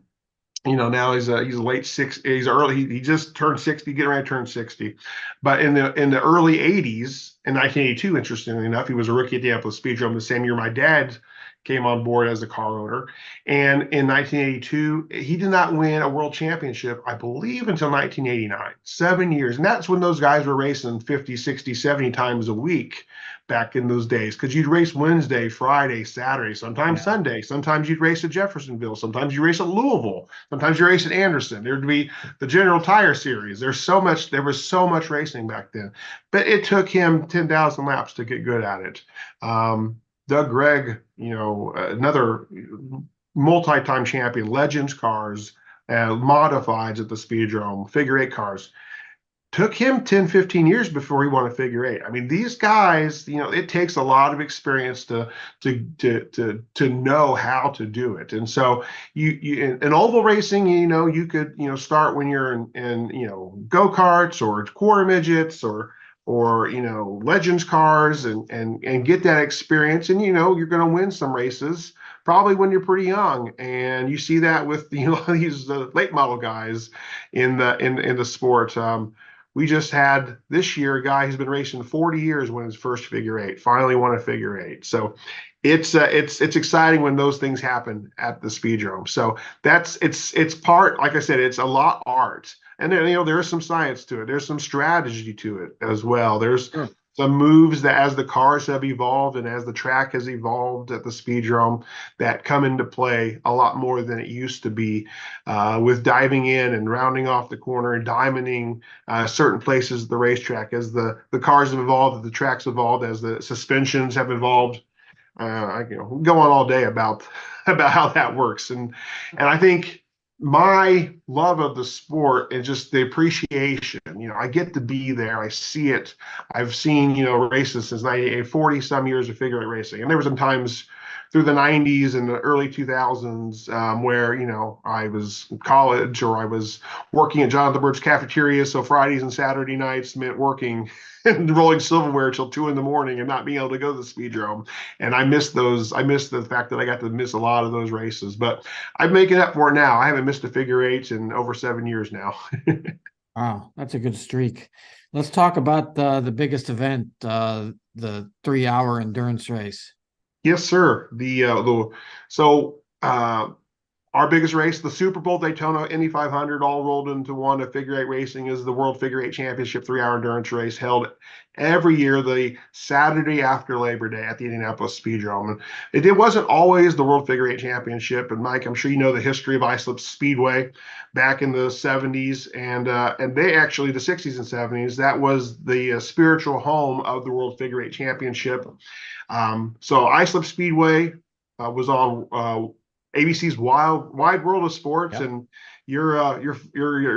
now he's a late 60s. He just turned 60, getting ready to turn 60. But in the early 80s, in 1982, interestingly enough, he was a rookie at the Indianapolis Speedrome the same year my dad came on board as a car owner. And in 1982, he did not win a world championship, I believe, until 1989, 7 years. And that's when those guys were racing 50, 60, 70 times a week back in those days, because you'd race Wednesday, Friday, Saturday, sometimes Sunday. Sometimes you'd race at Jeffersonville. Sometimes you race at Louisville. Sometimes you race at Anderson. There'd be the General Tire Series. There was so much racing back then. But it took him 10,000 laps to get good at it. Doug Gregg, another multi-time champion, Legends cars, modifieds at the Speedrome, figure 8 cars. Took him 10, 15 years before he won a figure 8. I mean, these guys, it takes a lot of experience to know how to do it. And so you in oval racing, you could, start when you're in go-karts or quarter midgets or Legends cars and get that experience. And, you're going to win some races probably when you're pretty young. And you see that with, these late model guys in the sport. We just had this year a guy who's been racing 40 years win his first figure 8, finally won a figure 8. So it's exciting when those things happen at the Speedrome. So it's part, like I said, it's a lot art. And then, there's some science to it. There's some strategy to it as well. There's some moves that, as the cars have evolved and as the track has evolved at the Speedrome, that come into play a lot more than it used to be, with diving in and rounding off the corner and diamonding certain places of the racetrack as the cars have evolved, as the tracks evolved, as the suspensions have evolved. I can go on all day about how that works. And I think my love of the sport and just the appreciation, I get to be there. I see it. I've seen, races since 98, 40 some years of figure 8 racing. And there were some times through the 90s and the early 2000s where, I was in college or I was working at Jonathan Bird's cafeteria. So Fridays and Saturday nights meant working and rolling silverware till 2 a.m. and not being able to go to the Speedrome. And I miss those. I miss the fact that I got to miss a lot of those races, but I'm making up for it now. I haven't missed a figure 8 in over 7 years now. Wow, that's a good streak. Let's talk about the biggest event, the 3-hour endurance race. Yes, sir. Our biggest race, the Super Bowl, Daytona, Indy 500, all rolled into one. A figure eight racing is the World Figure Eight Championship 3-hour endurance race held every year the Saturday after Labor Day at the Indianapolis Speedrome. And it wasn't always the World Figure Eight Championship. And Mike, I'm sure you know the history of Islip Speedway back in the 70s and they actually the 60s and 70s. That was the spiritual home of the World Figure Eight Championship. So Islip Speedway was on ABC's Wide World of Sports, and your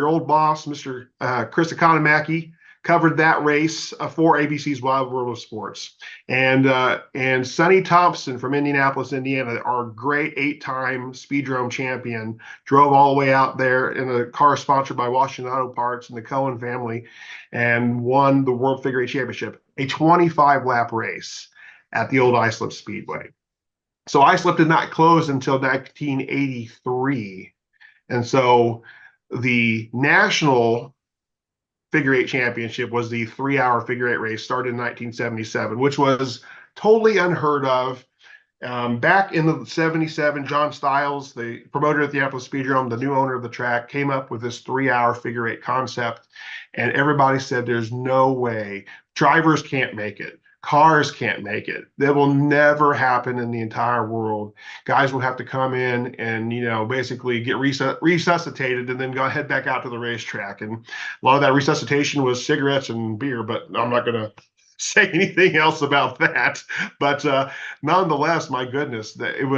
old boss, Mr. Chris Economaki, covered that race for ABC's Wide World of Sports. And Sonny Thompson from Indianapolis, Indiana, our great 8-time Speedrome champion, drove all the way out there in a car sponsored by Washington Auto Parts and the Cohen family, and won the World Figure Eight Championship, a 25-lap race at the old Islip Speedway. So Islip did not close until 1983. And so the national figure eight championship was the 3-hour figure eight race, started in 1977, which was totally unheard of. Back in the 77, John Stiles, the promoter at the Indianapolis Speedrome, the new owner of the track, came up with this 3-hour figure eight concept. And everybody said, there's no way. Drivers can't make it. Cars can't make it. That will never happen in the entire world. Guys will have to come in and, basically get resuscitated and then head back out to the racetrack. And a lot of that resuscitation was cigarettes and beer, but I'm not going to say anything else about that. But nonetheless, my goodness, it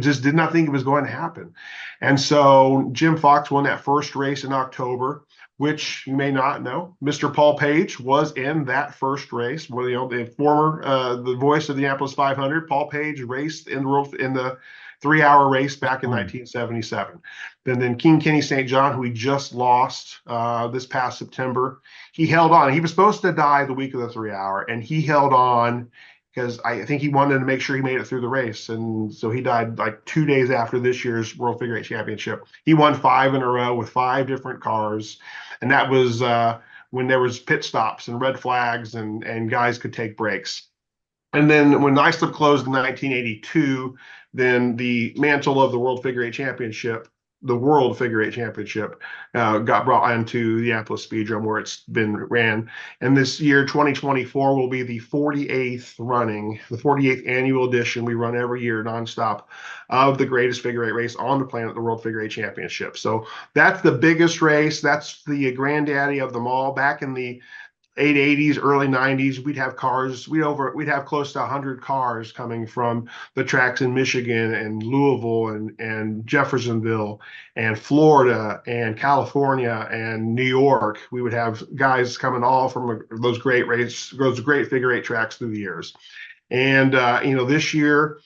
just did not think it was going to happen. And so Jim Fox won that first race in October, which you may not know. Mr. Paul Page was in that first race. Well, the former, the voice of the Indianapolis 500, Paul Page raced in the 3-hour race back in 1977. Then King Kenny St. John, who we just lost this past September, he held on. He was supposed to die the week of the 3-hour, and he held on because I think he wanted to make sure he made it through the race. And so he died like 2 days after this year's World Figure Eight Championship. He won 5 in a row with 5 different cars. And that was when there was pit stops and red flags and guys could take breaks. And then when Islip closed in 1982, then the mantle of the World Figure Eight Championship, got brought into the Indianapolis Speedrome, where it's been ran. And this year, 2024, will be the 48th running, the 48th annual edition we run every year nonstop of the greatest figure eight race on the planet, the World Figure Eight Championship. So that's the biggest race. That's the granddaddy of them all. Back in the 80s, early 90s, we'd have cars. We'd have close to 100 cars coming from the tracks in Michigan and Louisville and Jeffersonville and Florida and California and New York. We would have guys coming all from those great figure eight tracks through the years. And this year,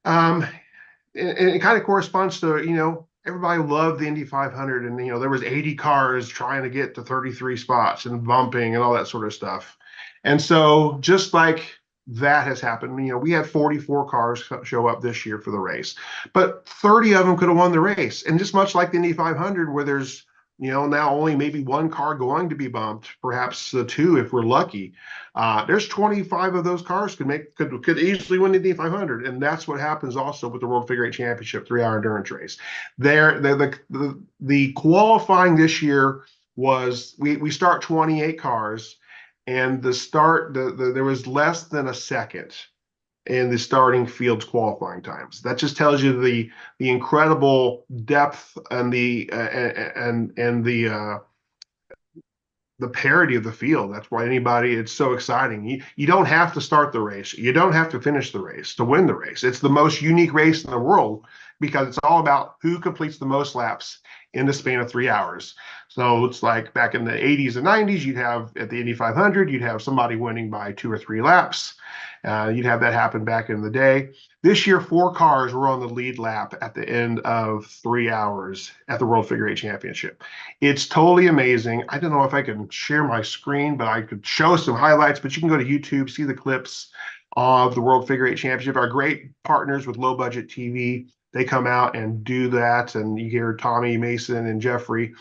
it kind of corresponds to everybody loved the Indy 500, and there was 80 cars trying to get to 33 spots and bumping and all that sort of stuff. And so just like that has happened, we had 44 cars show up this year for the race, but 30 of them could have won the race. And just much like the Indy 500, where there's now only maybe 1 car going to be bumped, perhaps 2 if we're lucky. There's 25 of those cars could easily win the Indy 500, and that's what happens also with the World Figure Eight Championship 3-hour endurance race. The qualifying this year was we start 28 cars, and there was less than a second in the starting field's qualifying times. That just tells you the incredible depth and the parity of the field. That's why it's so exciting. You don't have to start the race. You don't have to finish the race to win the race. It's the most unique race in the world because it's all about who completes the most laps in the span of 3 hours. So it's like back in the 80s and 90s, you'd have at the Indy 500, you'd have somebody winning by 2 or 3 laps. You'd have that happen back in the day. This year, 4 cars were on the lead lap at the end of 3 hours at the World Figure Eight Championship. It's totally amazing. I don't know if I can share my screen, but I could show some highlights, but you can go to YouTube, see the clips of the World Figure Eight Championship. Our great partners with Low Budget TV, they come out and do that, and you hear Tommy Mason and Jeffrey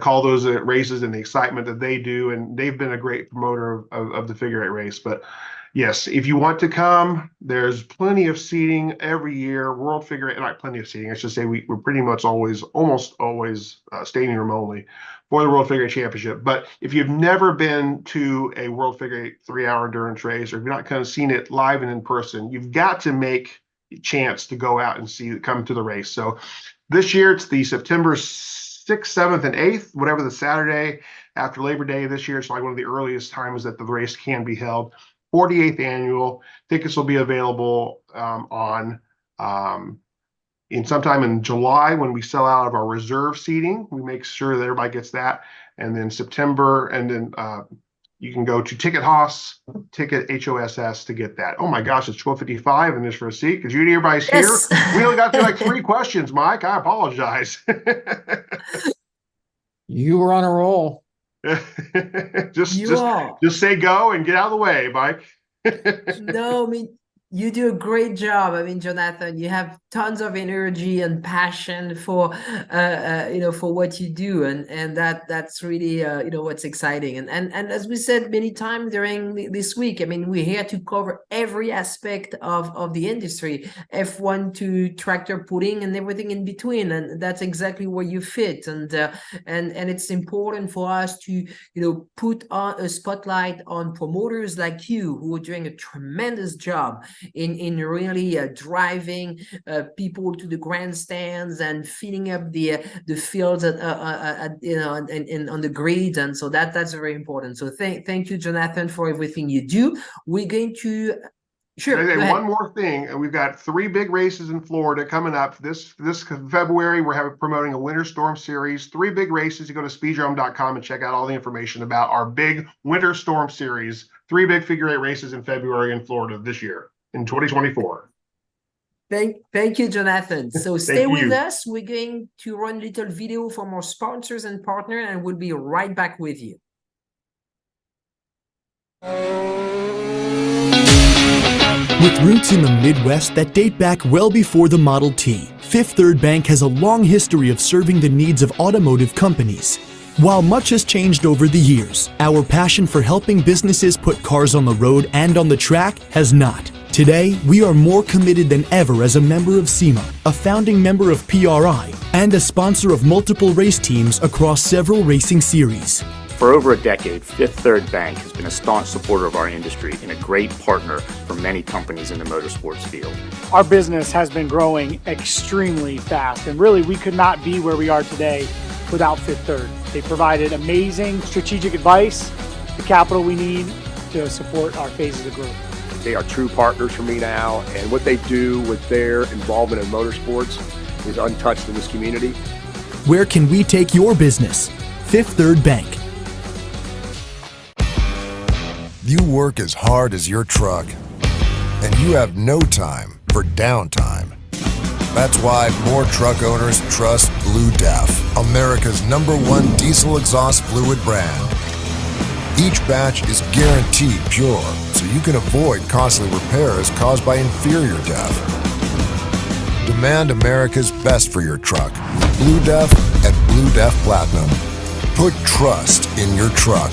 call those races and the excitement that they do, and they've been a great promoter of the figure eight race. But yes, if you want to come, there's plenty of seating every year. World Figure, not plenty of seating, I should say. We're pretty much almost always standing room only for the World Figure Eight Championship. But if you've never been to a World Figure Eight 3-hour endurance race, or if you've not kind of seen it live and in person, you've got to make a chance to go out and come to the race. So this year it's the September 6th, 7th, and 8th, whatever the Saturday after Labor Day this year. It's like one of the earliest times that the race can be held. 48th annual. Tickets will be available in sometime in July when we sell out of our reserve seating. We make sure that everybody gets that. And then September, and then you can go to Ticket Hoss, Ticket HOSS to get that. Oh my gosh, it's 12:55 and this for a seat because everybody's here. We only got through like 3 questions, Mike. I apologize. You were on a roll. just say go and get out of the way, Mike. No, I mean, you do a great job. I mean, Jonathan, you have tons of energy and passion for for what you do, and that's really what's exciting. And as we said many times during this week, I mean, we're here to cover every aspect of the industry, F1 to tractor pulling and everything in between, and that's exactly where you fit. And it's important for us to put on a spotlight on promoters like you who are doing a tremendous job in really driving people to the grandstands and filling up the fields and on the grid, and so that's very important. So thank you, Jonathan, for everything you do. We're going to one more thing. We've got 3 big races in Florida coming up this February. We're promoting a Winter Storm Series. 3 big races. You go to speedrome.com and check out all the information about our big Winter Storm Series. 3 big figure 8 races in February in Florida this year in 2024. Thank you, Jonathan. So stay with us. We're going to run a little video from our sponsors and partner, and we'll be right back with you. With roots in the Midwest that date back well before the Model T, Fifth Third Bank has a long history of serving the needs of automotive companies. While much has changed over the years, our passion for helping businesses put cars on the road and on the track has not. Today, we are more committed than ever as a member of SEMA, a founding member of PRI, and a sponsor of multiple race teams across several racing series. For over a decade, Fifth Third Bank has been a staunch supporter of our industry and a great partner for many companies in the motorsports field. Our business has been growing extremely fast, and really we could not be where we are today without Fifth Third. They provided amazing strategic advice, the capital we need to support our phases of growth. They are true partners for me now, and what they do with their involvement in motorsports is untouched in this community. Where can we take your business? Fifth Third Bank. You work as hard as your truck, and you have no time for downtime. That's why more truck owners trust Blue Def, America's #1 diesel exhaust fluid brand. Each batch is guaranteed pure, so you can avoid costly repairs caused by inferior DEF. Demand America's best for your truck. Blue Def at Blue Def Platinum. Put trust in your truck.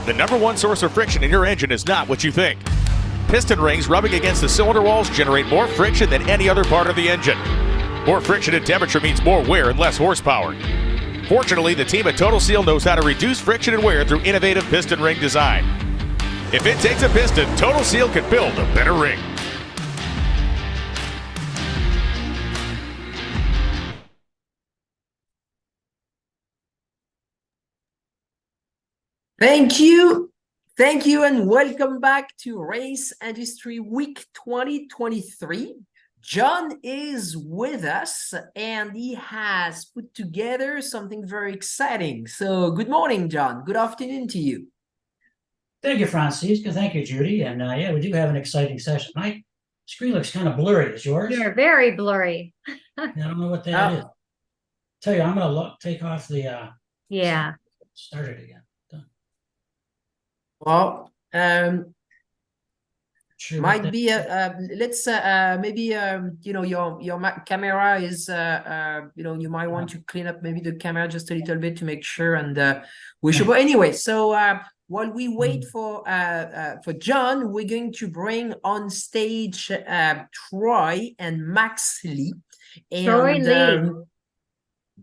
The #1 source of friction in your engine is not what you think. Piston rings rubbing against the cylinder walls generate more friction than any other part of the engine. More friction and temperature means more wear and less horsepower. Fortunately, the team at Total Seal knows how to reduce friction and wear through innovative piston ring design. If it takes a piston, Total Seal can build a better ring. Thank you, and welcome back to Race Industry Week 2023. John is with us, and he has put together something very exciting. So good morning, John. Good afternoon to you. Thank you, Francisca. Thank you, Judy. And yeah, we do have an exciting session. My screen looks kind of blurry. Is yours? You're very blurry. I don't know what that is. Tell you, I'm gonna take off the Yeah. start it again. Well, Sure might be let's maybe your camera is you might want to clean up maybe the camera just a little bit to make sure, and we should. But anyway, so while we wait for John, we're going to bring on stage Troy and Max Lee. And Troy Lee.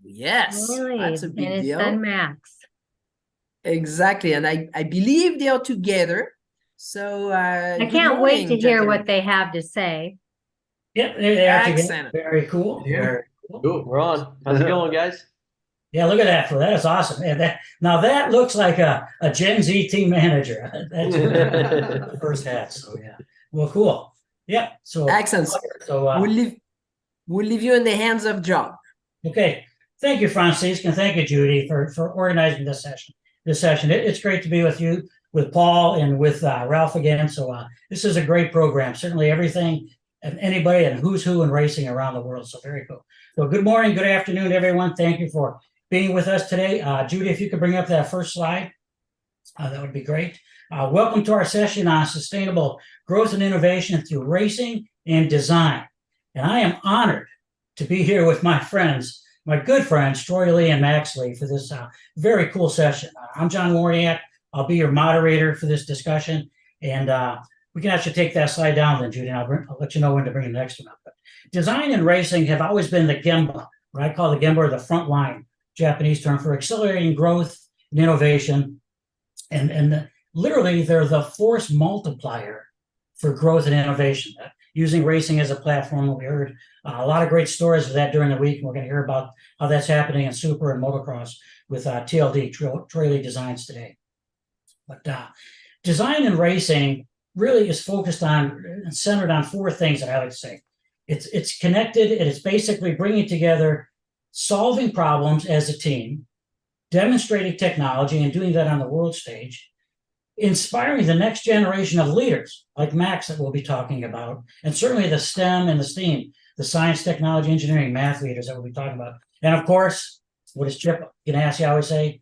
Yes, Troy that's a and big his deal. son Max. Exactly, and I believe they are together. So I can't wait to hear what they have to say. Yep, they are together. Excellent. Very cool. Yeah. Very cool. Cool, we're on. How's it going, guys? Yeah, look at that. That is awesome. Man, that looks like a Gen Z team manager. That's the first hat. So yeah. Well, cool. Yeah. So excellent. So we'll leave you in the hands of John. Okay. Thank you, Francisca, and thank you, Judy, for organizing this session. It's great to be with you, with Paul, and with Ralph again. So this is a great program. Certainly everything and anybody and who's who in racing around the world. So very cool. So good morning, good afternoon, everyone. Thank you for being with us today. Judy, if you could bring up that first slide, that would be great. Welcome to our session on sustainable growth and innovation through racing and design. And I am honored to be here with my friends, my good friends, Troy Lee and Max Lee, for this very cool session. I'm John Warniak. I'll be your moderator for this discussion. And we can actually take that slide down then, Judy, and I'll let you know when to bring the next one up. But design and racing have always been the gemba, what I call the gemba, or the front line, Japanese term for accelerating growth and innovation. And literally, they're the force multiplier for growth and innovation, using racing as a platform. We heard a lot of great stories of that during the week, and we're going to hear about how that's happening in super and motocross with TLD, Troy Lee Designs today. But design and racing really is focused on and centered on four things that I like to say. It's connected, and it's basically bringing together solving problems as a team, demonstrating technology and doing that on the world stage, inspiring the next generation of leaders like Max that we'll be talking about, and certainly the STEM and the STEAM, the science, technology, engineering, math leaders that we'll be talking about. And of course, what does Chip Ganassi always say?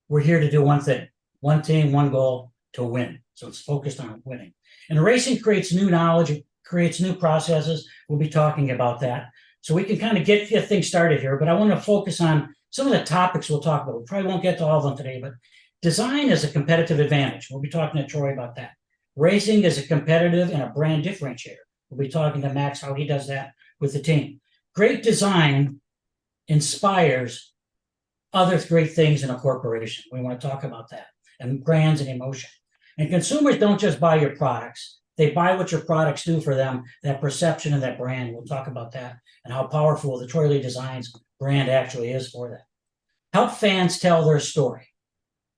We're here to do one thing, one team, one goal, to win. So it's focused on winning. And racing creates new knowledge, it creates new processes. We'll be talking about that. So we can kind of get things started here, but I want to focus on some of the topics we'll talk about. We probably won't get to all of them today, but design is a competitive advantage. We'll be talking to Troy about that. Racing is a competitive and a brand differentiator. We'll be talking to Max how he does that with the team. Great design inspires other great things in a corporation. We want to talk about that, and brands and emotion. And consumers don't just buy your products. They buy what your products do for them, that perception and that brand. We'll talk about that and how powerful the Troy Lee Designs brand actually is for that. Help fans tell their story.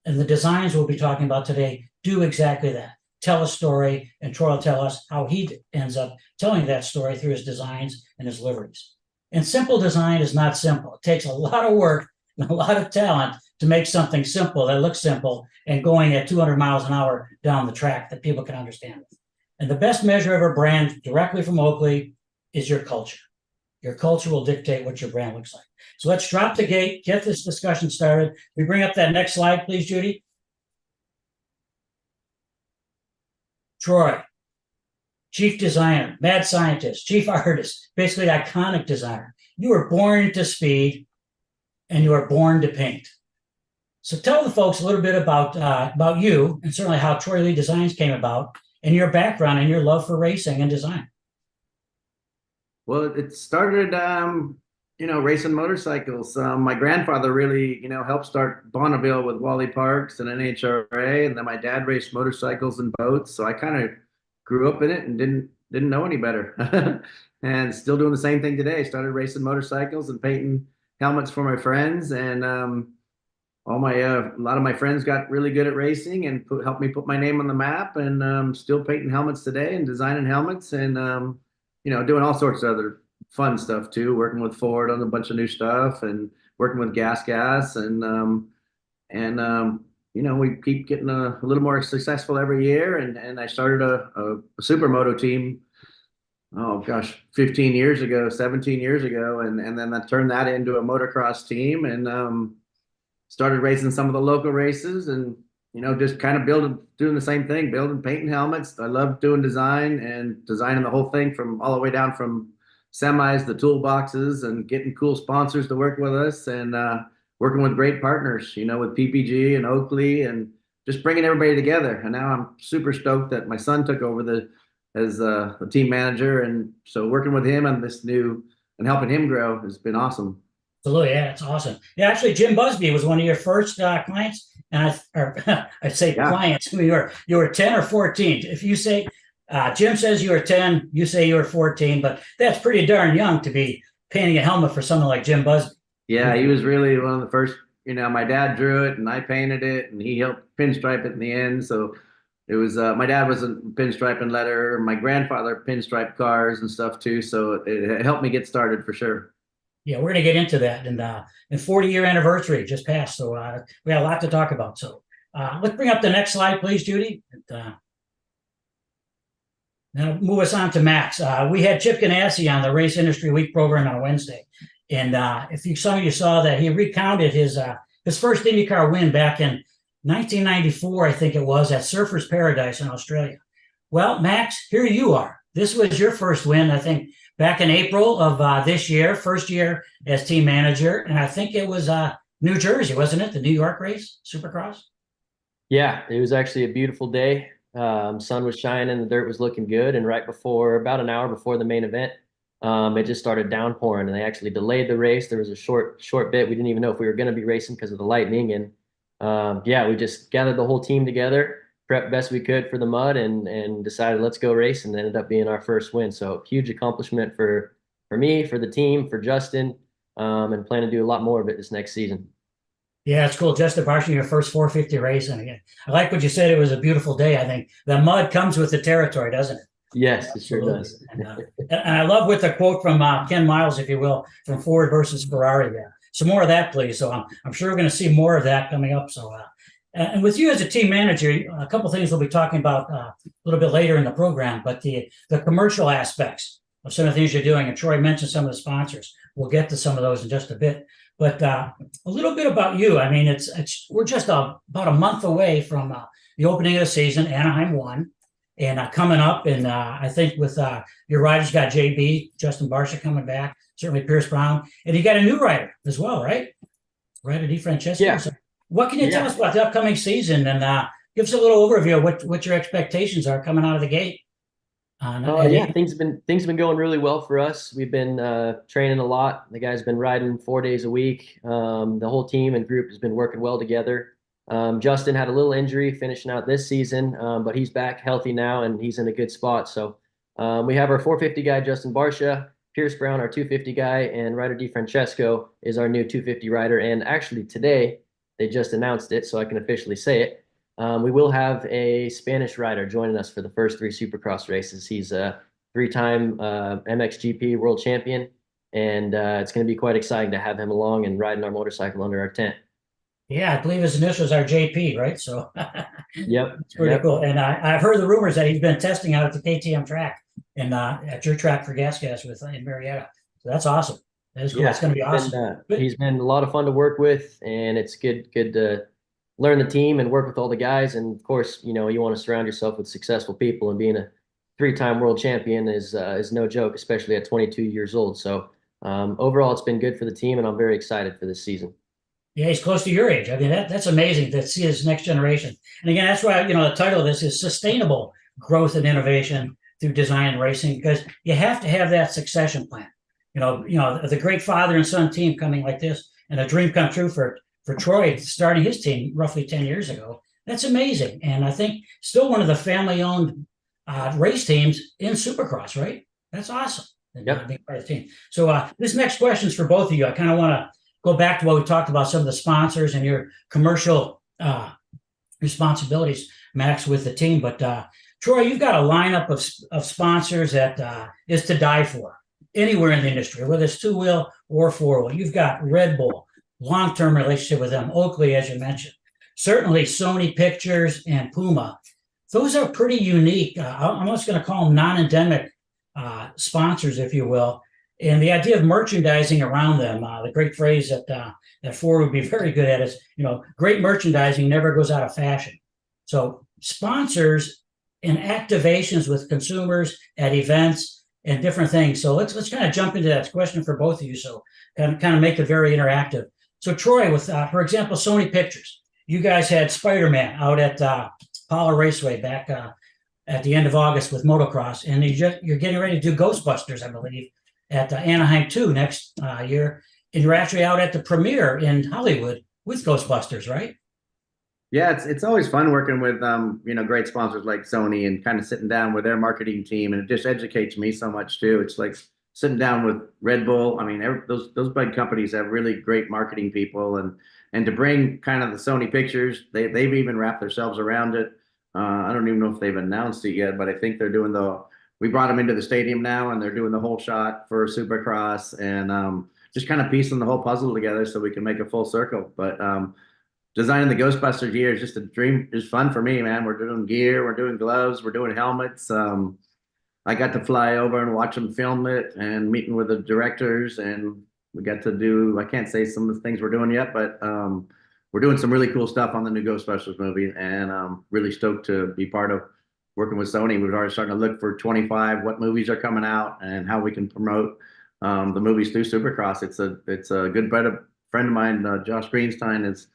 And the designs we'll be talking about today do exactly that. Tell a story, and Troy will tell us how he ends up telling that story through his designs and his liveries. And simple design is not simple. It takes a lot of work and a lot of talent to make something simple that looks simple and going at 200 miles an hour down the track that people can understand. And the best measure of a brand directly from Oakley is your culture. Your culture will dictate what your brand looks like. So let's drop the gate, get this discussion started. We bring up that next slide, please, Judy. Troy, chief designer, mad scientist, chief artist, basically iconic designer. You were born to speed and you were born to paint. So tell the folks a little bit about you, and certainly how Troy Lee Designs came about, and your background and your love for racing and design. Well, it started, racing motorcycles. My grandfather really, helped start Bonneville with Wally Parks and NHRA, and then my dad raced motorcycles and boats. So I kind of grew up in it and didn't know any better, and still doing the same thing today. Started racing motorcycles and painting helmets for my friends, and a lot of my friends got really good at racing and helped me put my name on the map, and still painting helmets today and designing helmets, and doing all sorts of other fun stuff too, working with Ford on a bunch of new stuff and working with Gas and we keep getting a little more successful every year. And I started a supermoto team, oh gosh, 15 years ago, 17 years ago. And then I turned that into a motocross team and started racing some of the local races and, just kind of doing the same thing, building, painting helmets. I love doing design and designing the whole thing from all the way down from semis, the toolboxes, and getting cool sponsors to work with us and working with great partners, with PPG and Oakley and just bringing everybody together. And now I'm super stoked that my son took over as the team manager. And so working with him on this new and helping him grow has been awesome. Absolutely, yeah, it's awesome. Yeah, actually, Jim Busby was one of your first clients, and I'd say clients. You were 10 or 14. If you say Jim says you were 10, you say you were 14, but that's pretty darn young to be painting a helmet for someone like Jim Busby. Yeah, he was really one of the first. My dad drew it, and I painted it, and he helped pinstripe it in the end. So it was my dad was a pinstriping letter. My grandfather pinstriped cars and stuff too. So it helped me get started for sure. Yeah, we're going to get into that. And 40-year anniversary just passed. So we got a lot to talk about. So let's bring up the next slide, please, Judy. Now move us on to Max. We had Chip Ganassi on the Race Industry Week program on Wednesday. And some of you saw that he recounted his first IndyCar win back in 1994, I think it was, at Surfers Paradise in Australia. Well, Max, here you are. This was your first win, I think, back in April of this year, first year as team manager. And I think it was New Jersey, wasn't it? The New York race, Supercross? Yeah, it was actually a beautiful day. Sun was shining, the dirt was looking good. And right before, about an hour before the main event, it just started downpouring and they actually delayed the race. There was a short bit. We didn't even know if we were going to be racing because of the lightning. And we just gathered the whole team together, prepped best we could for the mud and decided let's go race, and it ended up being our first win. So huge accomplishment for me, for the team, for Justin, and plan to do a lot more of it this next season. Yeah, it's cool. Justin Barcia, your first 450 race. And again, I like what you said. It was a beautiful day. I think the mud comes with the territory, doesn't it? Yes, it sure does. And I love with the quote from Ken Miles, if you will, from Ford versus Ferrari there. Some more of that, please. So I'm sure we're going to see more of that coming up. So, and with you as a team manager, a couple things we'll be talking about a little bit later in the program, but the commercial aspects of some of the things you're doing. And Troy mentioned some of the sponsors. We'll get to some of those in just a bit. But a little bit about you. I mean, we're just about a month away from the opening of the season. Anaheim won, and coming up. And I think with your riders, you got JB, Justin Barcia coming back, certainly Pierce Brown, and you got a new rider as well, right? Ryder DiFrancesco. Yeah. So what can you tell us about the upcoming season? And give us a little overview of what your expectations are coming out of the gate. Things have been going really well for us. We've been training a lot. The guys have been riding 4 days a week. The whole team and group has been working well together. Justin had a little injury finishing out this season, but he's back healthy now and he's in a good spot. So we have our 450 guy, Justin Barcia, Pierce Brown, our 250 guy, and Ryder DiFrancesco is our new 250 rider. And actually today they just announced it, so I can officially say it. We will have a Spanish rider joining us for the first 3 Supercross races. He's a 3-time MXGP world champion, and it's going to be quite exciting to have him along and riding our motorcycle under our tent. Yeah, I believe his initials are JP, right? So yep, it's pretty cool. And I've heard the rumors that he's been testing out at the KTM track and at your track for Gas with in Marietta. So that's awesome. That is cool. Yeah, it's going to be awesome. He's been a lot of fun to work with, and it's good to learn the team and work with all the guys. And of course, you want to surround yourself with successful people, and being a 3-time world champion is no joke, especially at 22 years old. So overall, it's been good for the team, and I'm very excited for this season. Yeah, he's close to your age. I mean, that's amazing to see his next generation. And again, that's why, the title of this is Sustainable Growth and Innovation Through Design and Racing, because you have to have that succession plan. The great father and son team coming like this, and a dream come true for Troy starting his team roughly 10 years ago. That's amazing. And I think still one of the family-owned race teams in Supercross, right? That's awesome. Yep. Being part of the team. So this next question is for both of you. I kind of want to go back to what we talked about, some of the sponsors and your commercial responsibilities, Max, with the team. But Troy, you've got a lineup of sponsors that is to die for anywhere in the industry, whether it's 2-wheel or 4-wheel. You've got Red Bull, long-term relationship with them, Oakley, as you mentioned, certainly Sony Pictures and Puma. Those are pretty unique. I'm just going to call them non-endemic sponsors, if you will. And the idea of merchandising around them, the great phrase that Ford would be very good at is, great merchandising never goes out of fashion. So sponsors and activations with consumers at events and different things. So let's kind of jump into that question for both of you. So kind of make it very interactive. So Troy, with for example, Sony Pictures, you guys had Spider-Man out at Apollo Raceway back at the end of August with motocross, and you're getting ready to do Ghostbusters, I believe, at Anaheim 2 next year, and you're actually out at the premiere in Hollywood with Ghostbusters, right? Yeah, it's always fun working with great sponsors like Sony and kind of sitting down with their marketing team, and it just educates me so much too. It's like sitting down with Red Bull. I mean, those big companies have really great marketing people, and to bring kind of the Sony pictures, they've even wrapped themselves around it. I don't even know if they've announced it yet, but I think they're doing we brought them into the stadium now, and they're doing the whole shot for Supercross, and just kind of piecing the whole puzzle together so we can make a full circle. But designing the Ghostbusters gear is just a dream. It's fun for me, man. We're doing gear, we're doing gloves, we're doing helmets. I got to fly over and watch them film it and meeting with the directors, and we got to do, I can't say some of the things we're doing yet, but we're doing some really cool stuff on the new Ghostbusters movie, and I'm really stoked to be part of working with Sony. We've already starting to look for 25, what movies are coming out and how we can promote the movies through Supercross. It's a good friend of mine, Josh Greenstein, has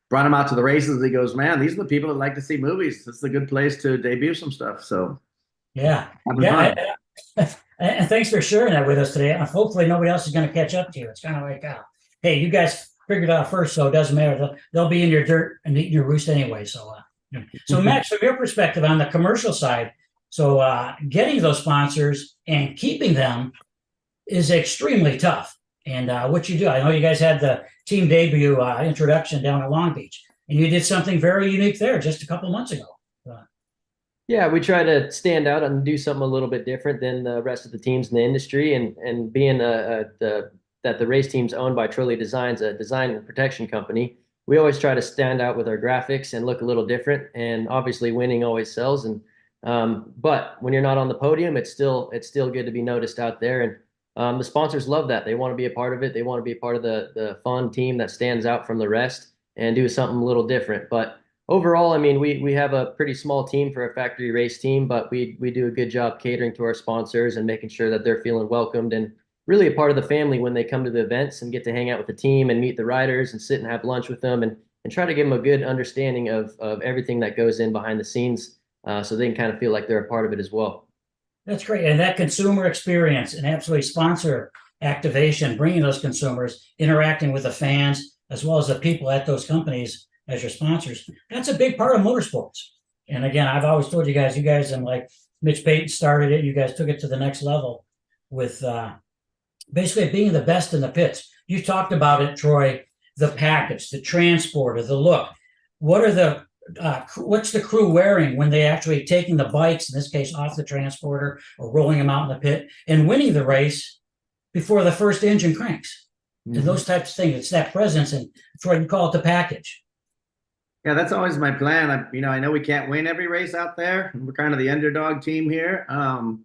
brought him out to the races. He goes, man, these are the people that like to see movies. This is a good place to debut some stuff. So yeah. And thanks for sharing that with us today. Hopefully nobody else is going to catch up to you. It's kind of like, hey, you guys figured it out first, so it doesn't matter. They'll be in your dirt and eating your roost anyway. So, Max, from your perspective on the commercial side, so getting those sponsors and keeping them is extremely tough. And what you do, I know you guys had the team debut introduction down at Long Beach, and you did something very unique there just a couple of months ago. Yeah, we try to stand out and do something a little bit different than the rest of the teams in the industry, and being that the race team's owned by Trolley Designs, a design and protection company, we always try to stand out with our graphics and look a little different. And obviously, winning always sells. And but when you're not on the podium, it's still good to be noticed out there. And the sponsors love that. They want to be a part of it. They want to be a part of the fun team that stands out from the rest and do something a little different. But overall, I mean, we have a pretty small team for a factory race team, but we do a good job catering to our sponsors and making sure that they're feeling welcomed and really a part of the family when they come to the events and get to hang out with the team and meet the riders and sit and have lunch with them and try to give them a good understanding of everything that goes in behind the scenes so they can kind of feel like they're a part of it as well. That's great. And that consumer experience and absolutely sponsor activation, bringing those consumers, interacting with the fans, as well as the people at those companies as your sponsors, that's a big part of motorsports. And again, I've always told you guys, and like Mitch Payton started it, you guys took it to the next level with basically being the best in the pits. You talked about it, Troy, the package, the transport, or the look. What are the what's the crew wearing when they actually taking the bikes, in this case, off the transporter or rolling them out in the pit and winning the race before the first engine cranks? Mm-hmm. And those types of things. It's that presence, and Troy, you call it the package. Yeah, that's always my plan. I know we can't win every race out there. We're kind of the underdog team here, and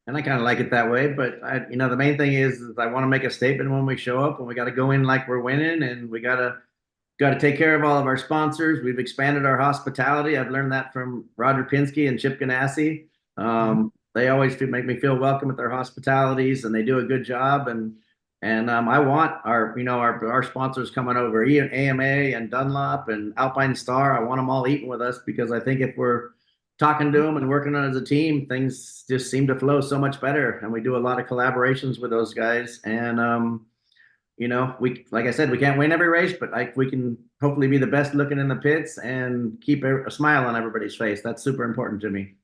I kind of like it that way. But the main thing is I want to make a statement when we show up, and we got to go in like we're winning, and we got to take care of all of our sponsors. We've expanded our hospitality. I've learned that from Roger Pinsky and Chip Ganassi. They always make me feel welcome at their hospitalities, and they do a good job. And I want our sponsors coming over, AMA and Dunlop and Alpine Star. I want them all eating with us because I think if we're talking to them and working on it as a team, things just seem to flow so much better. And we do a lot of collaborations with those guys. And we, like I said, we can't win every race, but we can hopefully be the best looking in the pits and keep a smile on everybody's face. That's super important to me.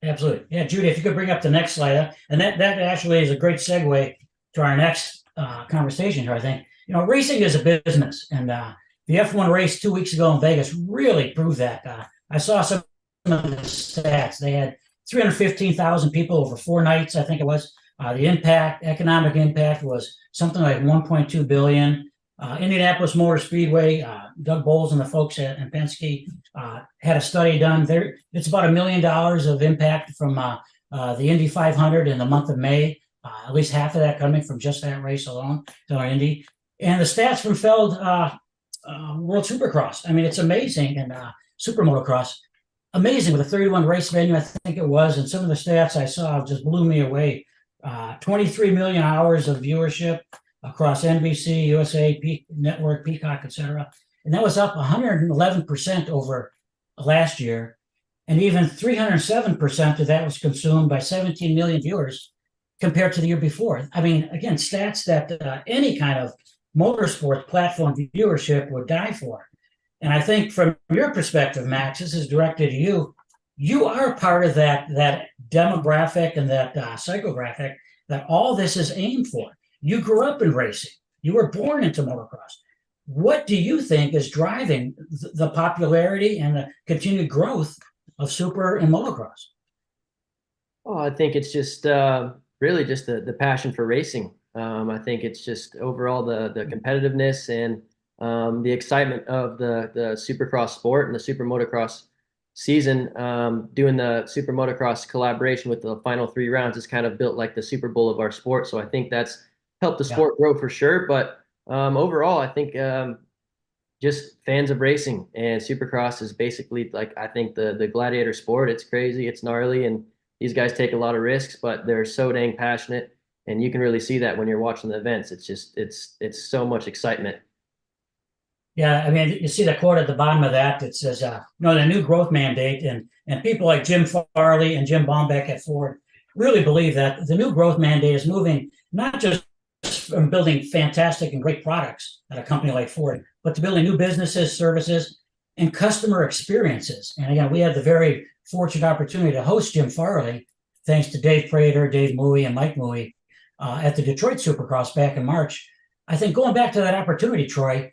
Absolutely. Yeah, Judy, if you could bring up the next slide, and that actually is a great segue to our next conversation here. I think racing is a business, and the F1 race 2 weeks ago in Vegas really proved that. I saw some of the stats. They had 315,000 people over 4 nights, I think it was. The economic impact was something like 1.2 billion. Indianapolis Motor Speedway, Doug Bowles and the folks at Penske had a study done there. It's about $1 million of impact from the Indy 500 in the month of May. At least half of that coming from just that race alone, Indy. And the stats from Feld World Supercross. I mean, it's amazing. And Super Motocross, amazing with a 31 race venue, I think it was. And some of the stats I saw just blew me away. 23 million hours of viewership across NBC, USA, Network, Peacock, etc. And that was up 111% over last year. And even 307% of that was consumed by 17 million viewers compared to the year before. I mean, again, stats that any kind of motorsport platform viewership would die for. And I think from your perspective, Max, this is directed to you. You are part of that demographic and that psychographic that all this is aimed for. You grew up in racing. You were born into motocross. What do you think is driving the popularity and the continued growth of super and motocross? Oh, I think it's just really just the passion for racing. I think it's just overall the competitiveness and the excitement of the supercross sport and the super motocross season. Doing the super motocross collaboration with the final 3 rounds is kind of built like the Super Bowl of our sport. So I think that's helped the sport grow for sure. But overall, I think just fans of racing, and supercross is basically like, I think the gladiator sport. It's crazy, it's gnarly, and these guys take a lot of risks, but they're so dang passionate. And you can really see that when you're watching the events. It's just, it's so much excitement. Yeah, I mean, you see the quote at the bottom of that. It says, the new growth mandate, and people like Jim Farley and Jim Bombeck at Ford really believe that the new growth mandate is moving not just from building fantastic and great products at a company like Ford, but to building new businesses, services, and customer experiences. And again, we had the very fortunate opportunity to host Jim Farley, thanks to Dave Prater, Dave Mui, and Mike Mui, at the Detroit Supercross back in March. I think going back to that opportunity, Troy,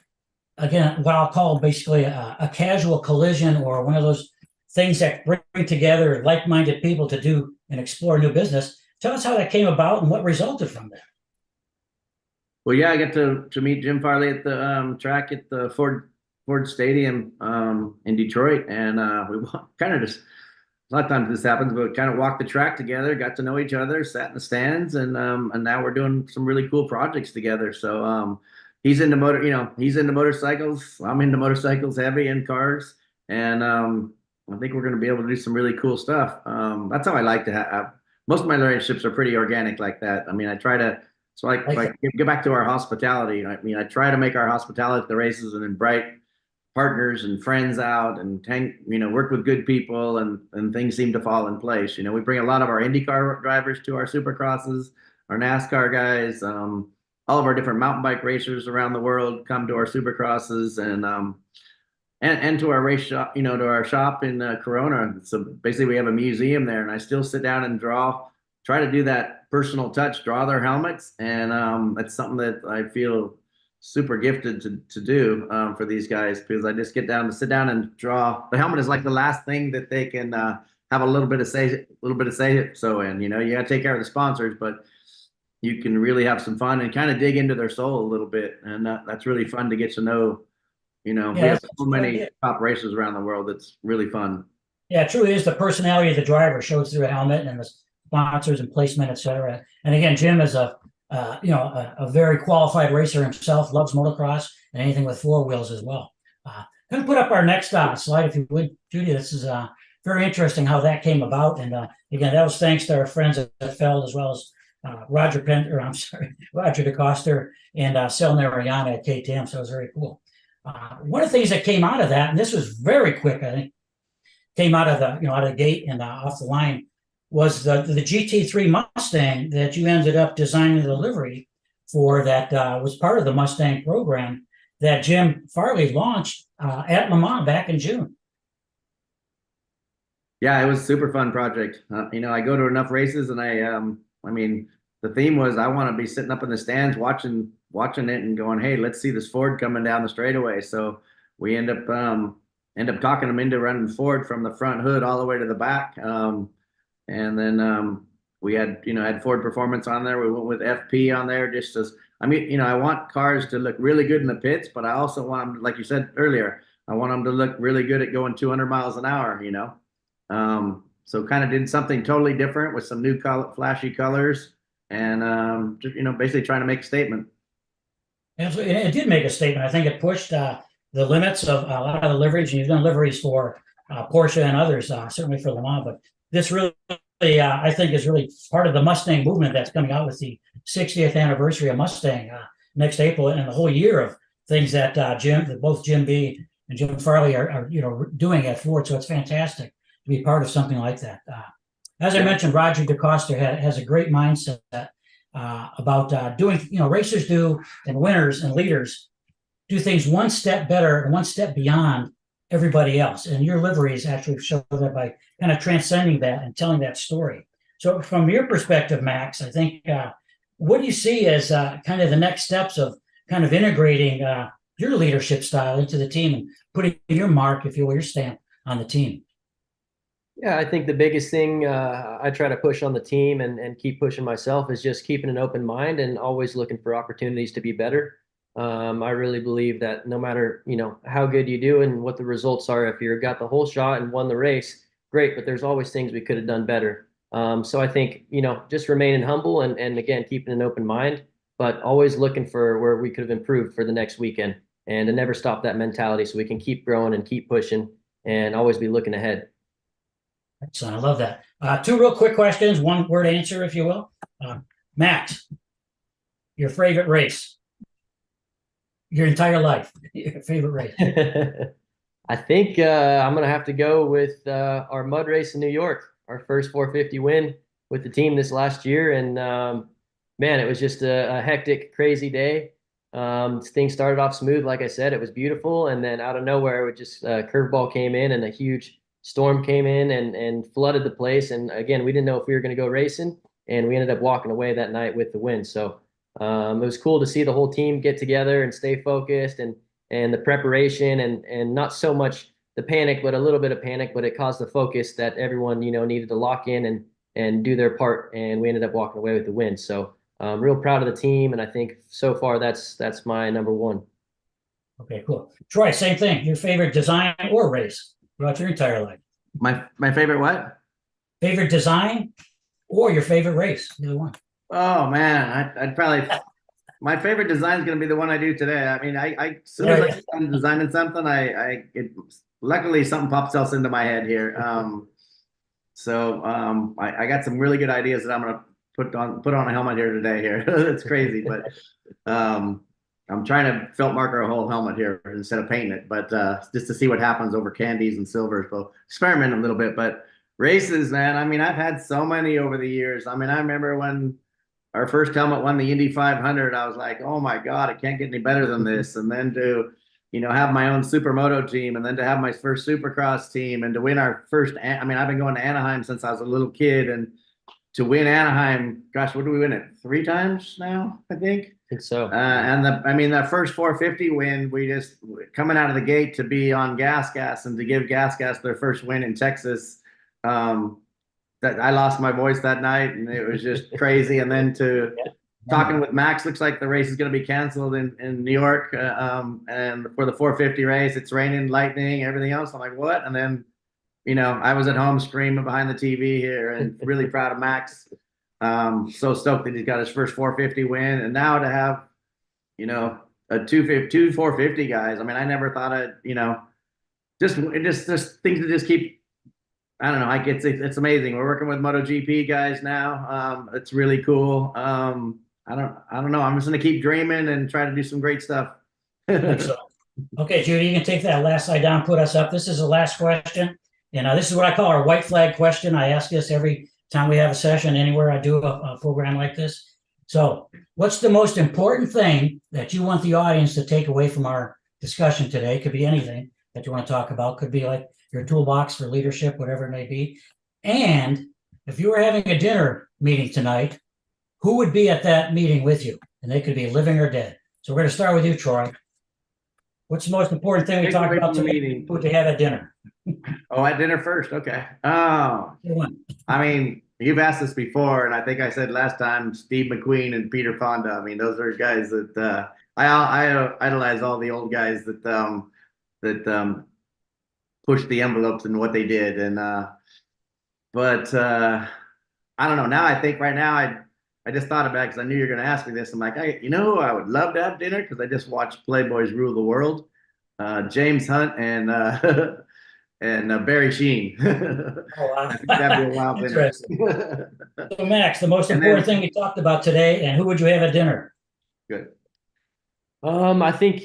again, what I'll call basically a casual collision, or one of those things that bring together like-minded people to do and explore new business. Tell us how that came about and what resulted from that. Well, yeah, I got to meet Jim Farley at the track at the Ford Stadium in Detroit, and we kind of just, a lot of times this happens, but kind of walked the track together, got to know each other, sat in the stands, and now we're doing some really cool projects together. So he's into motorcycles. I'm into motorcycles, heavy, and cars, and I think we're going to be able to do some really cool stuff. That's how I like to have. Most of my relationships are pretty organic like that. I mean, I try to. So like get back to our hospitality. I mean, I try to make our hospitality at the races and invite partners and friends out and work with good people, and things seem to fall in place. We bring a lot of our IndyCar drivers to our supercrosses, our NASCAR guys, all of our different mountain bike racers around the world come to our supercrosses, and to our race shop, to our shop in Corona. So basically we have a museum there, and I still sit down and try to do that personal touch, draw their helmets. And that's something that I feel super gifted to do for these guys, because I just sit down and draw. The helmet is like the last thing that they can have a little bit of say so in. You got to take care of the sponsors, but you can really have some fun and kind of dig into their soul a little bit. And that's really fun to get to know. We have so many top racers around the world. It's really fun. Yeah, it truly is. The personality of the driver shows through a helmet and the sponsors and placement, et cetera. And again, Jim is a very qualified racer himself, loves motocross and anything with 4 wheels as well. Going to put up our next slide, if you would, Judy. This is very interesting how that came about. And again, that was thanks to our friends at Feld, as well as Roger DeCoster and Sel Narayana at KTM. So it was very cool. One of the things that came out of that, and this was very quick, I think, came out of the gate and off the line, was the GT3 Mustang that you ended up designing the livery for, that was part of the Mustang program that Jim Farley launched at Le Mans back in June. Yeah, it was a super fun project. I go to enough races, and I mean, the theme was I want to be sitting up in the stands watching it and going, hey, let's see this Ford coming down the straightaway. So we end up talking them into running Ford from the front hood all the way to the back. And then we had Ford Performance on there. We went with FP on there just as I mean, I want cars to look really good in the pits, but I also want them, like you said earlier, I want them to look really good at going 200 miles an hour, So kind of did something totally different with some new flashy colors and, just, basically trying to make a statement. Absolutely. And it did make a statement. I think it pushed the limits of a lot of the liveries. You've done liveries for Porsche and others, certainly for Le Mans, but this really, I think, is really part of the Mustang movement that's coming out with the 60th anniversary of Mustang next April, and the whole year of things that both Jim B and Jim Farley are doing at Ford. So it's fantastic to be part of something like that. As I mentioned, Roger DeCoster has a great mindset about doing, racers do, and winners and leaders do things one step better and one step beyond everybody else. And your liveries actually show that by kind of transcending that and telling that story. So from your perspective, Max, I think, what do you see as kind of the next steps of kind of integrating your leadership style into the team and putting your mark, if you will, your stamp on the team? Yeah, I think the biggest thing I try to push on the team and keep pushing myself is just keeping an open mind and always looking for opportunities to be better. I really believe that no matter, how good you do and what the results are, if you got the whole shot and won the race, great, but there's always things we could have done better. So I think, just remaining humble and again, keeping an open mind, but always looking for where we could have improved for the next weekend and to never stop that mentality so we can keep growing and keep pushing and always be looking ahead. Excellent. I love that. Two real quick questions, one word answer, if you will. Max, your favorite race? Your entire life, your favorite race? I think I'm going to have to go with our mud race in New York, our first 450 win with the team this last year. And man, it was just a hectic, crazy day. Things started off smooth. Like I said, it was beautiful. And then out of nowhere, it just curveball came in and a huge storm came in and flooded the place. And again, we didn't know if we were going to go racing, and we ended up walking away that night with the win. So it was cool to see the whole team get together and stay focused and the preparation and not so much the panic, but a little bit of panic, but it caused the focus that everyone, needed to lock in and do their part. And we ended up walking away with the win. So I'm real proud of the team. And I think so far that's my number one. Okay, cool. Troy, same thing. Your favorite design or race throughout your entire life? My favorite what? Favorite design or your favorite race? Either one. Oh man, I'd probably, my favorite design is going to be the one I do today. I mean, as soon as I'm designing something, luckily something pops else into my head here. I got some really good ideas that I'm going to put on a helmet here today here. It's crazy, but I'm trying to felt marker a whole helmet here instead of painting it, but just to see what happens over candies and silvers. So experiment a little bit, but races, man. I mean, I've had so many over the years. I mean, I remember when our first helmet won the Indy 500, I was like, oh my God, it can't get any better than this. And then to, have my own supermoto team, and then to have my first supercross team, and to win our first, I've been going to Anaheim since I was a little kid, and to win Anaheim, gosh, what do we win it? 3 times now, I think. I think so. And that first 450 win, we just coming out of the gate to be on Gas and to give Gas their first win in Texas. That I lost my voice that night, and it was just crazy. And then to talking with Max, looks like the race is going to be canceled in New York. And for the 450 race, it's raining, lightning, everything else. I'm like, what? And then, I was at home screaming behind the TV here, and really proud of Max. So stoked that he's got his first 450 win, and now to have, a 450 guys. I mean, I never thought just things to just keep. I don't know. It's amazing. We're working with MotoGP guys now. It's really cool. I don't know. I'm just going to keep dreaming and try to do some great stuff. Okay, Judy, you can take that last slide down, put us up. This is the last question. And this is what I call our white flag question. I ask this every time we have a session anywhere I do a program like this. So what's the most important thing that you want the audience to take away from our discussion today? It could be anything that you want to talk about. Could be like your toolbox for leadership, whatever it may be. And if you were having a dinner meeting tonight, who would be at that meeting with you? And they could be living or dead. So we're going to start with you, Troy. What's the most important thing we talk about today? Who to have at dinner? Oh, at dinner first. Okay. Oh, I mean, you've asked this before, and I think I said last time, Steve McQueen and Peter Fonda. I mean, those are guys that I idolize all the old guys that pushed the envelopes in what they did. And but I don't know. Now I think right now I just thought about it because I knew you were going to ask me this. I'm like, I would love to have dinner because I just watched Playboys Rule the World. James Hunt and Barry Sheen. Oh, wow. I think that'd be a wild dinner. Interesting. So Max, the most important thing we talked about today, and who would you have at dinner? Good. I think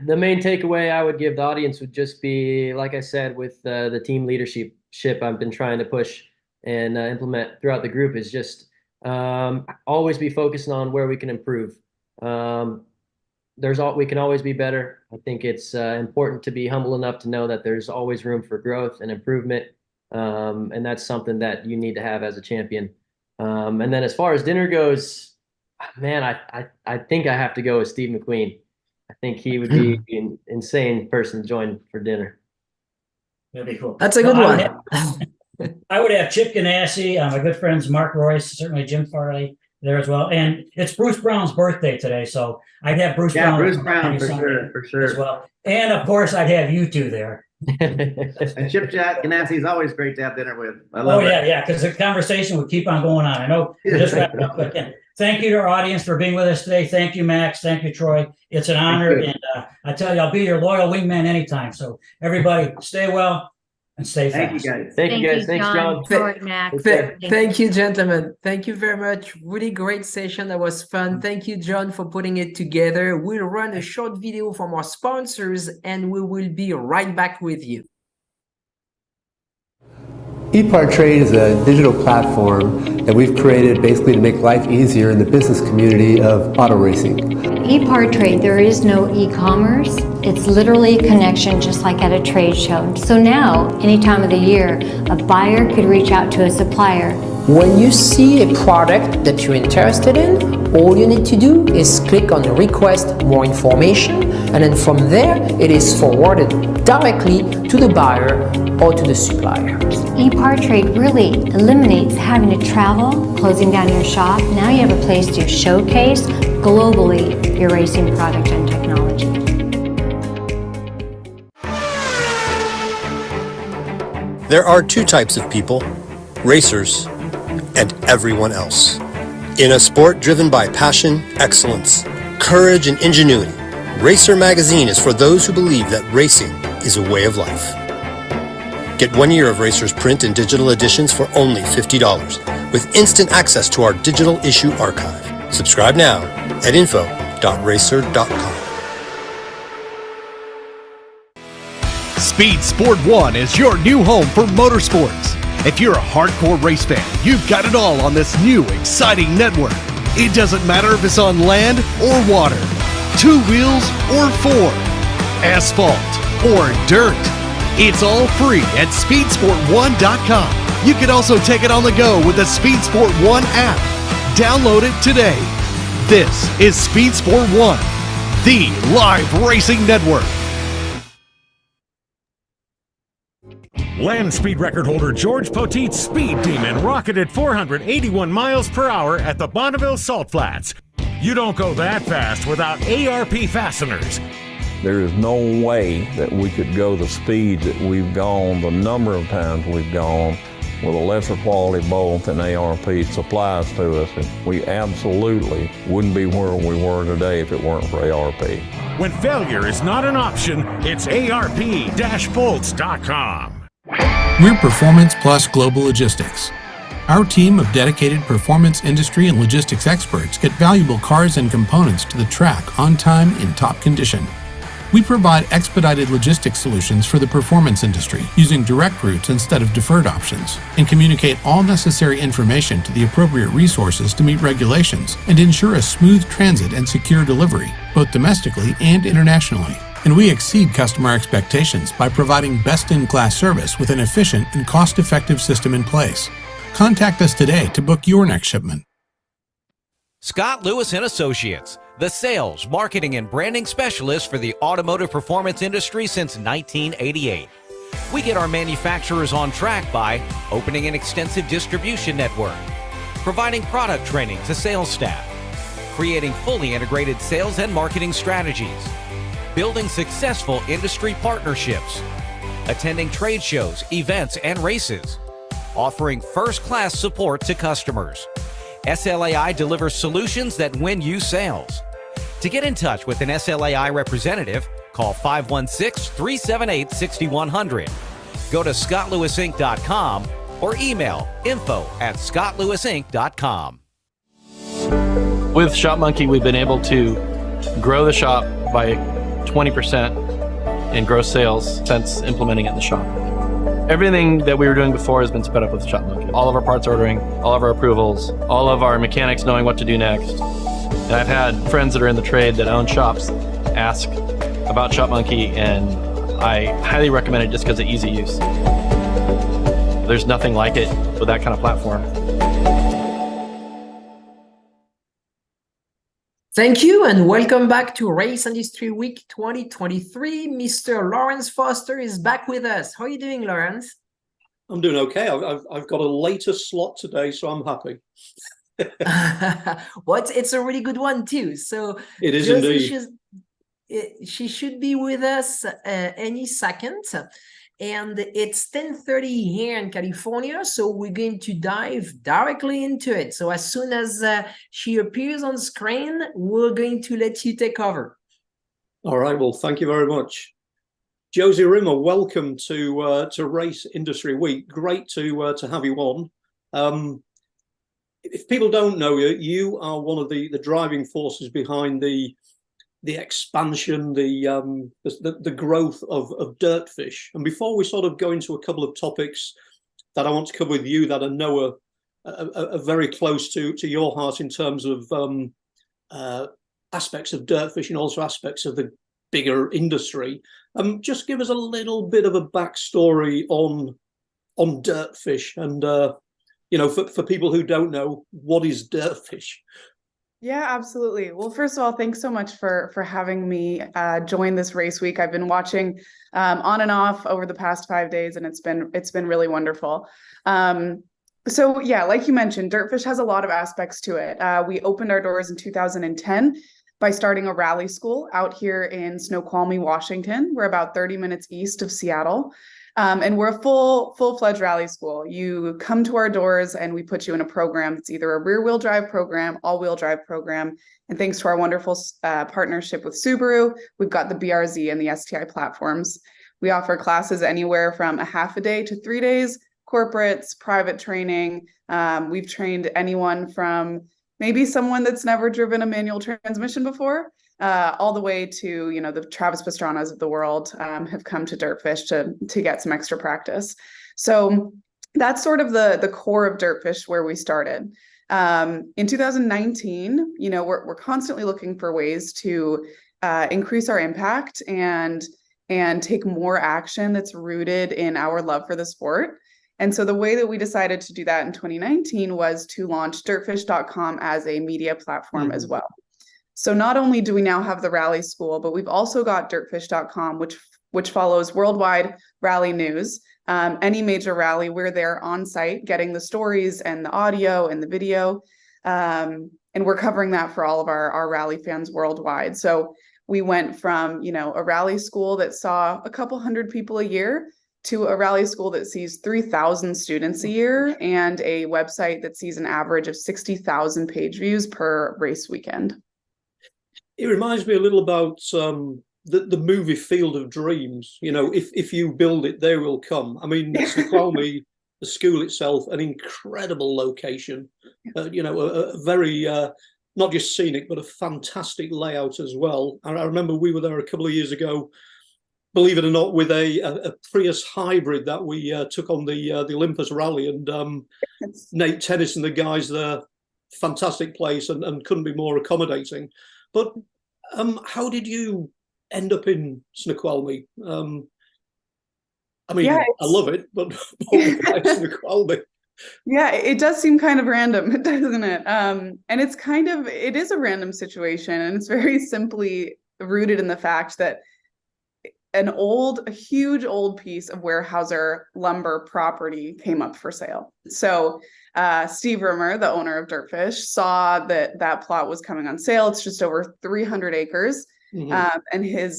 the main takeaway I would give the audience would just be, like I said, with the team leadership I've been trying to push and implement throughout the group is just always be focusing on where we can improve. We can always be better. I think it's important to be humble enough to know that there's always room for growth and improvement. And that's something that you need to have as a champion. And then as far as dinner goes, man, I think I have to go with Steve McQueen. I think he would be an insane person to join for dinner. That'd be cool. That's a good one. I would have Chip Ganassi, my good friends Mark Royce, certainly Jim Farley there as well. And it's Bruce Brown's birthday today, so I'd have Bruce Brown. Bruce Brown for sure. As well. And of course, I'd have you two there. And Chip Ganassi is always great to have dinner with. I love yeah, because the conversation would keep on going on. I know we just wrapped up, but again, thank you to our audience for being with us today. Thank you, Max. Thank you, Troy. It's an honor, and I tell you, I'll be your loyal wingman anytime. So everybody, stay well and stay fast. Thank you, guys. Thank you, guys. Thanks, John. Troy, Max. Thank you, gentlemen. Thank you very much. Really great session. That was fun. Thank you, John, for putting it together. We'll run a short video from our sponsors, and we will be right back with you. Epartrade is a digital platform that we've created basically to make life easier in the business community of auto racing. Epartrade, there is no e-commerce. It's literally a connection just like at a trade show. So now, any time of the year, a buyer could reach out to a supplier. When you see a product that you're interested in, all you need to do is click on request more information, and then from there it is forwarded directly to the buyer or to the supplier. Epartrade really eliminates having to travel, closing down your shop. Now you have a place to showcase globally your racing product and technology. There are two types of people, racers and everyone else. In a sport driven by passion, excellence, courage, and ingenuity, Racer Magazine is for those who believe that racing is a way of life. Get 1 year of Racer's print and digital editions for only $50, with instant access to our digital issue archive. Subscribe now at info.racer.com. Speed Sport 1 is your new home for motorsports. If you're a hardcore race fan, you've got it all on this new, exciting network. It doesn't matter if it's on land or water, 2 wheels or 4, asphalt or dirt. It's all free at speedsport1.com. You can also take it on the go with the Speed Sport 1 app. Download it today. This is Speed Sport 1, the live racing network. Land speed record holder George Poteet's Speed Demon rocketed 481 miles per hour at the Bonneville Salt Flats. You don't go that fast without ARP fasteners. There is no way that we could go the speed that we've gone, the number of times we've gone, with a lesser quality bolt than ARP supplies to us. And we absolutely wouldn't be where we were today if it weren't for ARP. When failure is not an option, it's ARP-bolts.com. We're Performance Plus Global Logistics. Our team of dedicated performance industry and logistics experts get valuable cars and components to the track on time in top condition. We provide expedited logistics solutions for the performance industry using direct routes instead of deferred options, and communicate all necessary information to the appropriate resources to meet regulations and ensure a smooth transit and secure delivery, both domestically and internationally. And we exceed customer expectations by providing best-in-class service with an efficient and cost-effective system in place. Contact us today to book your next shipment. Scott Lewis & Associates, the sales, marketing, and branding specialist for the automotive performance industry since 1988. We get our manufacturers on track by opening an extensive distribution network, providing product training to sales staff, creating fully integrated sales and marketing strategies, building successful industry partnerships, attending trade shows, events, and races, offering first-class support to customers. SLAI delivers solutions that win you sales. To get in touch with an SLAI representative, call 516-378-6100. Go to scottlewisinc.com or email info@scottlewisinc.com. With Shop Monkey, we've been able to grow the shop by 20% in gross sales since implementing it in the shop. Everything that we were doing before has been sped up with Shop Monkey. All of our parts ordering, all of our approvals, all of our mechanics knowing what to do next. And I've had friends that are in the trade that own shops ask about Shop Monkey, and I highly recommend it just because of easy use. There's nothing like it with that kind of platform. Thank you and welcome back to Race Industry Week 2023. Mr. Lawrence Foster is back with us. How are you doing, Lawrence? I'm doing okay. I've got a later slot today, so I'm happy. It's a really good one too. So it is Josie, indeed. She should be with us any second. And it's 10:30 here in California, so we're going to dive directly into it. So as soon as she appears on screen, we're going to let you take over. All right. Well, thank you very much. Josie Rimmer, welcome to Race Industry Week. Great to have you on. If people don't know you, you are one of the driving forces behind the expansion, the growth of Dirtfish. And before we sort of go into a couple of topics that I want to cover with you that I know are very close to your heart in terms of aspects of Dirtfish and also aspects of the bigger industry, just give us a little bit of a backstory on Dirtfish and for people who don't know, what is Dirtfish? Yeah, absolutely. Well, first of all, thanks so much for having me join this race week. I've been watching on and off over the past 5 days, and it's been really wonderful. So yeah, like you mentioned, Dirtfish has a lot of aspects to it. We opened our doors in 2010 by starting a rally school out here in Snoqualmie, Washington. We're about 30 minutes east of Seattle. And we're a full-fledged rally school. You come to our doors and we put you in a program. It's either a rear-wheel drive program, all-wheel drive program. And thanks to our wonderful partnership with Subaru, we've got the BRZ and the STI platforms. We offer classes anywhere from a half a day to 3 days, corporates, private training. We've trained anyone from maybe someone that's never driven a manual transmission before, all the way to, the Travis Pastranas of the world have come to Dirtfish to get some extra practice. So that's sort of the core of Dirtfish where we started. In 2019, we're constantly looking for ways to increase our impact and take more action that's rooted in our love for the sport. And so the way that we decided to do that in 2019 was to launch dirtfish.com as a media platform as well. So not only do we now have the rally school, but we've also got dirtfish.com, which follows worldwide rally news. Any major rally, we're there on site getting the stories and the audio and the video. And we're covering that for all of our rally fans worldwide. So we went from, a rally school that saw a couple hundred people a year to a rally school that sees 3,000 students a year and a website that sees an average of 60,000 page views per race weekend. It reminds me a little about the movie Field of Dreams. If you build it, they will come. I mean, Snoqualmie, the school itself, an incredible location. A very not just scenic, but a fantastic layout as well. I remember we were there a couple of years ago, believe it or not, with a Prius hybrid that we took on the Olympus Rally, and Nate Tennis and the guys there, fantastic place and couldn't be more accommodating. But how did you end up in Snoqualmie? I love it, but why Snoqualmie? Yeah, it does seem kind of random, doesn't it? And it is a random situation, and it's very simply rooted in the fact that a huge old piece of Weyerhaeuser lumber property came up for sale. So Steve Rimmer, the owner of Dirtfish, saw that plot was coming on sale. It's just over 300 acres. And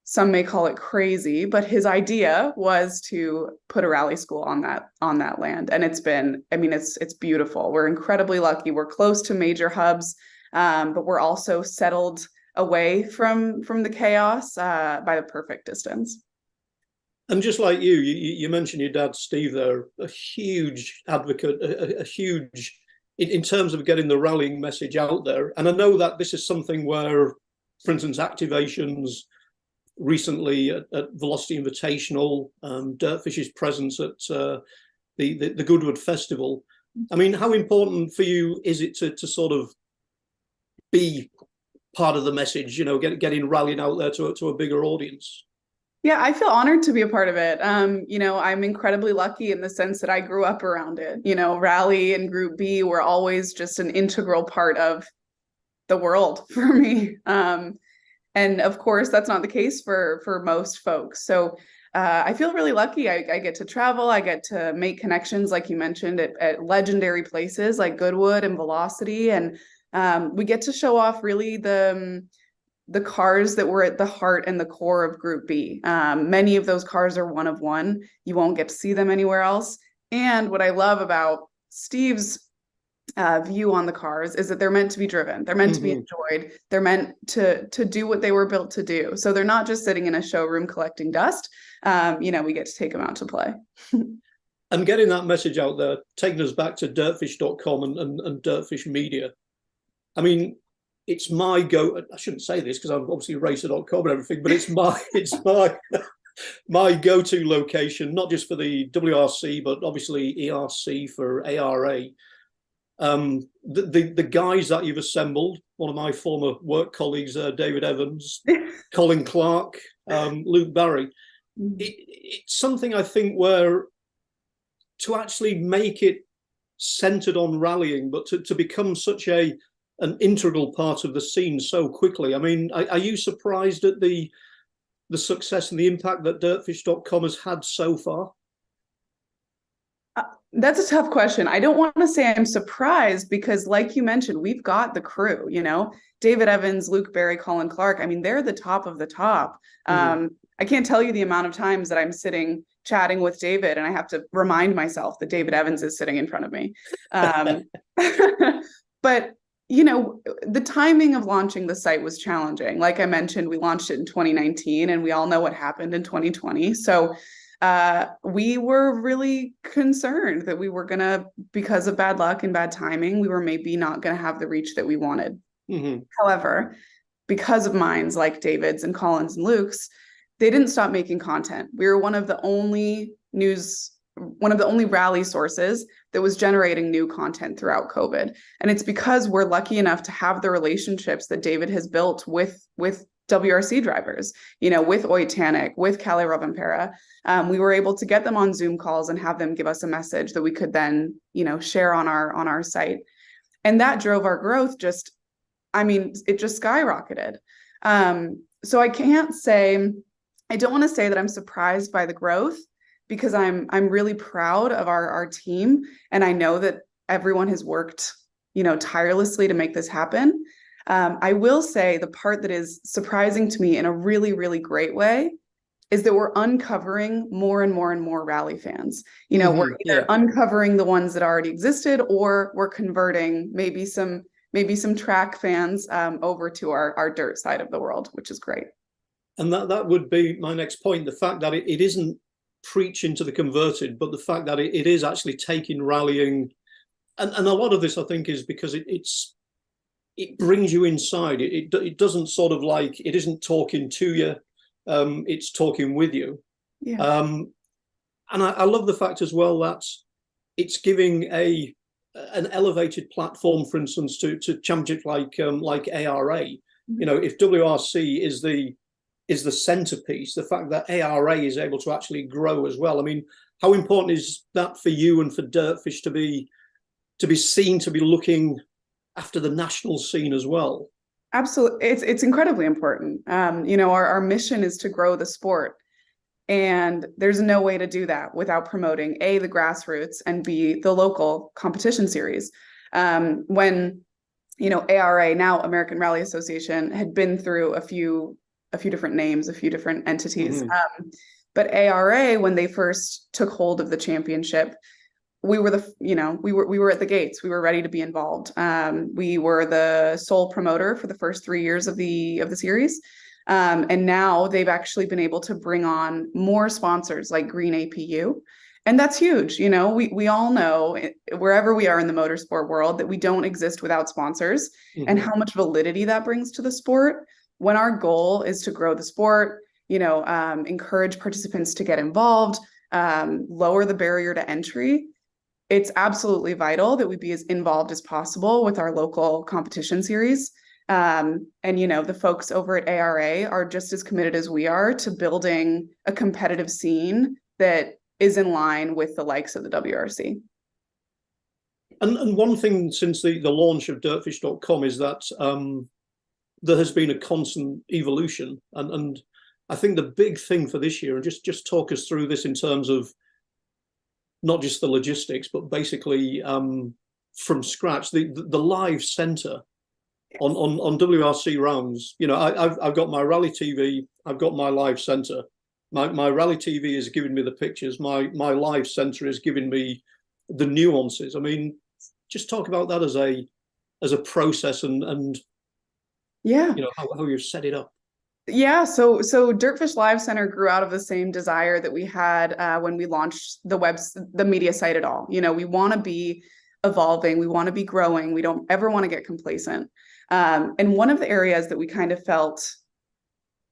some may call it crazy, but his idea was to put a rally school on that land. And it's beautiful. We're incredibly lucky. We're close to major hubs, but we're also settled away from the chaos by the perfect distance. And just like you mentioned your dad, Steve, there, a huge advocate, a huge, in terms of getting the rallying message out there. And I know that this is something where, for instance, activations recently at Velocity Invitational, Dirtfish's presence at the Goodwood Festival. I mean, how important for you is it to sort of be part of the message, getting rallying out there to a bigger audience? Yeah, I feel honored to be a part of it. I'm incredibly lucky in the sense that I grew up around it. Rally and Group B were always just an integral part of the world for me. And of course, that's not the case for most folks. So I feel really lucky. I get to travel. I get to make connections, like you mentioned, at legendary places like Goodwood and Velocity. And we get to show off really the cars that were at the heart and the core of Group B. Many of those cars are one of one. You won't get to see them anywhere else. And what I love about Steve's view on the cars is that they're meant to be driven. They're meant to be enjoyed. They're meant to do what they were built to do. So they're not just sitting in a showroom collecting dust. We get to take them out to play. And getting that message out there, taking us back to dirtfish.com and Dirtfish Media. I mean, it's my I shouldn't say this because I'm obviously racer.com and everything, but it's my go-to location, not just for the WRC, but obviously ERC for ARA. The guys that you've assembled, one of my former work colleagues, David Evans, Colin Clark, Luke Barry, it's something I think where to actually make it centered on rallying, but to become such an integral part of the scene so quickly. I mean, are you surprised at the success and the impact that dirtfish.com has had so far? That's a tough question. I don't want to say I'm surprised because, like you mentioned, we've got the crew, David Evans, Luke Barry, Colin Clark. I mean, they're the top of the top. I can't tell you the amount of times that I'm sitting chatting with David and I have to remind myself that David Evans is sitting in front of me. But, the timing of launching the site was challenging. Like I mentioned, we launched it in 2019 and we all know what happened in 2020. So we were really concerned that we were gonna, because of bad luck and bad timing, we were maybe not gonna have the reach that we wanted. However, because of minds like David's and Colin's and Luke's, they didn't stop making content. We were one of the only rally sources that was generating new content throughout COVID. And it's because we're lucky enough to have the relationships that David has built with WRC drivers, with Oitanik, with Kalle Rovanperä. We were able to get them on Zoom calls and have them give us a message that we could then, share on our site. And that drove our growth it just skyrocketed. So I don't want to say that I'm surprised by the growth because I'm really proud of our team. And I know that everyone has worked, tirelessly to make this happen. I will say the part that is surprising to me in a really, really great way is that we're uncovering more and more and more rally fans. We're either uncovering the ones that already existed or we're converting maybe some track fans over to our dirt side of the world, which is great. And that would be my next point, the fact that it isn't preaching to the converted, but the fact that it is actually taking rallying. And a lot of this, I think, is because it brings you inside. It doesn't sort of it isn't talking to you, it's talking with you. Yeah. And I love the fact as well that it's giving an elevated platform, for instance, to championships like ARA. If WRC is the centerpiece, the fact that ARA is able to actually grow as well. I mean, how important is that for you and for Dirtfish to be seen to be looking after the national scene as well? Absolutely. It's incredibly important. Our mission is to grow the sport. And there's no way to do that without promoting A, the grassroots, and B, the local competition series. When ARA, now American Rally Association, had been through a few different names, a few different entities. But ARA, when they first took hold of the championship, we were we were at the gates. We were ready to be involved. We were the sole promoter for the first 3 years of the series. And now they've actually been able to bring on more sponsors like Green APU. And that's huge. We all know wherever we are in the motorsport world that we don't exist without sponsors, and how much validity that brings to the sport. When our goal is to grow the sport, encourage participants to get involved, lower the barrier to entry, it's absolutely vital that we be as involved as possible with our local competition series. The folks over at ARA are just as committed as we are to building a competitive scene that is in line with the likes of the WRC. And one thing since the launch of dirtfish.com is that there has been a constant evolution. And I think the big thing for this year, and just talk us through this in terms of not just the logistics, but basically from scratch, the live center on WRC rounds. I've got my Rally TV, I've got my live center. My Rally TV is giving me the pictures. My live center is giving me the nuances. I mean, just talk about that as a process and how you've set it up. Yeah, so Dirtfish Live Center grew out of the same desire that we had when we launched the media site at all. We want to be evolving, we want to be growing, we don't ever want to get complacent. And one of the areas that we kind of felt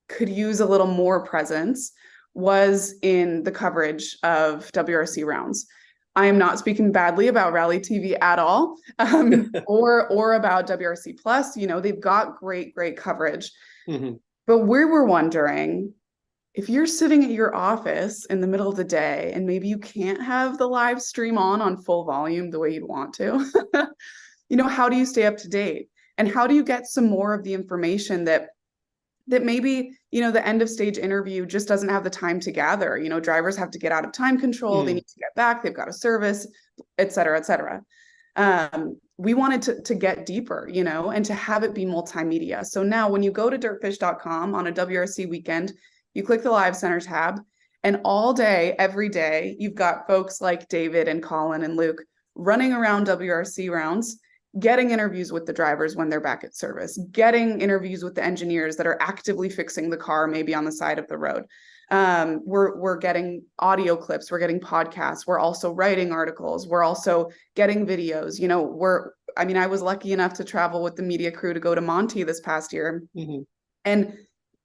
could use a little more presence was in the coverage of WRC rounds. I am not speaking badly about Rally TV at all, or about WRC Plus. They've got great coverage. But we were wondering, if you're sitting at your office in the middle of the day and maybe you can't have the live stream on full volume the way you'd want to, how do you stay up to date? And how do you get some more of the information that maybe, the end of stage interview just doesn't have the time to gather? Drivers have to get out of time control, they need to get back, they've got a service, et cetera, et cetera. We wanted to get deeper, and to have it be multimedia. So now when you go to dirtfish.com on a WRC weekend, you click the Live Center tab, and all day, every day, you've got folks like David and Colin and Luke running around WRC rounds, getting interviews with the drivers when they're back at service, getting interviews with the engineers that are actively fixing the car, maybe on the side of the road. We're getting audio clips, we're getting podcasts, we're also writing articles, we're also getting videos. I was lucky enough to travel with the media crew to go to Monty this past year, and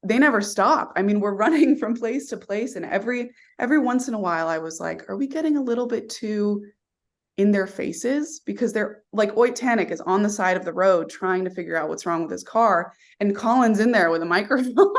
they never stop. We're running from place to place, and every once in a while I was like, are we getting a little bit too in their faces? Because they're like, Oit Tanik is on the side of the road trying to figure out what's wrong with his car, and Colin's in there with a microphone.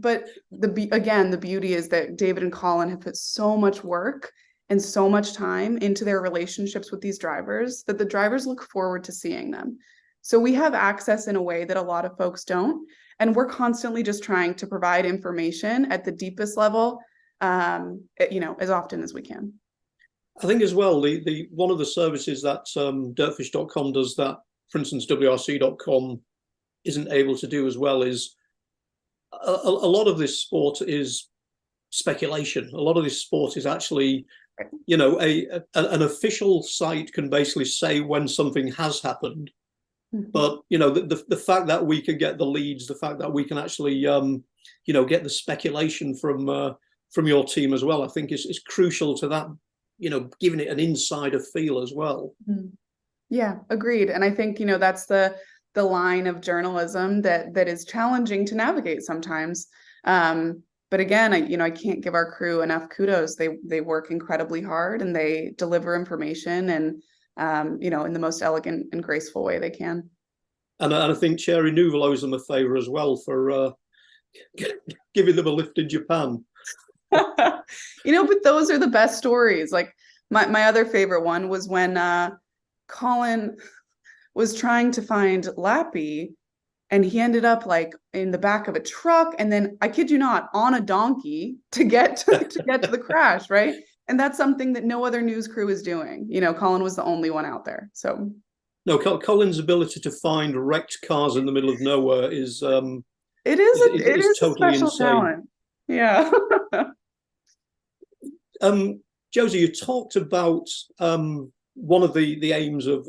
But the beauty is that David and Colin have put so much work and so much time into their relationships with these drivers that the drivers look forward to seeing them. So we have access in a way that a lot of folks don't. And we're constantly just trying to provide information at the deepest level, as often as we can. I think as well, the one of the services that dirtfish.com does that, for instance, WRC.com isn't able to do as well is a lot of this sport is speculation. A lot of this sport is actually, an official site can basically say when something has happened. But, the fact that we can get the leads, the fact that we can actually, get the speculation from your team as well, I think is crucial to that, giving it an insider feel as well. Yeah, agreed. And I think, that's the line of journalism that is challenging to navigate sometimes. But again, I can't give our crew enough kudos. They work incredibly hard and they deliver information and, in the most elegant and graceful way they can. And I think Cherry Nouvel owes them a favor as well for giving them a lift in Japan. But those are the best stories. Like my other favorite one was when Colin was trying to find Lappy, and he ended up like in the back of a truck, and then, I kid you not, on a donkey to get to the crash, right? And that's something that no other news crew is doing. Colin was the only one out there. So no, Colin's ability to find wrecked cars in the middle of nowhere is it is totally a special insane. talent. Yeah. Josie, you talked about one of the aims of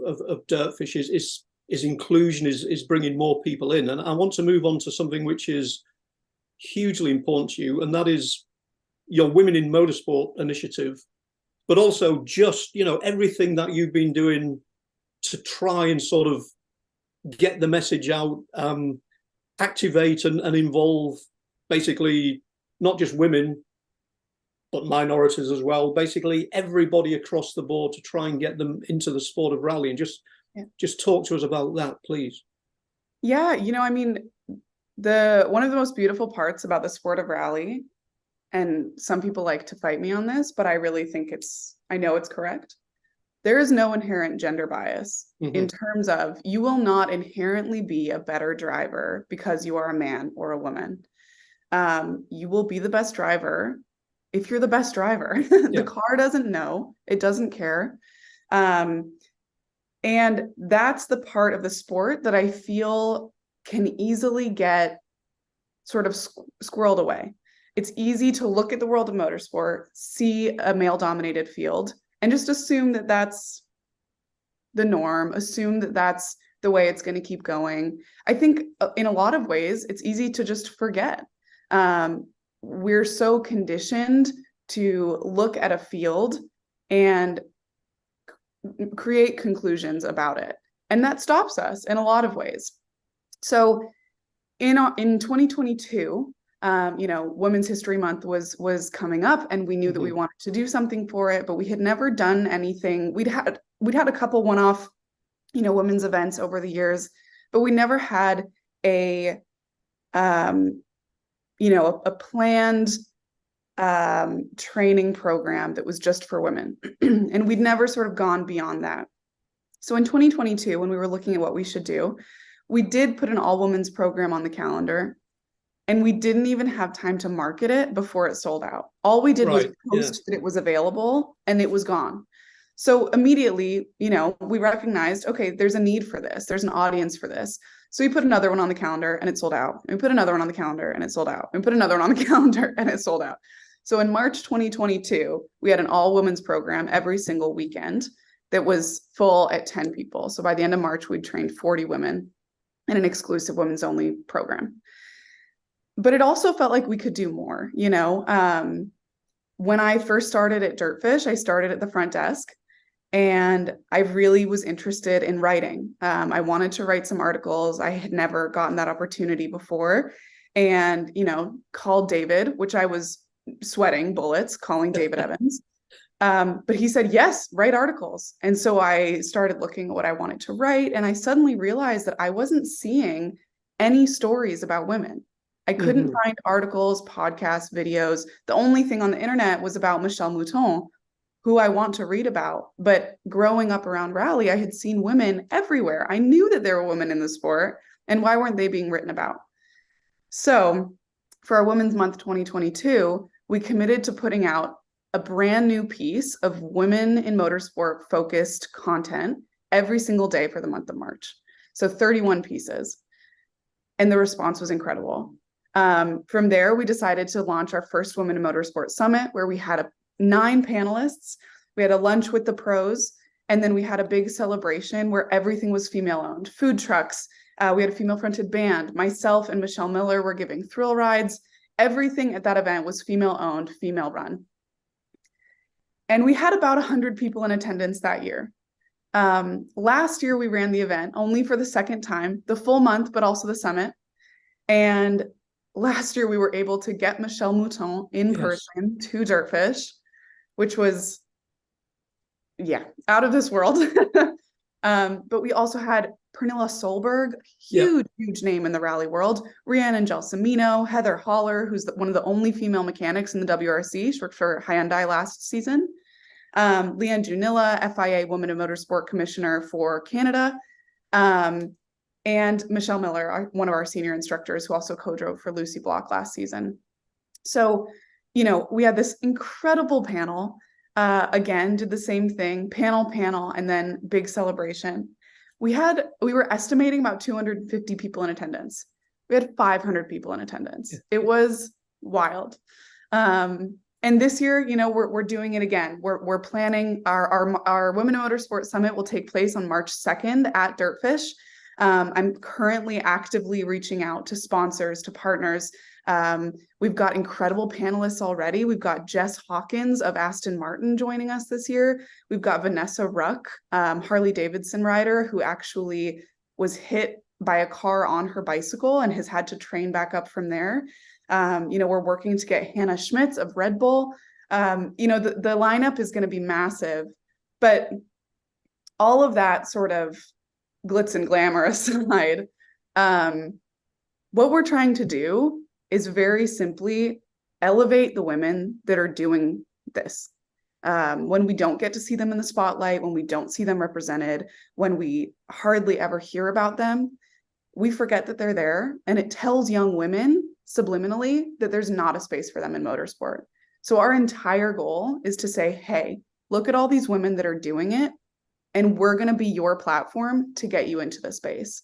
Dirtfish is inclusion, is bringing more people in, and I want to move on to something which is hugely important to you, and that is your Women in Motorsport initiative, but also just everything that you've been doing to try and sort of get the message out, activate and involve basically not just women, but minorities as well, basically everybody across the board, to try and get them into the sport of rally. And just talk to us about that, please. Yeah, I mean, one of the most beautiful parts about the sport of rally, and some people like to fight me on this, but I really think I know it's correct. There is no inherent gender bias in terms of, you will not inherently be a better driver because you are a man or a woman. You will be the best driver if you're the best driver. The car doesn't know, it doesn't care. And that's the part of the sport that I feel can easily get sort of squirreled away. It's easy to look at the world of motorsport, see a male-dominated field, and just assume that that's the norm, assume that that's the way it's going to keep going. I think in a lot of ways, it's easy to just forget. We're so conditioned to look at a field and create conclusions about it. And that stops us in a lot of ways. So in 2022, Women's History Month was coming up, and we knew that we wanted to do something for it, but we had never done anything. We'd had a couple one-off, women's events over the years, but we never had a planned training program that was just for women. And we'd never sort of gone beyond that. So in 2022, when we were looking at what we should do, we did put an all-women's program on the calendar, and we didn't even have time to market it before it sold out. All we did was post that it was available, and it was gone. So immediately, we recognized, okay, there's a need for this. There's an audience for this. So we put another one on the calendar, and it sold out. We put another one on the calendar, and it sold out. We put another one on the calendar, and it sold out. So in March 2022, we had an all-women's program every single weekend that was full at 10 people. So by the end of March, we'd trained 40 women in an exclusive women's only program. But it also felt like we could do more. When I first started at Dirtfish, I started at the front desk, and I really was interested in writing. I wanted to write some articles. I had never gotten that opportunity before, and, called David, which I was sweating bullets calling David Evans. But he said, yes, write articles. And so I started looking at what I wanted to write, and I suddenly realized that I wasn't seeing any stories about women. I couldn't find articles, podcasts, videos. The only thing on the internet was about Michelle Mouton, who I want to read about. But growing up around rally, I had seen women everywhere. I knew that there were women in the sport, and why weren't they being written about? So for our Women's Month 2022, we committed to putting out a brand new piece of women in motorsport focused content every single day for the month of March. So 31 pieces. And the response was incredible. From there, we decided to launch our first Women in Motorsport Summit, where we had 9 panelists. We had a lunch with the pros, and then we had a big celebration where everything was female owned. Food trucks, we had a female fronted band. Myself and Michelle Miller were giving thrill rides. Everything at that event was female owned, female run. And we had about 100 people in attendance that year. Last year, we ran the event only for the second time, the full month, but also the summit. And last year, we were able to get Michelle Mouton in person to Dirtfish, which was, out of this world. But we also had Pernilla Solberg, huge name in the rally world, Rhiannon Gelsomino, Heather Haller, who's one of the only female mechanics in the WRC. She worked for Hyundai last season. Leanne Junilla, FIA Women in Motorsport Commissioner for Canada. and Michelle Miller, one of our senior instructors who also co-drove for Lucy Block last season. So, we had this incredible panel, again, did the same thing, panel, and then big celebration. We were estimating about 250 people in attendance. We had 500 people in attendance. It was wild. And this year, we're doing it again. We're planning our Women in Motorsport Summit will take place on March 2nd at Dirtfish. I'm currently actively reaching out to sponsors, to partners. We've got incredible panelists already. We've got Jess Hawkins of Aston Martin joining us this year. We've got Vanessa Ruck, Harley Davidson rider, who actually was hit by a car on her bicycle and has had to train back up from there. We're working to get Hannah Schmitz of Red Bull. The lineup is going to be massive, but all of that sort of glitz and glamour aside, what we're trying to do is very simply elevate the women that are doing this. When we don't get to see them in the spotlight, when we don't see them represented, when we hardly ever hear about them, we forget that they're there, and it tells young women subliminally that there's not a space for them in motorsport. So our entire goal is to say, hey, look at all these women that are doing it, and we're going to be your platform to get you into the space.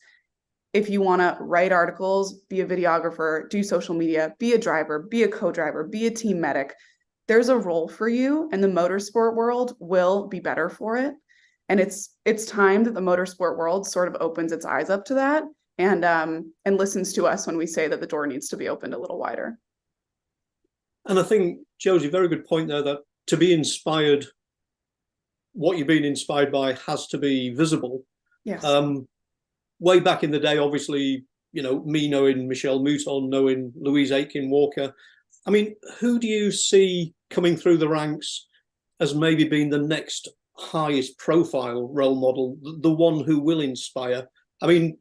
If you want to write articles, be a videographer, do social media, be a driver, be a co-driver, be a team medic, there's a role for you, and the motorsport world will be better for it. And it's time that the motorsport world sort of opens its eyes up to that and listens to us when we say that the door needs to be opened a little wider. And I think, Josie, very good point there, that to be inspired, what you're being inspired by has to be visible. Yes. Way back in the day, obviously, me knowing Michelle Mouton, knowing Louise Aitken-Walker, I mean, who do you see coming through the ranks as maybe being the next highest profile role model, the one who will inspire? I mean,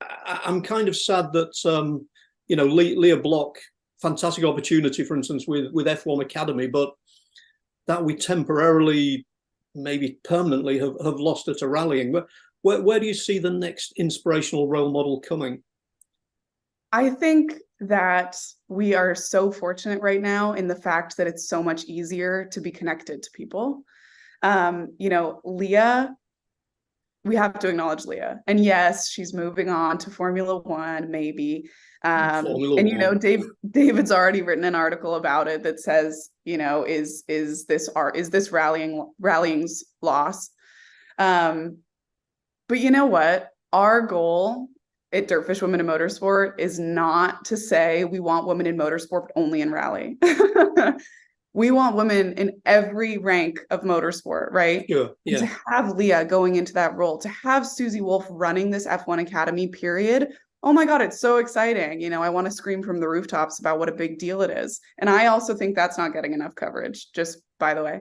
I'm kind of sad that, Leah Block, fantastic opportunity, for instance, with F1 Academy, but that we temporarily, maybe permanently, have lost her to rallying. But where do you see the next inspirational role model coming? I think that we are so fortunate right now in the fact that it's so much easier to be connected to people. Leah, we have to acknowledge Leah. And yes, she's moving on to Formula One, maybe. David's already written an article about it that says, is this rallying's loss? But you know what? Our goal at Dirtfish Women in Motorsport is not to say we want women in motorsport only in rally. We want women in every rank of motorsport, right? Yeah. To have Leah going into that role, to have Susie Wolf running this F1 Academy, period. Oh my God, it's so exciting. I want to scream from the rooftops about what a big deal it is. And I also think that's not getting enough coverage, just by the way.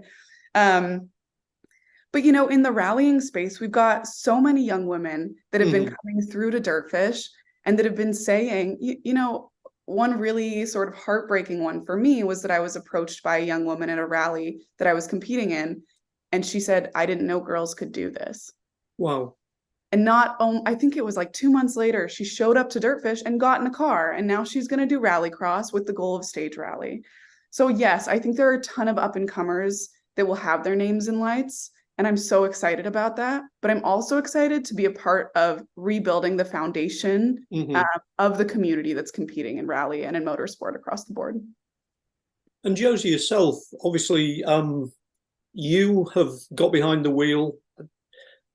But, in the rallying space, we've got so many young women that have been coming through to Dirtfish and that have been saying, one really sort of heartbreaking one for me was that I was approached by a young woman at a rally that I was competing in. And she said, I didn't know girls could do this. Wow. And I think it was like 2 months later, she showed up to Dirtfish and got in a car. And now she's going to do rallycross with the goal of stage rally. So yes, I think there are a ton of up and comers that will have their names in lights. And I'm so excited about that. But I'm also excited to be a part of rebuilding the foundation of the community that's competing in rally and in motorsport across the board. And Josie, yourself, obviously, you have got behind the wheel.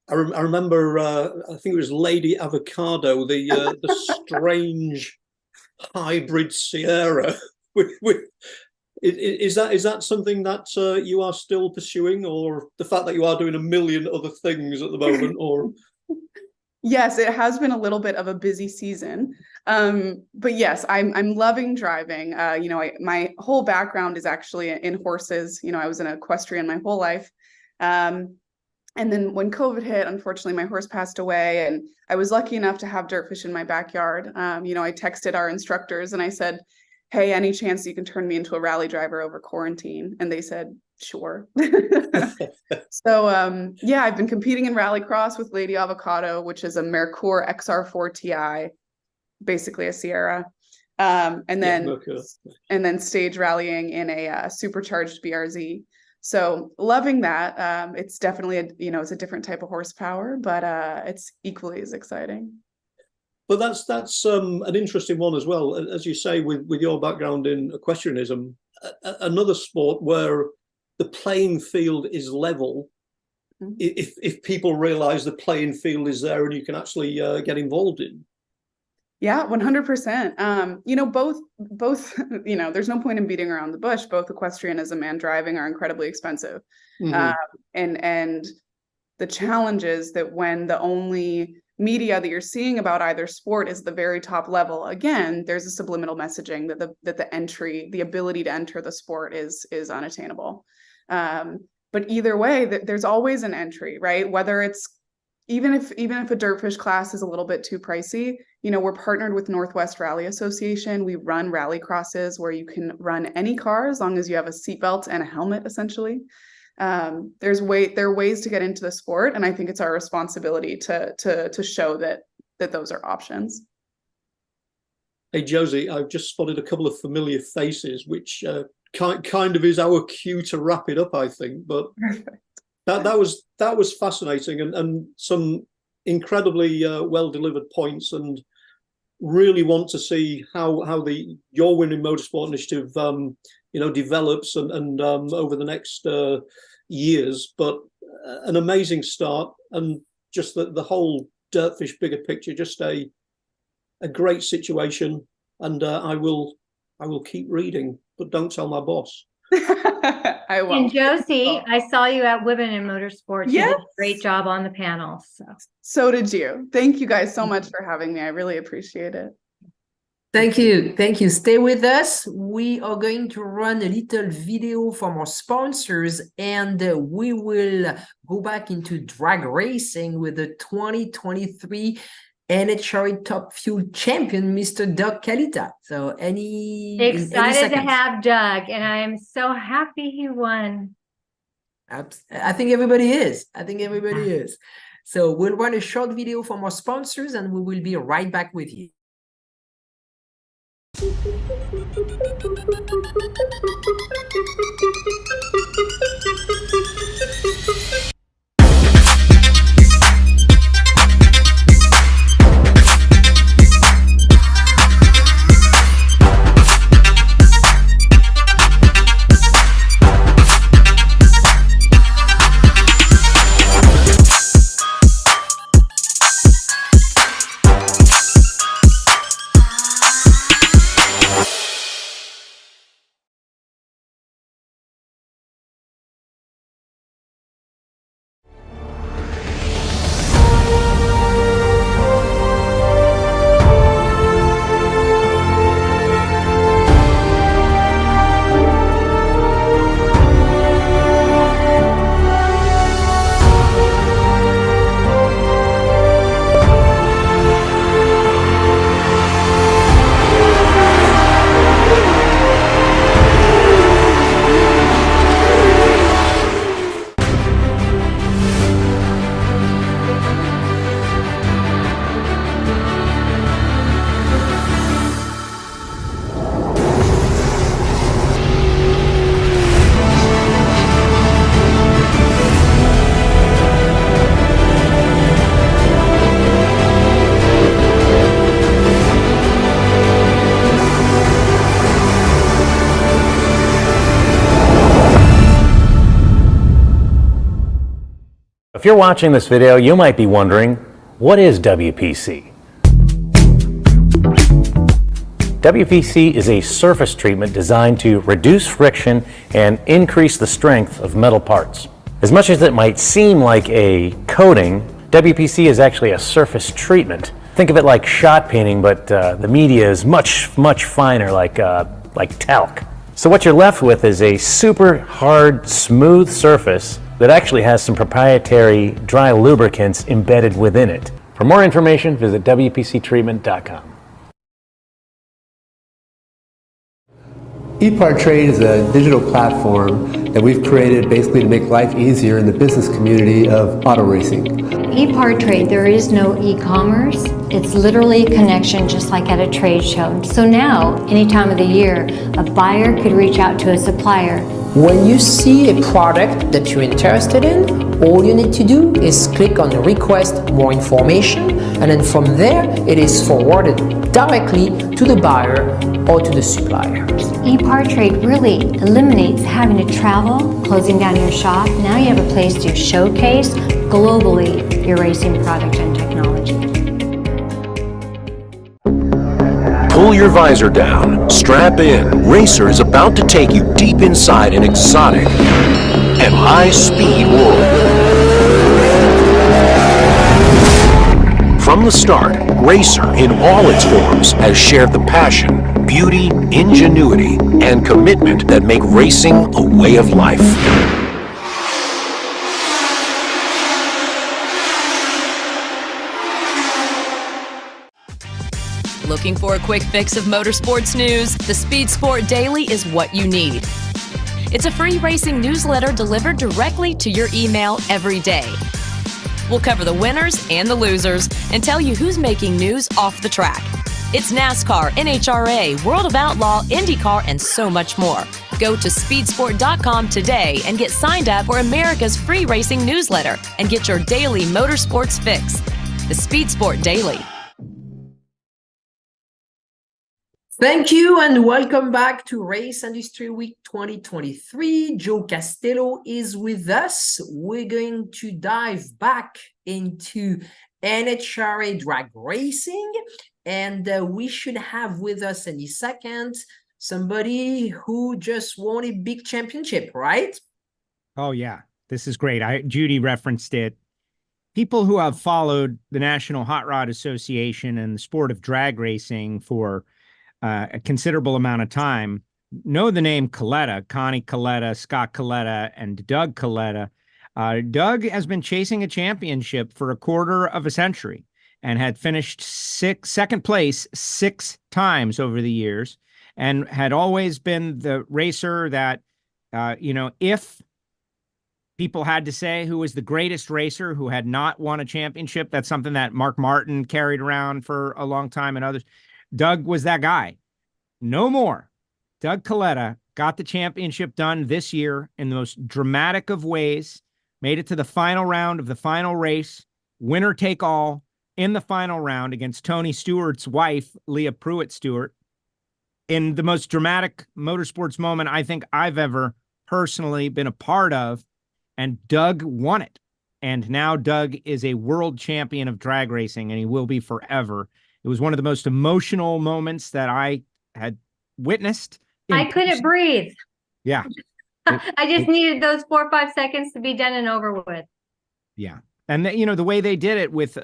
I remember, I think it was Lady Avocado, the strange hybrid Sierra. Is that something that you are still pursuing, or the fact that you are doing a million other things at the moment? Or Yes, it has been a little bit of a busy season, but yes, I'm loving driving. My whole background is actually in horses. I was an equestrian my whole life. And then when COVID hit, unfortunately, my horse passed away, and I was lucky enough to have Dirtfish in my backyard. I texted our instructors and I said, hey, any chance you can turn me into a rally driver over quarantine? And they said, sure. So yeah, I've been competing in rallycross with Lady Avocado, which is a Merkur XR4 Ti, basically a Sierra. And then stage rallying in a supercharged BRZ. So loving that. It's definitely it's a different type of horsepower, but it's equally as exciting. But that's an interesting one as well. As you say, with your background in equestrianism, another sport where the playing field is level. Mm-hmm. If people realize the playing field is there and you can actually get involved in. Yeah, 100%. Both, there's no point in beating around the bush. Both equestrianism and driving are incredibly expensive. Mm-hmm. And the challenge is that when the only media that you're seeing about either sport is the very top level, again, there's a subliminal messaging that the ability to enter the sport is unattainable. But either way, there's always an entry, right? Whether it's even if a dirtfish class is a little bit too pricey, we're partnered with Northwest Rally Association. We run rally crosses where you can run any car as long as you have a seatbelt and a helmet, essentially. There are ways to get into the sport, and I think it's our responsibility to show that those are options. Hey Josie, I've just spotted a couple of familiar faces, which kind of is our cue to wrap it up, I think. But that was fascinating and some incredibly well delivered points, and really want to see how your Winning Motorsport initiative develops and over the next years. But an amazing start, and just the whole Dirtfish bigger picture, just a great situation. And I will keep reading, but don't tell my boss. I will. And Josie, I saw you at Women in Motorsports. Yes. You did a great job on the panel. So did you. Thank you guys so much for having me. I really appreciate it. Thank you. Thank you. Stay with us. We are going to run a little video from our sponsors, and we will go back into drag racing with the 2023 NHRA Top Fuel champion, Mr. Doug Kalitta. So excited to have Doug, and I am so happy he won. I think everybody is. So we'll run a short video from our sponsors, and we will be right back with you. If you're watching this video, you might be wondering, what is WPC? WPC is a surface treatment designed to reduce friction and increase the strength of metal parts. As much as it might seem like a coating, WPC is actually a surface treatment. Think of it like shot painting, but the media is much, much finer, like talc. So what you're left with is a super hard, smooth surface that actually has some proprietary dry lubricants embedded within it. For more information, visit WPCtreatment.com. Epartrade is a digital platform that we've created basically to make life easier in the business community of auto racing. Epartrade, there is no e-commerce. It's literally a connection just like at a trade show. So now, any time of the year, a buyer could reach out to a supplier. When you see a product that you're interested in, all you need to do is click on request more information, and then from there it is forwarded directly to the buyer or to the supplier. Epartrade really eliminates having to travel, closing down your shop. Now you have a place to showcase globally your racing product and technology. Pull your visor down, strap in. Racer is about to take you deep inside an exotic and high-speed world. From the start, Racer in all its forms has shared the passion, beauty, ingenuity, and commitment that make racing a way of life. Looking for a quick fix of motorsports news? The Speed Sport Daily is what you need. It's a free racing newsletter delivered directly to your email every day. We'll cover the winners and the losers and tell you who's making news off the track. It's NASCAR, NHRA, World of Outlaw, IndyCar, and so much more. Go to speedsport.com today and get signed up for America's free racing newsletter and get your daily motorsports fix. The Speed Sport Daily. Thank you and welcome back to Race Industry Week 2023. Joe Castello is with us. We're going to dive back into NHRA drag racing, and we should have with us in a second somebody who just won a big championship, right? Oh yeah, this is great. Judy referenced it. People who have followed the National Hot Rod Association and the sport of drag racing for a considerable amount of time know the name Kalitta, Connie Kalitta, Scott Kalitta, and Doug Kalitta. Doug has been chasing a championship for a quarter of a century and had finished second place 6 times over the years, and had always been the racer that, if people had to say who was the greatest racer who had not won a championship, that's something that Mark Martin carried around for a long time and others. Doug was that guy. No more. Doug Kalitta got the championship done this year in the most dramatic of ways, made it to the final round of the final race, winner take all in the final round against Tony Stewart's wife, Leah Pruitt Stewart, in the most dramatic motorsports moment I think I've ever personally been a part of. And Doug won it. And now Doug is a world champion of drag racing, and he will be forever. It was one of the most emotional moments that I had witnessed. I couldn't breathe. Yeah. I just needed those 4 or 5 seconds to be done and over with. Yeah. And, the way they did it with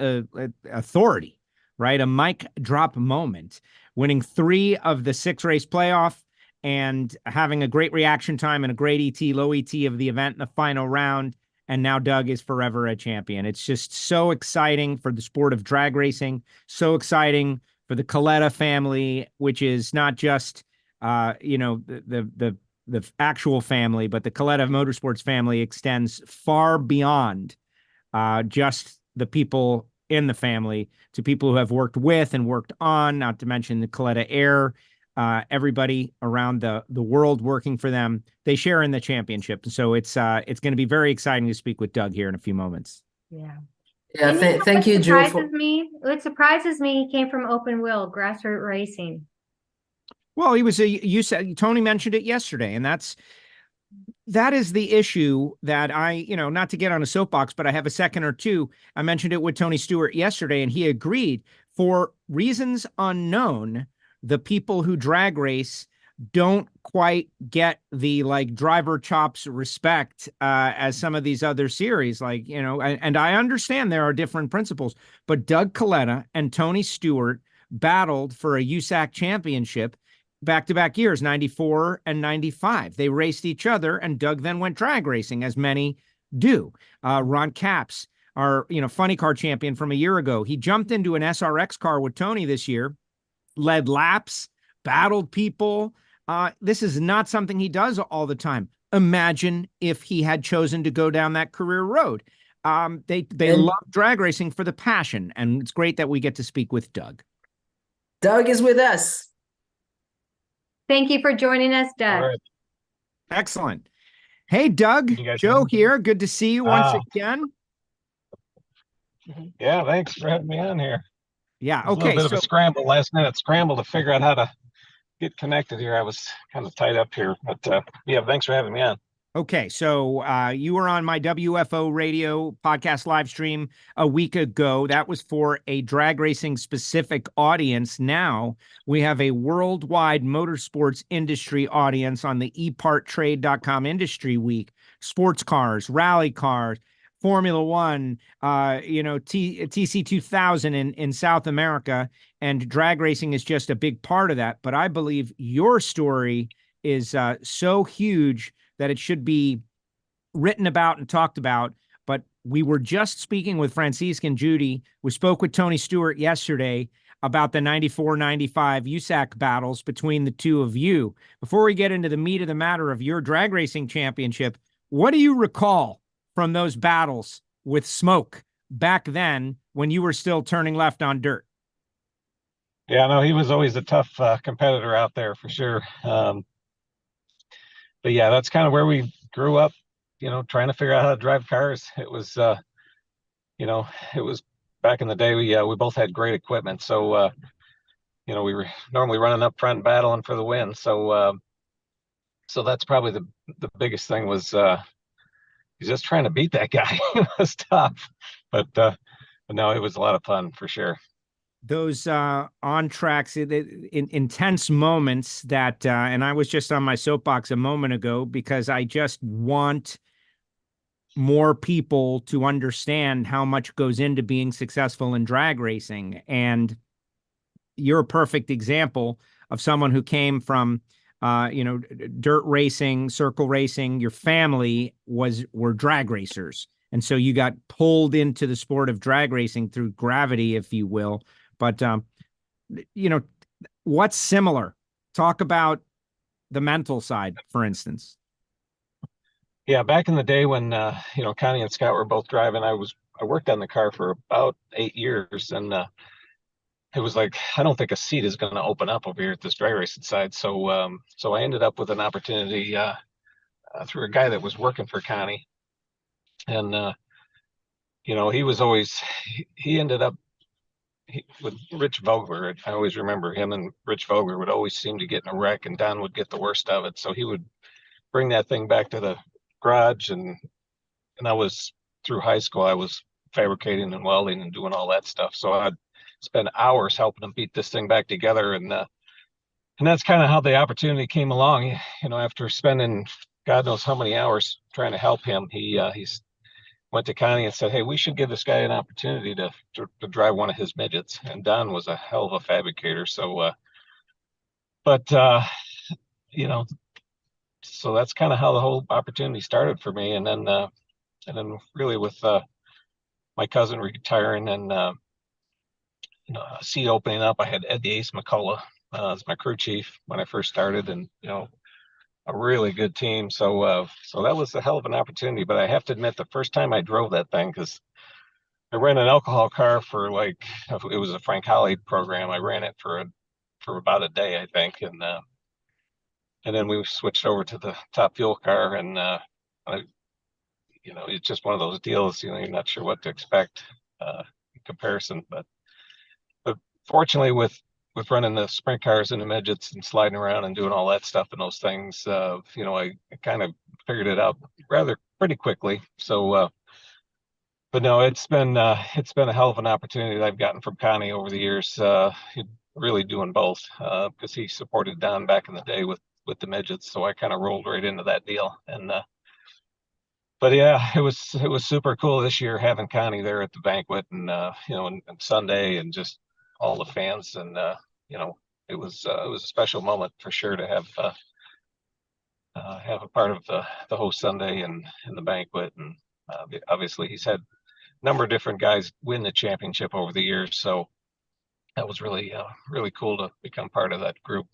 authority, right? A mic drop moment, winning 3 of the 6 race playoff and having a great reaction time and a great ET, low ET of the event in the final round. And now Doug is forever a champion. It's just so exciting for the sport of drag racing, so exciting for the Kalitta family, which is not just, the actual family, but the Kalitta Motorsports family extends far beyond just the people in the family to people who have worked with and worked on, not to mention the Kalitta Air, everybody around the world working for them. They share in the championship. So it's going to be very exciting to speak with Doug here in a few moments. Yeah. Yeah, thank you, Joe. It surprises me he came from open wheel, grassroots racing. Well, you said, Tony mentioned it yesterday, and that is the issue that not to get on a soapbox, but I have a second or two. I mentioned it with Tony Stewart yesterday, and he agreed. For reasons unknown, the people who drag race don't quite get the driver chops respect as some of these other series, and I understand there are different principles, but Doug Kalitta and Tony Stewart battled for a USAC championship back-to-back years, 94 and 95. They raced each other, and Doug then went drag racing, as many do. Ron Capps, our funny car champion from a year ago, he jumped into an SRX car with Tony this year, led laps, battled people, This is not something he does all the time. Imagine if he had chosen to go down that career road. They love drag racing for the passion, and it's great that we get to speak with Doug. Doug is with us. Thank you for joining us, Doug. Right. Excellent. Hey, Doug, Joe here. Good to see you once again. Yeah, thanks for having me on here. Yeah, A little bit of a scramble, last minute scramble to figure out how to get connected here. I was kind of tied up here, but yeah, thanks for having me on. Okay, so you were on my WFO radio podcast live stream a week ago. That was for a drag racing specific audience. Now we have a worldwide motorsports industry audience on the Epartrade.com Industry Week. Sports cars, rally cars, Formula One, TC 2000 in South America, and drag racing is just a big part of that. But I believe your story is so huge that it should be written about and talked about. But we were just speaking with Francisque and Judy. We spoke with Tony Stewart yesterday about the 94-95 USAC battles between the two of you. Before we get into the meat of the matter of your drag racing championship, what do you recall from those battles with Smoke back then when you were still turning left on dirt? Yeah, no, he was always a tough competitor out there for sure. But yeah, that's kind of where we grew up, trying to figure out how to drive cars. It was, it was back in the day. We both had great equipment. So, we were normally running up front and battling for the win. So, so that's probably the biggest thing was just trying to beat that guy. It was tough, but no, it was a lot of fun for sure. Those on tracks, intense moments that, and I was just on my soapbox a moment ago because I just want more people to understand how much goes into being successful in drag racing. And you're a perfect example of someone who came from, dirt racing, circle racing. Your family were drag racers. And so you got pulled into the sport of drag racing through gravity, if you will. But, what's similar? Talk about the mental side, for instance. Yeah, back in the day when, Connie and Scott were both driving, I worked on the car for about 8 years. And it was like, I don't think a seat is going to open up over here at this drag racing side. So I ended up with an opportunity through a guy that was working for Connie. And, he was always, he ended up, with Rich Vogler. I always remember him and Rich Vogler would always seem to get in a wreck, and Don would get the worst of it. So he would bring that thing back to the garage, and I was through high school, I was fabricating and welding and doing all that stuff. So I'd spend hours helping him beat this thing back together, and that's kind of how the opportunity came along. After spending God knows how many hours trying to help him, he's went to Connie and said, "Hey, we should give this guy an opportunity to drive one of his midgets." And Don was a hell of a fabricator. So, so that's kind of how the whole opportunity started for me. And then really with my cousin retiring and a seat opening up, I had Ed the Ace McCullough as my crew chief when I first started, and a really good team. So that was a hell of an opportunity. But I have to admit, the first time I drove that thing, because I ran an alcohol car for it was a Frank Holly program. I ran it for about a day, I think, and then we switched over to the Top Fuel car, and it's just one of those deals. You're not sure what to expect in comparison, but fortunately with running the sprint cars and the midgets and sliding around and doing all that stuff and those things, I kind of figured it out rather pretty quickly. So, but no, it's been a hell of an opportunity that I've gotten from Connie over the years, really doing both, because he supported Don back in the day with the midgets. So I kind of rolled right into that deal. And, but yeah, it was super cool this year having Connie there at the banquet, and, and Sunday, and just all the fans, and it was a special moment for sure to have a part of the whole Sunday and the banquet. And obviously he's had a number of different guys win the championship over the years, so that was really cool to become part of that group.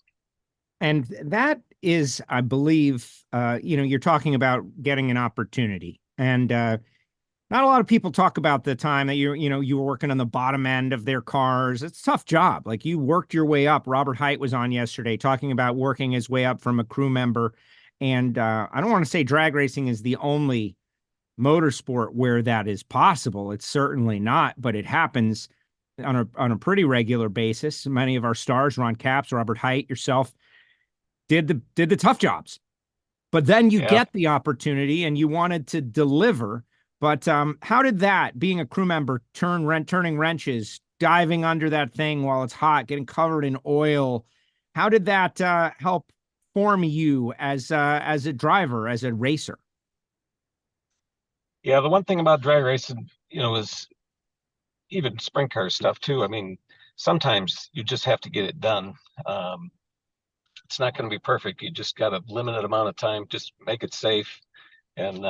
And that is, I believe, you're talking about getting an opportunity. And not a lot of people talk about the time that you were working on the bottom end of their cars. It's a tough job. Like, you worked your way up. Robert Height was on yesterday talking about working his way up from a crew member. And I don't want to say drag racing is the only motorsport where that is possible. It's certainly not, but it happens on a pretty regular basis. Many of our stars, Ron Capps, Robert Height, yourself, did the tough jobs. But then you get the opportunity and you wanted to deliver. But how did that, being a crew member, turning wrenches, diving under that thing while it's hot, getting covered in oil, how did that help form you as a driver, as a racer? Yeah, the one thing about drag racing, is even sprint car stuff too. I mean, sometimes you just have to get it done. It's not going to be perfect. You just got a limited amount of time. Just make it safe and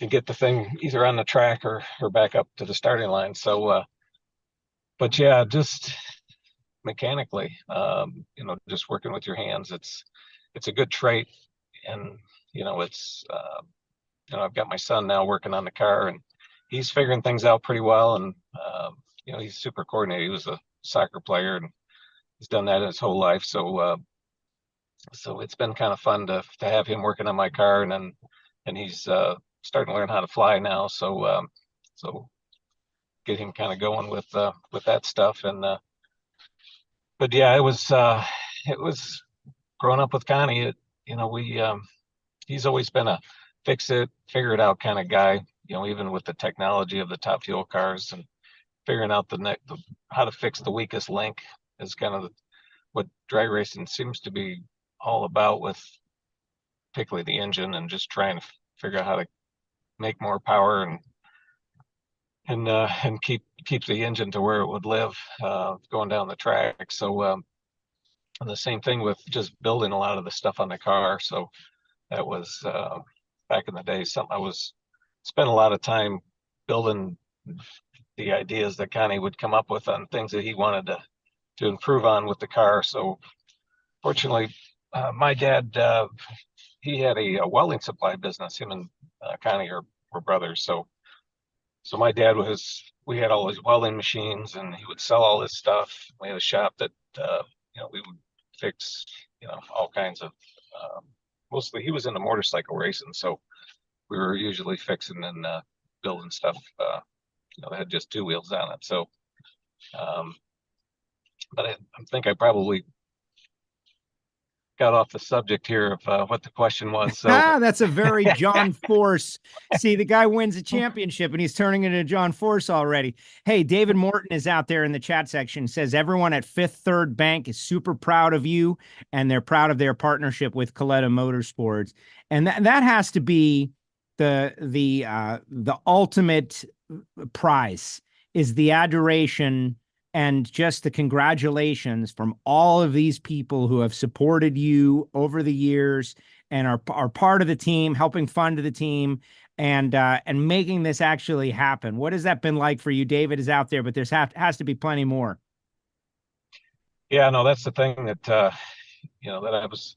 get the thing either on the track or back up to the starting line. So, but yeah, just mechanically, just working with your hands, it's a good trait. And, it's, I've got my son now working on the car and he's figuring things out pretty well. And, he's super coordinated. He was a soccer player and he's done that his whole life. So it's been kind of fun to have him working on my car, and he's starting to learn how to fly now. So get him kind of going with that stuff. And but yeah, it was growing up with Connie. He's always been a fix it, figure it out kind of guy. Even with the technology of the Top Fuel cars and figuring out how to fix the weakest link is kind of what drag racing seems to be all about, with particularly the engine, and just trying to figure out how to make more power and keep the engine to where it would live going down the track. So and the same thing with just building a lot of the stuff on the car. So that was back in the day something I spent a lot of time building the ideas that Connie would come up with on things that he wanted to improve on with the car. So fortunately, my dad, he had a welding supply business. Him and Connie were brothers. So my dad we had all his welding machines and he would sell all this stuff. We had a shop that, we would fix, all kinds of, mostly he was into motorcycle racing. So we were usually fixing and building stuff, that had just two wheels on it. So, but I think I probably got off the subject here of what the question was. So that's a very John Force. See, the guy wins a championship and he's turning into John Force already. Hey, David Morton is out there in the chat section, says everyone at Fifth Third Bank is super proud of you and they're proud of their partnership with Kalitta Motorsports. And that has to be the ultimate prize, is the adoration and just the congratulations from all of these people who have supported you over the years and are part of the team, helping fund the team, and making this actually happen. What has that been like for you? David is out there, but there's has to be plenty more. Yeah, no, that's the thing that that I was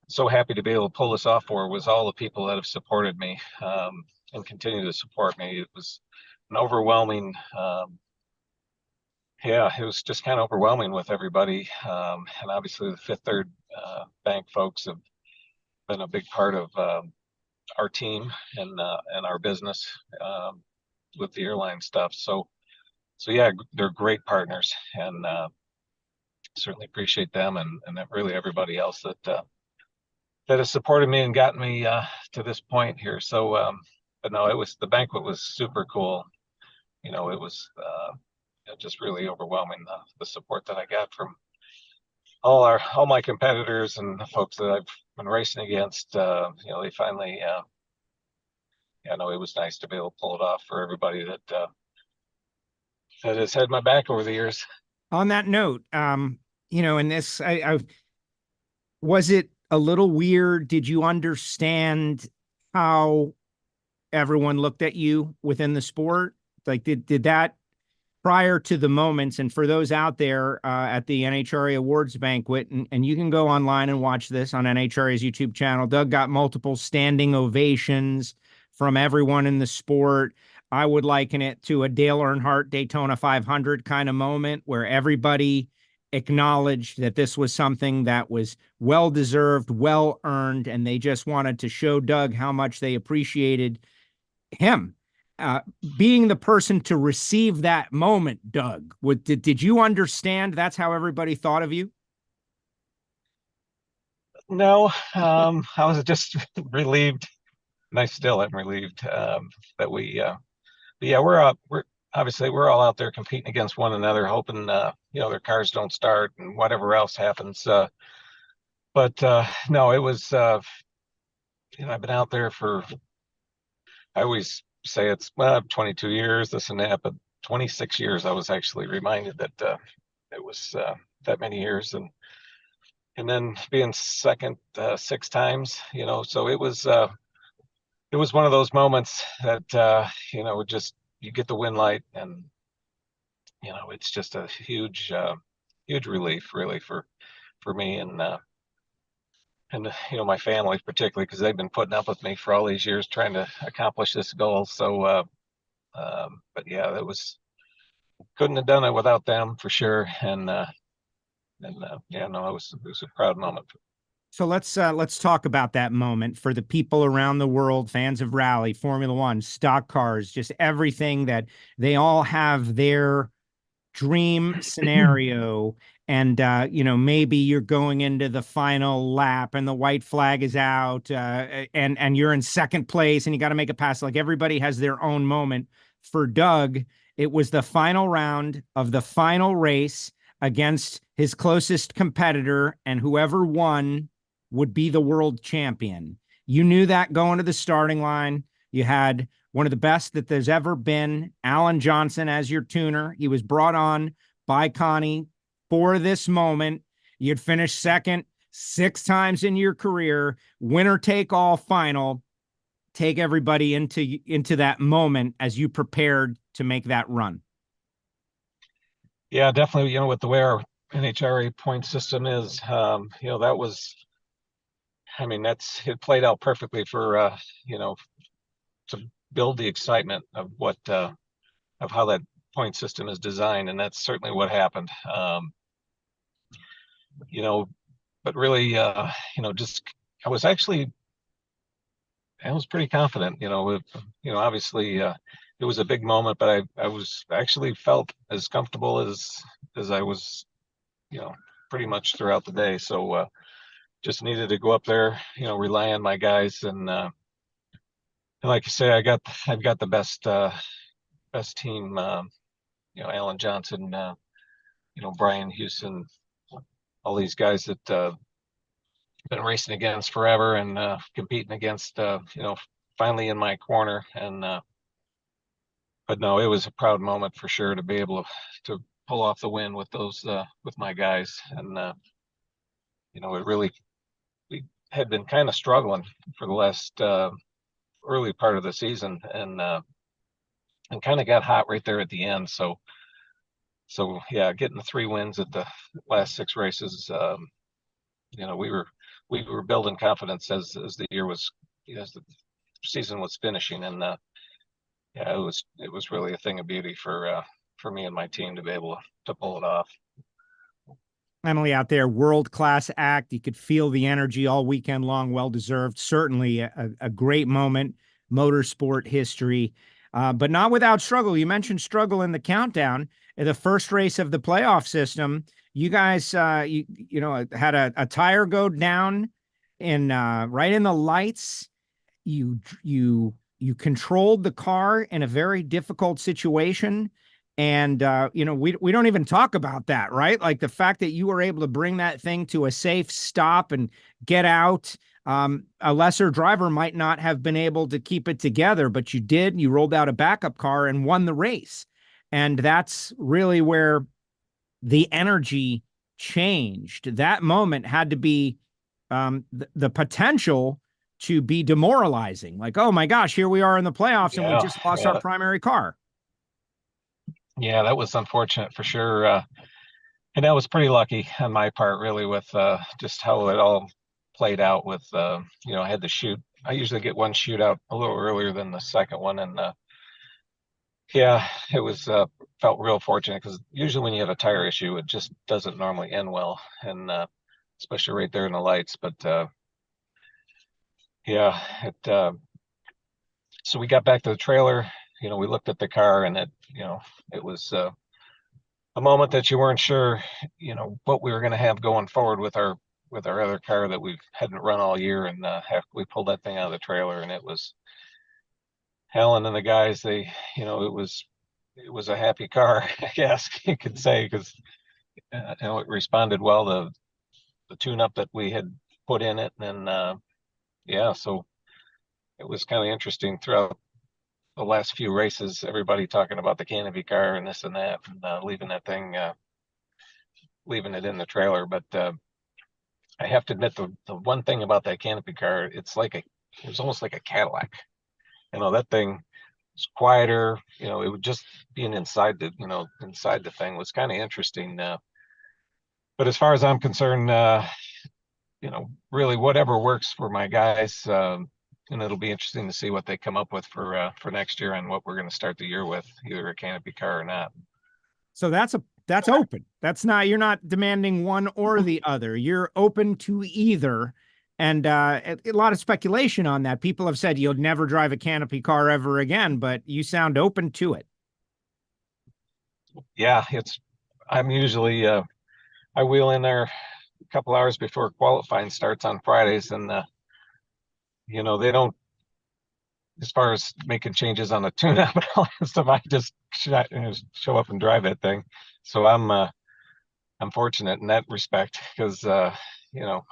so happy to be able to pull this off for, was all the people that have supported me and continue to support me. It was an overwhelming. Yeah, it was just kind of overwhelming with everybody. And obviously the Fifth Third Bank folks have been a big part of our team and our business with the airline stuff. So yeah, they're great partners, and certainly appreciate them and really everybody else that has supported me and gotten me to this point here. So, but no, the banquet was super cool. It was just really overwhelming, the support that I got from all my competitors and the folks that I've been racing against. They finally, it was nice to be able to pull it off for everybody that has had my back over the years. On that note, in this, was it a little weird? Did you understand how everyone looked at you within the sport? Like, did that prior to the moments. And for those out there at the NHRA Awards banquet, and you can go online and watch this on NHRA's YouTube channel, Doug got multiple standing ovations from everyone in the sport. I would liken it to a Dale Earnhardt Daytona 500 kind of moment where everybody acknowledged that this was something that was well-deserved, well-earned, and they just wanted to show Doug how much they appreciated him. Being the person to receive that moment, Doug, did you understand that's how everybody thought of you? No, I was just relieved, and I still am relieved that we. But yeah, we're obviously we're all out there competing against one another, hoping their cars don't start and whatever else happens. But no, it was. I've been out there for. I always say it's 22 years, this and that, but 26 years. I was actually reminded that it was that many years, and then being second 6 times, so it was one of those moments that just you get the win light, and it's just a huge relief really for me and my family particularly, because they've been putting up with me for all these years trying to accomplish this goal. So but yeah, couldn't have done it without them for sure. And yeah, no, it was a proud moment. So let's talk about that moment for the people around the world, fans of rally, Formula One, stock cars, just everything that they all have their dream scenario. And, maybe you're going into the final lap and the white flag is out and you're in second place and you got to make a pass. Like everybody has their own moment. For Doug, it was the final round of the final race against his closest competitor, and whoever won would be the world champion. You knew that going to the starting line. You had one of the best that there's ever been, Alan Johnson, as your tuner. He was brought on by Connie for this moment. You'd finished second 6 times in your career, winner take all final. Take everybody into that moment as you prepared to make that run. Yeah, definitely. With the way our NHRA point system is, that was, it played out perfectly for, to build the excitement of of how that point system is designed. And that's certainly what happened. But really, I was pretty confident, obviously, it was a big moment, but I was actually felt as comfortable as I was, pretty much throughout the day. So, just needed to go up there, rely on my guys. And like you say, I've got the best team, Alan Johnson, Brian Houston, all these guys that, been racing against forever and competing against, finally in my corner. And but no, it was a proud moment for sure to be able to pull off the win with those with my guys. And it really, we had been kind of struggling for the last early part of the season, and kind of got hot right there at the end. So yeah, getting the 3 wins at the last 6 races, we were building confidence as the year was, as the season was finishing. And yeah, it was really a thing of beauty for me and my team to be able to pull it off. Emily out there, world-class act. You could feel the energy all weekend long. Well-deserved. Certainly a great moment, motorsport history, but not without struggle. You mentioned struggle in the countdown. In the first race of the playoff system, you guys, had a tire go down right in the lights. You controlled the car in a very difficult situation. And, we don't even talk about that, right? Like the fact that you were able to bring that thing to a safe stop and get out. A lesser driver might not have been able to keep it together, but you did. You rolled out a backup car and won the race. And that's really where the energy changed. That moment had to be the potential to be demoralizing. Like, oh my gosh, here we are in the playoffs and we just lost our primary car. Yeah, that was unfortunate for sure. And that was pretty lucky on my part, really, with just how it all played out with, I had to shoot. I usually get one shootout a little earlier than the second one. And yeah, it was felt real fortunate because usually when you have a tire issue, it just doesn't normally end well. And especially right there in the lights. But yeah, so we got back to the trailer. We looked at the car and it was a moment that you weren't sure, what we were going to have going forward with our other car that we hadn't run all year. And after we pulled that thing out of the trailer, and it was Helen and the guys, it was a happy car, I guess you could say, because it responded well to the tune-up that we had put in it. And yeah, so it was kind of interesting throughout the last few races, everybody talking about the canopy car and this and that, and leaving it in the trailer. But I have to admit, the one thing about that canopy car, it was almost like a Cadillac. That thing was quieter. It would just being inside the thing was kind of interesting. But as far as I'm concerned, really whatever works for my guys. And it'll be interesting to see what they come up with for next year and what we're going to start the year with, either a canopy car or not. So that's open. You're not demanding one or the other. You're open to either. And a lot of speculation on that. People have said you'll never drive a canopy car ever again, but you sound open to it. Yeah, I'm usually, I wheel in there a couple hours before qualifying starts on Fridays, and they don't, as far as making changes on the tune-up and all that stuff, I just show up and drive that thing. So I'm fortunate in that respect, because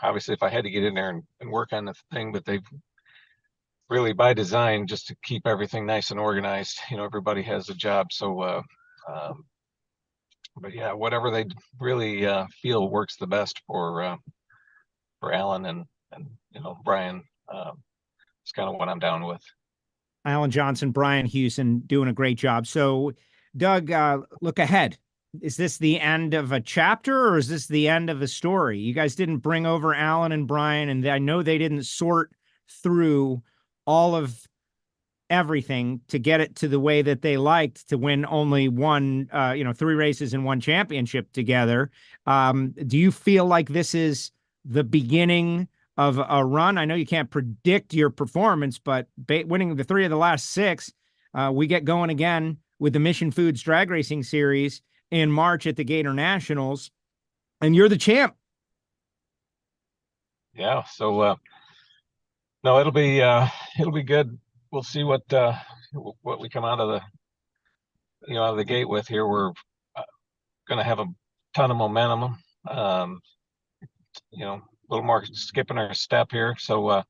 obviously if I had to get in there and work on the thing, but they've really, by design, just to keep everything nice and organized. Everybody has a job. So but yeah, whatever they really feel works the best for Alan and Brian, it's kind of what I'm down with. Alan Johnson, Brian Hewson doing a great job. So, Doug, look ahead. Is this the end of a chapter, or is this the end of a story? You guys didn't bring over Alan and Brian, and I know they didn't sort through all of everything to get it to the way that they liked to win only one, 3 races and 1 championship together. Do you feel like this is the beginning of a run? I know you can't predict your performance, but winning the 3 of the last 6, we get going again with the Mission Foods Drag Racing Series in March at the Gator Nationals, and you're the champ. Yeah. So, no, it'll be good. We'll see what we come out of the gate with here. We're going to have a ton of momentum. A little more skipping our step here. So,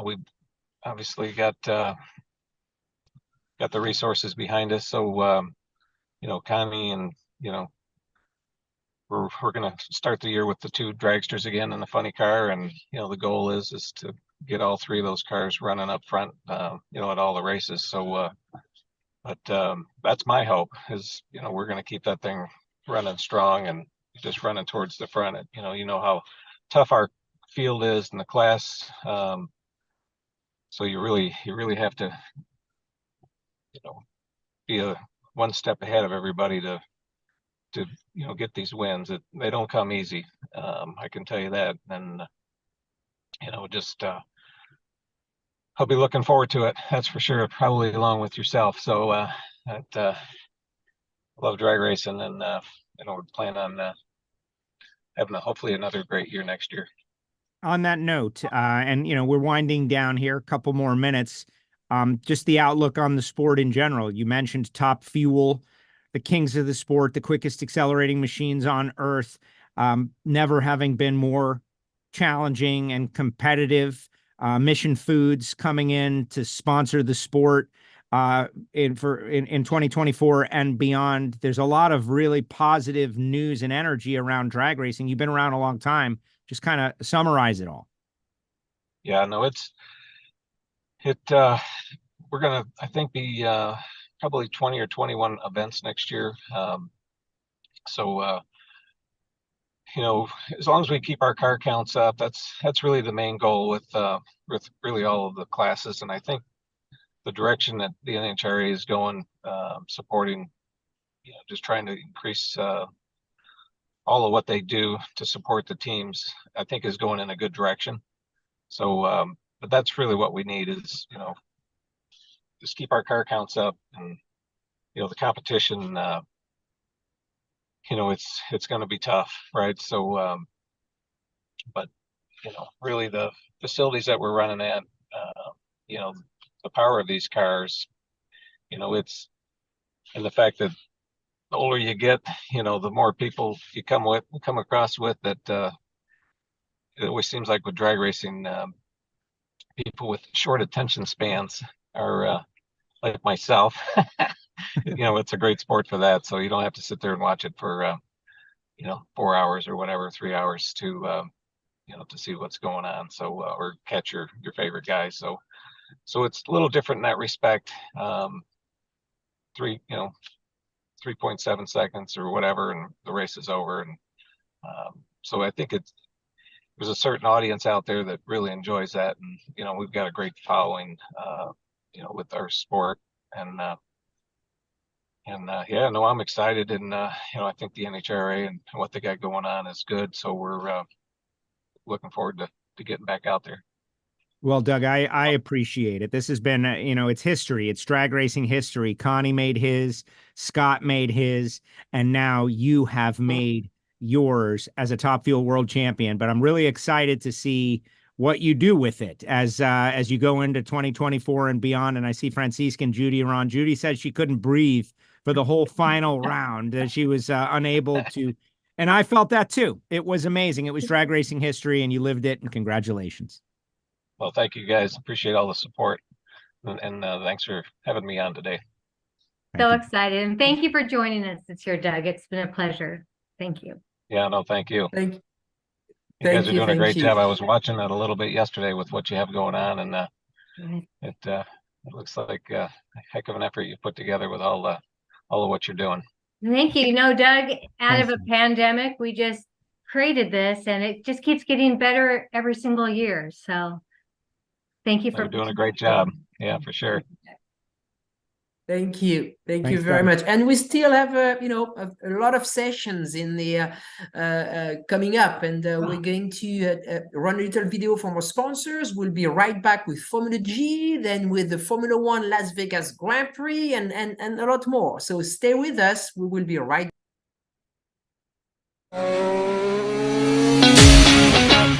we've obviously got the resources behind us. So, Connie and, we're going to start the year with the 2 dragsters again in the funny car. And, the goal is to get all 3 of those cars running up front, at all the races. So, but that's my hope is, we're going to keep that thing running strong and just running towards the front. You know how tough our field is in the class. So you really have to, be one step ahead of everybody to get these wins. They don't come easy. I can tell you that. And, just, I'll be looking forward to it. That's for sure. Probably along with yourself. So, love drag racing, and, we plan on, having hopefully another great year next year. On that note, and we're winding down here, a couple more minutes. Just the outlook on the sport in general. You mentioned Top Fuel, the kings of the sport, the quickest accelerating machines on earth, never having been more challenging and competitive. Mission Foods coming in to sponsor the sport in 2024 and beyond. There's a lot of really positive news and energy around drag racing. You've been around a long time. Just kind of summarize it all. Yeah, no, we're gonna, I think, be probably 20 or 21 events next year. So you know, as long as we keep our car counts up, that's really the main goal with really all of the classes. And I think the direction that the NHRA is going, supporting, you know, just trying to increase all of what they do to support the teams, I think is going in a good direction. So, but that's really what we need is, you know, just keep our car counts up, and, you know, the competition, you know, it's going to be tough, right? So, but, you know, really the facilities that we're running at, you know, the power of these cars, you know, it's, and the fact that the older you get, you know, the more people you come across with that, it always seems like with drag racing, people with short attention spans are, like myself. You know, it's a great sport for that. So you don't have to sit there and watch it for, you know, 4 hours or whatever, 3 hours to, you know, to see what's going on. So, or catch your favorite guy. So it's a little different in that respect. 3.7 seconds or whatever, and the race is over. And, so I think there's a certain audience out there that really enjoys that. And, you know, we've got a great following, you know, with our sport, and yeah, no, I'm excited, and you know, I think the NHRA and what they got going on is good. So we're looking forward to getting back out there. Well, Doug, I appreciate it. This has been, you know, it's history. It's drag racing history. Connie made his, Scott made his, and now you have made yours as a Top Fuel World Champion. But I'm really excited to see what you do with it as you go into 2024 and beyond. And I see Francisque and Judy are on. Judy said she couldn't breathe for the whole final round, that she was unable to. And I felt that too. It was amazing. It was drag racing history, and you lived it. And congratulations. Well, thank you guys. Appreciate all the support, and thanks for having me on today. So excited. And thank you for joining us this year, Doug. It's been a pleasure. Thank you. Yeah, no, thank you. Thank you. You guys are doing a great job. I was watching it a little bit yesterday with what you have going on, and it looks like a heck of an effort you put together with all of what you're doing. Thank you. You know, Doug, out of a pandemic, we just created this, and it just keeps getting better every single year. So thank you for doing a great job. Yeah, for sure. Thank you. Thank you Thanks, very Doug. much. And we still have, you know, a lot of sessions in the coming up, and we're going to run a little video from our sponsors. We'll be right back with Formula G, then with the Formula One Las Vegas Grand Prix, and a lot more. So stay with us. We will be right back.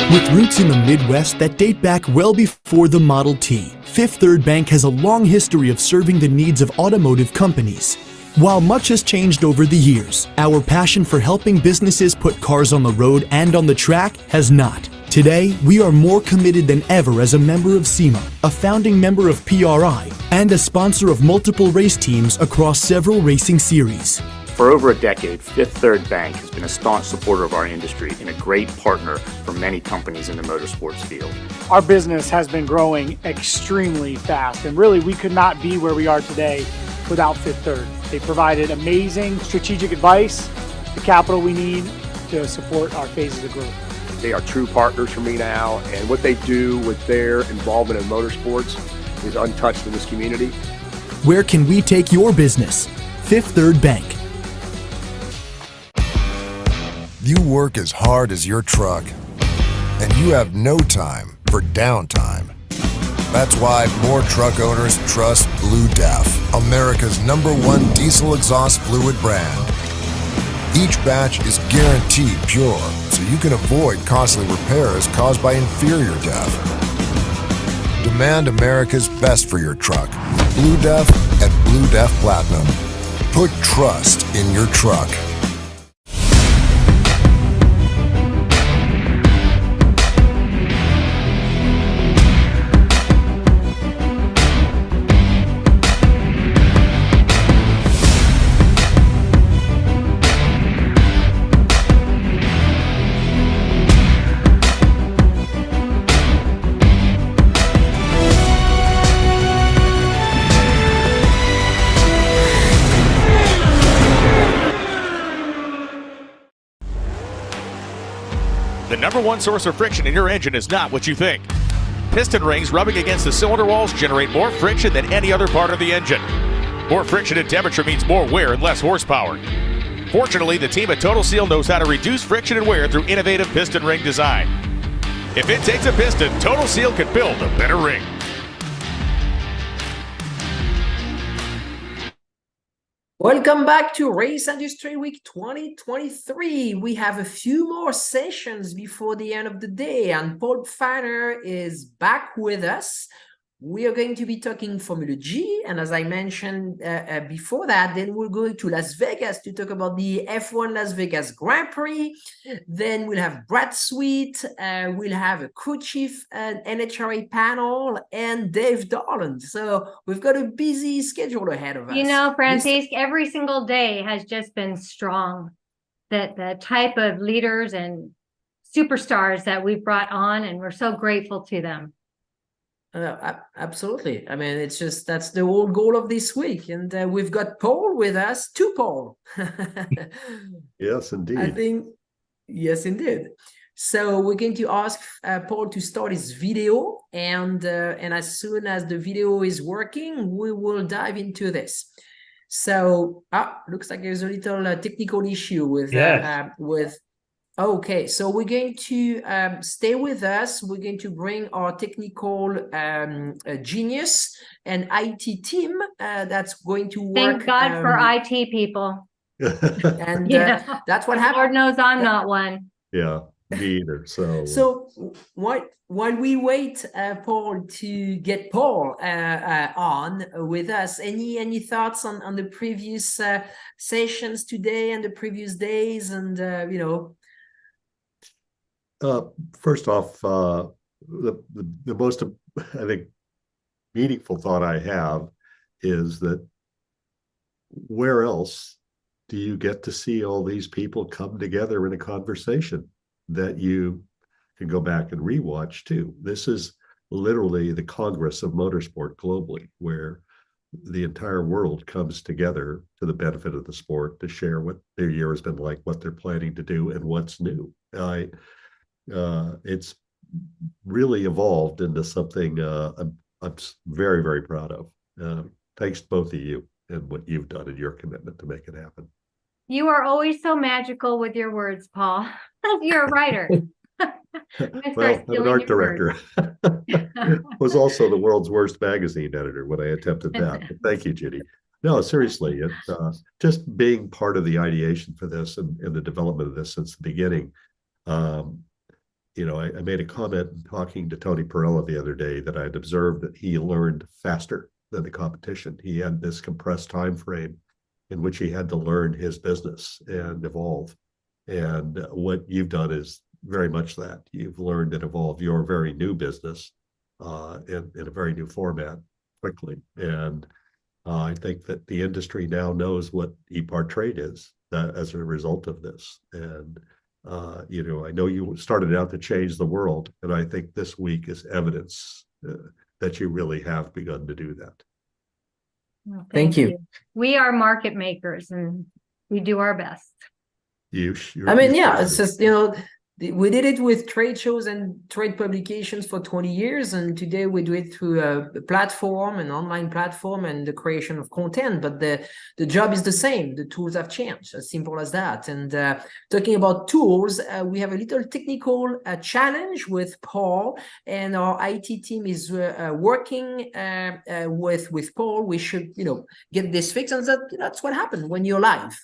With roots in the Midwest that date back well before the Model T, Fifth Third Bank has a long history of serving the needs of automotive companies. While much has changed over the years, our passion for helping businesses put cars on the road and on the track has not. Today, we are more committed than ever as a member of SEMA, a founding member of PRI, and a sponsor of multiple race teams across several racing series. For over a decade, Fifth Third Bank has been a staunch supporter of our industry and a great partner for many companies in the motorsports field. Our business has been growing extremely fast, and really we could not be where we are today without Fifth Third. They provided amazing strategic advice, the capital we need to support our phases of growth. They are true partners for me now, and what they do with their involvement in motorsports is untouched in this community. Where can we take your business? Fifth Third Bank. You work as hard as your truck, and you have no time for downtime. That's why more truck owners trust Blue Def, America's #1 diesel exhaust fluid brand. Each batch is guaranteed pure, so you can avoid costly repairs caused by inferior DEF. Demand America's best for your truck. Blue Def at Blue Def Platinum. Put trust in your truck. The number one source of friction in your engine is not what you think. Piston rings rubbing against the cylinder walls generate more friction than any other part of the engine. More friction and temperature means more wear and less horsepower. Fortunately, the team at Total Seal knows how to reduce friction and wear through innovative piston ring design. If it takes a piston, Total Seal can build a better ring. Welcome back to Race Industry Week 2023. We have a few more sessions before the end of the day, and Paul Fanner is back with us. We are going to be talking Formula G, and as I mentioned before that, then we'll go to Las Vegas to talk about the F1 Las Vegas Grand Prix. Then we'll have Brad Sweet, we'll have a crew chief NHRA panel, and Dave Darland. So we've got a busy schedule ahead of us. You know, Francisque, every single day has just been strong. That the type of leaders and superstars that we've brought on, and we're so grateful to them. Absolutely. I mean, it's just that's the whole goal of this week, and we've got Paul with us. To Paul. Yes, indeed. I think yes, indeed. So we're going to ask Paul to start his video, and as soon as the video is working, we will dive into this. So looks like there's a little technical issue with with. Okay, so we're going to stay with us. We're going to bring our technical genius and IT team that's going to work. Thank God for IT people. And that's what happened. Lord knows I'm not one. Yeah, me either. So while we wait, Paul, to get Paul on with us, any thoughts on the previous sessions today and the previous days, and you know. First off, the most, I think, meaningful thought I have is that where else do you get to see all these people come together in a conversation that you can go back and rewatch too? This is literally the Congress of Motorsport globally, where the entire world comes together to the benefit of the sport to share what their year has been like, what they're planning to do, and what's new. It's really evolved into something I'm very, very proud of. Thanks to both of you and what you've done and your commitment to make it happen. You are always so magical with your words, Paul. You're a writer. Well, I'm an art director. Was also the world's worst magazine editor when I attempted that. But thank you, Judy. No, seriously, it's just being part of the ideation for this and the development of this since the beginning. You know, I made a comment talking to Tony Parella the other day that I'd observed that he learned faster than the competition. He had this compressed time frame in which he had to learn his business and evolve. And what you've done is very much that. You've learned and evolved your very new business in a very new format quickly. And I think that the industry now knows what Epartrade is as a result of this. And you know, I know you started out to change the world, and I think this week is evidence that you really have begun to do that. Well, thank you. We are market makers, and we do our best. I mean, yeah, it's just, you know, we did it with trade shows and trade publications for 20 years, and today we do it through a platform, an online platform, and the creation of content. But the job is the same. The tools have changed, as simple as that. And talking about tools, we have a little technical challenge with Paul, and our IT team is working with Paul. We should, you know, get this fixed, and that's what happened when you're live.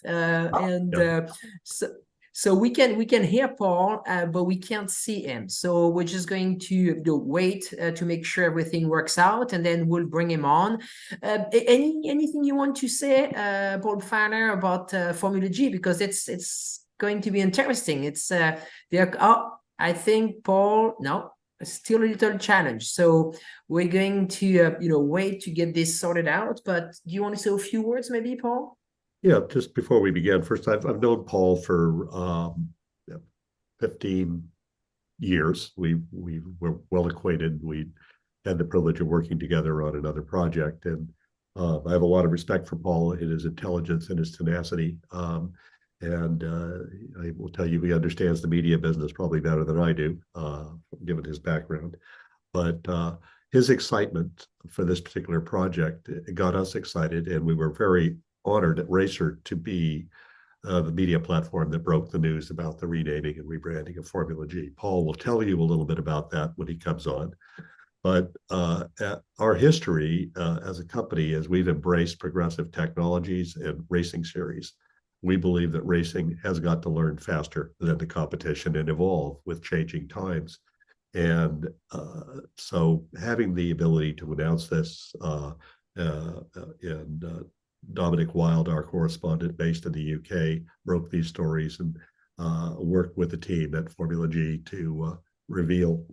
So we can hear Paul, but we can't see him. So we're just going to wait to make sure everything works out, and then we'll bring him on. Anything you want to say, Paul Fanner, about Formula G, because it's going to be interesting. It's I think Paul, no, still a little challenge. So we're going to wait to get this sorted out. But do you want to say a few words, maybe, Paul? Yeah, just before we begin, first, I've known Paul for 15 years. We were well acquainted. We had the privilege of working together on another project, and I have a lot of respect for Paul and his intelligence and his tenacity. And I will tell you, he understands the media business probably better than I do, given his background. But his excitement for this particular project got us excited, and we were very honored at Racer to be the media platform that broke the news about the renaming and rebranding of Formula G. Paul will tell you a little bit about that when he comes on. But our history as a company is we've embraced progressive technologies and racing series. We believe that racing has got to learn faster than the competition and evolve with changing times. And so having the ability to announce this and Dominic Wilde, our correspondent based in the UK, broke these stories and worked with the team at Formula G to reveal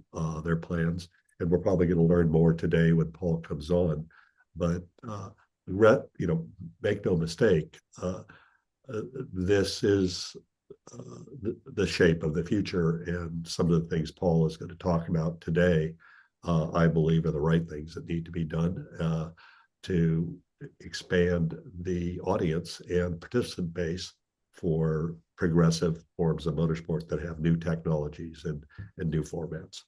their plans. And we're probably going to learn more today when Paul comes on. But make no mistake, this is the shape of the future, and some of the things Paul is going to talk about today, I believe, are the right things that need to be done to expand the audience and participant base for progressive forms of motorsport that have new technologies and new formats.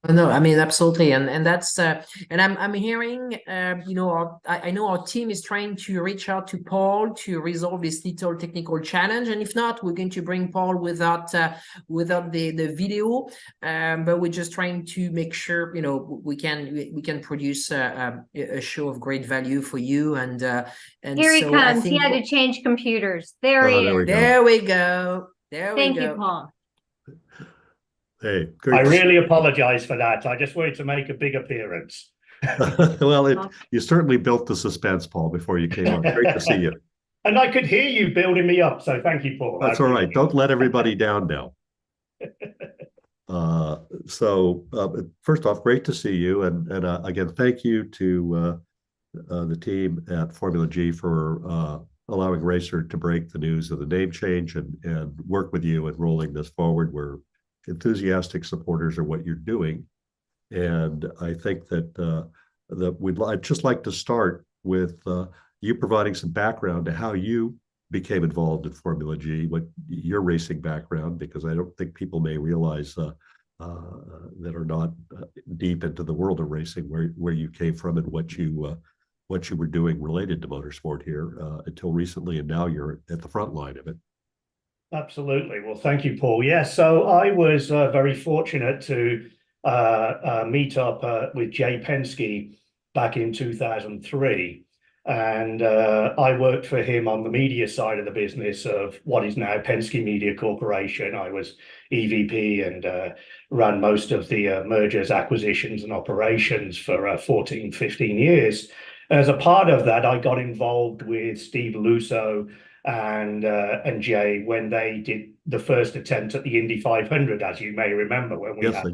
No, I mean, absolutely. And that's and I'm hearing I know our team is trying to reach out to Paul to resolve this little technical challenge, and if not, we're going to bring Paul without the video, but we're just trying to make sure we can produce a show of great value for you. And here he comes. He had to change computers. There he is. There we go. Thank you, Paul. Hey, I really apologize for that. I just wanted to make a big appearance. Well, you certainly built the suspense, Paul, before you came on. Great to see you. And I could hear you building me up, so thank you, Paul. That's all right. Don't let everybody down now. First off, great to see you. And again, thank you to the team at Formula G for allowing Racer to break the news of the name change and work with you in rolling this forward. We're enthusiastic supporters of what you're doing, and I think that I'd just like to start with you providing some background to how you became involved in Formula G, what your racing background, because I don't think people may realize that are not deep into the world of racing where you came from and what you were doing related to motorsport here until recently, and now you're at the front line of it. Absolutely. Well, thank you, Paul. Yeah, so I was very fortunate to meet up with Jay Penske back in 2003. And I worked for him on the media side of the business of what is now Penske Media Corporation. I was EVP and ran most of the mergers, acquisitions, and operations for 14, 15 years. As a part of that, I got involved with Steve Lusso and Jay when they did the first attempt at the Indy 500, as you may remember, when we had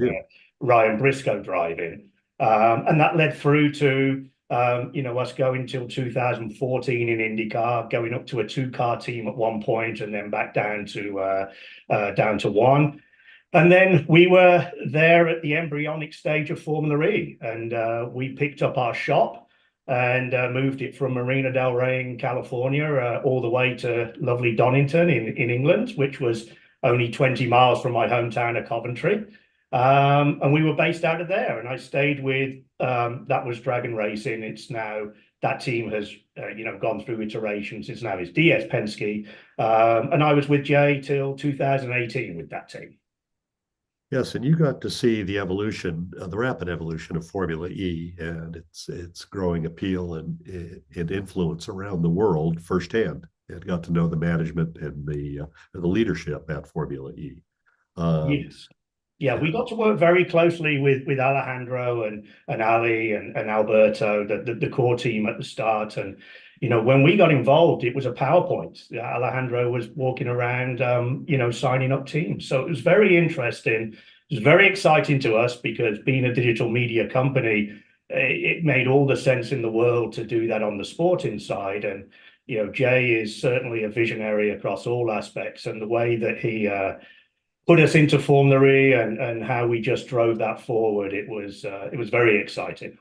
Ryan Briscoe driving, and that led through to us going till 2014 in IndyCar, going up to a 2-car team at one point, and then back down to one. And then we were there at the embryonic stage of Formula E, and we picked up our shop and moved it from Marina del Rey in California all the way to lovely Donington in England, which was only 20 miles from my hometown of Coventry. And we were based out of there, and I stayed with, that was Dragon Racing. It's now, that team has, gone through iterations. It's now DS Penske. And I was with Jay till 2018 with that team. Yes, and you got to see the evolution, the rapid evolution of Formula E and its growing appeal and influence around the world firsthand. And got to know the management and the leadership at Formula E. Yes. Yeah, we got to work very closely with Alejandro and Ali and Alberto, the core team at the start. And when we got involved, it was a PowerPoint. Alejandro was walking around, signing up teams. So it was very interesting. It was very exciting to us because being a digital media company, it made all the sense in the world to do that on the sporting side. And, Jay is certainly a visionary across all aspects, and the way that he put us into Formula E and how we just drove that forward, it was very exciting.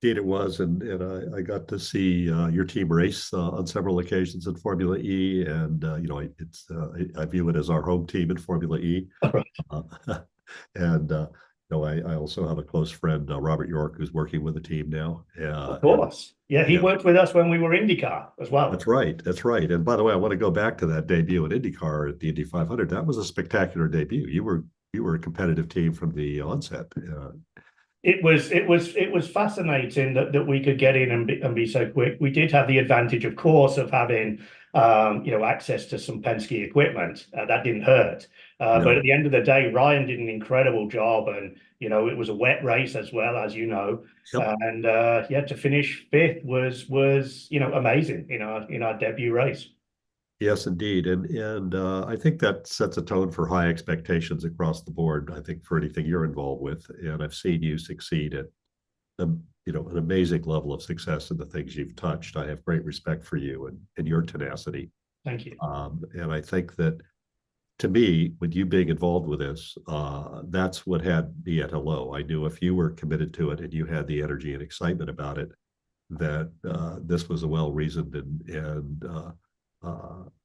Indeed, it was, and I got to see your team race on several occasions in Formula E, and I view it as our home team in Formula E. And I also have a close friend, Robert York, who's working with the team now. Of course, he worked with us when we were IndyCar as well. That's right. And by the way, I want to go back to that debut at IndyCar at the Indy 500. That was a spectacular debut. You were a competitive team from the onset. It was fascinating that we could get in and be so quick. We did have the advantage, of course, of having access to some Penske equipment. That didn't hurt. But at the end of the day, Ryan did an incredible job, and it was a wet race as well, as you know. Yep. And to finish fifth was amazing in our debut race. Yes, indeed, and I think that sets a tone for high expectations across the board. I think for anything you're involved with, and I've seen you succeed at an amazing level of success in the things you've touched. I have great respect for you and your tenacity. Thank you. And I think that, to me, with you being involved with this, that's what had me at hello. I knew if you were committed to it and you had the energy and excitement about it, that this was a well-reasoned and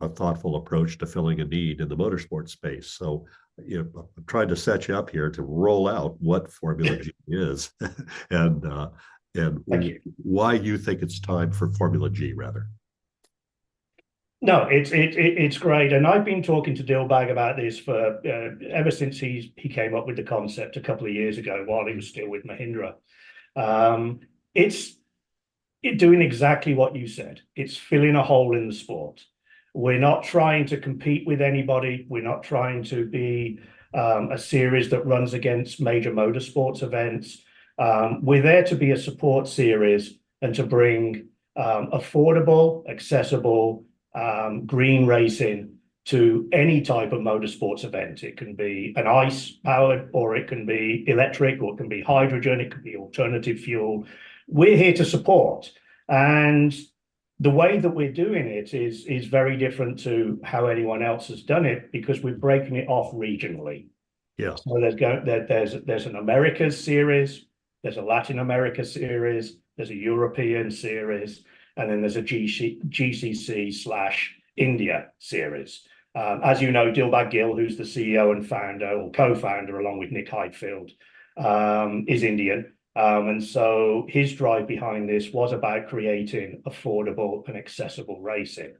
a thoughtful approach to filling a need in the motorsport space. So, I'm trying to set you up here to roll out what Formula G is, and why you think it's time for Formula G, rather. No, it's great, and I've been talking to Dilbag about this for ever since he came up with the concept a couple of years ago while he was still with Mahindra. It's doing exactly what you said. It's filling a hole in the sport. We're not trying to compete with anybody. We're not trying to be a series that runs against major motorsports events. We're there to be a support series and to bring affordable, accessible, green racing to any type of motorsports event. It can be an ICE powered, or it can be electric, or it can be hydrogen, it can be alternative fuel. We're here to support. And the way that we're doing it is very different to how anyone else has done it, because we're breaking it off regionally. Yeah. So there's an Americas series, there's a Latin America series, there's a European series, and then there's a GCC/India series. As you know, Dilbag Gill, who's the CEO and founder or co-founder along with Nick Heidfeld, is Indian. And so his drive behind this was about creating affordable and accessible racing.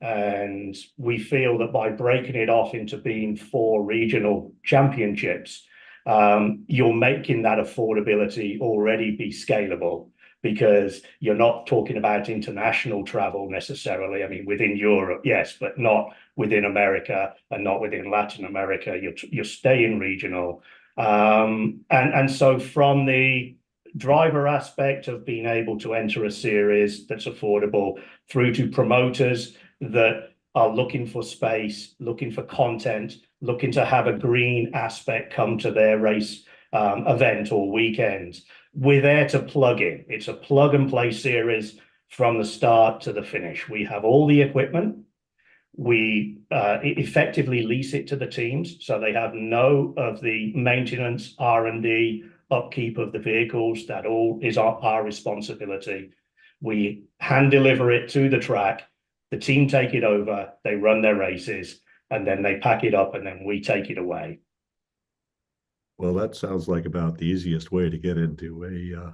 And we feel that by breaking it off into being 4 regional championships, you're making that affordability already be scalable, because you're not talking about international travel necessarily. I mean, within Europe, yes, but not within America and not within Latin America. You're staying regional. And so from the driver aspect of being able to enter a series that's affordable, through to promoters that are looking for space, looking for content, looking to have a green aspect come to their race event or weekend, we're there to plug in. It's a plug and play series from the start to the finish. We have all the equipment. We effectively lease it to the teams, so they have no of the maintenance, R&D, upkeep of the vehicles. That all is our responsibility. We hand deliver it to the track. The team take it over, they run their races, and then they pack it up, and then we take it away. Well, that sounds like about the easiest way to get into a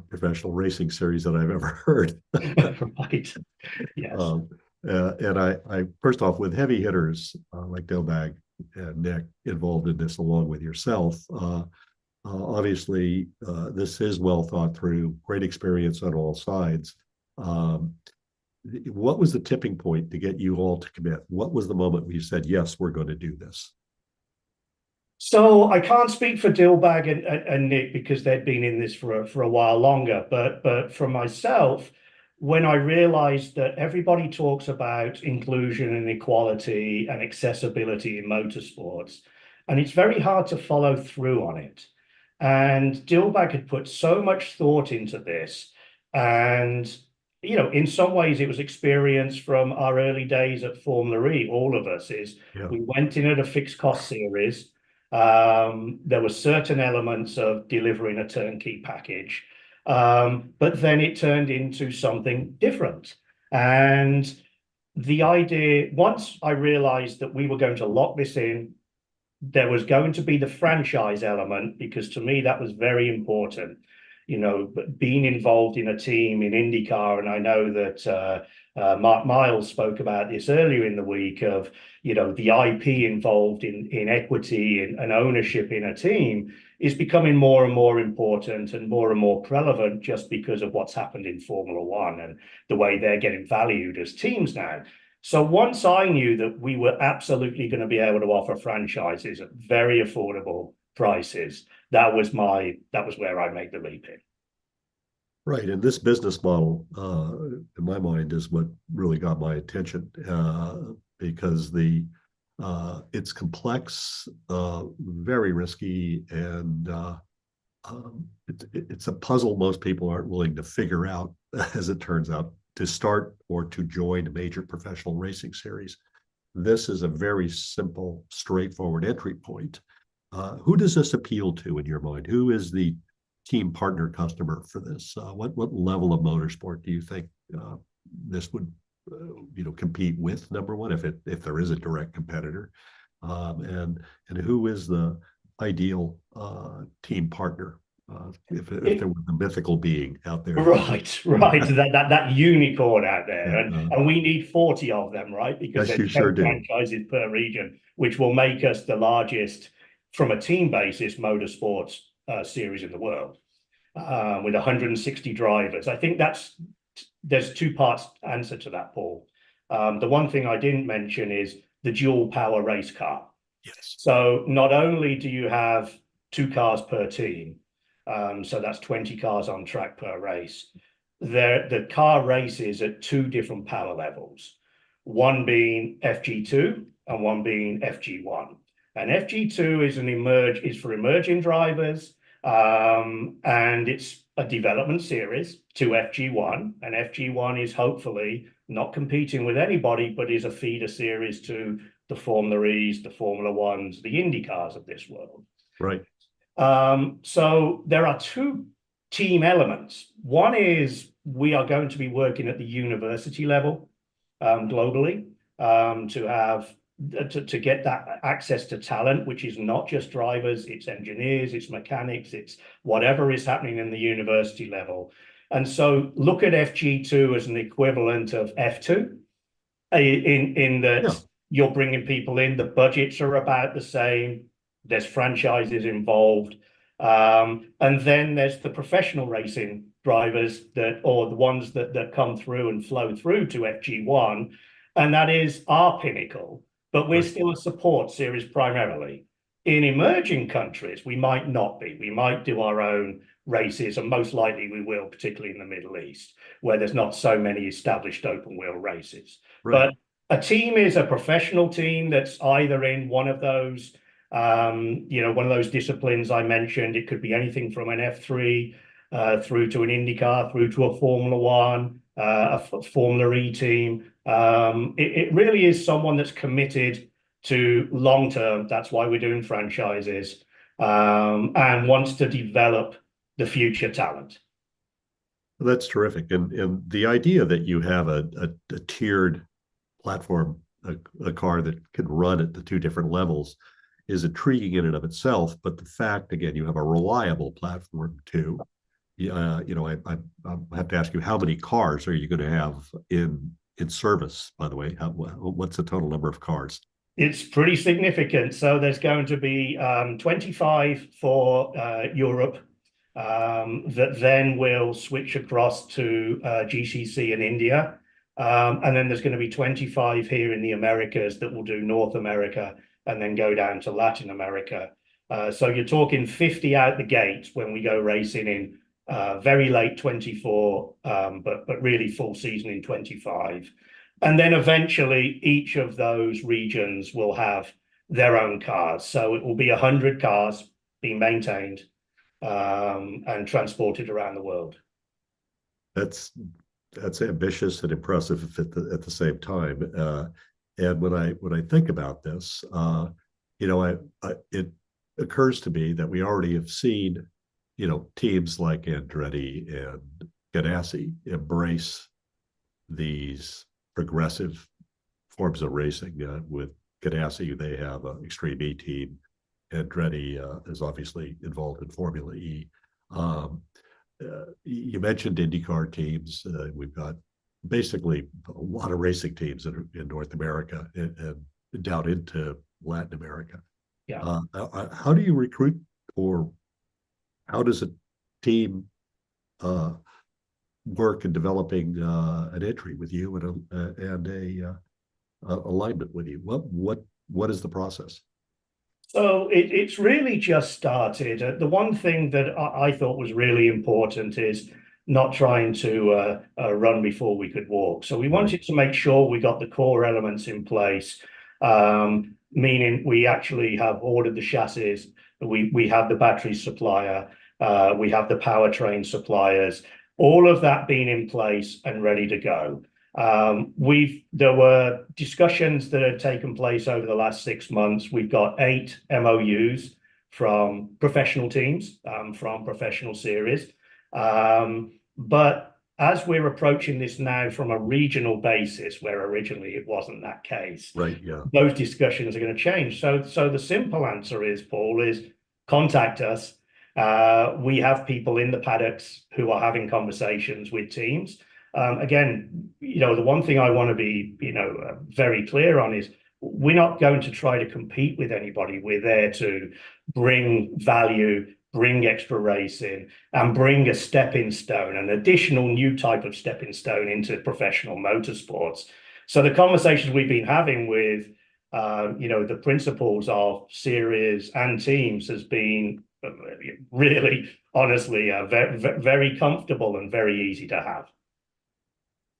professional racing series that I've ever heard. Right. Yes. And I first off, with heavy hitters like Dilbag and Nick involved in this, along with yourself, obviously this is well thought through, great experience on all sides. What was the tipping point to get you all to commit? What was the moment where you said, yes, we're going to do this? So I can't speak for Dilbag and Nick, because they'd been in this for a while longer. But for myself, when I realized that everybody talks about inclusion and equality and accessibility in motorsports, and it's very hard to follow through on it. And Dilbag had put so much thought into this. And, you know, in some ways it was experience from our early days at Formula E, all of us, we went in at a fixed cost series. There were certain elements of delivering a turnkey package. But then it turned into something different. And the idea, once I realized that we were going to lock this in, there was going to be the franchise element, because to me that was very important. You know, being involved in a team in IndyCar, and I know that Mark Miles spoke about this earlier in the week of, you know, the IP involved in equity and ownership in a team is becoming more and more important and more relevant, just because of what's happened in Formula One and the way they're getting valued as teams now. So once I knew that we were absolutely going to be able to offer franchises at very affordable prices, that was where I made the leap in. Right, and this business model, in my mind, is what really got my attention, because it's complex, very risky, and it's a puzzle most people aren't willing to figure out, as it turns out, to start or to join a major professional racing series. This is a very simple, straightforward entry point. Who does this appeal to in your mind? Who is the team partner customer for this? What level of motorsport do you think this would compete with, number one, if there is a direct competitor, and who is the ideal team partner? If there was a mythical being out there. Right. that unicorn out there. And we need 40 of them, right? Because yes, there's 10 sure franchises per region, which will make us the largest, from a team basis, motorsports series in the world, with 160 drivers. I think there's two parts answer to that, Paul. The one thing I didn't mention is the dual power race car. Yes. So not only do you have 2 cars per team, so that's 20 cars on track per race. The car races at 2 different power levels, one being FG2 and one being FG1. And FG2 is for emerging drivers, and it's a development series to FG1. And FG1 is hopefully not competing with anybody, but is a feeder series to the Formula E's, the Formula Ones, the Indy cars of this world. Right. So there are 2 team elements. One is we are going to be working at the university level globally to get that access to talent, which is not just drivers, it's engineers, it's mechanics, it's whatever is happening in the university level. And so look at FG2 as an equivalent of F2 in that you're bringing people in, the budgets are about the same, there's franchises involved. And then there's the professional racing drivers or the ones that come through and flow through to FG1. And that is our pinnacle, but we're still a support series primarily. In emerging countries, we might not be. We might do our own races, and most likely we will, particularly in the Middle East, where there's not so many established open wheel races. Right. But a team is a professional team that's either in one of those one of those disciplines I mentioned. It could be anything from an F3 through to an IndyCar, through to a Formula One, a Formula E team. It really is someone that's committed to long term. That's why we're doing franchises, and wants to develop the future talent. That's terrific. And the idea that you have a tiered platform, a car that can run at the 2 different levels, is intriguing in and of itself. But the fact, again, you have a reliable platform too. I have to ask you, how many cars are you going to have in service, by the way? What's the total number of cars? It's pretty significant. So there's going to be 25 for Europe, that then will switch across to GCC in India. And then there's going to be 25 here in the Americas that will do North America and then go down to Latin America. So you're talking 50 out the gate when we go racing in very late 24, but really full season in 25. And then eventually each of those regions will have their own cars. So it will be 100 cars being maintained and transported around the world. That's ambitious and impressive at the same time. And when I think about this, it occurs to me that we already have seen, teams like Andretti and Ganassi embrace these progressive forms of racing. With Ganassi, they have an Extreme E team. Andretti is obviously involved in Formula E. You mentioned IndyCar teams. We've got basically a lot of racing teams in North America and down into Latin America. Yeah. How do you recruit, or how does a team work in developing an entry with you and a alignment with you? What is the process? So it's really just started. The one thing that I thought was really important is not trying to run before we could walk. So we wanted to make sure we got the core elements in place, meaning we actually have ordered the chassis, we have the battery supplier, we have the powertrain suppliers, all of that being in place and ready to go. There were discussions that had taken place over the last 6 months. We've got 8 MOUs from professional teams, from professional series. But as we're approaching this now from a regional basis, where originally it wasn't that case, right? Yeah, those discussions are going to change. So the simple answer is, Paul, is contact us. We have people in the paddocks who are having conversations with teams. Again, the one thing I want to be, very clear on is we're not going to try to compete with anybody. We're there to bring value, bring extra racing, and bring a stepping stone, an additional new type of stepping stone into professional motorsports. So the conversations we've been having with, the principals of series and teams has been really, honestly, very, very comfortable and very easy to have.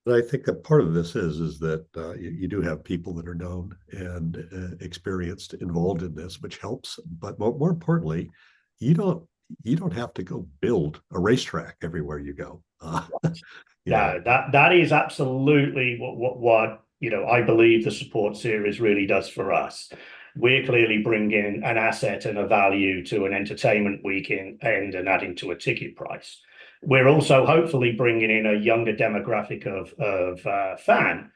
But I think that part of this is that you do have people that are known and experienced involved in this, which helps. But more importantly, you don't have to go build a racetrack everywhere you go. That is absolutely what I believe the support series really does for us. We're clearly bringing an asset and a value to an entertainment weekend and adding to a ticket price. We're also hopefully bringing in a younger demographic of fan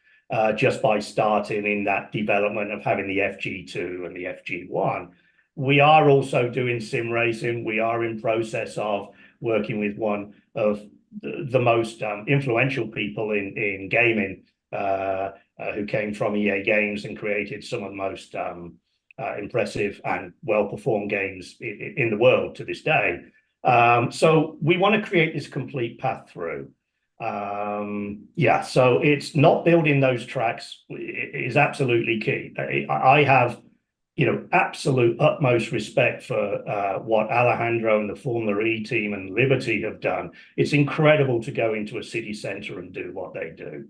just by starting in that development of having the FG2 and the FG1. We are also doing sim racing. We are in process of working with one of the most influential people in gaming who came from EA Games and created some of the most impressive and well-performed games in the world to this day. So we want to create this complete path through. So it's not building those tracks is absolutely key. I have, absolute utmost respect for what Alejandro and the Formula E team and Liberty have done. It's incredible to go into a city center and do what they do.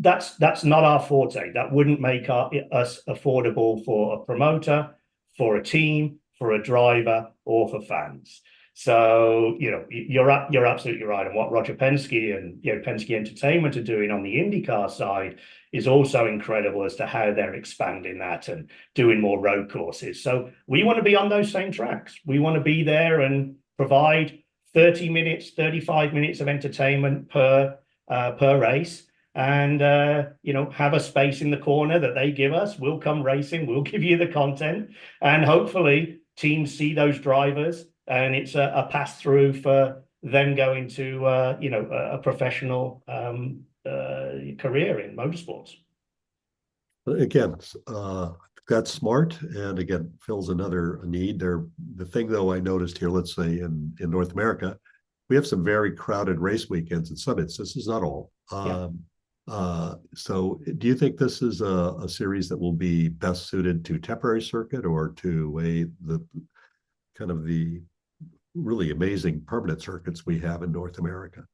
That's not our forte. That wouldn't make us affordable for a promoter, for a team, for a driver, or for fans. So, you're absolutely right. And what Roger Penske and Penske Entertainment are doing on the IndyCar side is also incredible as to how they're expanding that and doing more road courses. So we want to be on those same tracks. We want to be there and provide 30 minutes, 35 minutes of entertainment per race. And, have a space in the corner that they give us. We'll come racing. We'll give you the content. And hopefully teams see those drivers and it's a pass through for them going to, a professional career in motorsports. Again, that's smart. And again, fills another need there. The thing, though, I noticed here, let's say in North America, we have some very crowded race weekends in some instances, not all. So do you think this is a series that will be best suited to temporary circuit or to the really amazing permanent circuits we have in North America?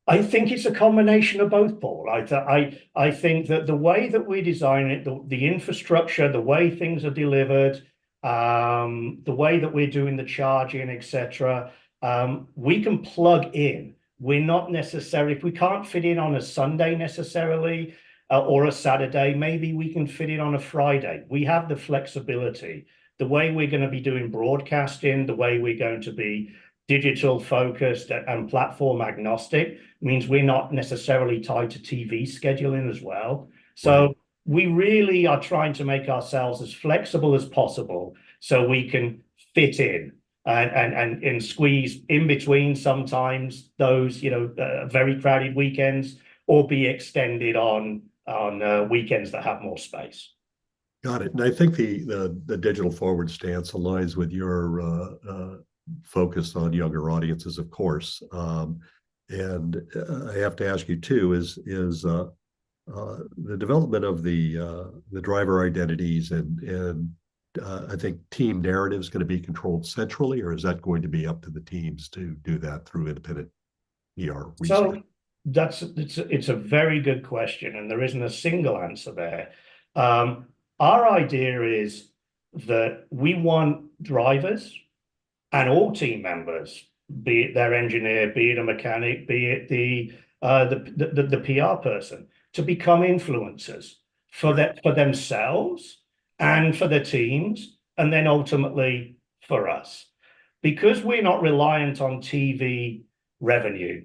I think it's a combination of both, Paul. I think that the way that we design it, the infrastructure, the way things are delivered, the way that we're doing the charging, etc., we can plug in. We're not necessarily, if we can't fit in on a Sunday necessarily, or a Saturday, maybe we can fit it on a Friday. We have the flexibility the way we're going to be doing broadcasting, the way we're going to be digital focused and platform agnostic means we're not necessarily tied to TV scheduling as well. So we really are trying to make ourselves as flexible as possible so we can fit in and squeeze in between sometimes those, very crowded weekends, or be extended on weekends that have more space. Got it. And I think the digital forward stance aligns with your focus on younger audiences, of course. And I have to ask you too, is the development of the driver identities and I think team narrative is going to be controlled centrally, or is that going to be up to the teams to do that through independent ER research? So it's a very good question, and there isn't a single answer there. Our idea is that we want drivers and all team members, be it their engineer, be it a mechanic, be it the PR person, to become influencers for themselves and for the teams, and then ultimately for us. Because we're not reliant on TV revenue,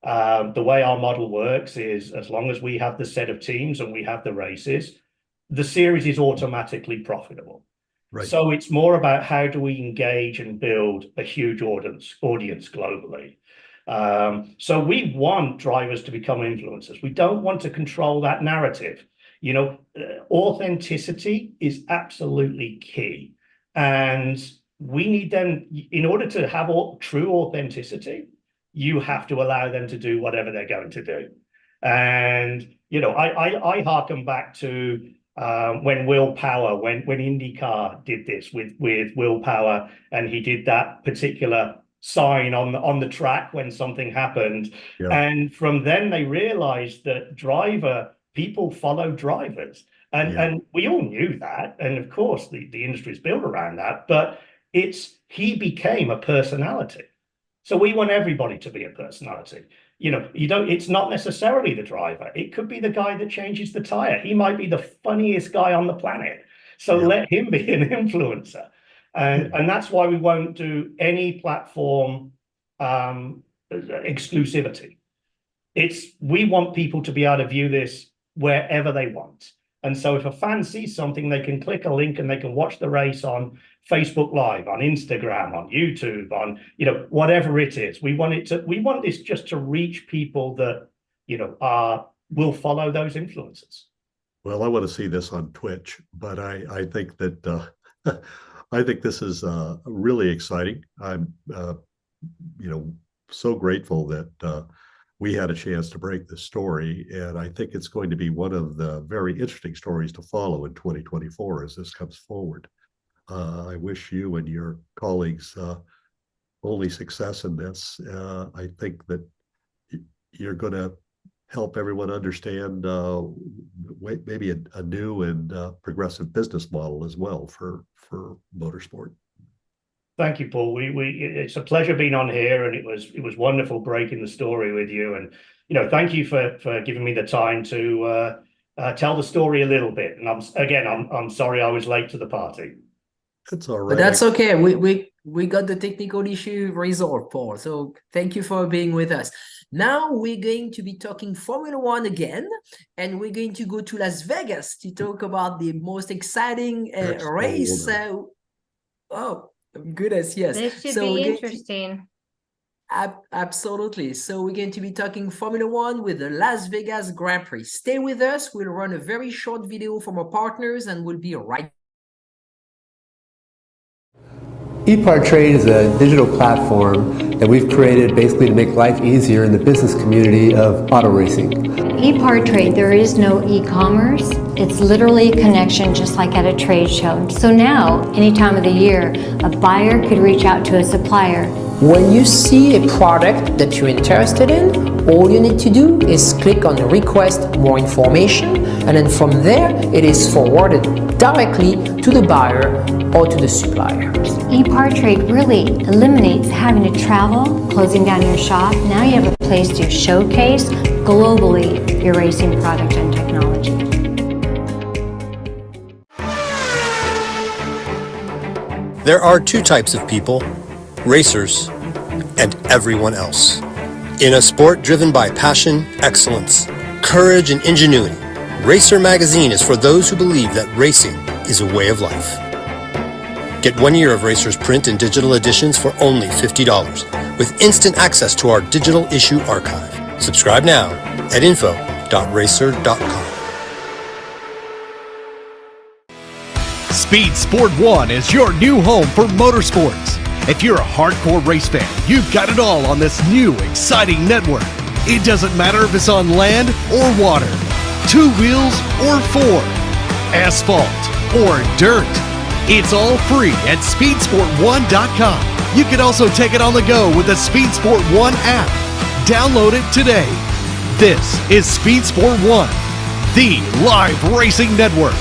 the way our model works is as long as we have the set of teams and we have the races, the series is automatically profitable. Right. So it's more about how do we engage and build a huge audience globally. So we want drivers to become influencers. We don't want to control that narrative. Authenticity is absolutely key. And we need them, in order to have true authenticity, you have to allow them to do whatever they're going to do. And, I harken back to when Will Power, when IndyCar did this with Will Power, and he did that particular sign on the track when something happened. Yeah. And from then they realized that people follow drivers. And we all knew that. And of course, the industry is built around that, but he became a personality. So we want everybody to be a personality. It's not necessarily the driver. It could be the guy that changes the tire. He might be the funniest guy on the planet. So let him be an influencer. And that's why we won't do any platform exclusivity. We want people to be able to view this wherever they want. And so if a fan sees something, they can click a link and they can watch the race on Facebook Live, on Instagram, on YouTube, on, whatever it is. We want this just to reach people that, will follow those influencers. Well, I want to see this on Twitch, but I think that I think this is really exciting. I'm, so grateful that we had a chance to break this story, and I think it's going to be one of the very interesting stories to follow in 2024 as this comes forward. I wish you and your colleagues only success in this. I think that you're going to help everyone understand maybe a new and progressive business model as well for motorsport. Thank you, Paul. It's a pleasure being on here, and it was wonderful breaking the story with you. And thank you for giving me the time to tell the story a little bit. And I'm sorry I was late to the party. That's all right. But that's okay. We got the technical issue resolved, Paul. So thank you for being with us. Now we're going to be talking Formula One again, and we're going to go to Las Vegas to talk about the most exciting race. Oh, goodness, yes. This should be interesting. Absolutely. So we're going to be talking Formula One with the Las Vegas Grand Prix. Stay with us. We'll run a very short video from our partners, and we'll be right back. Epartrade is a digital platform that we've created basically to make life easier in the business community of auto racing. Epartrade, there is no e-commerce. It's literally a connection just like at a trade show. So now, any time of the year, a buyer could reach out to a supplier. When you see a product that you're interested in, all you need to do is click on request more information, and then from there it is forwarded directly to the buyer or to the supplier. Epartrade really eliminates having to travel, closing down your shop. Now you have a place to showcase globally your racing product and technology. There are two types of people, racers and everyone else. In a sport driven by passion, excellence, courage, and ingenuity, Racer Magazine is for those who believe that racing is a way of life. Get 1 year of Racer's print and digital editions for only $50, with instant access to our digital issue archive. Subscribe now at info.racer.com. Speed Sport 1 is your new home for motorsports. If you're a hardcore race fan, you've got it all on this new, exciting network. It doesn't matter if it's on land or water, 2 wheels or 4, asphalt or dirt. It's all free at speedsport1.com. You can also take it on the go with the Speed Sport 1 app. Download it today. This is Speed Sport 1, the live racing network.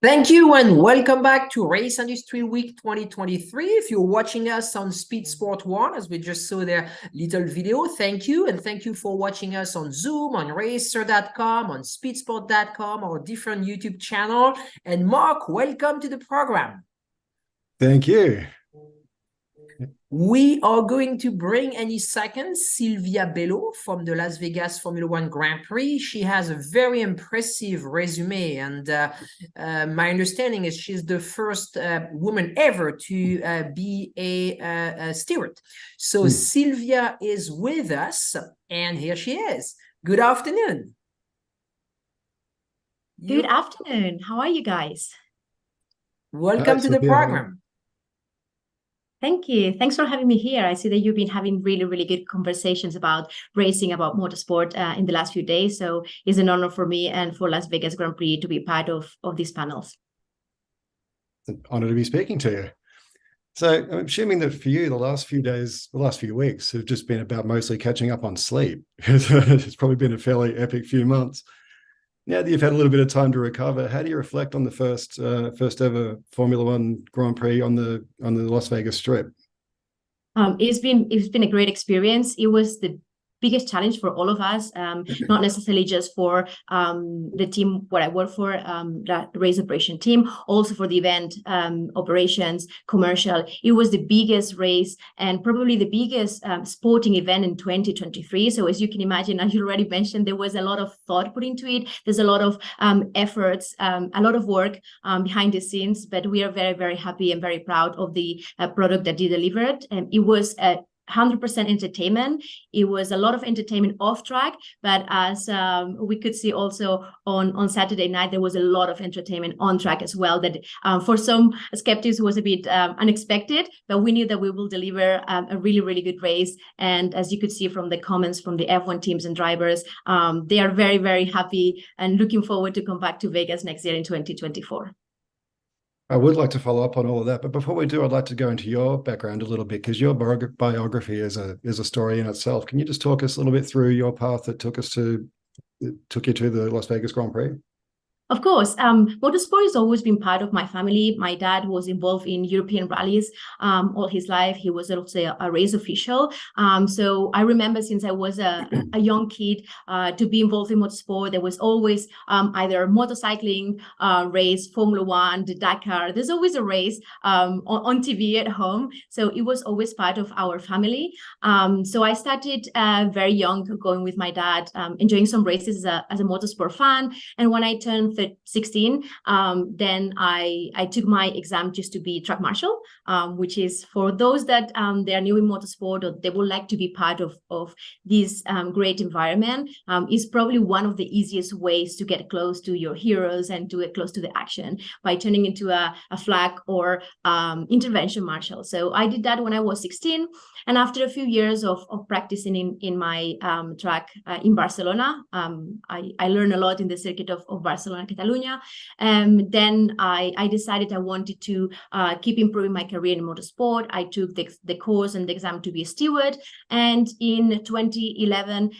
Thank you and welcome back to Race Industry Week 2023. If you're watching us on Speed Sport 1, as we just saw their little video, thank you. And thank you for watching us on Zoom, on racer.com, on speedsport.com, our different YouTube channel. And Mark, welcome to the program. Thank you. We are going to bring any second Silvia Bello from the Las Vegas Formula One Grand Prix. She has a very impressive resume, and my understanding is she's the first woman ever to be a steward. So Silvia is with us, and here she is. Good afternoon. Good afternoon. How are you guys? Welcome to the program. Thank you. Thanks for having me here. I see that you've been having really, really good conversations about racing, about motorsport in the last few days. So it's an honor for me and for Las Vegas Grand Prix to be part of these panels. It's an honor to be speaking to you. So I'm assuming that for you, the last few weeks have just been about mostly catching up on sleep. It's probably been a fairly epic few months. Now that you've had a little bit of time to recover, how do you reflect on the first ever Formula One Grand Prix on the Las Vegas Strip? It's been a great experience. It was the biggest challenge for all of us, not necessarily just for the team where I work for, the race operation team, also for the event operations, commercial. It was the biggest race and probably the biggest sporting event in 2023. So as you can imagine, as you already mentioned, there was a lot of thought put into it. There's a lot of efforts, a lot of work behind the scenes, but we are very, very happy and very proud of the product that they delivered. It was 100% entertainment. It was a lot of entertainment off track, but as we could see also on Saturday night, there was a lot of entertainment on track as well that for some skeptics was a bit unexpected, but we knew that we will deliver a really, really good race. And as you could see from the comments from the F1 teams and drivers, they are very, very happy and looking forward to come back to Vegas next year in 2024. I would like to follow up on all of that, but before we do, I'd like to go into your background a little bit, because your biography is a story in itself. Can you just talk us a little bit through your path that took you to the Las Vegas Grand Prix? Of course, motorsport has always been part of my family. My dad was involved in European rallies all his life. He was also a race official. So I remember since I was a young kid to be involved in motorsport. There was always either motorcycling race, Formula One, the Dakar. There's always a race on TV at home. So it was always part of our family. So I started very young, going with my dad, enjoying some races as a motorsport fan. And when I turned 16, then I took my exam just to be track marshal, which is for those that they are new in motorsport or they would like to be part of this great environment. Is probably one of the easiest ways to get close to your heroes and to get close to the action by turning into a flag or intervention marshal. So I did that when I was 16, and after a few years of practicing in my track in Barcelona, I learned a lot in the circuit of Barcelona, Catalunya. Then I decided I wanted to keep improving my career in motorsport. I took the course and the exam to be a steward. And in 2011,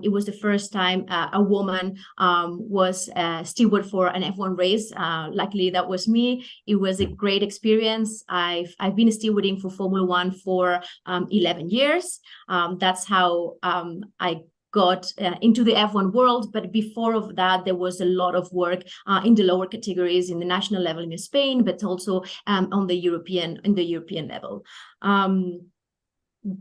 it was the first time a woman was a steward for an F1 race. Luckily, that was me. It was a great experience. I've been stewarding for Formula One for 11 years. That's how I got into the F1 world, but before of that, there was a lot of work in the lower categories, in the national level in Spain, but also on the European level.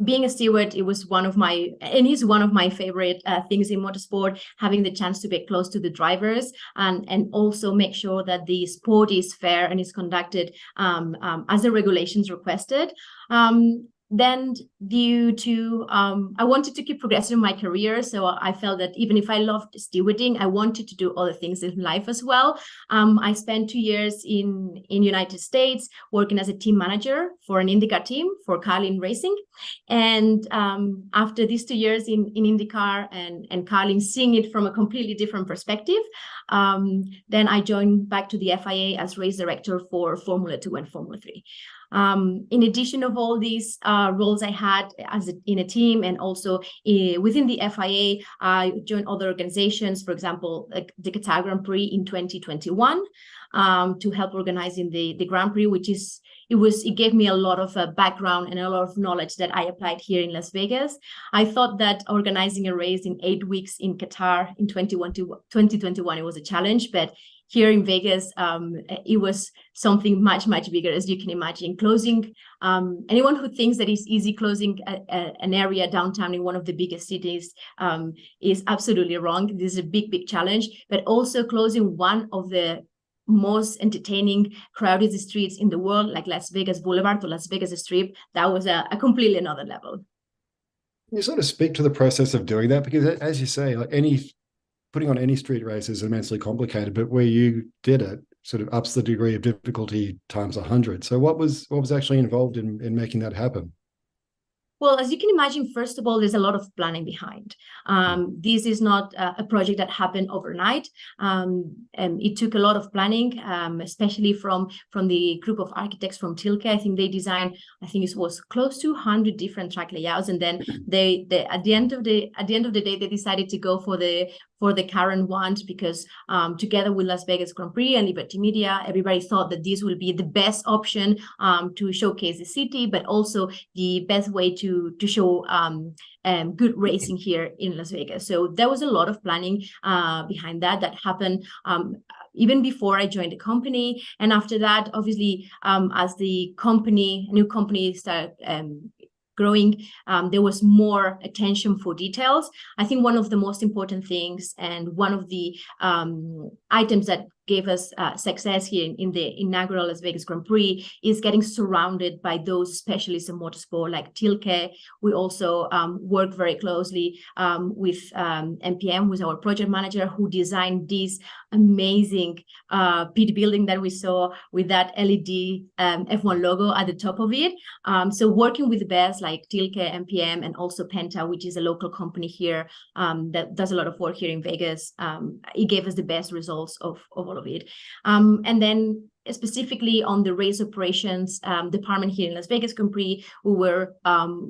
Being a steward, it was one of my, and is one of my favorite things in motorsport, having the chance to be close to the drivers and also make sure that the sport is fair and is conducted as the regulations requested. Then due to, I wanted to keep progressing in my career. So I felt that even if I loved stewarding, I wanted to do other things in life as well. I spent 2 years in United States working as a team manager for an IndyCar team for Carlin Racing. And after these 2 years in IndyCar and Carlin, seeing it from a completely different perspective, then I joined back to the FIA as race director for Formula 2 and Formula 3. In addition of all these roles I had in a team and also within the FIA, I joined other organizations, for example, like the Qatar Grand Prix in 2021, to help organizing the Grand Prix, it gave me a lot of background and a lot of knowledge that I applied here in Las Vegas. I thought that organizing a race in 8 weeks in Qatar in 2021, it was a challenge, but here in Vegas, it was something much, much bigger, as you can imagine. Closing, anyone who thinks that it's easy closing an area downtown in one of the biggest cities is absolutely wrong. This is a big, big challenge, but also closing one of the most entertaining, crowded streets in the world, like Las Vegas Boulevard or Las Vegas Strip, that was a completely another level. Can you sort of speak to the process of doing that? Because as you say, like putting on any street race is immensely complicated, but where you did it sort of ups the degree of difficulty times 100. So what was actually involved in making that happen? Well, as you can imagine, first of all, there's a lot of planning behind. This is not a project that happened overnight. And it took a lot of planning, especially from the group of architects from Tilke. I think they designed, it was close to 100 different track layouts. And then they at the end of the day, they decided to go for the current ones because together with Las Vegas Grand Prix and Liberty Media, everybody thought that this will be the best option to showcase the city, but also the best way to show good racing here in Las Vegas. So there was a lot of planning behind that happened even before I joined the company. And after that, obviously, as the new company started growing, there was more attention for details. I think one of the most important things and one of the items that gave us success here in the inaugural Las Vegas Grand Prix is getting surrounded by those specialists in motorsport like Tilke. We also work very closely with MPM, who's our project manager, who designed this amazing pit building that we saw with that LED F1 logo at the top of it. So working with the best like Tilke, MPM, and also Penta, which is a local company here that does a lot of work here in Vegas, it gave us the best results of all of it. And then specifically on the race operations department here in Las Vegas Grand Prix, we were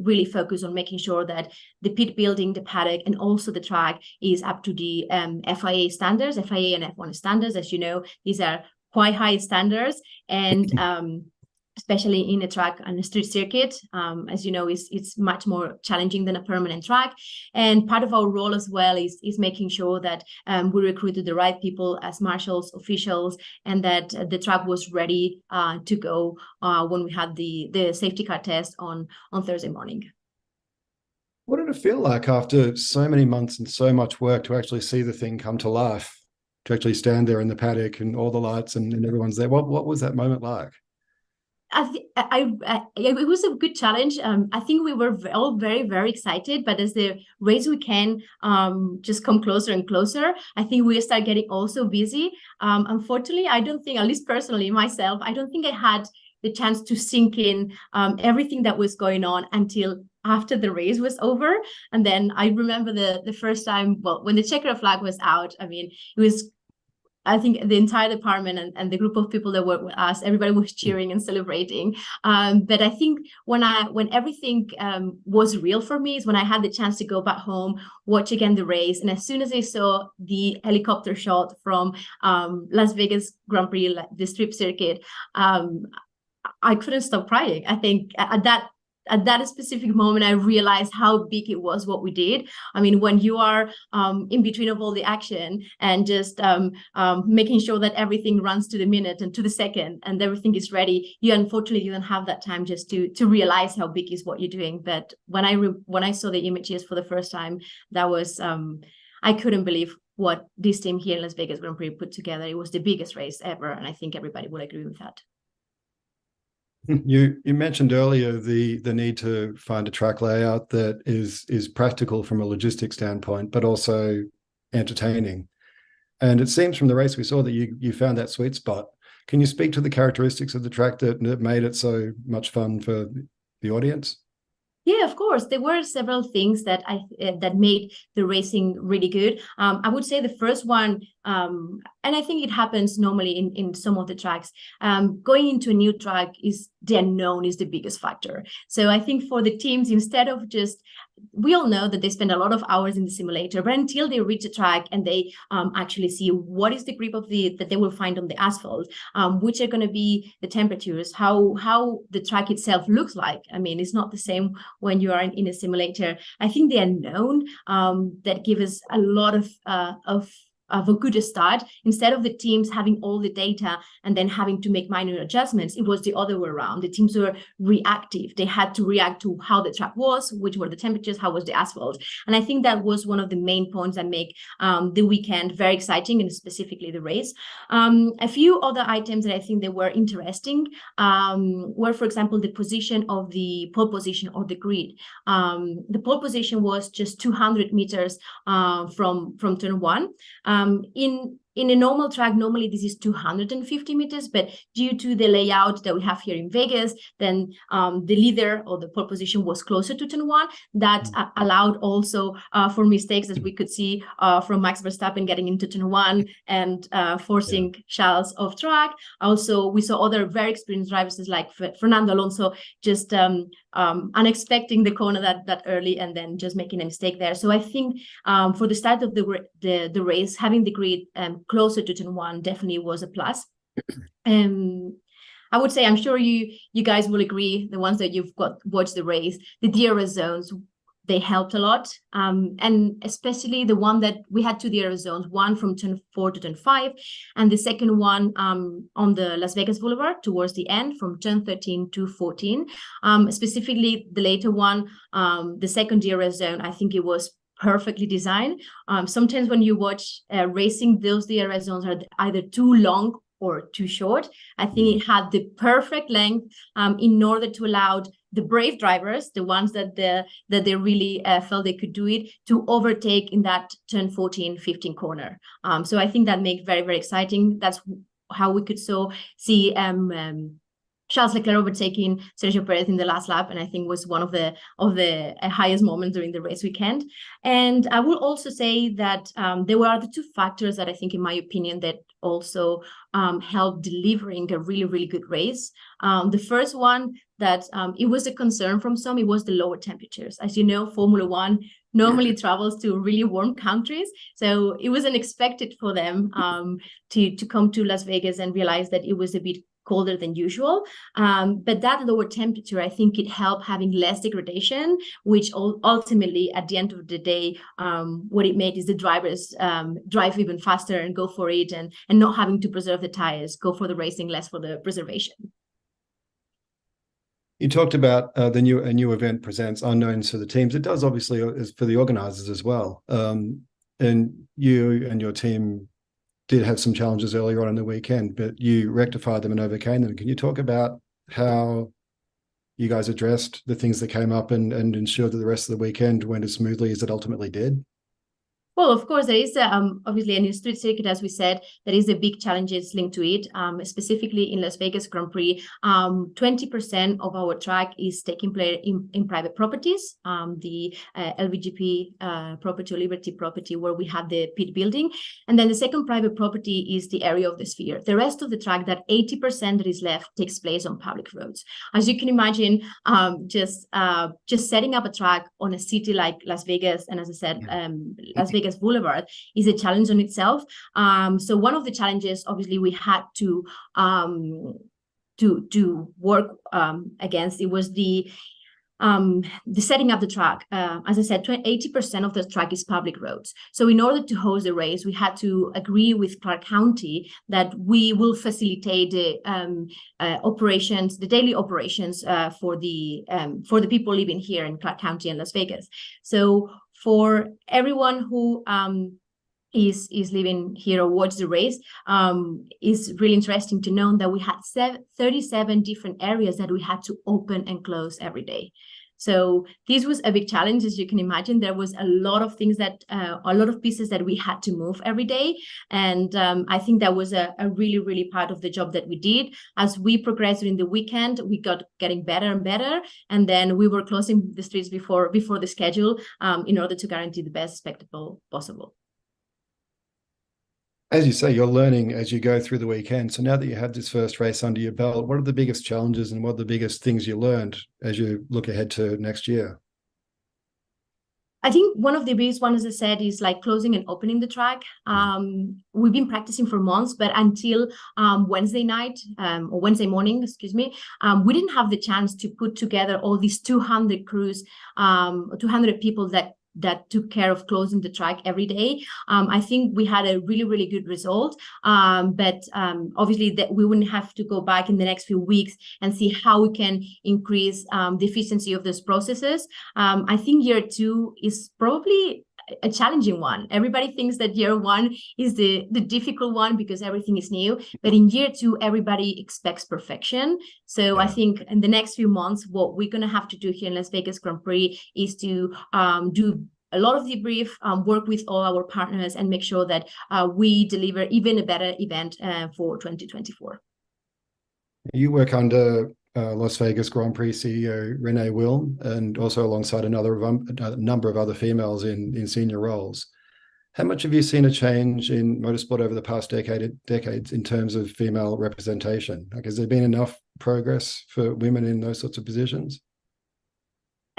really focused on making sure that the pit building, the paddock, and also the track is up to the FIA standards, FIA and F1 standards. As you know, these are quite high standards, and especially in a track and a street circuit, as you know, it's much more challenging than a permanent track. And part of our role as well is making sure that we recruited the right people as marshals, officials, and that the track was ready to go when we had the safety car test on Thursday morning. What did it feel like after so many months and so much work to actually see the thing come to life, to actually stand there in the paddock and all the lights and everyone's there? What was that moment like? It was a good challenge. I think we were all very, very excited, but as the race weekend just come closer and closer, I think we start getting also busy. Unfortunately, I don't think, at least personally myself, I don't think I had the chance to sink in everything that was going on until after the race was over. And then I remember the first time, well, when the checker flag was out, I think the entire department and the group of people that worked with us, everybody was cheering and celebrating. But I think when everything was real for me is when I had the chance to go back home, watch again the race. And as soon as I saw the helicopter shot from Las Vegas Grand Prix, the strip circuit, I couldn't stop crying. I think at at that specific moment, I realized how big it was what we did. I mean, when you are in between of all the action and just making sure that everything runs to the minute and to the second and everything is ready, you unfortunately don't have that time just to realize how big is what you're doing. But when I saw the images for the first time, that was I couldn't believe what this team here in Las Vegas Grand Prix put together. It was the biggest race ever, and I think everybody would agree with that. You mentioned earlier the need to find a track layout that is practical from a logistics standpoint, but also entertaining. And it seems from the race we saw that you found that sweet spot. Can you speak to the characteristics of the track that made it so much fun for the audience? Yeah, of course. There were several things that that made the racing really good. I would say the first one, and I think it happens normally in some of the tracks, going into a new track is the unknown is the biggest factor. So I think for the teams, instead of just, we all know that they spend a lot of hours in the simulator, but until they reach the track and they actually see what is the grip of that they will find on the asphalt, which are going to be the temperatures, how the track itself looks like. I mean, it's not the same when you are in a simulator. I think the unknown that gives us a lot of a good start. Instead of the teams having all the data and then having to make minor adjustments, it was the other way around. The teams were reactive. They had to react to how the track was, which were the temperatures, how was the asphalt. And I think that was one of the main points that make the weekend very exciting, and specifically the race. A few other items that I think they were interesting were, for example, the position of the pole position or the grid. The pole position was just 200 meters from turn one. In a normal track, normally this is 250 meters, but due to the layout that we have here in Vegas, then the leader or the pole position was closer to turn one. That allowed also for mistakes, as we could see from Max Verstappen getting into turn one and forcing Charles off track. Also, we saw other very experienced drivers like Fernando Alonso just unexpecting the corner that early and then just making a mistake there. So I think for the start of the race, having the grid closer to turn one definitely was a plus. I would say, I'm sure you guys will agree, the ones that you've watched the race, the DRS zones, they helped a lot. And especially the one that we had two DRS zones, one from turn 4 to turn 5, and the second one on the Las Vegas Boulevard towards the end from turn 13 to 14. Specifically, the later one, the second DRS zone, I think it was perfectly designed. Sometimes when you watch racing, those DRS zones are either too long or too short. I think it had the perfect length in order to allow the brave drivers, the ones that they really felt they could do it, to overtake in that turn 14, 15 corner. So I think that made very, very exciting. That's how we could see Charles Leclerc overtaking Sergio Perez in the last lap, and I think was one of the highest moments during the race weekend. And I will also say that there were the two factors that I think, in my opinion, that also helped delivering a really, really good race. The first one that it was a concern from some, it was the lower temperatures. As you know, Formula One normally travels to really warm countries, so it was unexpected for them to come to Las Vegas and realize that it was a bit colder than usual. But that lower temperature, I think it helped having less degradation, which ultimately at the end of the day, what it made is the drivers drive even faster and go for it, and not having to preserve the tires, go for the racing, less for the preservation. You talked about a new event presents unknowns for the teams. It does, obviously, for the organizers as well. And you and your team did have some challenges earlier on in the weekend, but you rectified them and overcame them. Can you talk about how you guys addressed the things that came up and ensured that the rest of the weekend went as smoothly as it ultimately did? Well, of course, there is obviously a new street circuit, as we said. There is a big challenges linked to it, specifically in Las Vegas Grand Prix. 20% of our track is taking place in private properties, the LVGP property or Liberty property, where we have the pit building. And then the second private property is the area of the Sphere. The rest of the track, that 80% that is left, takes place on public roads. As you can imagine, just setting up a track on a city like Las Vegas, and as I said, Las Vegas Boulevard is a challenge on itself. So one of the challenges, obviously, we had to work against, it was the the setting up the track. As I said, 80% of the track is public roads. So in order to host the race, we had to agree with Clark County that we will facilitate the operations, the daily operations for the people living here in Clark County and Las Vegas. So for everyone who is living here or watch the race, is really interesting to know that we had 37 different areas that we had to open and close every day. So this was a big challenge, as you can imagine. There was a lot of things that, a lot of pieces that we had to move every day. And I think that was a really, really part of the job that we did. As we progressed during the weekend, we got getting better and better. And then we were closing the streets before the schedule in order to guarantee the best spectacle possible. As you say, you're learning as you go through the weekend. So now that you have this first race under your belt, what are the biggest challenges and what are the biggest things you learned as you look ahead to next year? I think one of the biggest ones, as I said, is like closing and opening the track. We've been practicing for months, but until Wednesday night or Wednesday morning, excuse me, we didn't have the chance to put together all these 200 crews, 200 people that took care of closing the track every day. I think we had a really, really good result, but obviously that we wouldn't have to go back in the next few weeks and see how we can increase the efficiency of those processes. I think year 2 is probably a challenging one. Everybody thinks that year 1 is the difficult one because everything is new, but in year 2 everybody expects perfection. So I think in the next few months what we're going to have to do here in Las Vegas Grand Prix is to do a lot of debrief, work with all our partners and make sure that we deliver even a better event for 2024. You work under Las Vegas Grand Prix CEO Renee Wilm, and also alongside a number of other females in senior roles. How much have you seen a change in motorsport over the past decades in terms of female representation? Like, has there been enough progress for women in those sorts of positions?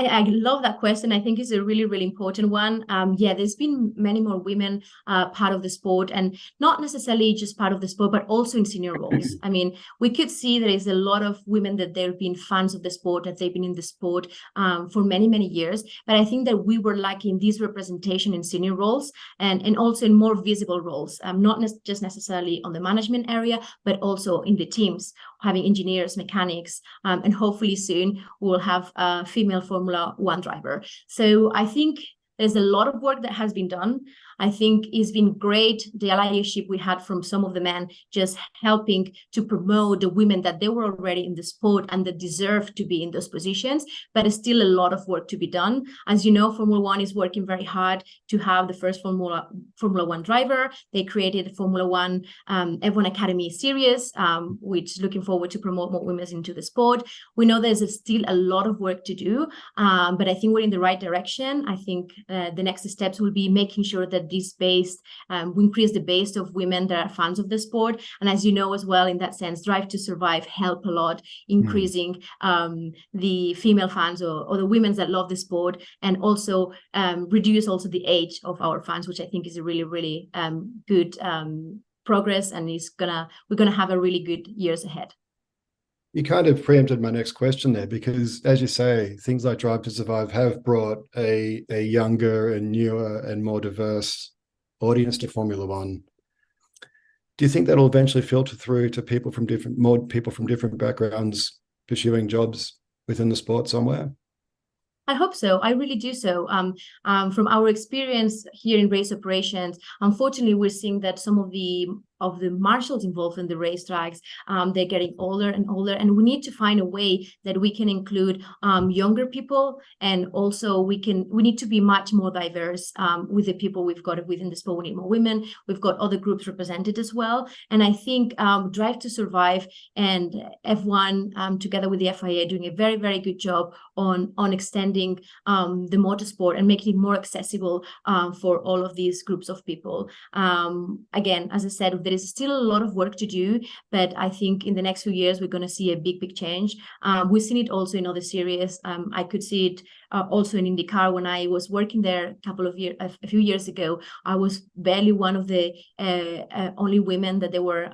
I love that question. I think it's a really, really important one. Yeah, there's been many more women part of the sport, and not necessarily just part of the sport, but also in senior roles. I mean, we could see there is a lot of women that they've been fans of the sport, that they've been in the sport for many, many years. But I think that we were lacking this representation in senior roles and also in more visible roles, not just necessarily on the management area, but also in the teams, having engineers, mechanics, and hopefully soon we'll have a female Formula 1 driver. So I think there's a lot of work that has been done. I think it's been great, the allyship we had from some of the men, just helping to promote the women that they were already in the sport and that deserve to be in those positions, but there's still a lot of work to be done. As you know, Formula 1 is working very hard to have the first Formula 1 driver. They created a Formula 1 F1 Academy series, which looking forward to promote more women into the sport. We know there's still a lot of work to do, but I think we're in the right direction. I think the next steps will be making sure that this base, we increase the base of women that are fans of the sport. And as you know as well, in that sense, Drive to Survive help a lot, increasing the female fans or the women that love the sport, and also reduce also the age of our fans, which I think is a really, really good progress, and we're gonna have a really good years ahead. You kind of preempted my next question there, because as you say, things like Drive to Survive have brought a younger and newer and more diverse audience to Formula 1. Do you think that'll eventually filter through to more people from different backgrounds pursuing jobs within the sport somewhere? I hope so. I really do so. From our experience here in race operations, unfortunately, we're seeing that some of the marshals involved in the racetracks, they're getting older and older, and we need to find a way that we can include younger people, and also we need to be much more diverse with the people we've got within the sport. We need more women. We've got other groups represented as well, and I think Drive to Survive and F1 together with the FIA doing a very, very good job on extending the motorsport and making it more accessible for all of these groups of people. Again, as I said, there is still a lot of work to do, but I think in the next few years, we're going to see a big, big change. We've seen it also in other series. I could see it also in IndyCar. When I was working there a few years ago, I was barely one of the only women that they were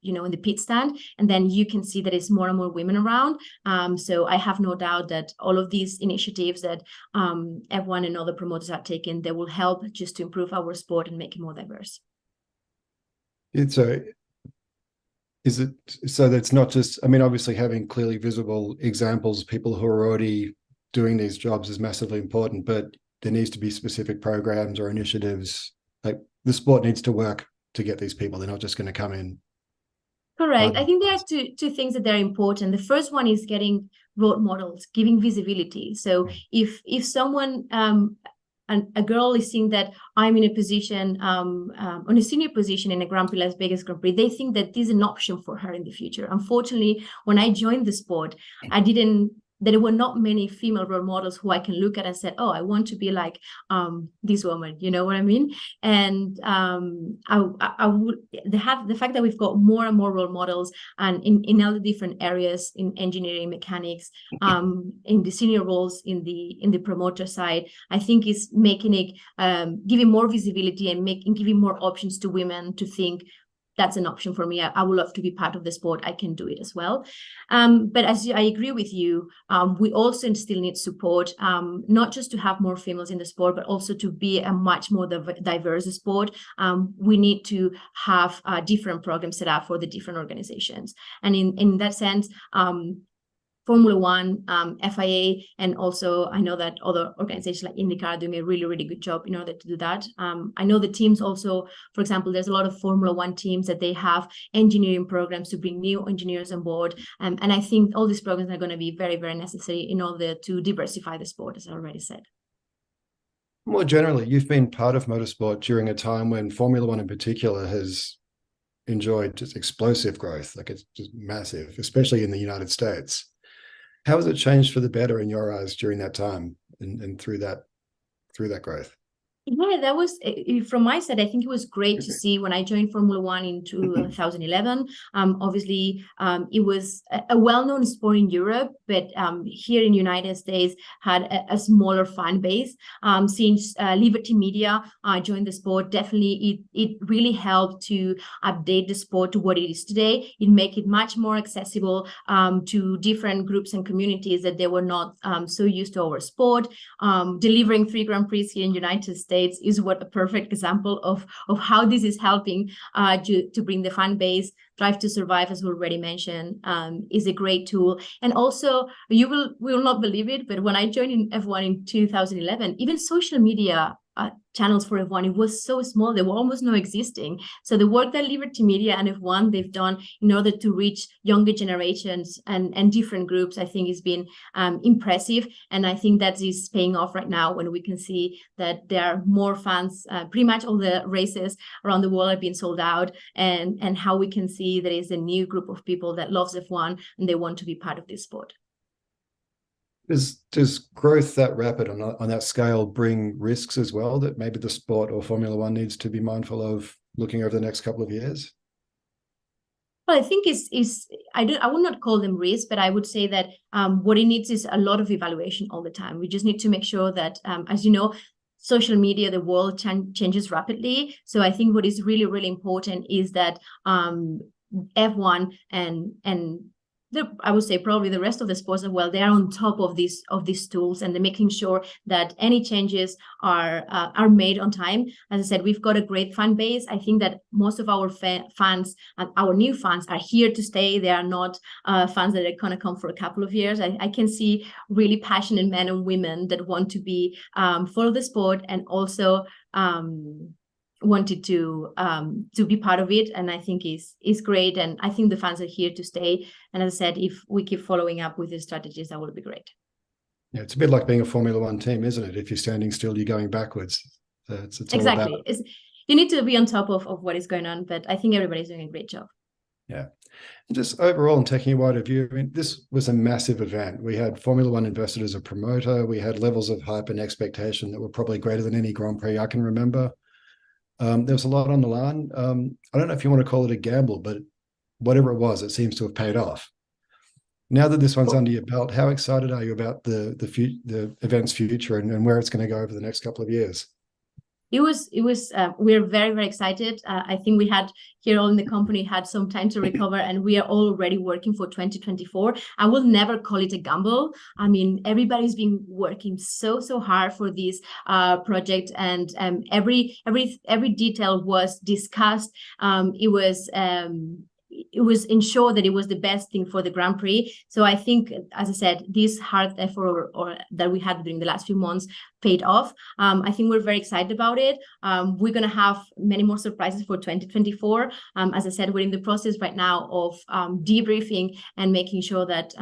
in the pit stand, and then you can see that it's more and more women around. So I have no doubt that all of these initiatives that F1 and other promoters are taking, they will help just to improve our sport and make it more diverse. Is it so that's not just, I mean, obviously having clearly visible examples, people who are already doing these jobs is massively important, but there needs to be specific programs or initiatives. Like the sport needs to work to get these people. They're not just going to come in. Correct. I think there are two things that are important. The first one is getting role models, giving visibility. So if someone, a girl is seeing that I'm in a position, on a senior position in a Grand Prix, Las Vegas Grand Prix, they think that this is an option for her in the future. Unfortunately, when I joined the sport, there were not many female role models who I can look at and said, oh, I want to be like this woman, you know what I mean? And I would the fact that we've got more and more role models and in all the different areas in engineering, mechanics, in the senior roles in the promoter side, I think is making it giving more visibility and giving more options to women to think that's an option for me. I would love to be part of the sport. I can do it as well. But I agree with you, we also still need support, not just to have more females in the sport, but also to be a much more diverse sport. We need to have different programs set up for the different organizations. And in that sense, Formula One, FIA, and also I know that other organizations like IndyCar are doing a really, really good job in order to do that. I know the teams also, for example, there's a lot of Formula One teams that they have engineering programs to bring new engineers on board. And I think all these programs are going to be very, very necessary in order to diversify the sport, as I already said. More generally, you've been part of motorsport during a time when Formula One in particular has enjoyed just explosive growth, like it's just massive, especially in the United States. How has it changed for the better in your eyes during that time and through that growth? Yeah, that was, from my side, I think it was great to see when I joined Formula One in 2011. Obviously, it was a well-known sport in Europe, but here in the United States had a smaller fan base. Since Liberty Media joined the sport, definitely it really helped to update the sport to what it is today. It make it much more accessible to different groups and communities that they were not so used to our sport. Delivering 3 Grand Prix here in the United States is what a perfect example of how this is helping to bring the fan base. Drive to Survive, as we already mentioned, is a great tool. And also, you will not believe it, but when I joined in F1 in 2011, even social media channels for F1, it was so small, they were almost not existing. So the work that Liberty Media and F1 they've done in order to reach younger generations and different groups, I think has been impressive. And I think that is paying off right now when we can see that there are more fans. Pretty much all the races around the world are being sold out, and how we can see there is a new group of people that loves F1 and they want to be part of this sport. Does growth that rapid on that scale bring risks as well that maybe the sport or Formula One needs to be mindful of looking over the next couple of years? Well, I think I would not call them risks, but I would say that what it needs is a lot of evaluation all the time. We just need to make sure that, as you know, social media, the world changes rapidly. So I think what is really, really important is that F1 and I would say probably the rest of the sports as well, they are on top of these tools, and they're making sure that any changes are made on time. As I said, we've got a great fan base. I think that most of our fans and our new fans are here to stay. They are not fans that are going to come for a couple of years. I can see really passionate men and women that want to be follow the sport and also wanted to be part of it, and I think is great. And I think the fans are here to stay. And as I said, if we keep following up with the strategies, that will be great. Yeah, it's a bit like being a Formula One team, isn't it? If you're standing still, you're going backwards. So it's exactly. All about... You need to be on top of what is going on, but I think everybody's doing a great job. Yeah. And just overall, and taking a wider view, I mean, this was a massive event. We had Formula One invested as a promoter. We had levels of hype and expectation that were probably greater than any Grand Prix I can remember. There was a lot on the line. I don't know if you want to call it a gamble, but whatever it was, it seems to have paid off. Now that this one's under your belt, how excited are you about the event's future and where it's going to go over the next couple of years? We're very, very excited. I think we had here all in the company had some time to recover, and we are already working for 2024. I will never call it a gamble. I mean, everybody's been working so hard for this project, and every detail was discussed. It was ensured that it was the best thing for the Grand Prix. So I think, as I said, this hard effort or that we had during the last few months paid off. I think we're very excited about it. We're going to have many more surprises for 2024. As I said, we're in the process right now of debriefing and making sure that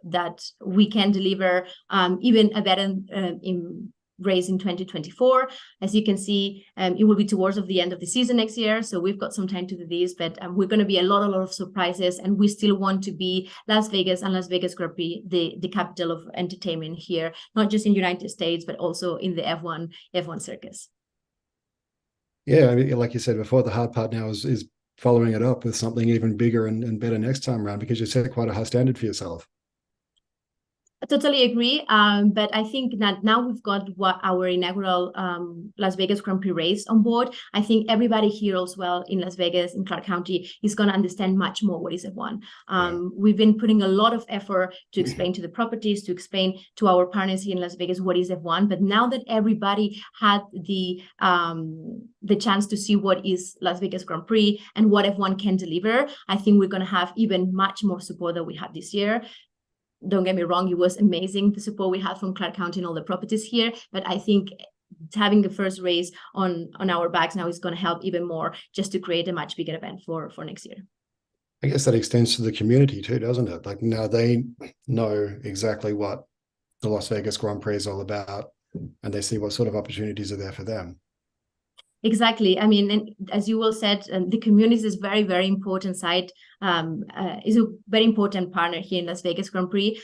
that we can deliver even a better race in 2024. As you can see, it will be towards the end of the season next year, so we've got some time to do this, but we're going to be a lot of surprises, and we still want to be Las Vegas and Las Vegas Grand Prix, the capital of entertainment here, not just in the United States, but also in the F1 circus. Yeah, I mean, like you said before, the hard part now is following it up with something even bigger and better next time around, because you set quite a high standard for yourself. I totally agree. But I think that now we've got our inaugural Las Vegas Grand Prix race on board. I think everybody here as well in Las Vegas, in Clark County, is going to understand much more what is F1. We've been putting a lot of effort to explain to the properties, to explain to our partners here in Las Vegas what is F1. But now that everybody had the chance to see what is Las Vegas Grand Prix and what F1 can deliver, I think we're going to have even much more support than we had this year. Don't get me wrong, it was amazing, the support we had from Clark County and all the properties here, but I think having the first race on our backs now is going to help even more, just to create a much bigger event for next year. I guess that extends to the community too, doesn't it? Like, now they know exactly what the Las Vegas Grand Prix is all about, and they see what sort of opportunities are there for them. Exactly. I mean, and as you all said, the community is very, very important side. Is a very important partner here in Las Vegas Grand Prix.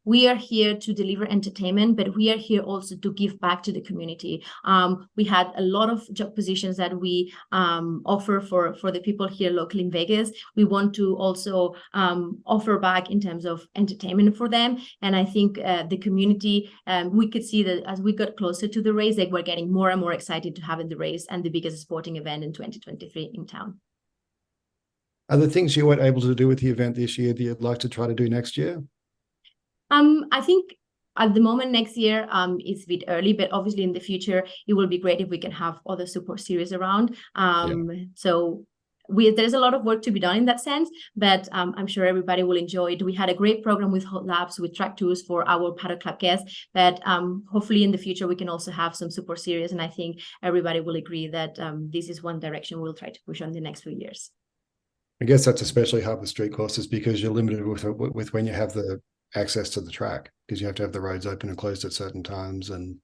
We are here to deliver entertainment, but we are here also to give back to the community. We had a lot of job positions that we offer for the people here locally in Vegas. We want to also offer back in terms of entertainment for them. And I think the community, we could see that as we got closer to the race, they were getting more and more excited to have in the race and the biggest sporting event in 2023 in town. Are there things you weren't able to do with the event this year that you'd like to try to do next year? I think at the moment next year it's a bit early, but obviously in the future it will be great if we can have other support series around. So there's a lot of work to be done in that sense, but I'm sure everybody will enjoy it. We had a great program with Hot Labs, with track tours for our Paddock Club guests, but hopefully in the future we can also have some support series, and I think everybody will agree that this is one direction we'll try to push on the next few years. I guess that's especially hard with street courses because you're limited with when you have the access to the track, because you have to have the roads open and closed at certain times. And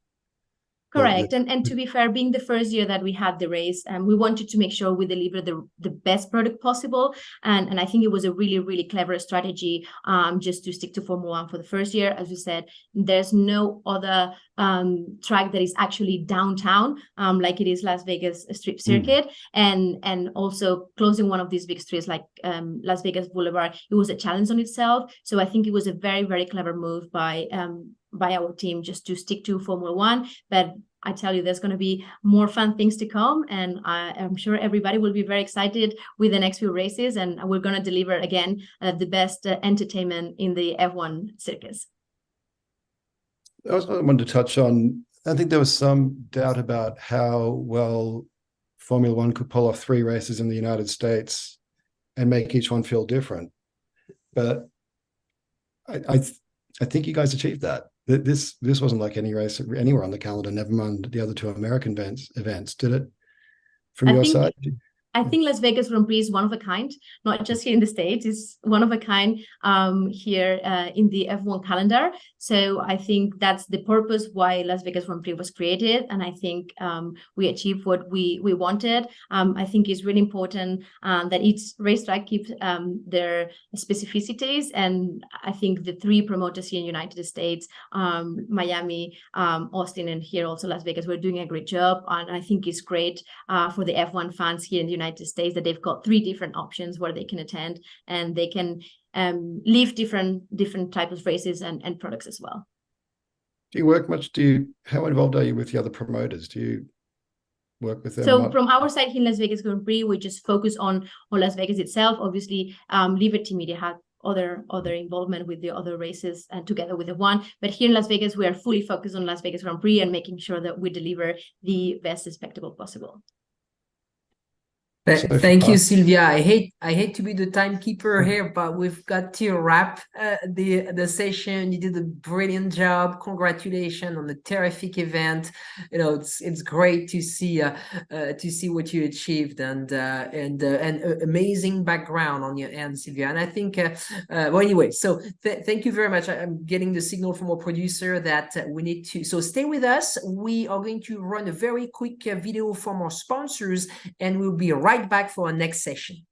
correct. And to be fair, being the first year that we had the race, we wanted to make sure we deliver the best product possible. And I think it was a really, really clever strategy just to stick to Formula One for the first year. As we said, there's no other track that is actually downtown like it is Las Vegas Strip Circuit. And also closing one of these big streets like Las Vegas Boulevard, it was a challenge on itself. So I think it was a very, very clever move by our team just to stick to Formula One. But I tell you, there's going to be more fun things to come, and I'm sure everybody will be very excited with the next few races, and we're going to deliver again the best entertainment in the F1 circus. I also wanted to touch on, I think there was some doubt about how well Formula One could pull off 3 races in the United States and make each one feel different. But I think you guys achieved that. This wasn't like any race anywhere on the calendar, never mind the other 2 American events, did it? From your side? I think Las Vegas Grand Prix is one of a kind, not just here in the States, it's one of a kind here in the F1 calendar. So I think that's the purpose why Las Vegas Grand Prix was created. And I think we achieved what we wanted. I think it's really important that each racetrack keeps their specificities. And I think the 3 promoters here in the United States, Miami, Austin, and here also Las Vegas, we're doing a great job. And I think it's great for the F1 fans here in the United States that they've got 3 different options where they can attend, and they can live different types of races and products as well. Do you work much? How involved are you with the other promoters? Do work with them? So from our side here in Las Vegas Grand Prix, we just focus on Las Vegas itself. Obviously, Liberty Media had other involvement with the other races and together with the one. But here in Las Vegas, we are fully focused on Las Vegas Grand Prix and making sure that we deliver the best spectacle possible. Thank you, Sylvia. I hate to be the timekeeper here, but we've got to wrap the session. You did a brilliant job. Congratulations on the terrific event. You know, it's great to see what you achieved and amazing background on your end, Sylvia. And I think well, anyway, so thank you very much. I'm getting the signal from our producer that we need to. So stay with us. We are going to run a very quick video from our sponsors, and we'll be right back for our next session.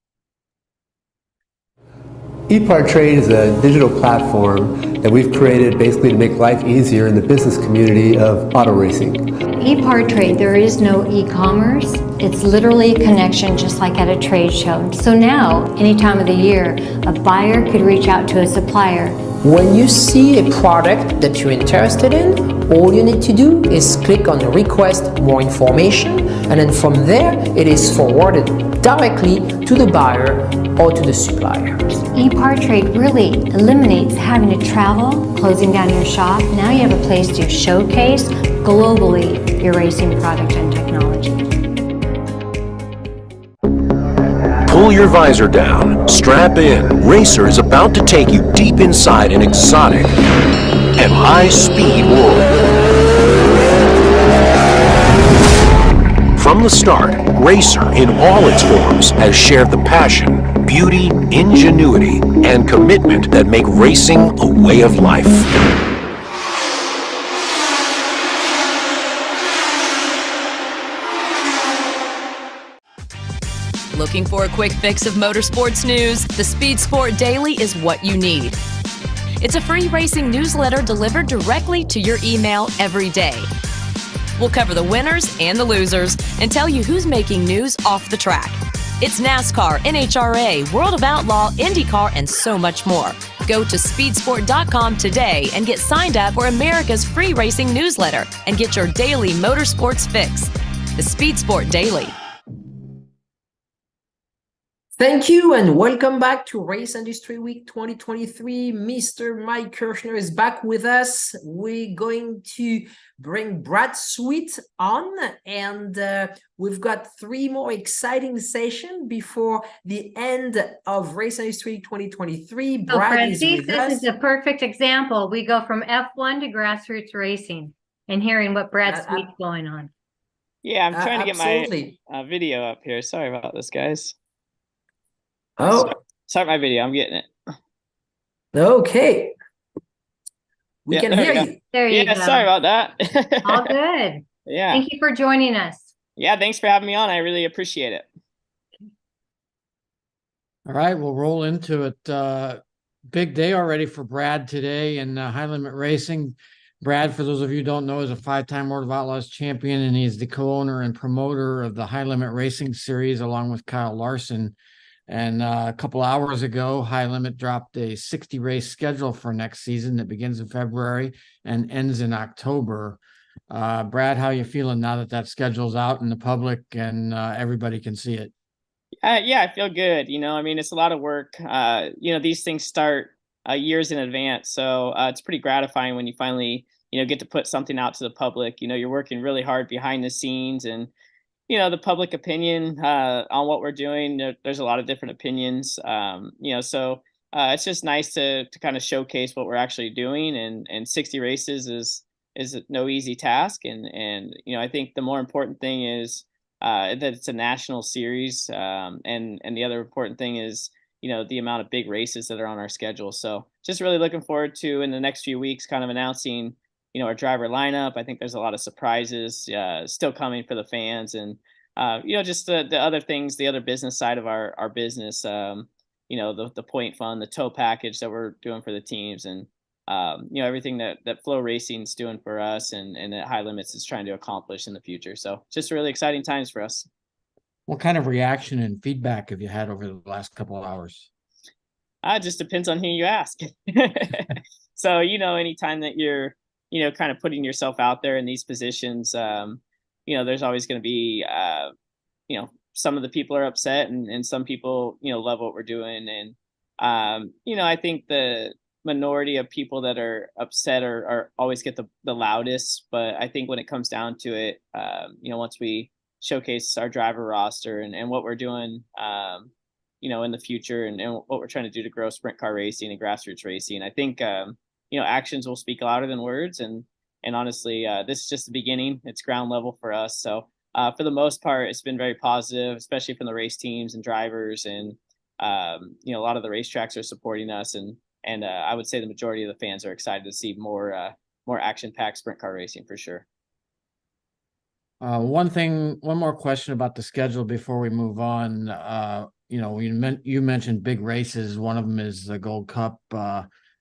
Epartrade is a digital platform that we've created basically to make life easier in the business community of auto racing. Epartrade, there is no e-commerce. It's literally a connection just like at a trade show. So now, any time of the year, a buyer could reach out to a supplier. When you see a product that you're interested in, all you need to do is click on Request More Information, and then from there, it is forwarded directly to the buyer or to the supplier. Epartrade really eliminates having to travel, closing down your shop. Now you have a place to showcase globally your racing product and technology. Pull your visor down, strap in. Racer is about to take you deep inside an exotic and high-speed world. From the start, Racer, in all its forms, has shared the passion, beauty, ingenuity, and commitment that make racing a way of life. Looking for a quick fix of motorsports news? The Speed Sport Daily is what you need. It's a free racing newsletter delivered directly to your email every day. We'll cover the winners and the losers and tell you who's making news off the track. It's NASCAR, NHRA, World of Outlaw, IndyCar, and so much more. Go to speedsport.com today and get signed up for America's free racing newsletter and get your daily motorsports fix. The Speed Sport Daily. Thank you and welcome back to Race Industry Week 2023. Mr. Mike Kirshner is back with us. We're going to bring Brad Sweet on, and we've got 3 more exciting sessions before the end of Race Industry 2023. So Brad is Francis, with this us. is a perfect example. We go from F1 to grassroots racing and hearing what Brad Sweet's going on. Yeah, I'm trying to get absolutely. my video up here. Sorry about this, guys. Oh, start my video. I'm getting it. Okay. We can hear you. There you go. Sorry about that. All good. Yeah. Thank you for joining us. Yeah, thanks for having me on. I really appreciate it. All right, we'll roll into it. Big day already for Brad today in high limit racing. Brad, for those of you who don't know, is a 5-time World of Outlaws champion, and he's the co-owner and promoter of the High Limit Racing Series along with Kyle Larson. And a couple hours ago, High Limit dropped a 60-race schedule for next season that begins in February and ends in October. Brad, how you feeling now that that schedule's out in the public and everybody can see it? Yeah, I feel good. I mean, it's a lot of work. These things start years in advance. So it's pretty gratifying when you finally, get to put something out to the public. You're working really hard behind the scenes, and the public opinion on what we're doing, there's a lot of different opinions, so it's just nice to kind of showcase what we're actually doing, and 60 races is no easy task. And I think the more important thing is that it's a national series. And the other important thing is, the amount of big races that are on our schedule. So just really looking forward to, in the next few weeks, kind of announcing our driver lineup. I think there's a lot of surprises still coming for the fans, and just the other things, the other business side of our business, the point fund, the tow package that we're doing for the teams, and everything that Flow Racing's doing for us, and that High Limits is trying to accomplish in the future. So just really exciting times for us. What kind of reaction and feedback have you had over the last couple of hours? It just depends on who you ask. So anytime that you're kind of putting yourself out there in these positions, there's always going to be, some of the people are upset and some people, love what we're doing. And, I think the minority of people that are upset are always get the loudest. But I think when it comes down to it, once we showcase our driver roster and what we're doing, in the future and what we're trying to do to grow sprint car racing and grassroots racing, I think, actions will speak louder than words. And honestly, this is just the beginning. It's ground level for us. So for the most part, it's been very positive, especially from the race teams and drivers. And, a lot of the racetracks are supporting us. And I would say the majority of the fans are excited to see more action-packed sprint car racing for sure. One more question about the schedule before we move on. You mentioned big races. One of them is the Gold Cup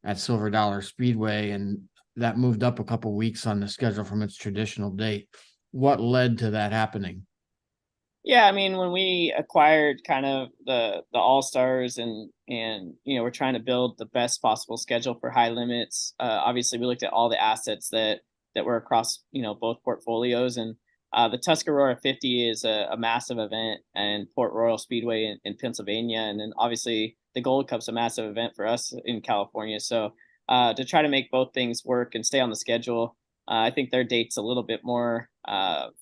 at Silver Dollar Speedway, and that moved up a couple weeks on the schedule from its traditional date. What led to that happening? Yeah, I mean, when we acquired kind of the All-Stars and we're trying to build the best possible schedule for high limits. Obviously, we looked at all the assets that were across both portfolios, and the Tuscarora 50 is a massive event, and Port Royal Speedway in Pennsylvania, and then obviously the Gold Cup's a massive event for us in California. So to try to make both things work and stay on the schedule, I think their date's a little bit more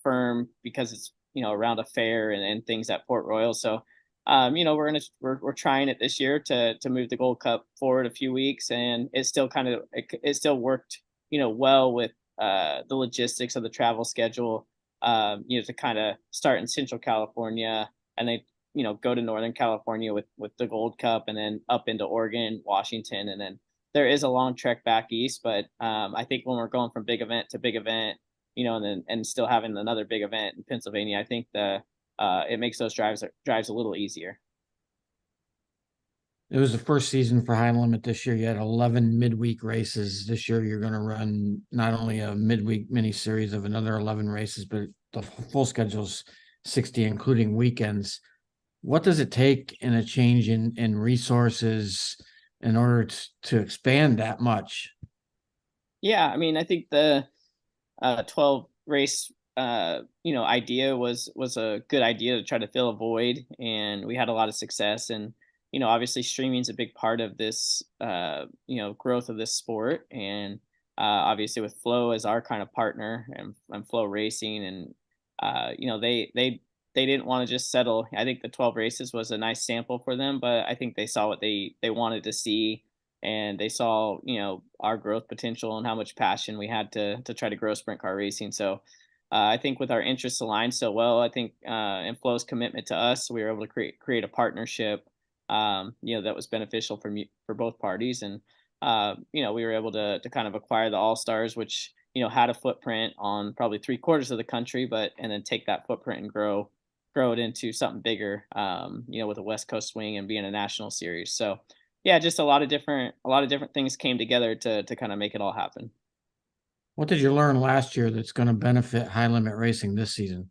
firm because it's around a fair and things at Port Royal. So we're trying it this year to move the Gold Cup forward a few weeks, and it still worked well with the logistics of the travel schedule. To kind of start in Central California and then go to Northern California with the Gold Cup, and then up into Oregon, Washington, and then there is a long trek back east. But I think when we're going from big event to big event, and still having another big event in Pennsylvania, I think it makes those drives a little easier. It was the first season for High Limit this year. You had 11 midweek races. This year, you're going to run not only a midweek mini series of another 11 races, but the full schedule's 60, including weekends. What does it take in a change in resources in order to expand that much? Yeah, I mean, I think the 12 race idea was a good idea to try to fill a void, and we had a lot of success. And obviously streaming is a big part of this growth of this sport, and obviously with Flow as our kind of partner and Flow Racing, and they didn't want to just settle. I think the 12 races was a nice sample for them, but I think they saw what they wanted to see, and they saw our growth potential and how much passion we had to try to grow sprint car racing. So I think with our interests aligned so well, I think and Flow's commitment to us, we were able to create a partnership that was beneficial for both parties. And we were able to kind of acquire the All-Stars, which had a footprint on probably 3/4 of the country, and then take that footprint and grow it into something bigger, with a West Coast swing and being a national series. So yeah, just a lot of different things came together to kind of make it all happen. What did you learn last year that's going to benefit High Limit Racing this season?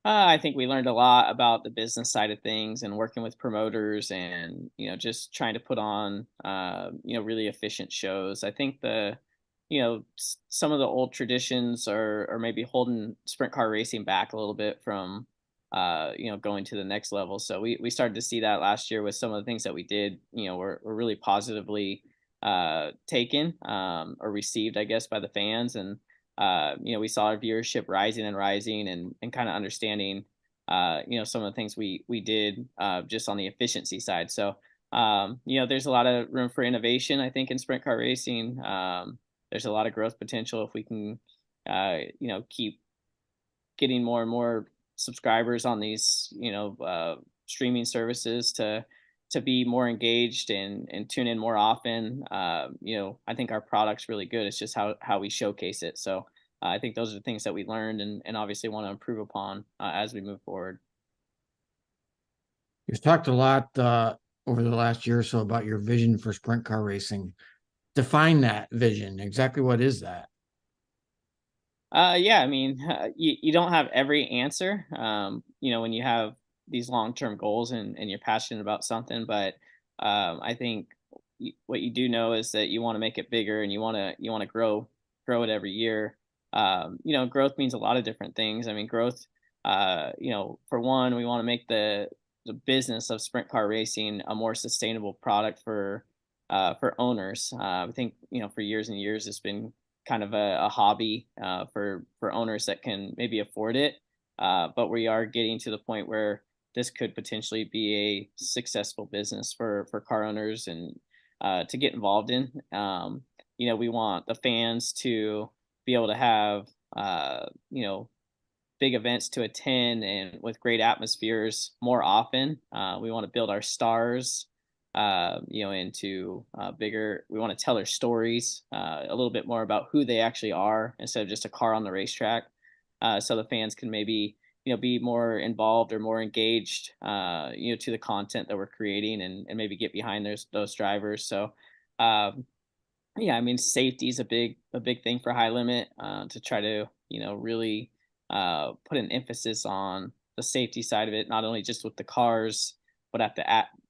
I think we learned a lot about the business side of things and working with promoters, and just trying to put on really efficient shows. I think some of the old traditions are maybe holding sprint car racing back a little bit from going to the next level. So we started to see that last year with some of the things that we did. Were really positively taken or received, I guess, by the fans. And we saw our viewership rising and kind of understanding some of the things we did just on the efficiency side. So there's a lot of room for innovation, I think, in sprint car racing. There's a lot of growth potential if we can keep getting more and more subscribers on these streaming services to be more engaged and tune in more often. I think our product's really good. It's just how we showcase it. So I think those are the things that we learned and obviously want to improve upon as we move forward. You've talked a lot over the last year or so about your vision for sprint car racing. Define that vision. Exactly what is that? Yeah, I mean, you don't have every answer, when you have these long-term goals and you're passionate about something, but I think what you do know is that you want to make it bigger, and you want to grow it every year. growth means a lot of different things. I mean, growth, for one, we want to make the business of sprint car racing a more sustainable product for owners. I think, for years and years, it's been kind of a hobby for owners that can maybe afford it. But we are getting to the point where this could potentially be a successful business for car owners and to get involved in. We want the fans to be able to have, big events to attend and with great atmospheres more often. We want to build our stars, into bigger. We want to tell their stories a little bit more about who they actually are instead of just a car on the racetrack. So the fans can maybe, be more involved or more engaged, to the content that we're creating and maybe get behind those drivers. So, yeah, I mean, safety is a big thing for High Limit, to try to, really put an emphasis on the safety side of it, not only just with the cars, but at the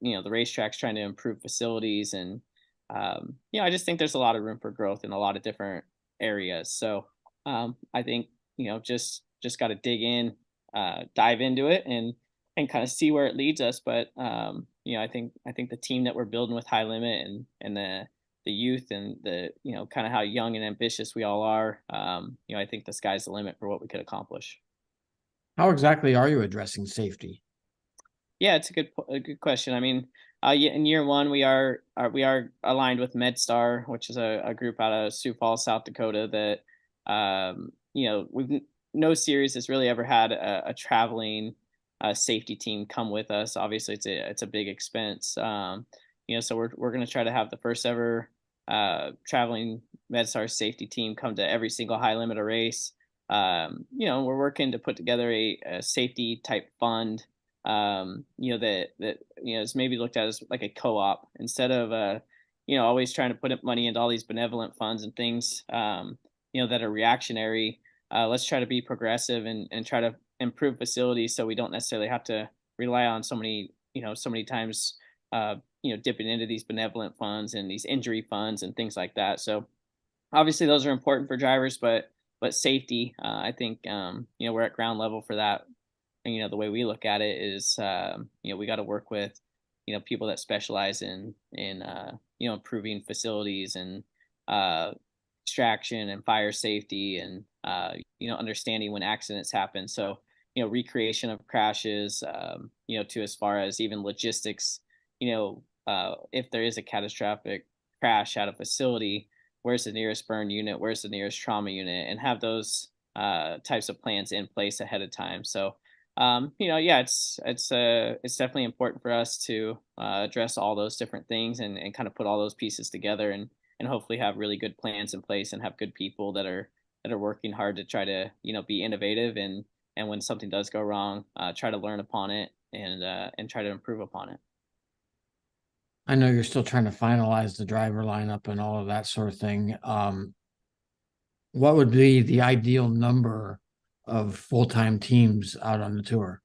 racetracks, trying to improve facilities. And, I just think there's a lot of room for growth in a lot of different areas. So I think, just got to dig in, dive into it and kind of see where it leads us. But, I think the team that we're building with High Limit and the youth and the, kind of how young and ambitious we all are, I think the sky's the limit for what we could accomplish. How exactly are you addressing safety? Yeah, it's a good question. I mean, in year one, we are aligned with MedStar, which is a group out of Sioux Falls, South Dakota that, no series has really ever had a traveling safety team come with us. Obviously, it's a big expense. So we're going to try to have the first ever traveling MedStar safety team come to every single High Limiter race. We're working to put together a safety type fund, that is maybe looked at as like a co-op instead of, always trying to put money into all these benevolent funds and things, that are reactionary. Let's try to be progressive and try to improve facilities so we don't necessarily have to rely on so many times, dipping into these benevolent funds and these injury funds and things like that. So obviously those are important for drivers, but safety, I think, we're at ground level for that. And, the way we look at it is, we got to work with, people that specialize in improving facilities and extraction and fire safety and, understanding when accidents happen. So, recreation of crashes, to as far as even logistics, if there is a catastrophic crash at a facility, where's the nearest burn unit, where's the nearest trauma unit, and have those types of plans in place ahead of time. So, it's definitely important for us to address all those different things and kind of put all those pieces together and hopefully have really good plans in place and have good people that are working hard to try to, be innovative and when something does go wrong, try to learn upon it and try to improve upon it. I know you're still trying to finalize the driver lineup and all of that sort of thing. What would be the ideal number of full-time teams out on the tour?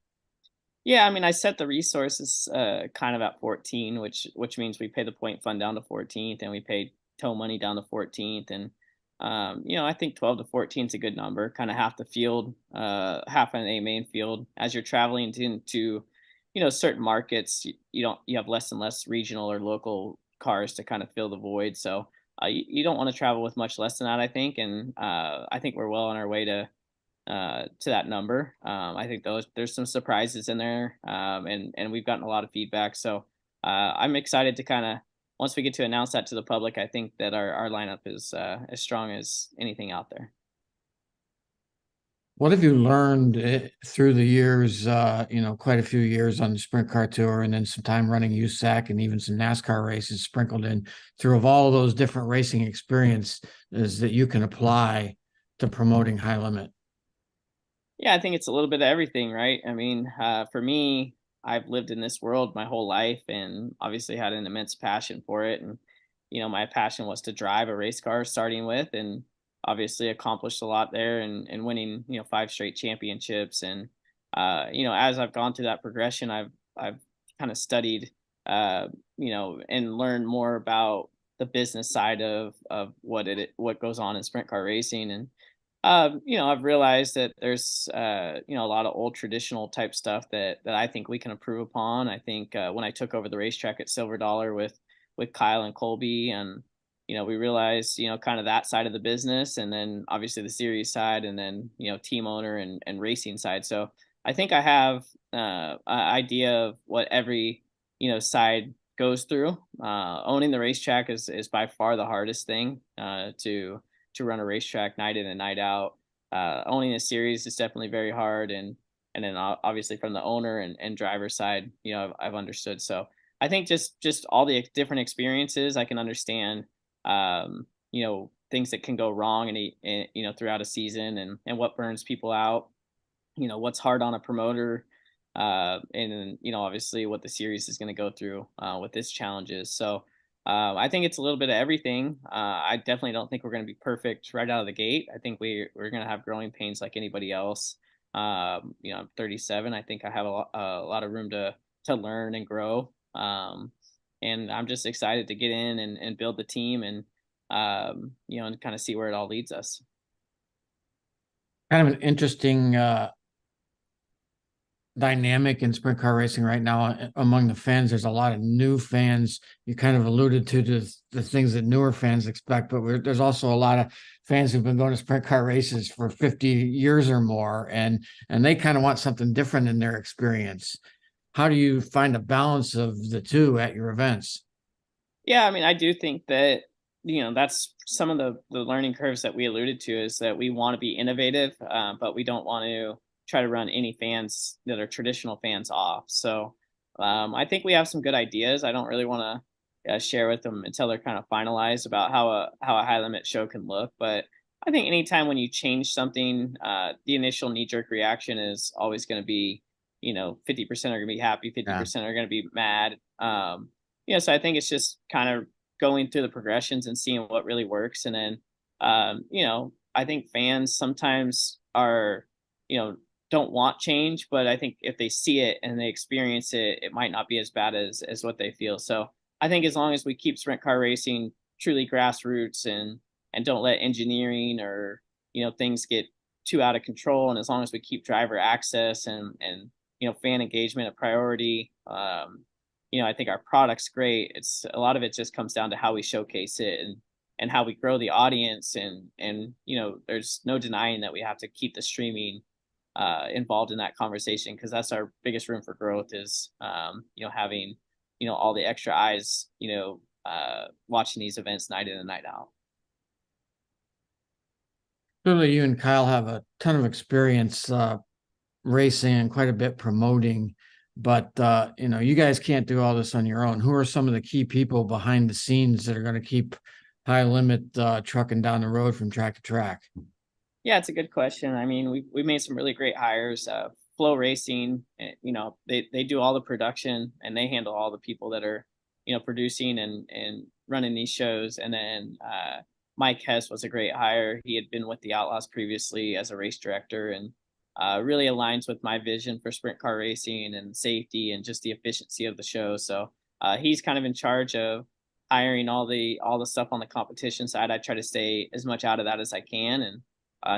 Yeah, I mean, I set the resources kind of at 14, which means we pay the point fund down to 14th and we pay tow money down to 14th. And, I think 12 to 14 is a good number, kind of half the field, half an A main field. As you're traveling into, certain markets, you have less and less regional or local cars to kind of fill the void. So you don't want to travel with much less than that, I think. And I think we're well on our way to that number. I think there's some surprises in there, and we've gotten a lot of feedback. So I'm excited to kind of, once we get to announce that to the public, I think that our lineup is as strong as anything out there. What have you learned through the years, quite a few years on the sprint car tour and then some time running USAC and even some NASCAR races sprinkled in through of all of those different racing experiences that you can apply to promoting High Limit? Yeah, I think it's a little bit of everything, right? I mean, for me, I've lived in this world my whole life and obviously had an immense passion for it. And, my passion was to drive a race car starting with, and obviously accomplished a lot there and winning, 5 straight championships. And, as I've gone through that progression, I've kind of studied, and learned more about the business side of what goes on in sprint car racing. And, I've realized that there's, a lot of old traditional type stuff that I think we can improve upon. I think when I took over the racetrack at Silver Dollar with Kyle and Colby, and we realized kind of that side of the business, and then obviously the series side, and then team owner and racing side. So I think I have an idea of what every side goes through. Owning the racetrack is by far the hardest thing to run a racetrack night in and night out. Owning a series is definitely very hard, and then obviously from the owner and driver side, I've understood. So I think just all the different experiences, I can understand, things that can go wrong and throughout a season, and what burns people out, what's hard on a promoter, and then obviously what the series is going to go through with its challenges. So I think it's a little bit of everything. I definitely don't think we're going to be perfect right out of the gate. I think we're going to have growing pains like anybody else. I'm 37. I think I have a lot of room to learn and grow. And I'm just excited to get in and build the team, and and kind of see where it all leads us. Kind of an interesting dynamic in sprint car racing right now among the fans. There's a lot of new fans. You kind of alluded to the things that newer fans expect, but there's also a lot of fans who've been going to sprint car races for 50 years or more, and they kind of want something different in their experience. How do you find a balance of the two at your events? Yeah, I mean, I do think that that's some of the learning curves that we alluded to, is that we want to be innovative, but we don't want to try to run any fans that are traditional fans off. So I think we have some good ideas. I don't really want to share with them until they're kind of finalized about how a high limit show can look. But I think anytime when you change something, the initial knee jerk reaction is always going to be, 50% are going to be happy, 50% are going to be mad. So I think it's just kind of going through the progressions and seeing what really works. And then, I think fans sometimes are, don't want change, but I think if they see it and they experience it, it might not be as bad as what they feel. So I think as long as we keep sprint car racing truly grassroots, and don't let engineering or things get too out of control, and as long as we keep driver access and fan engagement a priority, I think our product's great. It's a lot of it just comes down to how we showcase it and how we grow the audience, and there's no denying that we have to keep the streaming involved in that conversation, because that's our biggest room for growth, is having all the extra eyes watching these events night in and night out. Clearly, you and Kyle have a ton of experience racing and quite a bit promoting, but you guys can't do all this on your own. Who are some of the key people behind the scenes that are going to keep high limit trucking down the road from track to track? Yeah, it's a good question. I mean, we made some really great hires. Flow Racing, they do all the production, and they handle all the people that are, producing and running these shows. And then Mike Hess was a great hire. He had been with the Outlaws previously as a race director, and really aligns with my vision for sprint car racing and safety and just the efficiency of the show. So he's kind of in charge of hiring all the stuff on the competition side. I try to stay as much out of that as I can, and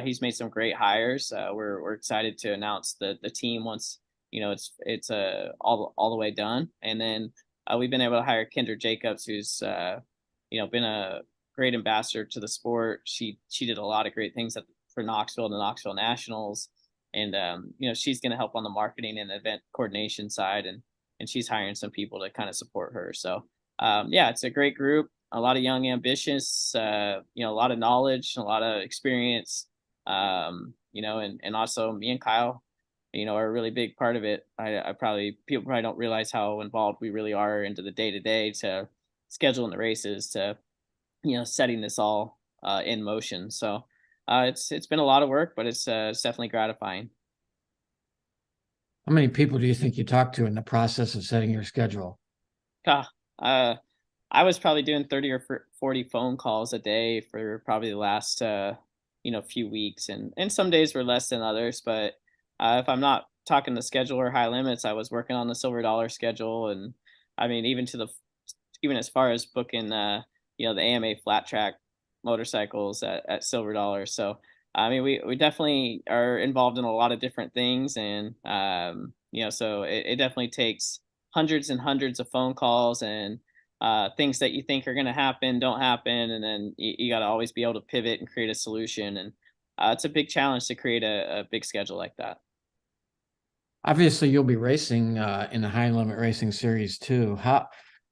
he's made some great hires. We're excited to announce the team once it's all the way done. And then we've been able to hire Kendra Jacobs, who's been a great ambassador to the sport. She did a lot of great things for Knoxville and the Knoxville Nationals, and she's going to help on the marketing and event coordination side, and she's hiring some people to kind of support her. So it's a great group. A lot of young, ambitious, a lot of knowledge, a lot of experience, and also me and Kyle, are a really big part of it. People probably don't realize how involved we really are into the day-to-day, to scheduling the races, to, setting this all in motion. So it's been a lot of work, but it's definitely gratifying. How many people do you think you talk to in the process of setting your schedule? I was probably doing 30 or 40 phone calls a day for probably the last, few weeks. And some days were less than others. But if I'm not talking the schedule or high limits, I was working on the Silver Dollar schedule. And I mean, even as far as booking, the AMA flat track motorcycles at Silver Dollar. So I mean, we definitely are involved in a lot of different things, and so it definitely takes hundreds and hundreds of phone calls and things that you think are going to happen don't happen, and then you got to always be able to pivot and create a solution. And it's a big challenge to create a big schedule like that. Obviously, you'll be racing in the high limit racing series too.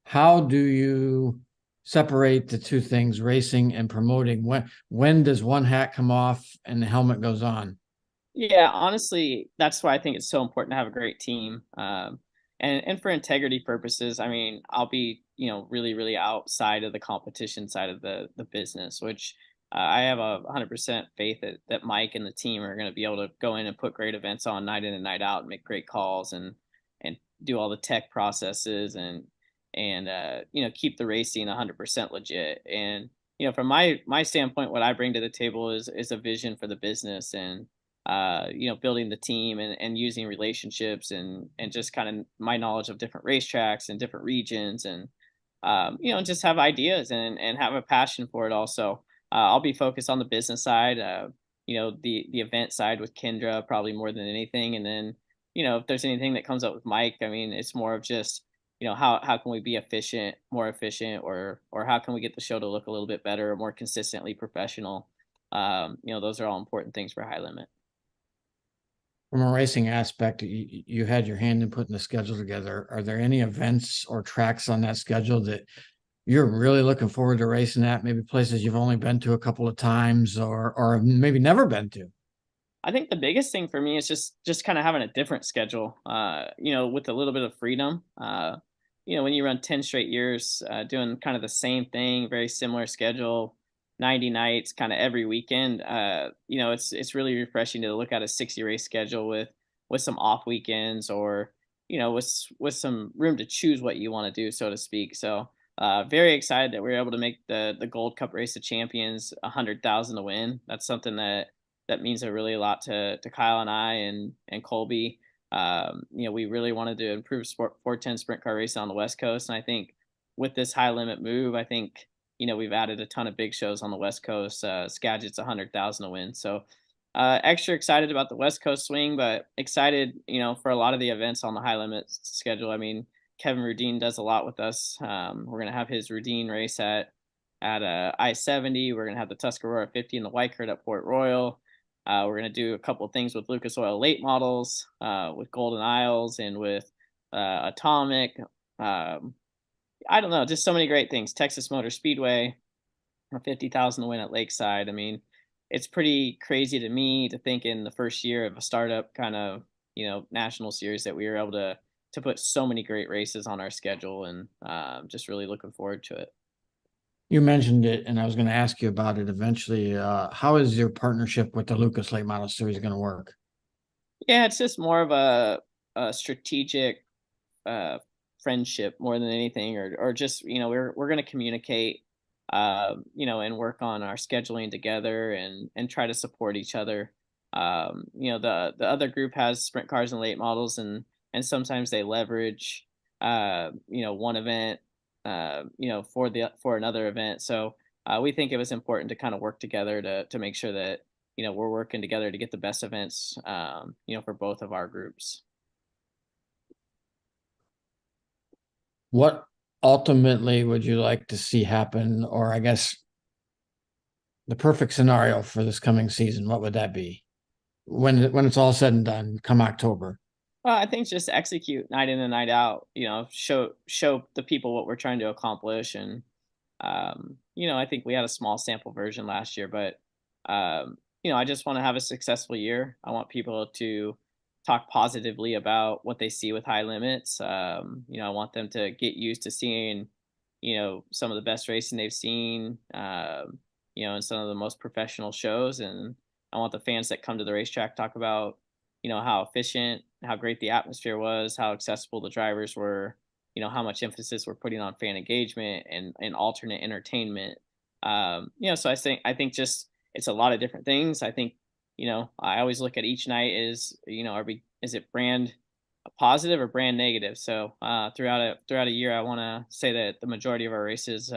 How do you separate the two things, racing and promoting? When does one hat come off and the helmet goes on? Yeah, honestly, that's why I think it's so important to have a great team. And for integrity purposes, I mean, I'll be, really, really outside of the competition side of the business, which I have 100% faith that Mike and the team are going to be able to go in and put great events on night in and night out and make great calls and do all the tech processes and keep the racing 100% legit. And from my standpoint, what I bring to the table is a vision for the business and building the team and using relationships and just kind of my knowledge of different racetracks and different regions and just have ideas and have a passion for it also. I'll be focused on the business side, the event side with Kendra probably more than anything. And then, if there's anything that comes up with Mike, I mean, it's more of just, how can we be more efficient, or how can we get the show to look a little bit better or more consistently professional? Those are all important things for high limit. From a racing aspect, you had your hand in putting the schedule together. Are there any events or tracks on that schedule that you're really looking forward to racing at? Maybe places you've only been to a couple of times or maybe never been to? I think the biggest thing for me is just kind of having a different schedule, with a little bit of freedom. When you run 10 straight years, doing kind of the same thing, very similar schedule, 90 nights, kind of every weekend, it's really refreshing to look at a 60 race schedule with some off weekends or, with some room to choose what you want to do, so to speak. So, very excited that we were able to make the Gold Cup Race of Champions 100,000 to win. That's something that means a really lot to Kyle and I and Colby. We really wanted to improve 410 sprint car racing on the West Coast, and I think with this high limit move, I think we've added a ton of big shows on the West Coast. Skagit's 100,000 to win, so extra excited about the West Coast swing, but excited for a lot of the events on the high limit schedule. I mean, Kevin Rudine does a lot with us. We're gonna have his Rudine race at I-70. We're gonna have the Tuscarora 50 and the Whitecurt at Port Royal. We're going to do a couple of things with Lucas Oil late models, with Golden Isles and with Atomic. I don't know, just so many great things. Texas Motor Speedway, 50,000 to win at Lakeside. I mean, it's pretty crazy to me to think in the first year of a startup kind of, national series that we were able to put so many great races on our schedule, and just really looking forward to it. You mentioned it, and I was going to ask you about it eventually. How is your partnership with the Lucas Late Model Series going to work? Yeah, it's just more of a strategic friendship more than anything, or just we're going to communicate, and work on our scheduling together and try to support each other. The other group has sprint cars and late models, and sometimes they leverage one event for another event. So we think it was important to kind of work together to make sure that we're working together to get the best events for both of our groups. What ultimately would you like to see happen, or I guess the perfect scenario for this coming season? What would that be when it's all said and done come October? Well, I think just execute night in and night out, show the people what we're trying to accomplish. And, I think we had a small sample version last year, but, I just want to have a successful year. I want people to talk positively about what they see with high limits. I want them to get used to seeing, some of the best racing they've seen, in some of the most professional shows. And I want the fans that come to the racetrack talk about, how efficient, how great the atmosphere was, how accessible the drivers were, how much emphasis we're putting on fan engagement and alternate entertainment. So I think just it's a lot of different things. I think, I always look at each night as, is it brand positive or brand negative? So throughout a year, I want to say that the majority of our races,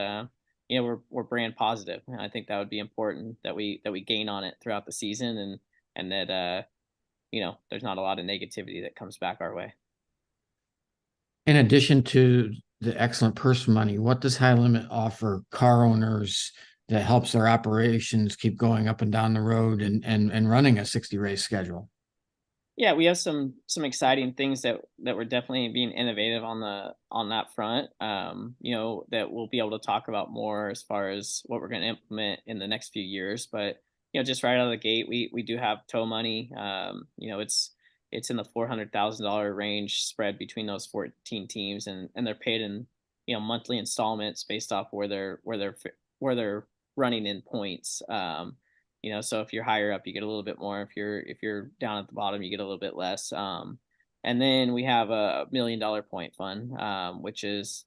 we're brand positive. And I think that would be important that we gain on it throughout the season, and that there's not a lot of negativity that comes back our way. In addition to the excellent purse money, what does High Limit offer car owners that helps their operations keep going up and down the road and running a 60 race schedule? Yeah, we have some exciting things that we're definitely being innovative on that front. That we'll be able to talk about more as far as what we're going to implement in the next few years. But just right out of the gate, we do have tow money. It's in the $400,000 range spread between those 14 teams, and they're paid in monthly installments based off where they're running in points. So if you're higher up, you get a little bit more. If you're down at the bottom, you get a little bit less. And then we have a $1 million point fund, which is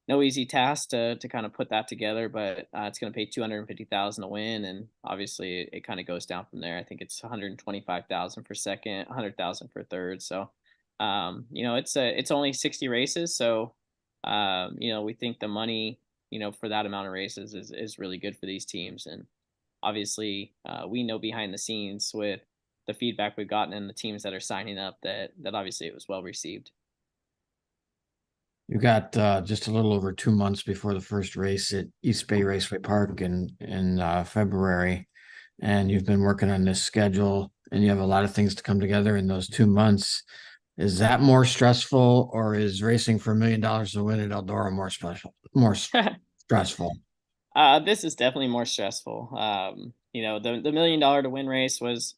no easy task to kind of put that together, but it's going to pay $250,000 to win, and obviously it kind of goes down from there. I think it's $125,000 for second, $100,000 for third. So it's only 60 races, so we think the money for that amount of races is really good for these teams. And obviously we know behind the scenes with the feedback we've gotten and the teams that are signing up that obviously it was well received. You got just a little over 2 months before the first race at East Bay Raceway Park in February, and you've been working on this schedule, and you have a lot of things to come together in those 2 months. Is that more stressful, or is racing for $1 million to win at Eldora more stressful? This is definitely more stressful. The $1 million to win race was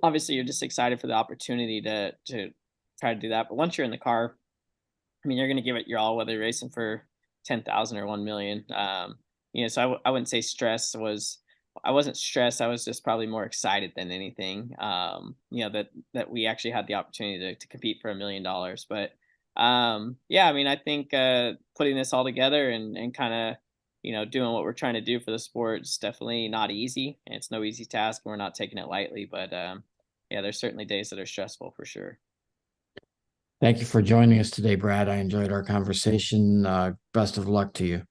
obviously you're just excited for the opportunity to try to do that. But once you're in the car, you're going to give it your all, whether you're racing for 10,000 or 1 million. So I wouldn't say I wasn't stressed. I was just probably more excited than anything. That we actually had the opportunity to compete for $1 million. But I think putting this all together and kind of doing what we're trying to do for the sport is definitely not easy. And it's no easy task, and we're not taking it lightly. But there's certainly days that are stressful for sure. Thank you for joining us today, Brad. I enjoyed our conversation. Best of luck to you.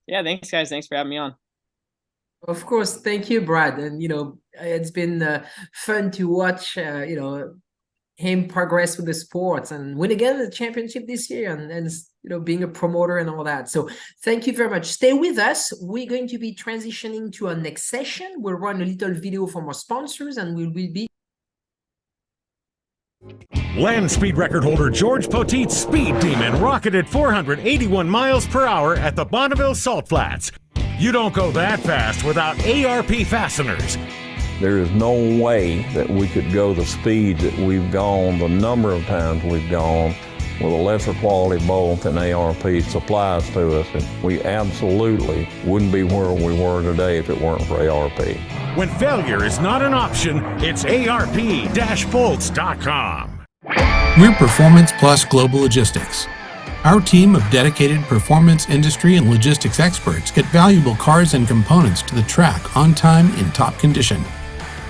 Yeah, thanks, guys. Thanks for having me on. Of course. Thank you, Brad. And, it's been fun to watch, him progress with the sports and win again the championship this year and being a promoter and all that. So thank you very much. Stay with us. We're going to be transitioning to our next session. We'll run a little video from our sponsors, and we will be Land speed record holder George Poteet's Speed Demon rocketed 481 miles per hour at the Bonneville Salt Flats. You don't go that fast without ARP fasteners. There is no way that we could go the speed that we've gone, the number of times we've gone, with a lesser quality bolt than ARP supplies to us. And we absolutely wouldn't be where we were today if it weren't for ARP. When failure is not an option, it's ARP-bolts.com. We're Performance Plus Global Logistics. Our team of dedicated performance industry and logistics experts get valuable cars and components to the track on time in top condition.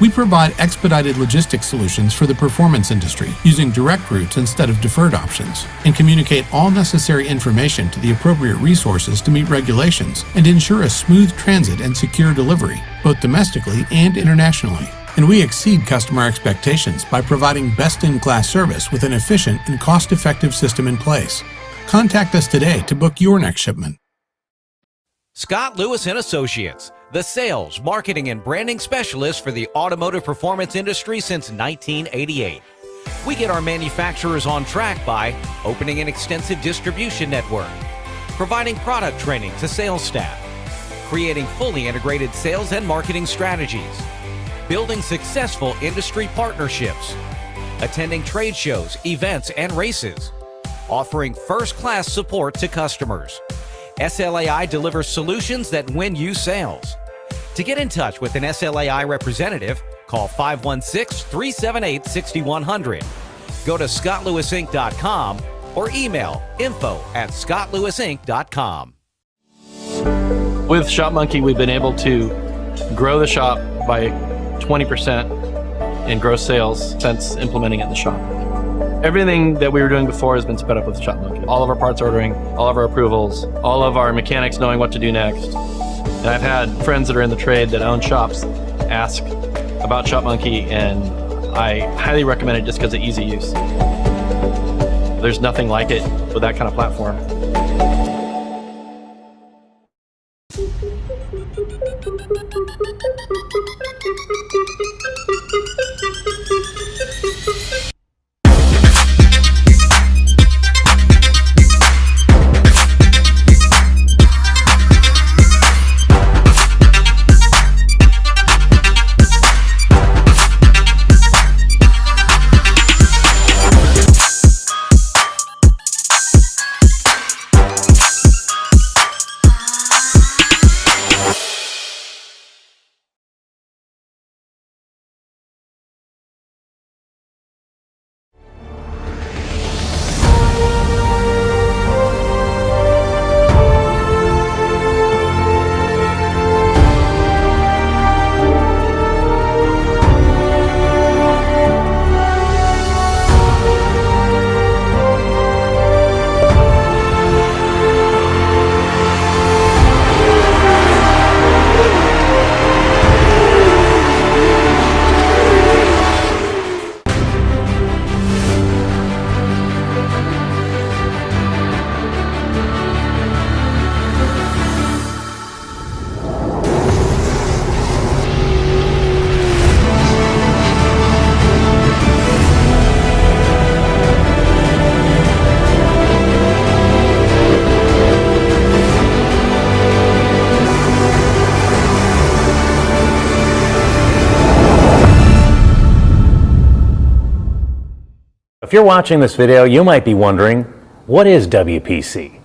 We provide expedited logistics solutions for the performance industry using direct routes instead of deferred options, and communicate all necessary information to the appropriate resources to meet regulations and ensure a smooth transit and secure delivery, both domestically and internationally. And we exceed customer expectations by providing best-in-class service with an efficient and cost-effective system in place. Contact us today to book your next shipment. Scott Lewis & Associates, the sales, marketing, and branding specialist for the automotive performance industry since 1988. We get our manufacturers on track by opening an extensive distribution network, providing product training to sales staff, creating fully integrated sales and marketing strategies, building successful industry partnerships, attending trade shows, events, and races, offering first-class support to customers. SLAI delivers solutions that win you sales. To get in touch with an SLAI representative, call 516-378-6100. Go to scottlewisinc.com or email info@scottlewisinc.com. With Shop Monkey, we've been able to grow the shop by 20% in gross sales since implementing it in the shop. Everything that we were doing before has been sped up with Shop Monkey. All of our parts ordering, all of our approvals, all of our mechanics knowing what to do next. And I've had friends that are in the trade that own shops ask about Shop Monkey, and I highly recommend it just because of easy use. There's nothing like it with that kind of platform. If you're watching this video, you might be wondering, what is WPC?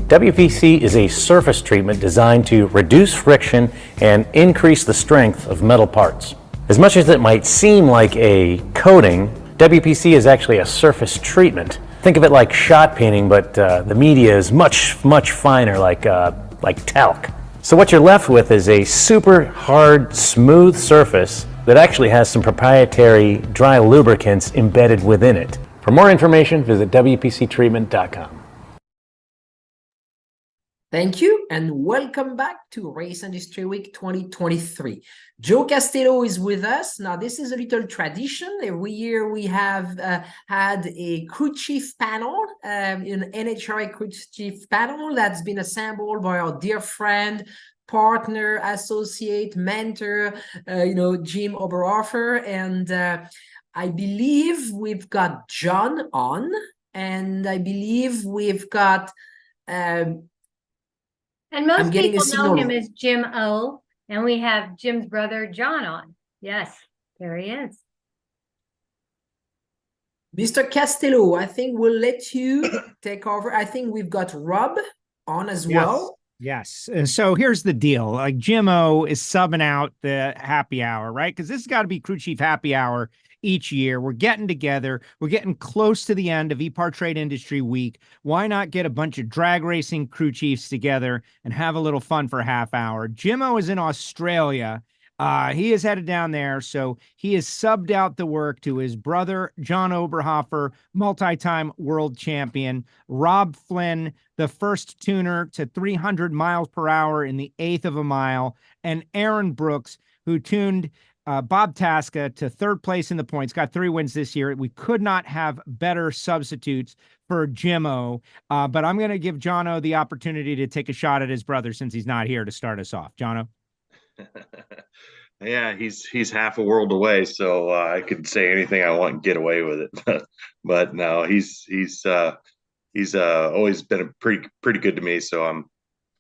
WPC is a surface treatment designed to reduce friction and increase the strength of metal parts. As much as it might seem like a coating, WPC is actually a surface treatment. Think of it like shot painting, but the media is much finer, like talc. So what you're left with is a super hard, smooth surface that actually has some proprietary dry lubricants embedded within it. For more information, visit WPCtreatment.com. Thank you and welcome back to Race Industry Week 2023. Joe Castello is with us. Now, this is a little tradition. Every year we have had a crew chief panel, an NHRA crew chief panel that's been assembled by our dear friend, partner, associate, mentor, Jim Oberhofer. And I believe we've got John on, and I believe we've got... And most people know him as Jim O, and we have Jim's brother, John, on. Yes, there he is. Mr. Castello, I think we'll let you take over. I think we've got Rob on as well. Yes. And so here's the deal. Like Jim O is subbing out the happy hour, right? Because this has got to be crew chief happy hour each year. We're getting together. We're getting close to the end of Epartrade Industry Week. Why not get a bunch of drag racing crew chiefs together and have a little fun for a half hour? Jim O is in Australia. He is headed down there, so he has subbed out the work to his brother, John Oberhofer, multi-time world champion, Rob Flynn, the first tuner to 300 miles per hour in the eighth of a mile, and Aaron Brooks, who tuned Bob Tasca to third place in the points, got 3 wins this year. We could not have better substitutes for Jim O, but I'm going to give John O the opportunity to take a shot at his brother since he's not here to start us off. John O. Yeah, he's half a world away, so I could say anything I want and get away with it. But no, he's always been pretty good to me, so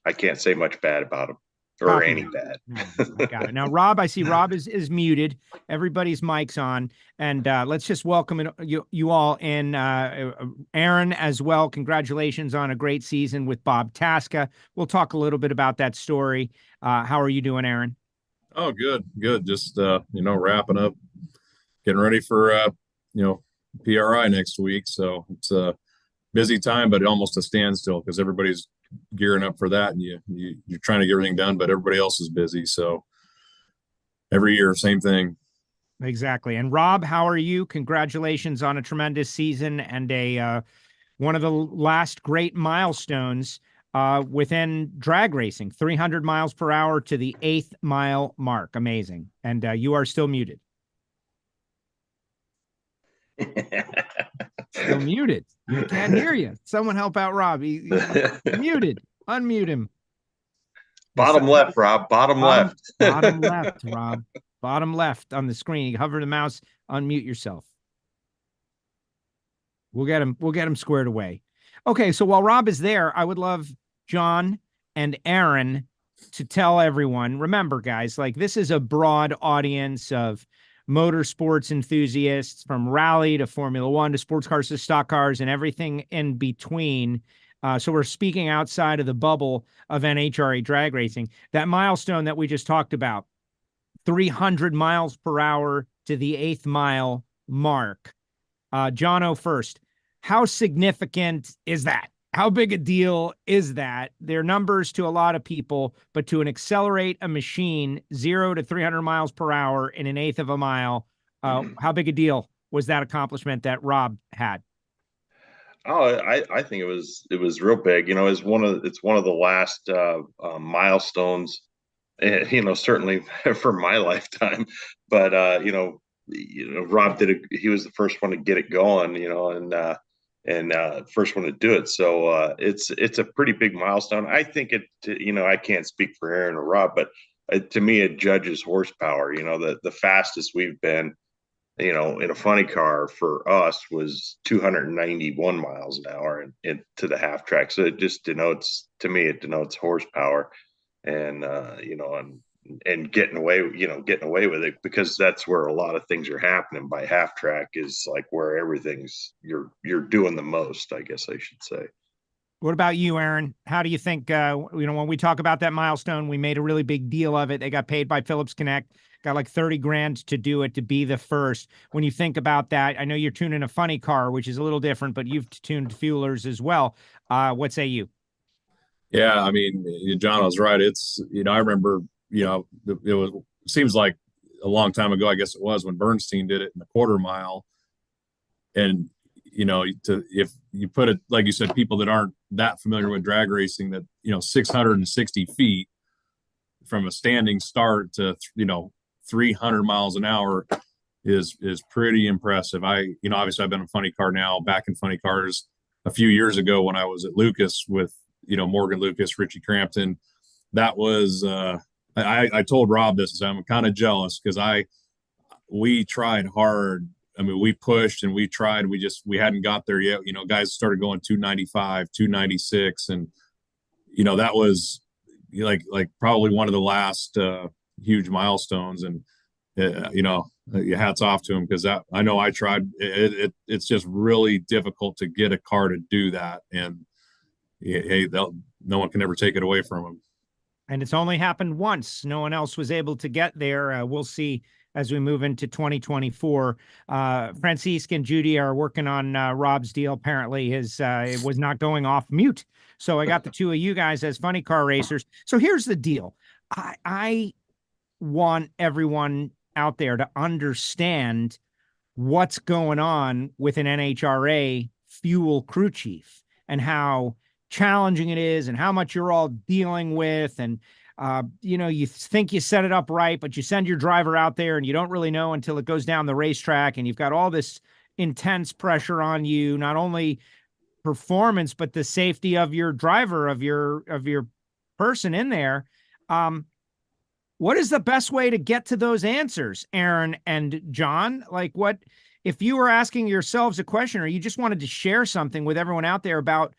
I can't say much bad about him or any bad. No, got it. Now, Rob, I see Rob is muted. Everybody's mic's on, and let's just welcome you all in. Aaron as well. Congratulations on a great season with Bob Tasca. We'll talk a little bit about that story. How are you doing, Aaron? Oh, good. Just, wrapping up, getting ready for, PRI next week. So it's a busy time, but almost a standstill because everybody's gearing up for that. And you're trying to get everything done, but everybody else is busy. So every year, same thing. Exactly. And Rob, how are you? Congratulations on a tremendous season and a one of the last great milestones within drag racing, 300 miles per hour to the 8th mile mark. Amazing. And you are still muted. Still muted. I can't hear you. Someone help out Rob. He's muted. Unmute him. Bottom left, Rob. Bottom left. Bottom left, Rob. Bottom left on the screen. You hover the mouse, unmute yourself. We'll get him squared away. Okay, so while Rob is there, I would love John and Aaron to tell everyone. Remember, guys, like this is a broad audience of motorsports enthusiasts from rally to Formula One to sports cars to stock cars and everything in between. So we're speaking outside of the bubble of NHRA drag racing. That milestone that we just talked about, 300 miles per hour to the 8th mile mark. Jono first. How significant is that? How big a deal is that? They're numbers to a lot of people, but to accelerate a machine 0 to 300 miles per hour in an eighth of a mile, how big a deal was that accomplishment that Rob had? Oh, I think it was real big. You know, it's one of the last milestones. Certainly for my lifetime. But Rob he was the first one to get it going. And first one to do it. So it's a pretty big milestone. I think I can't speak for Aaron or Rob, but to me, it judges horsepower. The fastest we've been, in a funny car for us was 291 miles an hour to the half track. So it just denotes horsepower and getting away with it, because that's where a lot of things are happening. By half track is like where everything's you're doing the most, I guess I should say. What about you, Aaron? How do you think, when we talk about that milestone, we made a really big deal of it. They got paid by Phillips Connect, got like 30 grand to do it, to be the first. When you think about that, I know you're tuning a funny car, which is a little different, but you've tuned fuelers as well. What say you? Yeah, I mean, John was right. It's, I remember, it seems like a long time ago, I guess it was, when Bernstein did it in the quarter mile. And, if you put it, like you said, people that aren't that familiar with drag racing, that, 660 feet from a standing start to, 300 miles an hour is pretty impressive. Obviously I've been in funny car now, back in funny cars a few years ago when I was at Lucas with, Morgan Lucas, Richie Crampton. That was, I told Rob this, I'm kind of jealous because we tried hard. I mean, we pushed and we tried, we hadn't got there yet. Guys started going 295, 296. And, that was like probably one of the last huge milestones. And, hats off to him, because I know I tried. It's just really difficult to get a car to do that. And hey, no one can ever take it away from them. And it's only happened once. No one else was able to get there. We'll see as we move into 2024. Francisque and Judy are working on Rob's deal. Apparently it was not going off mute. So I got the two of you guys as funny car racers. So here's the deal. I want everyone out there to understand what's going on with an NHRA fuel crew chief and how challenging it is and how much you're all dealing with. And, you think you set it up right, but you send your driver out there and you don't really know until it goes down the racetrack, and you've got all this intense pressure on you, not only performance, but the safety of your driver, of your person in there. What is the best way to get to those answers, Aaron and John? Like, what, if you were asking yourselves a question, or you just wanted to share something with everyone out there about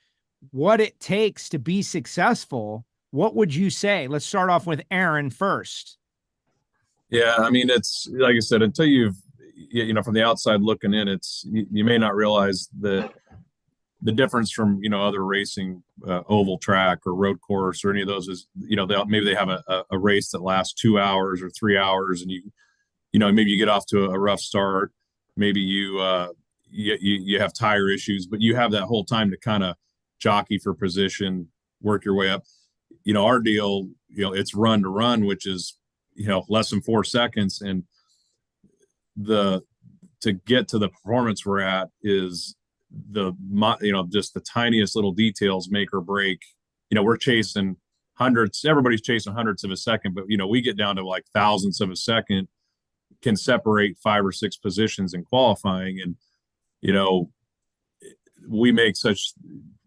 what it takes to be successful, what would you say? Let's start off with Aaron first. Yeah, I mean, it's like I said, until you've, from the outside looking in, you may not realize the difference from, other racing, oval track or road course or any of those is, maybe they have a race that lasts 2 hours or 3 hours, and maybe you get off to a rough start. Maybe you have tire issues, but you have that whole time to kind of jockey for position, work your way up. Our deal, it's run to run, which is, less than 4 seconds. And to get to the performance we're at is just the tiniest little details make or break. We're chasing hundreds, everybody's chasing hundredths of a second, but we get down to like thousandths of a second, can separate 5 or 6 positions in qualifying. And we make such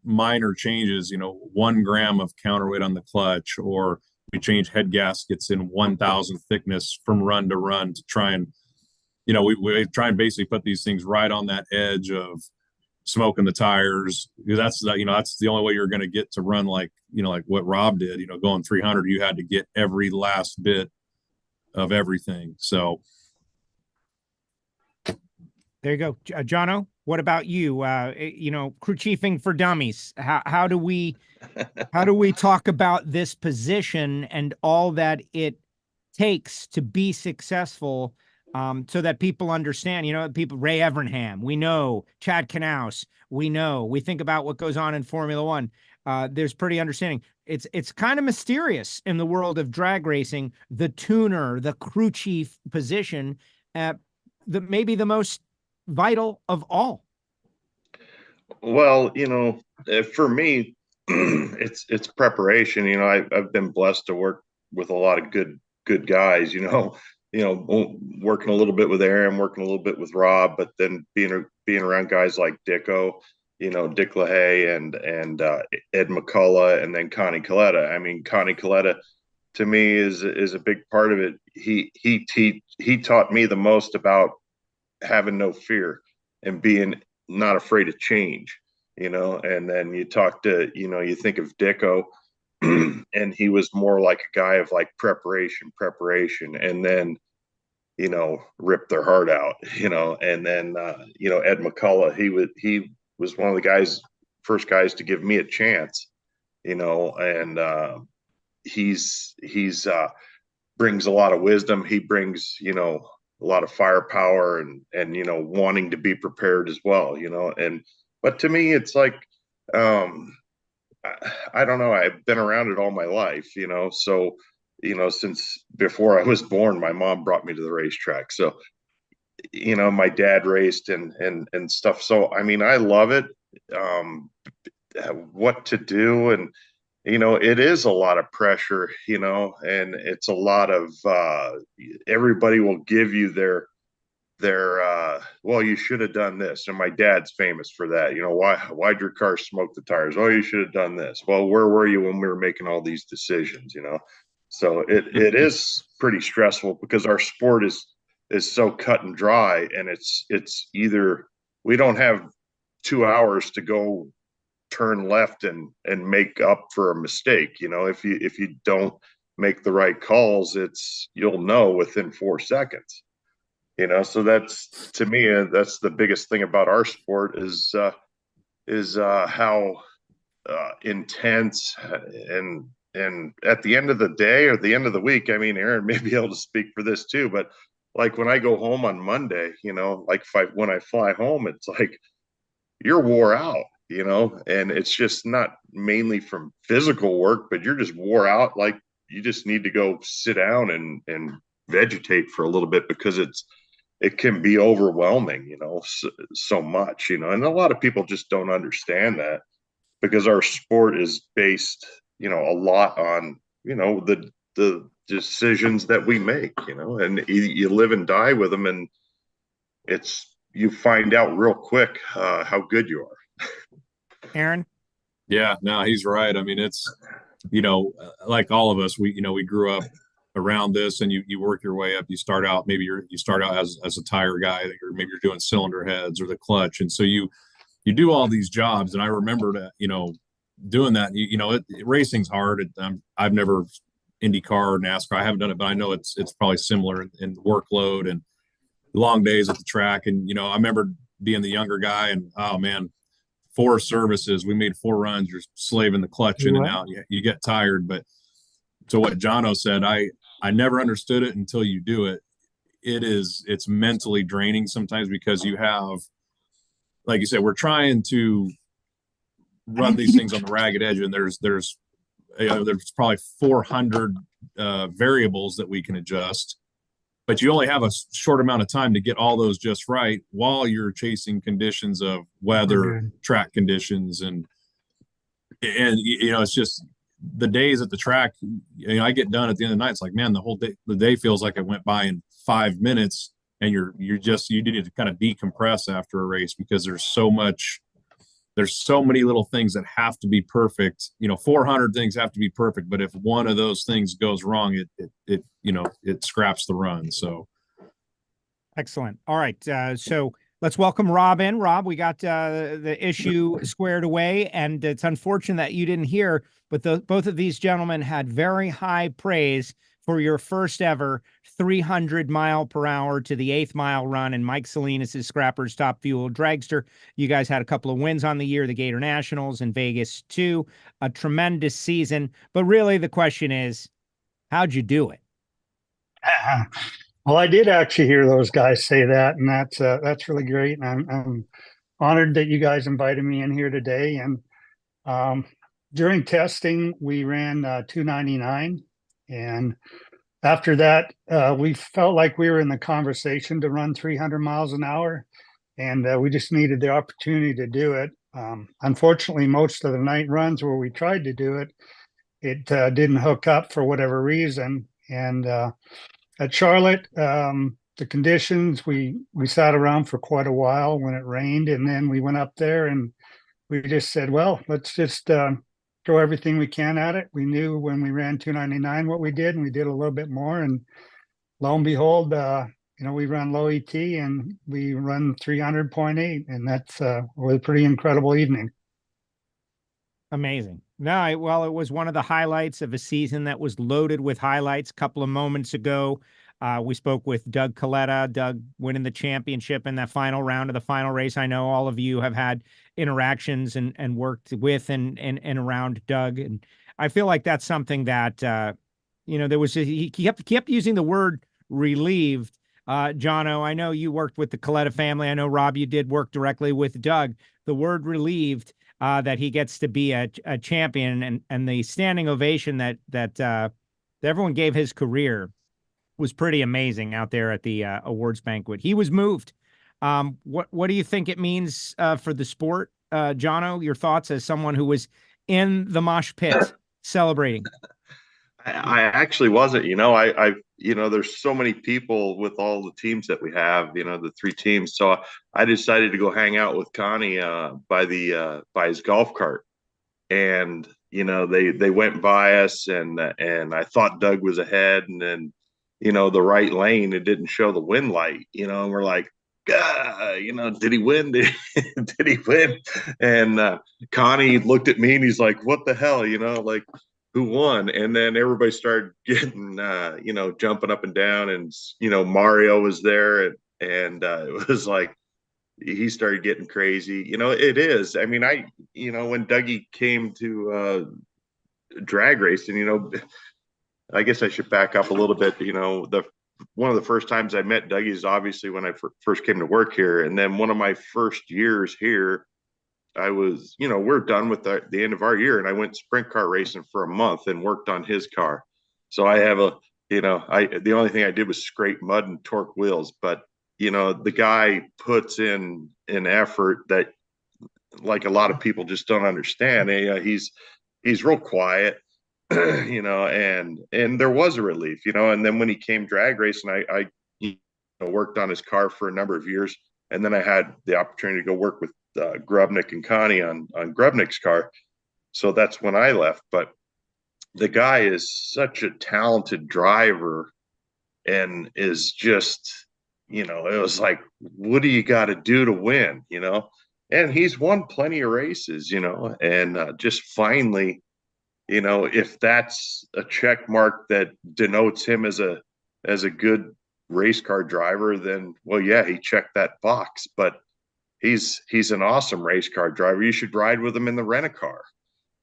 minor changes, 1 gram of counterweight on the clutch, or we change head gaskets in 1,000 thickness from run to run to try and we try and basically put these things right on that edge of smoking the tires, because that's the only way you're going to get to run like what Rob did. Going 300, you had to get every last bit of everything. So there you go. Jono, what about you? Crew chiefing for dummies. How do we talk about this position and all that it takes to be successful, so that people understand? People, Ray Evernham, we know, Chad Knaus, we think about what goes on in Formula One. There's pretty understanding. It's kind of mysterious in the world of drag racing, the tuner, the crew chief position, maybe the most vital of all. Well, for me, it's preparation. I've been blessed to work with a lot of good guys, working a little bit with Aaron, working a little bit with Rob, but then being around guys like Dicko, Dick LaHaye and Ed McCullough, and then Connie Kalitta. I mean, Connie Kalitta to me is a big part of it. He taught me the most about having no fear and being not afraid of change, and then you talk to, you think of Dicko, and he was more like a guy of like preparation, and then, rip their heart out, and then, Ed McCullough, he was one of the first guys to give me a chance, and he's brings a lot of wisdom. He brings, a lot of firepower and, wanting to be prepared as well, but to me, it's like, I don't know. I've been around it all my life, so, since before I was born, my mom brought me to the racetrack. So, my dad raced and stuff. So, I mean, I love it, what to do. And, it is a lot of pressure, and it's a lot of, everybody will give you their, well, you should have done this. And my dad's famous for that. Why'd your car smoke the tires? Oh, you should have done this. Well, where were you when we were making all these decisions? So it is pretty stressful, because our sport is so cut and dry, and it's either we don't have 2 hours to go turn left and make up for a mistake. If you don't make the right calls, you'll know within 4 seconds. So that's, to me, that's the biggest thing about our sport is how intense and at the end of the day or the end of the week, I mean, Aaron may be able to speak for this too, but like when I go home on Monday, like when I fly home, it's like you're wore out, and it's just not mainly from physical work, but you're just wore out. Like you just need to go sit down and vegetate for a little bit, because it can be overwhelming, so much, and a lot of people just don't understand that, because our sport is based, a lot on, the decisions that we make, and you live and die with them, and you find out real quick how good you are. Aaron? Yeah, no, he's right. I mean, it's, like all of us, we grew up around this, and you work your way up. You start out, you start out as a tire guy, maybe you're doing cylinder heads or the clutch. And so you do all these jobs. And I remember that, doing that, racing's hard. I've never IndyCar or NASCAR. I haven't done it, but I know it's probably similar in workload and long days at the track. And, I remember being the younger guy, and, oh man, 4 services, we made 4 runs, you're slaving the clutch in and out. You get tired. But to what Jono said, I never understood it until you do it. It's mentally draining sometimes, because you have, like you said, we're trying to run these things on the ragged edge, and there's probably 400 variables that we can adjust. but you only have a short amount of time to get all those just right while you're chasing conditions of weather, track conditions, and it's just the days at the track. I get done at the end of the night. It's like, man, the day feels like it went by in 5 minutes, and you need to kind of decompress after a race because there's so many little things that have to be perfect. 400 things have to be perfect, but if one of those things goes wrong, it scraps the run. So excellent. All right. So let's welcome Rob in. Rob, we got the issue squared away, and it's unfortunate that you didn't hear, but both of these gentlemen had very high praise for your first ever 300-mile-per-hour to the 8th mile run in Mike Salinas' Scrapper's Top Fuel Dragster. You guys had a couple of wins on the year, the Gator Nationals in Vegas too. A tremendous season. But really the question is, how'd you do it? Well, I did actually hear those guys say that, and that's really great. And I'm honored that you guys invited me in here today. And during testing, we ran 299, and after that, we felt like we were in the conversation to run 300 miles an hour, and we just needed the opportunity to do it. Unfortunately, most of the night runs where we tried to do it, it didn't hook up for whatever reason. And at Charlotte, the conditions, we sat around for quite a while when it rained, and then we went up there and we just said, well, let's just throw everything we can at it. We knew when we ran 299 what we did, and we did a little bit more, and lo and behold, we run low ET and we run 300.8, and that's was a pretty incredible evening. Amazing. No, well, it was one of the highlights of a season that was loaded with highlights. A couple of moments ago, we spoke with Doug Kalitta, Doug winning the championship in that final round of the final race. I know all of you have had interactions and worked with and around Doug. And I feel like that's something that, there was, he kept using the word relieved. Jono, I know you worked with the Kalitta family. I know, Rob, you did work directly with Doug. The word relieved that he gets to be a champion, and the standing ovation that everyone gave his career was pretty amazing out there at the awards banquet. He was moved. What do you think it means for the sport? Jono, your thoughts as someone who was in the mosh pit celebrating? I actually wasn't, there's so many people with all the teams that we have, the 3 teams. So I decided to go hang out with Connie by his golf cart, and they went by us, and I thought Doug was ahead, and then the right lane, it didn't show the wind light, and we're like, did he win? Did he win? And Connie looked at me and he's like, what the hell, like, who won? And then everybody started getting, jumping up and down, and, Mario was there, and it was like, he started getting crazy. It is. I mean, when Dougie came to drag racing, I guess I should back up a little bit. One of the first times I met Dougie is obviously when I first came to work here. And then one of my first years here, I was, we're done with the end of our year, and I went sprint car racing for a month and worked on his car. So I have the only thing I did was scrape mud and torque wheels, but the guy puts in an effort that, like, a lot of people just don't understand. He's real quiet, and there was a relief, and then when he came drag racing, I worked on his car for a number of years, and then I had the opportunity to go work with Grubnick and Connie on Grubnick's car. So that's when I left. But the guy is such a talented driver, and is just, it was like, what do you got to do to win, and he's won plenty of races, and just finally, if that's a check mark that denotes him as a good race car driver, then, well, yeah, he checked that box. But he's an awesome race car driver. You should ride with him in the rent-a-car.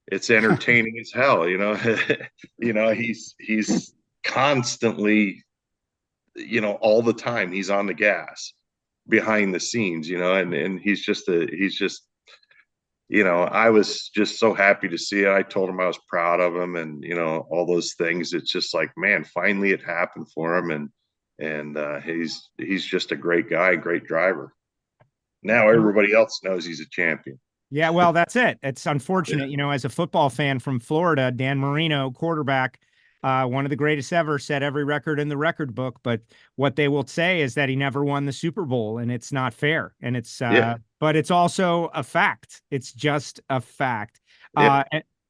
It's entertaining as hell, he's constantly, all the time he's on the gas behind the scenes, and he's just I was just so happy to see it. I told him I was proud of him, and all those things. It's just like, man, finally it happened for him. And and he's just a great guy, great driver. Now everybody else knows he's a champion. Yeah, well, that's it. It's unfortunate, you know, as a football fan from Florida, Dan Marino, quarterback, one of the greatest ever, set every record in the record book. But what they will say is that he never won the Super Bowl, and it's not fair. And it's, but it's also a fact. It's just a fact.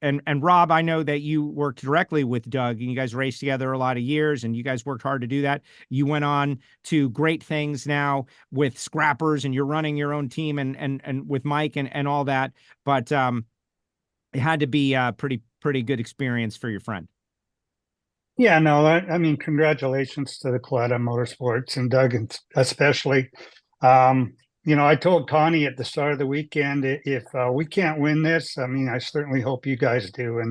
And Rob, I know that you worked directly with Doug, and you guys raced together a lot of years, and you guys worked hard to do that. You went on to great things now with Scrappers, and you're running your own team and with Mike and all that. But it had to be a pretty good experience for your friend. Yeah, no, I mean, congratulations to the Kalitta Motorsports and Doug especially. You know, I told Connie at the start of the weekend, if we can't win this, I mean, I certainly hope you guys do.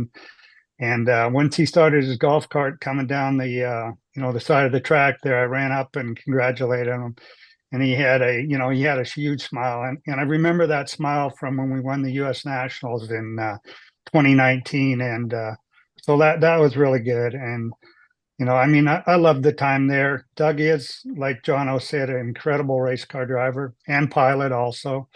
And once he started his golf cart coming down the you know, the side of the track there, I ran up and congratulated him. And he had a huge smile. And I remember that smile from when we won the U.S. Nationals in 2019. And so that was really good. And you know, I mean, I love the time there. Doug is, like Jono said, an incredible race car driver and pilot also.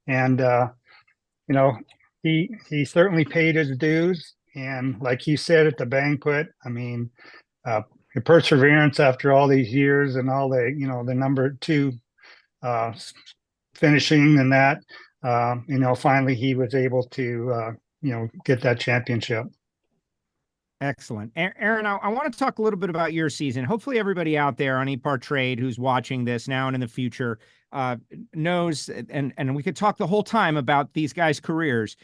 And, you know, he certainly paid his dues. And like he said at the banquet, I mean, the perseverance after all these years and all the, you know, the number 2 finishing and that, you know, finally he was able to, you know, get that championship. Excellent. Aaron, I want to talk a little bit about your season. Hopefully everybody out there on Epartrade who's watching this now and in the future knows, and we could talk the whole time about these guys' careers.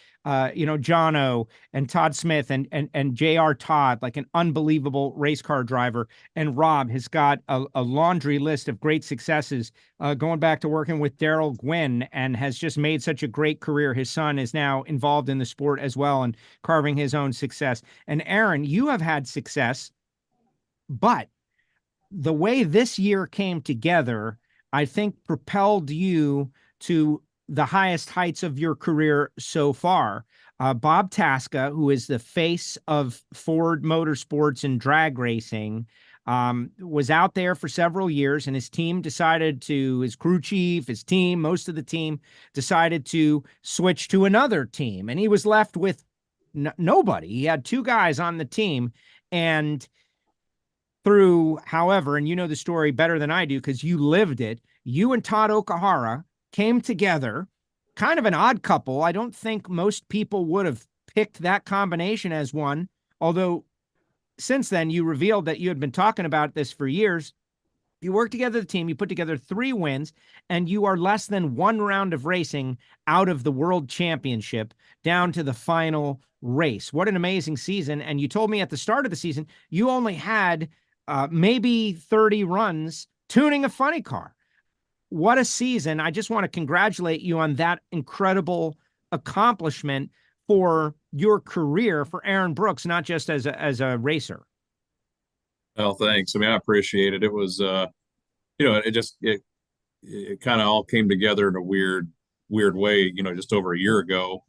You know, Jono and Todd Smith and J.R. Todd, like an unbelievable race car driver. And Rob has got a laundry list of great successes, going back to working with Daryl Gwynn, and has just made such a great career. His son is now involved in the sport as well and carving his own success. And Aaron, you have had success, but the way this year came together, I think propelled you to the highest heights of your career so far. Bob Tasca, who is the face of Ford Motorsports and drag racing, was out there for several years, and his team decided to, his crew chief, his team, most of the team decided to switch to another team, and he was left with nobody. He had 2 guys on the team, and through, however, and you know the story better than I do because you lived it, you and Todd Okahara came together, kind of an odd couple. I don't think most people would have picked that combination as one, although since then you revealed that you had been talking about this for years. You worked together, the team, you put together 3 wins, and you are less than 1 round of racing out of the World Championship down to the final race. What an amazing season. And you told me at the start of the season, you only had maybe 30 runs tuning a funny car. What a season. I just want to congratulate you on that incredible accomplishment for your career, for Aaron Brooks, not just as a racer. Well, thanks. I mean, I appreciate it. It was, you know, it kind of all came together in a weird way, you know, just over a year ago.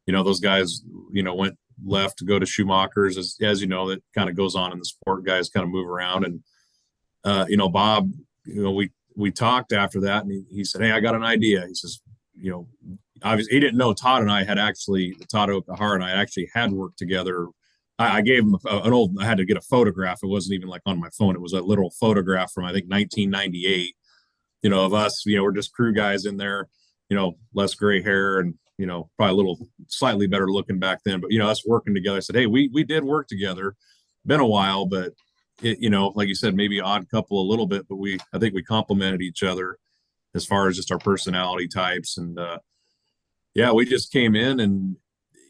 You know, those guys, you know, went left to go to Schumacher's, as you know, that kind of goes on in the sport. Guys kind of move around. And, you know, Bob, you know, we talked after that, and he said, "Hey, I got an idea." He says, you know, obviously he didn't know Todd and I had actually, Todd Okahara and I actually had worked together. I gave him I had to get a photograph. It wasn't even like on my phone. It was a literal photograph from, I think, 1998, you know, of us, you know, we're just crew guys in there, you know, less gray hair and, you know, probably a little slightly better looking back then, but, you know, us working together. I said, "Hey, we did work together. Been a while, but it, you know, like you said, maybe odd couple a little bit, but I think we complemented each other as far as just our personality types. And, yeah, we just came in and,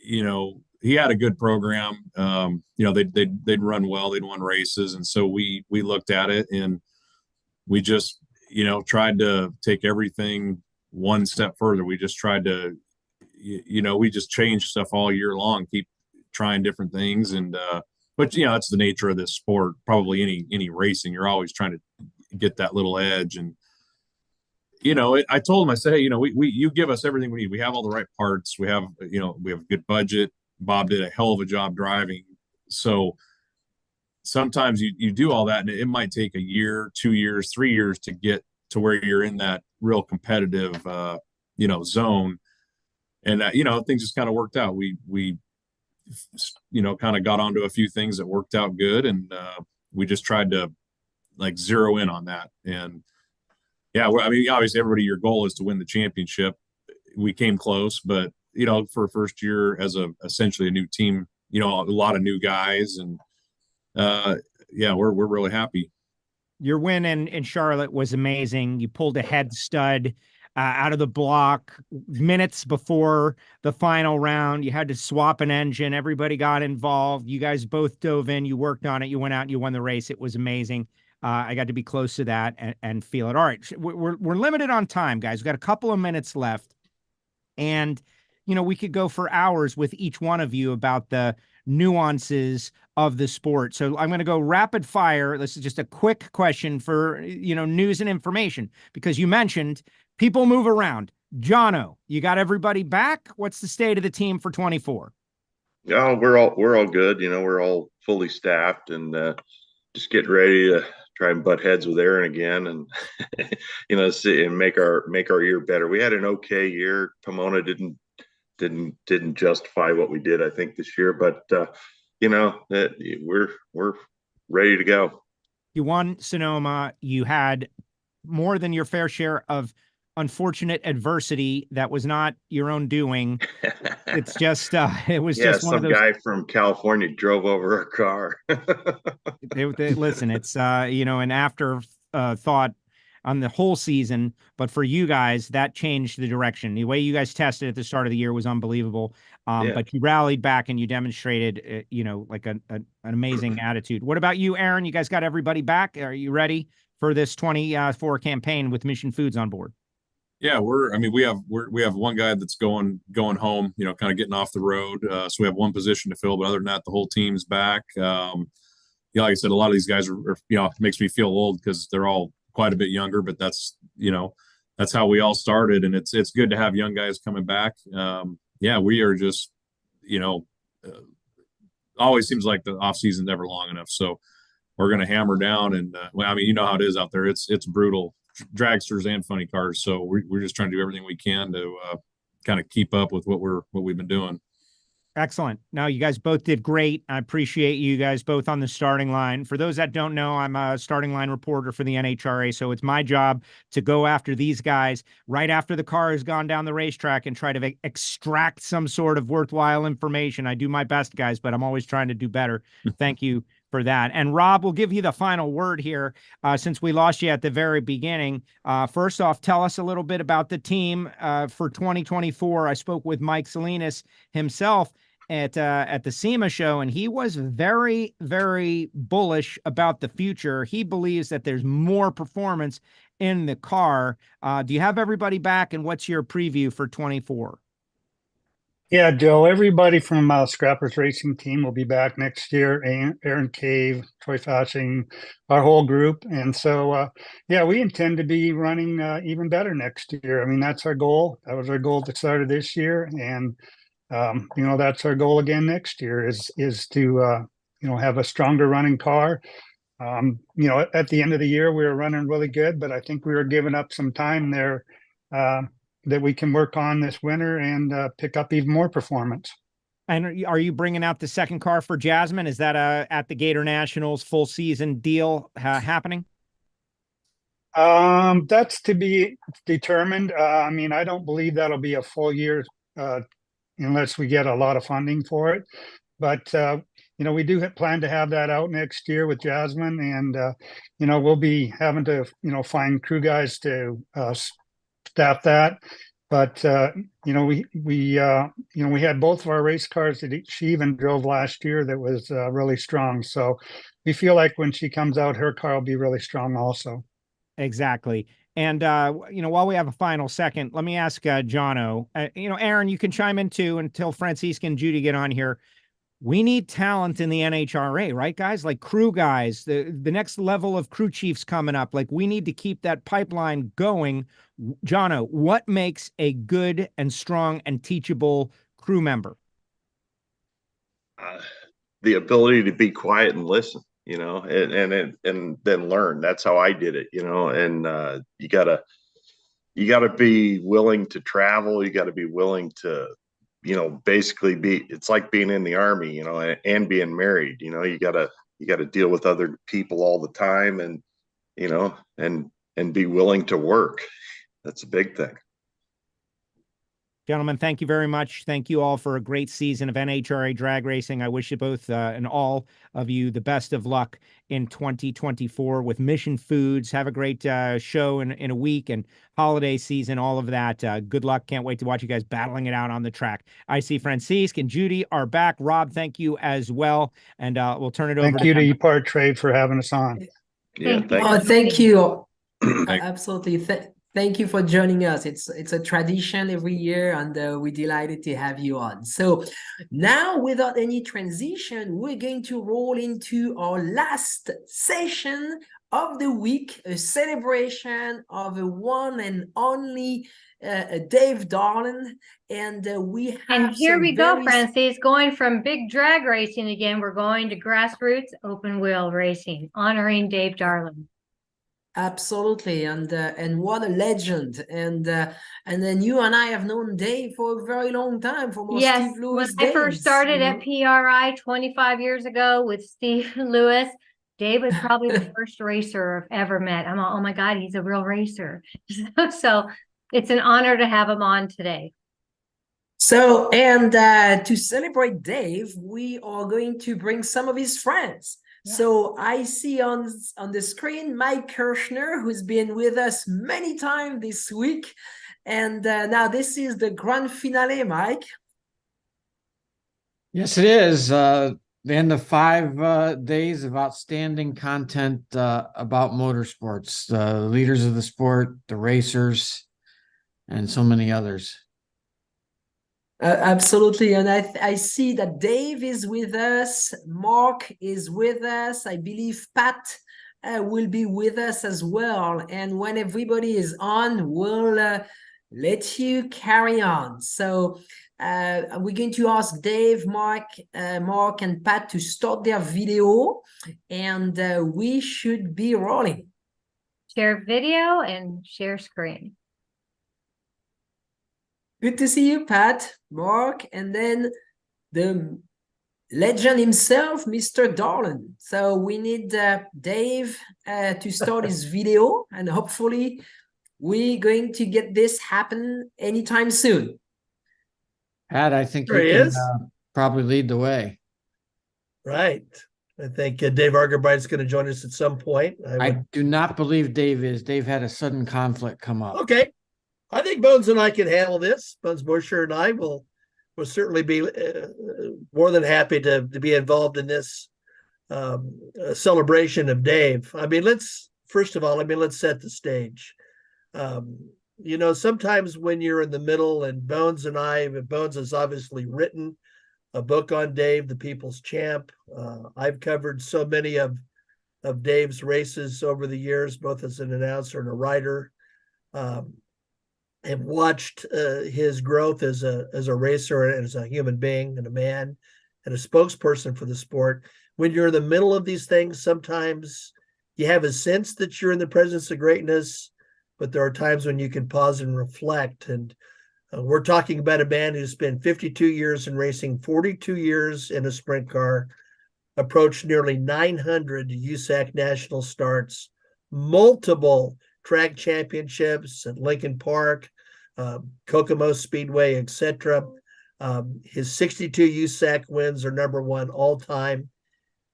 you know, he had a good program. You know, they'd run well, they'd won races. And so we looked at it and we just, you know, tried to take everything one step further. We just tried to, you know, we just changed stuff all year long, keep trying different things. And, but, you know, that's the nature of this sport. Probably any racing, you're always trying to get that little edge. And, you know, I told him, I said, "Hey, you know, you give us everything we need. We have all the right parts. We have, you know, we have a good budget. Bob did a hell of a job driving." So sometimes you do all that and it might take a year, 2 years, 3 years to get to where you're in that real competitive, zone. And, things just kind of worked out. We kind of got onto a few things that worked out good. And we just tried to like zero in on that. And yeah, I mean, obviously everybody, your goal is to win the championship. We came close, but, for a first year as essentially a new team, a lot of new guys and, we're really happy. Your win in Charlotte was amazing. You pulled a head stud out of the block minutes before the final round. You had to swap an engine. Everybody got involved. You guys both dove in. You worked on it. You went out and you won the race. It was amazing. I got to be close to that and feel it. All right, we're limited on time, guys. We've got a couple of minutes left, and we could go for hours with each one of you about the nuances of the sport. So I'm going to go rapid fire. This is just a quick question for, news and information, because you mentioned people move around. Jono, you got everybody back? What's the state of the team for 24? Yeah, we're all good. We're all fully staffed and just getting ready to try and butt heads with Aaron again and, see and make our year better. We had an okay year. Pomona didn't justify what we did, I think, this year, but we're ready to go. You won Sonoma. You had more than your fair share of unfortunate adversity that was not your own doing. It's just it was just one of those. Some guy from California drove over a car. Listen, it's an afterthought on the whole season, but for you guys, that changed the direction. The way you guys tested at the start of the year was unbelievable. But you rallied back and you demonstrated, like an amazing attitude. What about you, Aaron? You guys got everybody back? Are you ready for this 24 campaign with Mission Foods on board? Yeah, we have one guy that's going home, kind of getting off the road. So we have one position to fill, but other than that, the whole team's back. Like I said, a lot of these guys are it makes me feel old because they're all quite a bit younger, but that's how we all started, and it's good to have young guys coming back. We are just always seems like the off season never long enough, so we're going to hammer down. And how it is out there. It's brutal, dragsters and funny cars, so we're just trying to do everything we can to kind of keep up with what we've been doing. Excellent. Now, you guys both did great. I appreciate you guys both on the starting line. For those that don't know, I'm a starting line reporter for the NHRA, so it's my job to go after these guys right after the car has gone down the racetrack and try to extract some sort of worthwhile information. I do my best, guys, but I'm always trying to do better. Thank you for that. And Rob, we'll give you the final word here since we lost you at the very beginning. First off, tell us a little bit about the team for 2024. I spoke with Mike Salinas himself at the SEMA show, and he was very, very bullish about the future. He believes that there's more performance in the car. Do you have everybody back, and what's your preview for 24? Yeah, Joe, everybody from Scrappers Racing Team will be back next year. Aaron Cave, Troy Fashing, our whole group. And so, we intend to be running even better next year. I mean, that's our goal. That was our goal at the start of this year. And, that's our goal again next year is to, have a stronger running car. At the end of the year, we were running really good, but I think we were giving up some time there that we can work on this winter and pick up even more performance. And are you bringing out the second car for Jasmine? Is that at the Gator Nationals full season deal happening? That's to be determined. I don't believe that'll be a full year unless we get a lot of funding for it. But, we do plan to have that out next year with Jasmine, and, we'll be having to, find crew guys to staff that. But, we had both of our race cars that she even drove last year that was really strong. So we feel like when she comes out, her car will be really strong also. Exactly. And, while we have a final second, let me ask Jono, Aaron, you can chime in too until Francisca and Judy get on here. We need talent in the NHRA, right, guys? Like crew guys, the next level of crew chiefs coming up. Like, we need to keep that pipeline going. Jono, what makes a good and strong and teachable crew member? The ability to be quiet and listen. and then learn. That's how I did it, and you gotta be willing to travel. You gotta be willing to, basically it's like being in the Army, and being married. You gotta deal with other people all the time, and and be willing to work. That's a big thing. Gentlemen, thank you very much. Thank you all for a great season of NHRA drag racing. I wish you both and all of you the best of luck in 2024 with Mission Foods. Have a great show in a week and holiday season, all of that. Good luck. Can't wait to watch you guys battling it out on the track. I see Francisque and Judy are back. Rob, thank you as well. And we'll turn it over Thank you to Epartrade for having us on. Yeah, thank you. Absolutely. Thank you for joining us. It's a tradition every year, and we're delighted to have you on. So now, without any transition, we're going to roll into our last session of the week, a celebration of the one and only Dave Darland. And here we go, Francis, going from big drag racing again. We're going to grassroots open wheel racing, honoring Dave Darland. Absolutely, and what a legend! And then you and I have known Dave for a very long time, from our Yes, Steve Lewis when I days, first started at PRI 25 years ago with Steve Lewis, Dave was probably the first racer I've ever met. I'm all, oh my God, he's a real racer. So it's an honor to have him on today. So, and to celebrate Dave, we are going to bring some of his friends. So I see on the screen Mike Kirshner, who's been with us many times this week. And now this is the grand finale, Mike. Yes, it is. The end of 5 days of outstanding content about motorsports, the leaders of the sport, the racers, and so many others. Absolutely. And I see that Dave is with us. Mark is with us. I believe Pat will be with us as well. And when everybody is on, we'll let you carry on. So we're going to ask Dave, Mark, and Pat to start their video, and we should be rolling. Share video and share screen. Good to see you, Pat, Mark, and then the legend himself, Mr. Darland. So we need Dave to start his video, and hopefully we're going to get this happen anytime soon. Pat, I think There you he can is. probably lead the way. Right. I think Dave Argerbright's going to join us at some point. I do not believe Dave is. Dave had a sudden conflict come up. Okay. I think Bones and I can handle this. Bones Buescher and I will certainly be more than happy to be involved in this celebration of Dave. I mean, let's set the stage. Sometimes when you're in the middle, and Bones has obviously written a book on Dave, the People's Champ. I've covered so many of Dave's races over the years, both as an announcer and a writer. Have watched his growth as a racer and as a human being and a man and a spokesperson for the sport. When you're in the middle of these things, sometimes you have a sense that you're in the presence of greatness, but there are times when you can pause and reflect. And we're talking about a man who spent 52 years in racing, 42 years in a sprint car, approached nearly 900 USAC national starts, multiple track championships at Lincoln Park, Kokomo Speedway, etc. His 62 USAC wins are number one all time.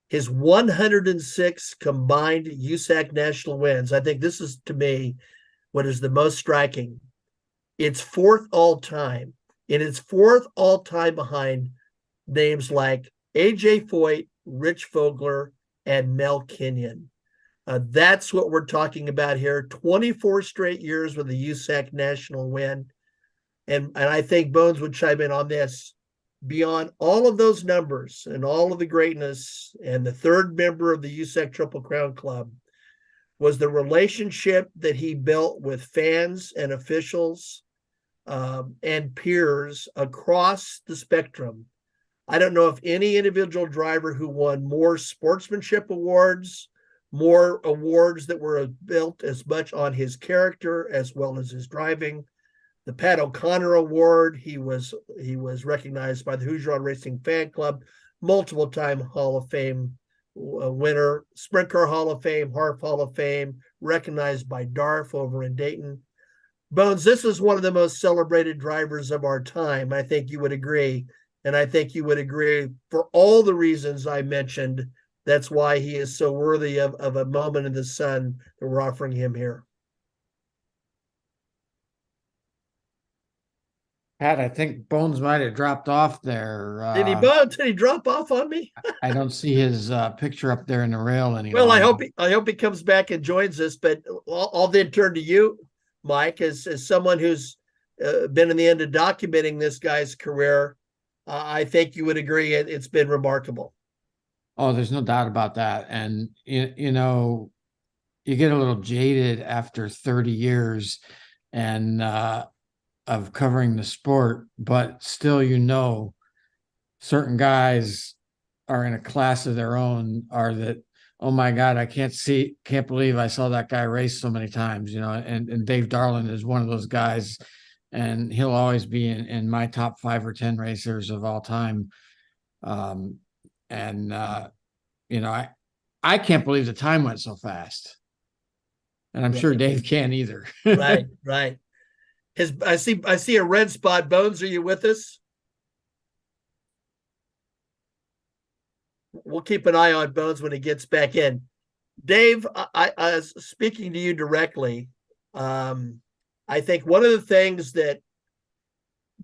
His 106 combined USAC national wins, I think this is, to me, what is the most striking. It's fourth all time, and it's fourth all time behind names like AJ Foyt, Rich Vogler, and Mel Kenyon. That's what we're talking about here. 24 straight years with a USAC national win. And I think Bones would chime in on this. Beyond all of those numbers and all of the greatness, and the third member of the USAC Triple Crown Club was the relationship that he built with fans and officials and peers across the spectrum. I don't know of any individual driver who won more sportsmanship awards, more awards that were built as much on his character as well as his driving. The Pat O'Connor Award, he was recognized by the Hoosier on Racing Fan Club, multiple time Hall of Fame winner, Sprint Car Hall of Fame, Harp Hall of Fame, recognized by DARF over in Dayton. Bones, this is one of the most celebrated drivers of our time. I think you would agree. And I think you would agree for all the reasons I mentioned. That's why he is so worthy of a moment in the sun that we're offering him here. Pat, I think Bones might have dropped off there. Did he drop off on me? I don't see his picture up there in the rail anymore. Well, I hope he comes back and joins us. But I'll then turn to you, Mike, as someone who's been in the end of documenting this guy's career. I think you would agree it's been remarkable. Oh, there's no doubt about that. And, you know, you get a little jaded after 30 years and of covering the sport, but still, you know, certain guys are in a class of their own, are that, oh my God, I can't believe I saw that guy race so many times, you know, and Dave Darland is one of those guys. And he'll always be in my top 5 or 10 racers of all time. You know, I can't believe the time went so fast. And I'm sure Dave can't either. Right. I see a red spot. Bones, are you with us? We'll keep an eye on Bones when he gets back in. Dave, I was speaking to you directly. I think one of the things that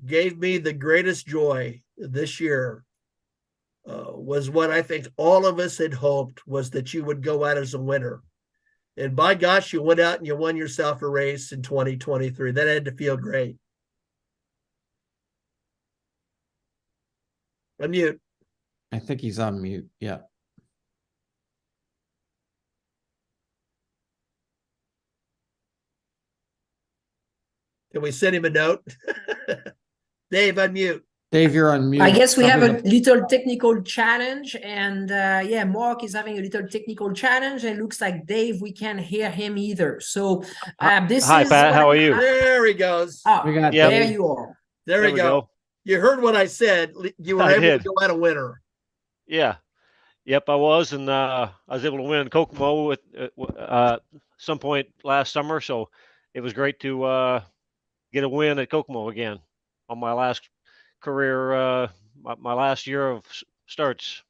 gave me the greatest joy this year was what I think all of us had hoped was that you would go out as a winner. And by gosh, you went out and you won yourself a race in 2023. That had to feel great. Unmute. I think he's on mute. Yeah. Can we send him a note? Dave, unmute. Dave, you're on mute. I guess we have a little technical challenge, and yeah, Mark is having a little technical challenge. And it looks like Dave, we can't hear him either. So this Hi, is Pat. How are you? There he goes. Oh, We got there Dave. you are. There we go. You heard what I said. You were I able did. to go out a winner. Yeah. Yep, I was, and I was able to win in Kokomo at some point last summer. So it was great to get a win at Kokomo again on my last career, my last year of starts.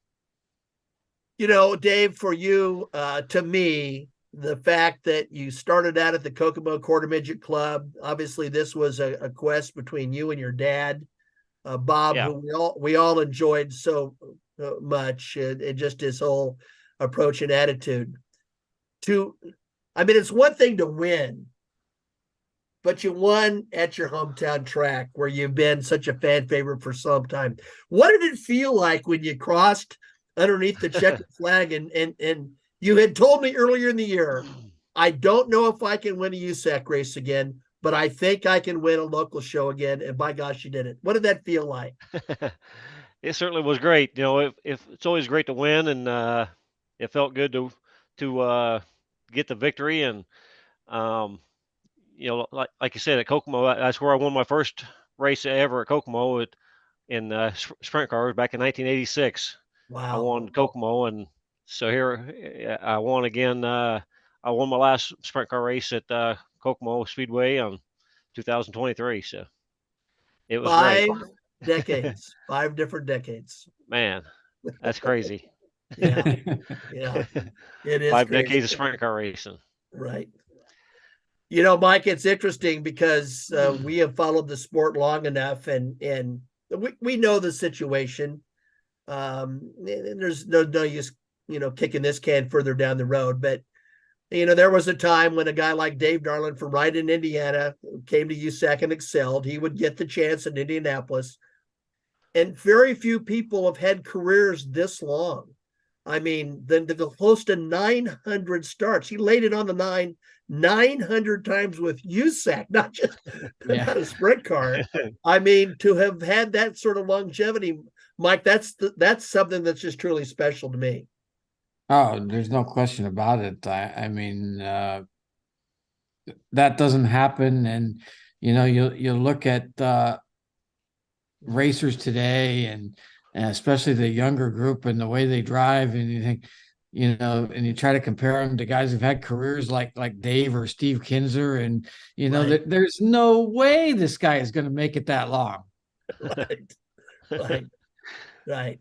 You know, Dave, for you, to me, the fact that you started out at the Kokomo Quarter Midget Club, obviously this was a quest between you and your dad, Bob, Yeah. who we all enjoyed so much, and just his whole approach and attitude. I mean, it's one thing to win, but you won at your hometown track where you've been such a fan favorite for some time. What did it feel like when you crossed underneath the checkered flag and you had told me earlier in the year, I don't know if I can win a USAC race again, but I think I can win a local show again. And by gosh, you did it. What did that feel like? It certainly was great. You know, if it's always great to win, and it felt good to get the victory. And you know, like you said, at Kokomo, that's where I won my first race ever at Kokomo in sprint cars back in 1986. Wow. I won Kokomo, and so here I won again. I won my last sprint car race at Kokomo Speedway on 2023. So it was great. 5 decades, 5 different decades. Man, that's crazy. Yeah. It is 5 crazy. decades of sprint car racing. Right. You know, Mike, it's interesting because we have followed the sport long enough, and we know the situation. And there's no use, kicking this can further down the road. But, there was a time when a guy like Dave Darland from right in Indiana came to USAC and excelled. He would get the chance in Indianapolis. And very few people have had careers this long. I mean, the close to 900 starts. He laid it on the 900 times with USAC, not just not a sprint car. I mean, to have had that sort of longevity. Mike, that's something that's just truly special to me. Oh, there's no question about it. I mean, that doesn't happen. And, you look at racers today and especially the younger group and the way they drive, and you think, and you try to compare them to guys who've had careers like Dave or Steve Kinzer, and that there's no way this guy is going to make it that long. Right.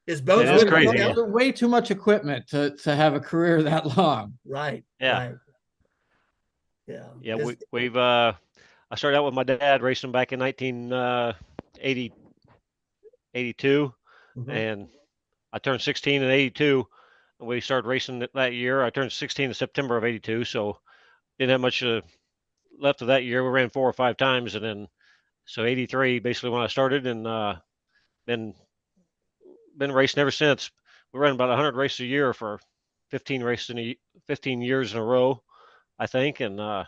Is Bones It is crazy. Yeah. Way too much equipment to have a career that long. Right. Yeah. Right. Yeah. Yeah. We've I started out with my dad racing back in 1982, and I turned 16 in 82. And we started racing that year. I turned 16 in September of 82, so didn't have much left of that year. We ran 4 or 5 times, and then so 83 basically when I started, and been racing ever since. We ran about 100 races a year for 15 years in a row, I think, and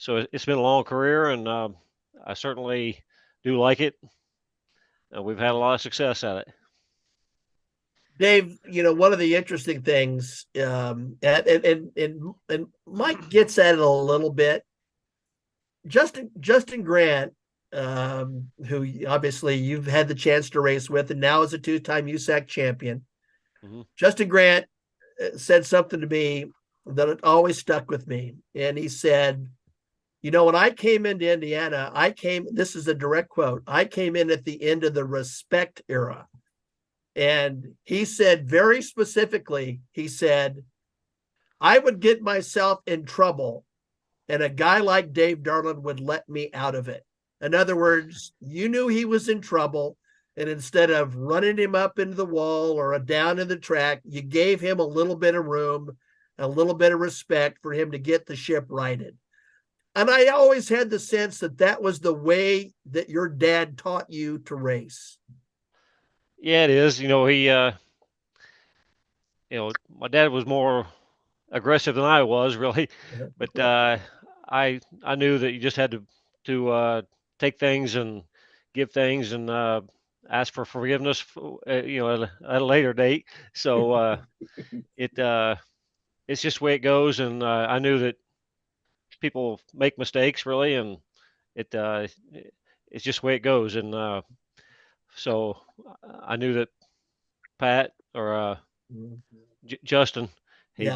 so it's been a long career, and I certainly do like it. We've had a lot of success at it. Dave, one of the interesting things, and Mike gets at it a little bit. Justin Grant, who obviously you've had the chance to race with, and now is a 2-time USAC champion. Justin Grant said something to me that always stuck with me, and he said, when I came into Indiana, this is a direct quote, I came in at the end of the respect era. And he said very specifically, I would get myself in trouble and a guy like Dave Darland would let me out of it. In other words, you knew he was in trouble, and instead of running him up into the wall or down in the track, you gave him a little bit of room, a little bit of respect for him to get the ship righted. And I always had the sense that was the way that your dad taught you to race. Yeah, it is. He, my dad was more aggressive than I was, really, but I knew that you just had to take things and give things and ask for forgiveness, at a later date. So it's just the way it goes, and I knew that people make mistakes, really, and it's just the way it goes, and so I knew that Pat or Justin, he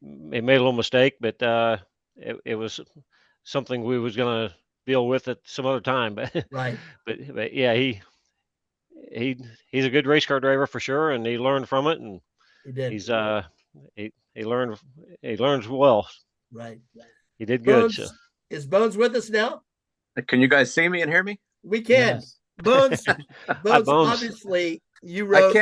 made a little mistake, but it was something we was going to deal with at some other time. But right. But yeah, he's a good race car driver for sure, and he learned from it, and he did. He learns well. Right. He did good. Bones, is Bones with us now? Can you guys see me and hear me? We can. Yes. Bones, Bones, obviously you wrote.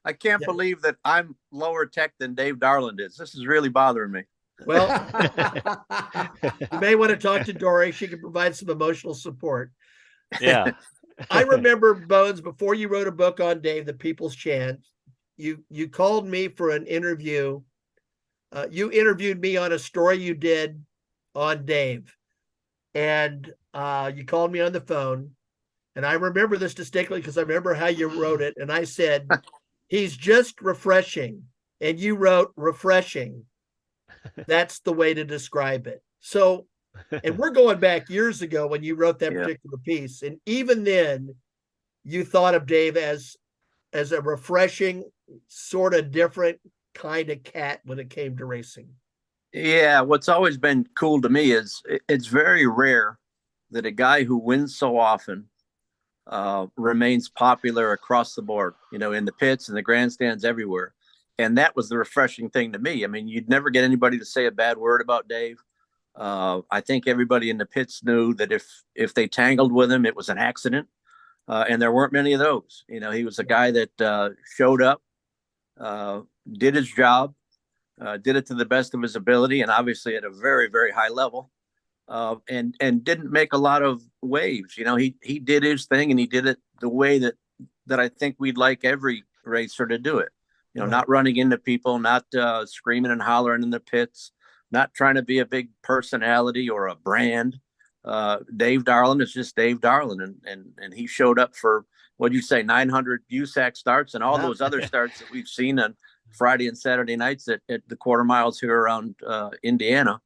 I can't believe that I'm lower tech than Dave Darland is. This is really bothering me. Well, you may want to talk to Dory. She can provide some emotional support. Yeah. I remember, Bones, before you wrote a book on Dave, The People's Chance, you called me for an interview. You interviewed me on a story you did on Dave. And you called me on the phone. And I remember this distinctly because I remember how you wrote it. And I said, he's just refreshing. And you wrote refreshing. That's the way to describe it. So, and we're going back years ago when you wrote that particular piece. And even then, you thought of Dave as a refreshing, sort of different kind of cat when it came to racing. Yeah, what's always been cool to me is it's very rare that a guy who wins so often remains popular across the board, in the pits and the grandstands everywhere. And that was the refreshing thing to me. I mean, you'd never get anybody to say a bad word about Dave. I think everybody in the pits knew that if they tangled with him, it was an accident. And there weren't many of those. He was a guy that showed up, did his job, did it to the best of his ability, and obviously at a very, very high level, and didn't make a lot of waves. He did his thing, and he did it the way that I think we'd like every racer to do it. Not running into people, not screaming and hollering in the pits, not trying to be a big personality or a brand. Dave Darland is just Dave Darland, and he showed up for, what'd you say, 900 USAC starts and all those other starts that we've seen on Friday and Saturday nights at the quarter miles here around Indiana.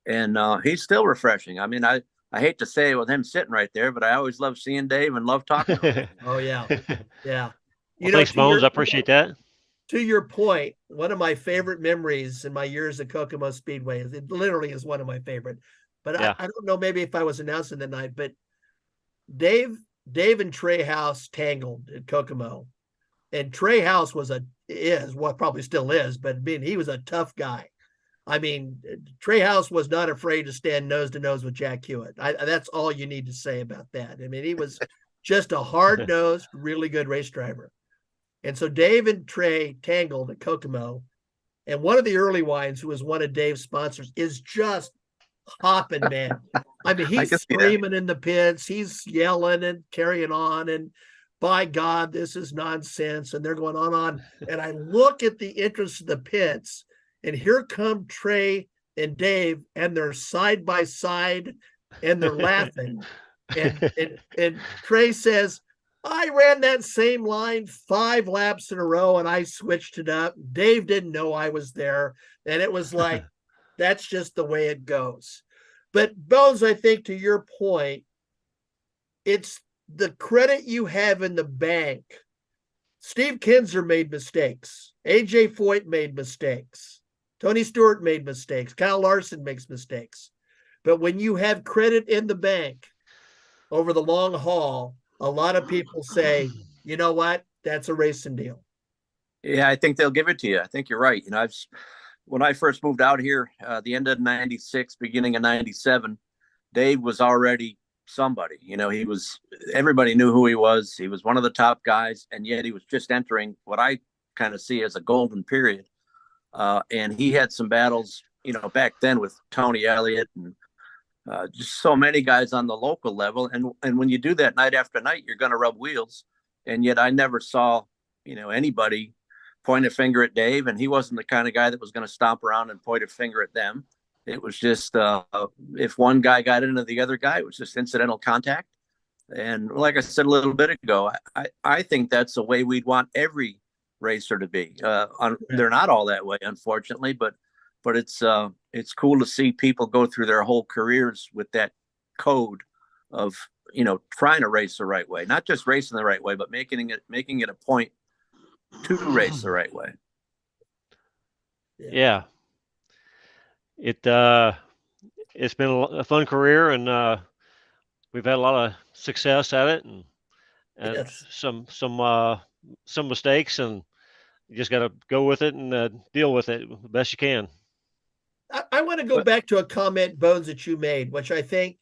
And he's still refreshing. I mean, I hate to say it with him sitting right there, but I always love seeing Dave and love talking to him. Oh yeah. Yeah. Well, thanks, Bones. I appreciate that. To your point, one of my favorite memories in my years at Kokomo Speedway, it literally is one of my favorite, but Yeah. I don't know, maybe if I was announcing the night, but Dave and Trey House tangled at Kokomo, and Trey House probably still is, but he was a tough guy. I mean, Trey House was not afraid to stand nose to nose with Jack Hewitt. That's all you need to say about that. I mean, he was just a hard-nosed, really good race driver. And so Dave and Trey tangled at Kokomo, and one of the early wines, who was one of Dave's sponsors, is just hopping, man. I mean, he's screaming in the pits, he's yelling and carrying on, and by God, this is nonsense. And they're going on. And I look at the entrance of the pits, and here come Trey and Dave, and they're side by side, and they're laughing. And Trey says, I ran that same line 5 laps in a row, and I switched it up. Dave didn't know I was there. And it was like, that's just the way it goes. But Bones, I think to your point, it's the credit you have in the bank. Steve Kinzer made mistakes. AJ Foyt made mistakes. Tony Stewart made mistakes. Kyle Larson makes mistakes. But when you have credit in the bank over the long haul, a lot of people say, you know what, that's a racing deal. Yeah, I think they'll give it to you. I think you're right. You know, when I first moved out here, the end of '96, beginning of '97, Dave was already somebody. You know, everybody knew who he was. He was one of the top guys, and yet he was just entering what I kind of see as a golden period. And he had some battles, you know, back then with Tony Elliott and just so many guys on the local level. And when you do that night after night, you're going to rub wheels. And yet I never saw, you know, anybody point a finger at Dave. And he wasn't the kind of guy that was going to stomp around and point a finger at them. It was just if one guy got into the other guy, it was just incidental contact. And like I said a little bit ago, I think that's the way we'd want every racer to be. They're not all that way, unfortunately, but it's cool to see people go through their whole careers with that code of, you know, trying to race the right way, not just racing the right way, but making it a point to race the right way. Yeah. It's been a fun career, and we've had a lot of success at it, and Yes. some mistakes, and you just got to go with it and deal with it the best you can. I want to go back to a comment, Bones, that you made, which I think,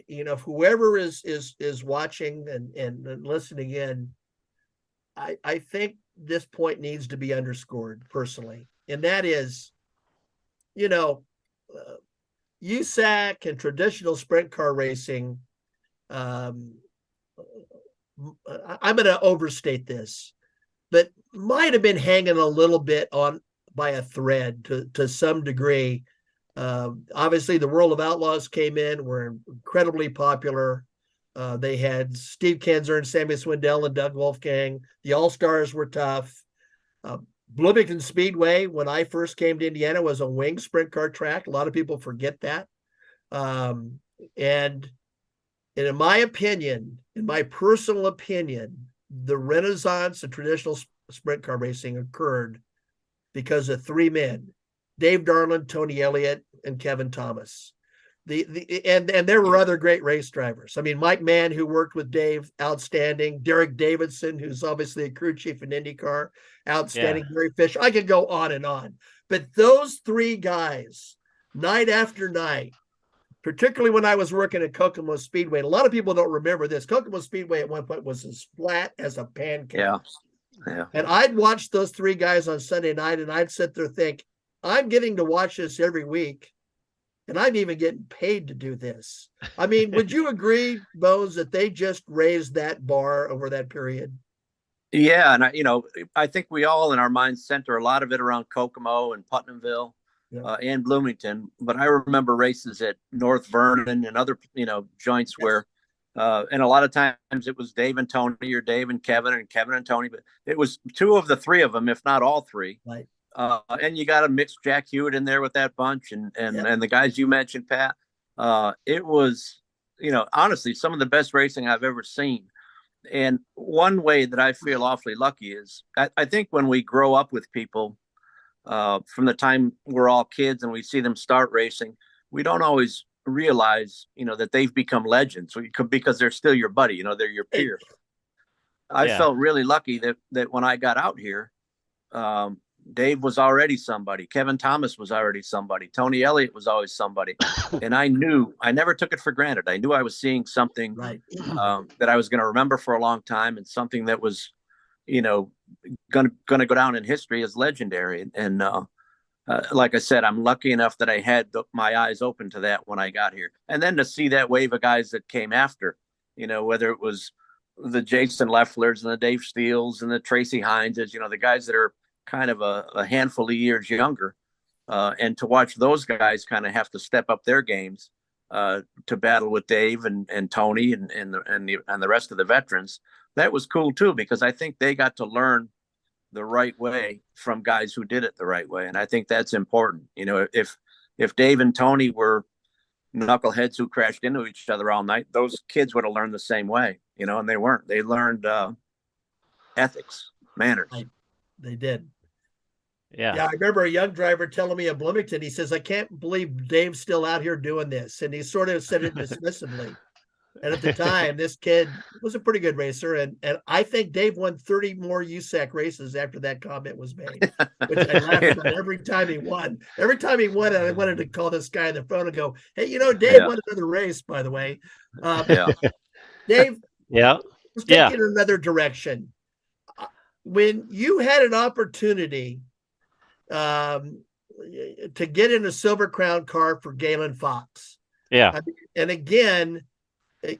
you know, whoever is watching and listening in, I think this point needs to be underscored personally. And that is, you know, USAC and traditional sprint car racing, I'm going to overstate this, but might have been hanging a little bit on by a thread to some degree. Obviously, the World of Outlaws came in, were incredibly popular. They had Steve Kinzer and Sammy Swindell and Doug Wolfgang. The All-Stars were tough. Bloomington Speedway, when I first came to Indiana, was a wing sprint car track. A lot of people forget that. And in my opinion, in my personal opinion, the renaissance of traditional sprint car racing occurred because of 3 men: Dave Darland, Tony Elliott, and Kevin Thomas. And there were other great race drivers. I mean, Mike Mann, who worked with Dave, outstanding. Derek Davidson, who's obviously a crew chief in IndyCar, outstanding. Yeah. Gary Fisher. I could go on and on. But those 3 guys, night after night, particularly when I was working at Kokomo Speedway, and a lot of people don't remember this. Kokomo Speedway at one point was as flat as a pancake. Yeah. And I'd watch those 3 guys on Sunday night, and I'd sit there and think, I'm getting to watch this every week, and I'm even getting paid to do this. I mean, would you agree, Bones, that they just raised that bar over that period? Yeah, and I think we all in our minds center a lot of it around Kokomo and Putnamville. and Bloomington. But I remember races at North Vernon and other, joints where, and a lot of times it was Dave and Tony or Dave and Kevin and Tony, but it was two of the three of them, if not all three. Right. And you got to mix Jack Hewitt in there with that bunch and the guys you mentioned, Pat. It was, honestly, some of the best racing I've ever seen. And one way that I feel awfully lucky is I think when we grow up with people from the time we're all kids and we see them start racing, we don't always realize, that they've become legends because they're still your buddy, they're your peer. I felt really lucky that when I got out here, Dave was already somebody. Kevin Thomas was already somebody. Tony Elliott was always somebody. And I never took it for granted. I knew I was seeing something that I was going to remember for a long time, and something that was, going to go down in history as legendary. And like I said, I'm lucky enough that I had my eyes open to that when I got here. And then to see that wave of guys that came after, whether it was the Jason Lefflers and the Dave Steeles and the Tracy Hineses, the guys that are kind of a handful of years younger, and to watch those guys kind of have to step up their games to battle with Dave and Tony and the rest of the veterans. That was cool too, because I think they got to learn the right way from guys who did it the right way. And I think that's important. If Dave and Tony were knuckleheads who crashed into each other all night, those kids would have learned the same way, and they weren't. They learned ethics, manners. They did. Yeah. I remember a young driver telling me in Bloomington, he says, I can't believe Dave's still out here doing this. And he sort of said it dismissively. And at the time, this kid was a pretty good racer. And I think Dave won 30 more USAC races after that comment was made, which I laughed about every time he won. Every time he won, I wanted to call this guy on the phone and go, hey, Dave won another race, by the way. Dave, let's take it in another direction. When you had an opportunity to get in a Silver Crown car for Galen Fox. And again,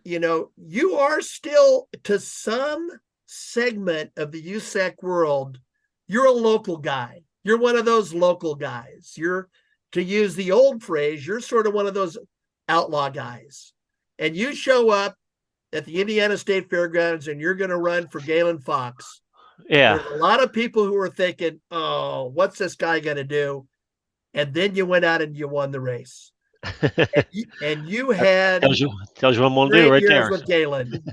you are still, to some segment of the USAC world, you're a local guy. You're one of those local guys. You're, to use the old phrase, you're sort of one of those outlaw guys. And you show up at the Indiana State Fairgrounds and you're going to run for Galen Fox. There's a lot of people who are thinking, oh, what's this guy going to do? And then you went out and you won the race. and you had tells you what I'm going to do right there with Galen.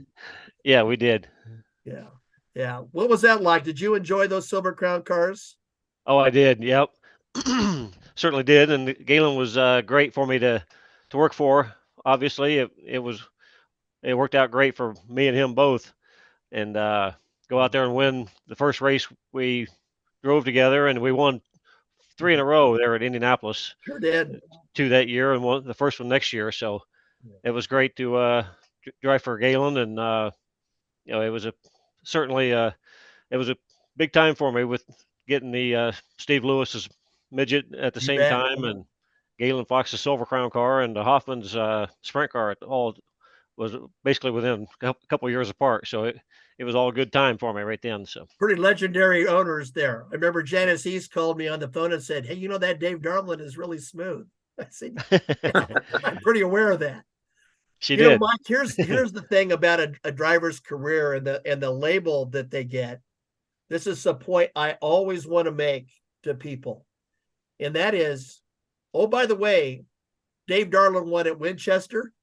Yeah, we did. Yeah. What was that like? Did you enjoy those Silver Crown cars? Oh, I did. Yep. Certainly did. And Galen was great for me to work for. Obviously, it worked out great for me and him both. And go out there and win the first race we drove together, and we won 3 in a row there at Indianapolis. Sure did. 2 that year and the first one next year. So it was great to drive for Galen, and it was it was a big time for me with getting the Steve Lewis's midget at the same time, and Galen Fox's Silver Crown car and Hoffman's sprint car. All was basically within a couple of years apart. So it was all a good time for me right then. So pretty legendary owners there. I remember Janice East called me on the phone and said, hey, that Dave Darland is really smooth. I said, I'm pretty aware of that. She did. Mike, here's the thing about a driver's career and the label that they get. This is a point I always want to make to people. And that is, oh, by the way, Dave Darland won at Winchester.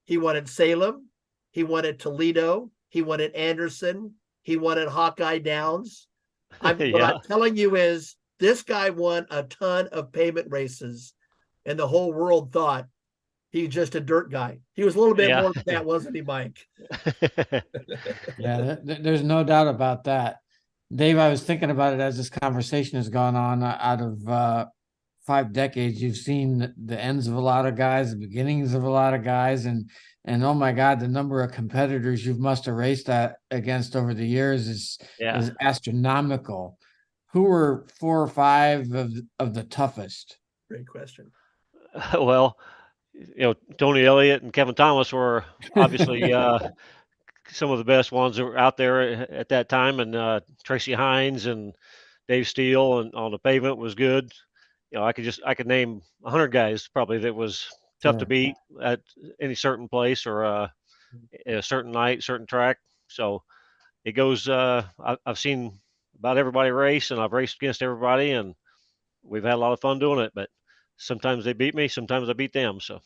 He won at Salem. He won at Toledo. He won at Anderson. He won at Hawkeye Downs. What I'm telling you is this guy won a ton of pavement races, and the whole world thought he was just a dirt guy. He was a little bit more than that, wasn't he, Mike? There's no doubt about that. Dave, I was thinking about it as this conversation has gone on. Out of 5 decades, you've seen the ends of a lot of guys, the beginnings of a lot of guys, and oh my God, the number of competitors you must have raced against over the years is astronomical. Who were 4 or 5 of the toughest? Great question. Well, Tony Elliott and Kevin Thomas were obviously some of the best ones that were out there at that time, and Tracy Hines and Dave Steele and on the pavement was good. I could name 100 guys probably that was tough to Sure. beat at any certain place or a certain night, certain track. So it goes. I've seen about everybody race, and I've raced against everybody, and we've had a lot of fun doing it. But sometimes they beat me, sometimes I beat them. So.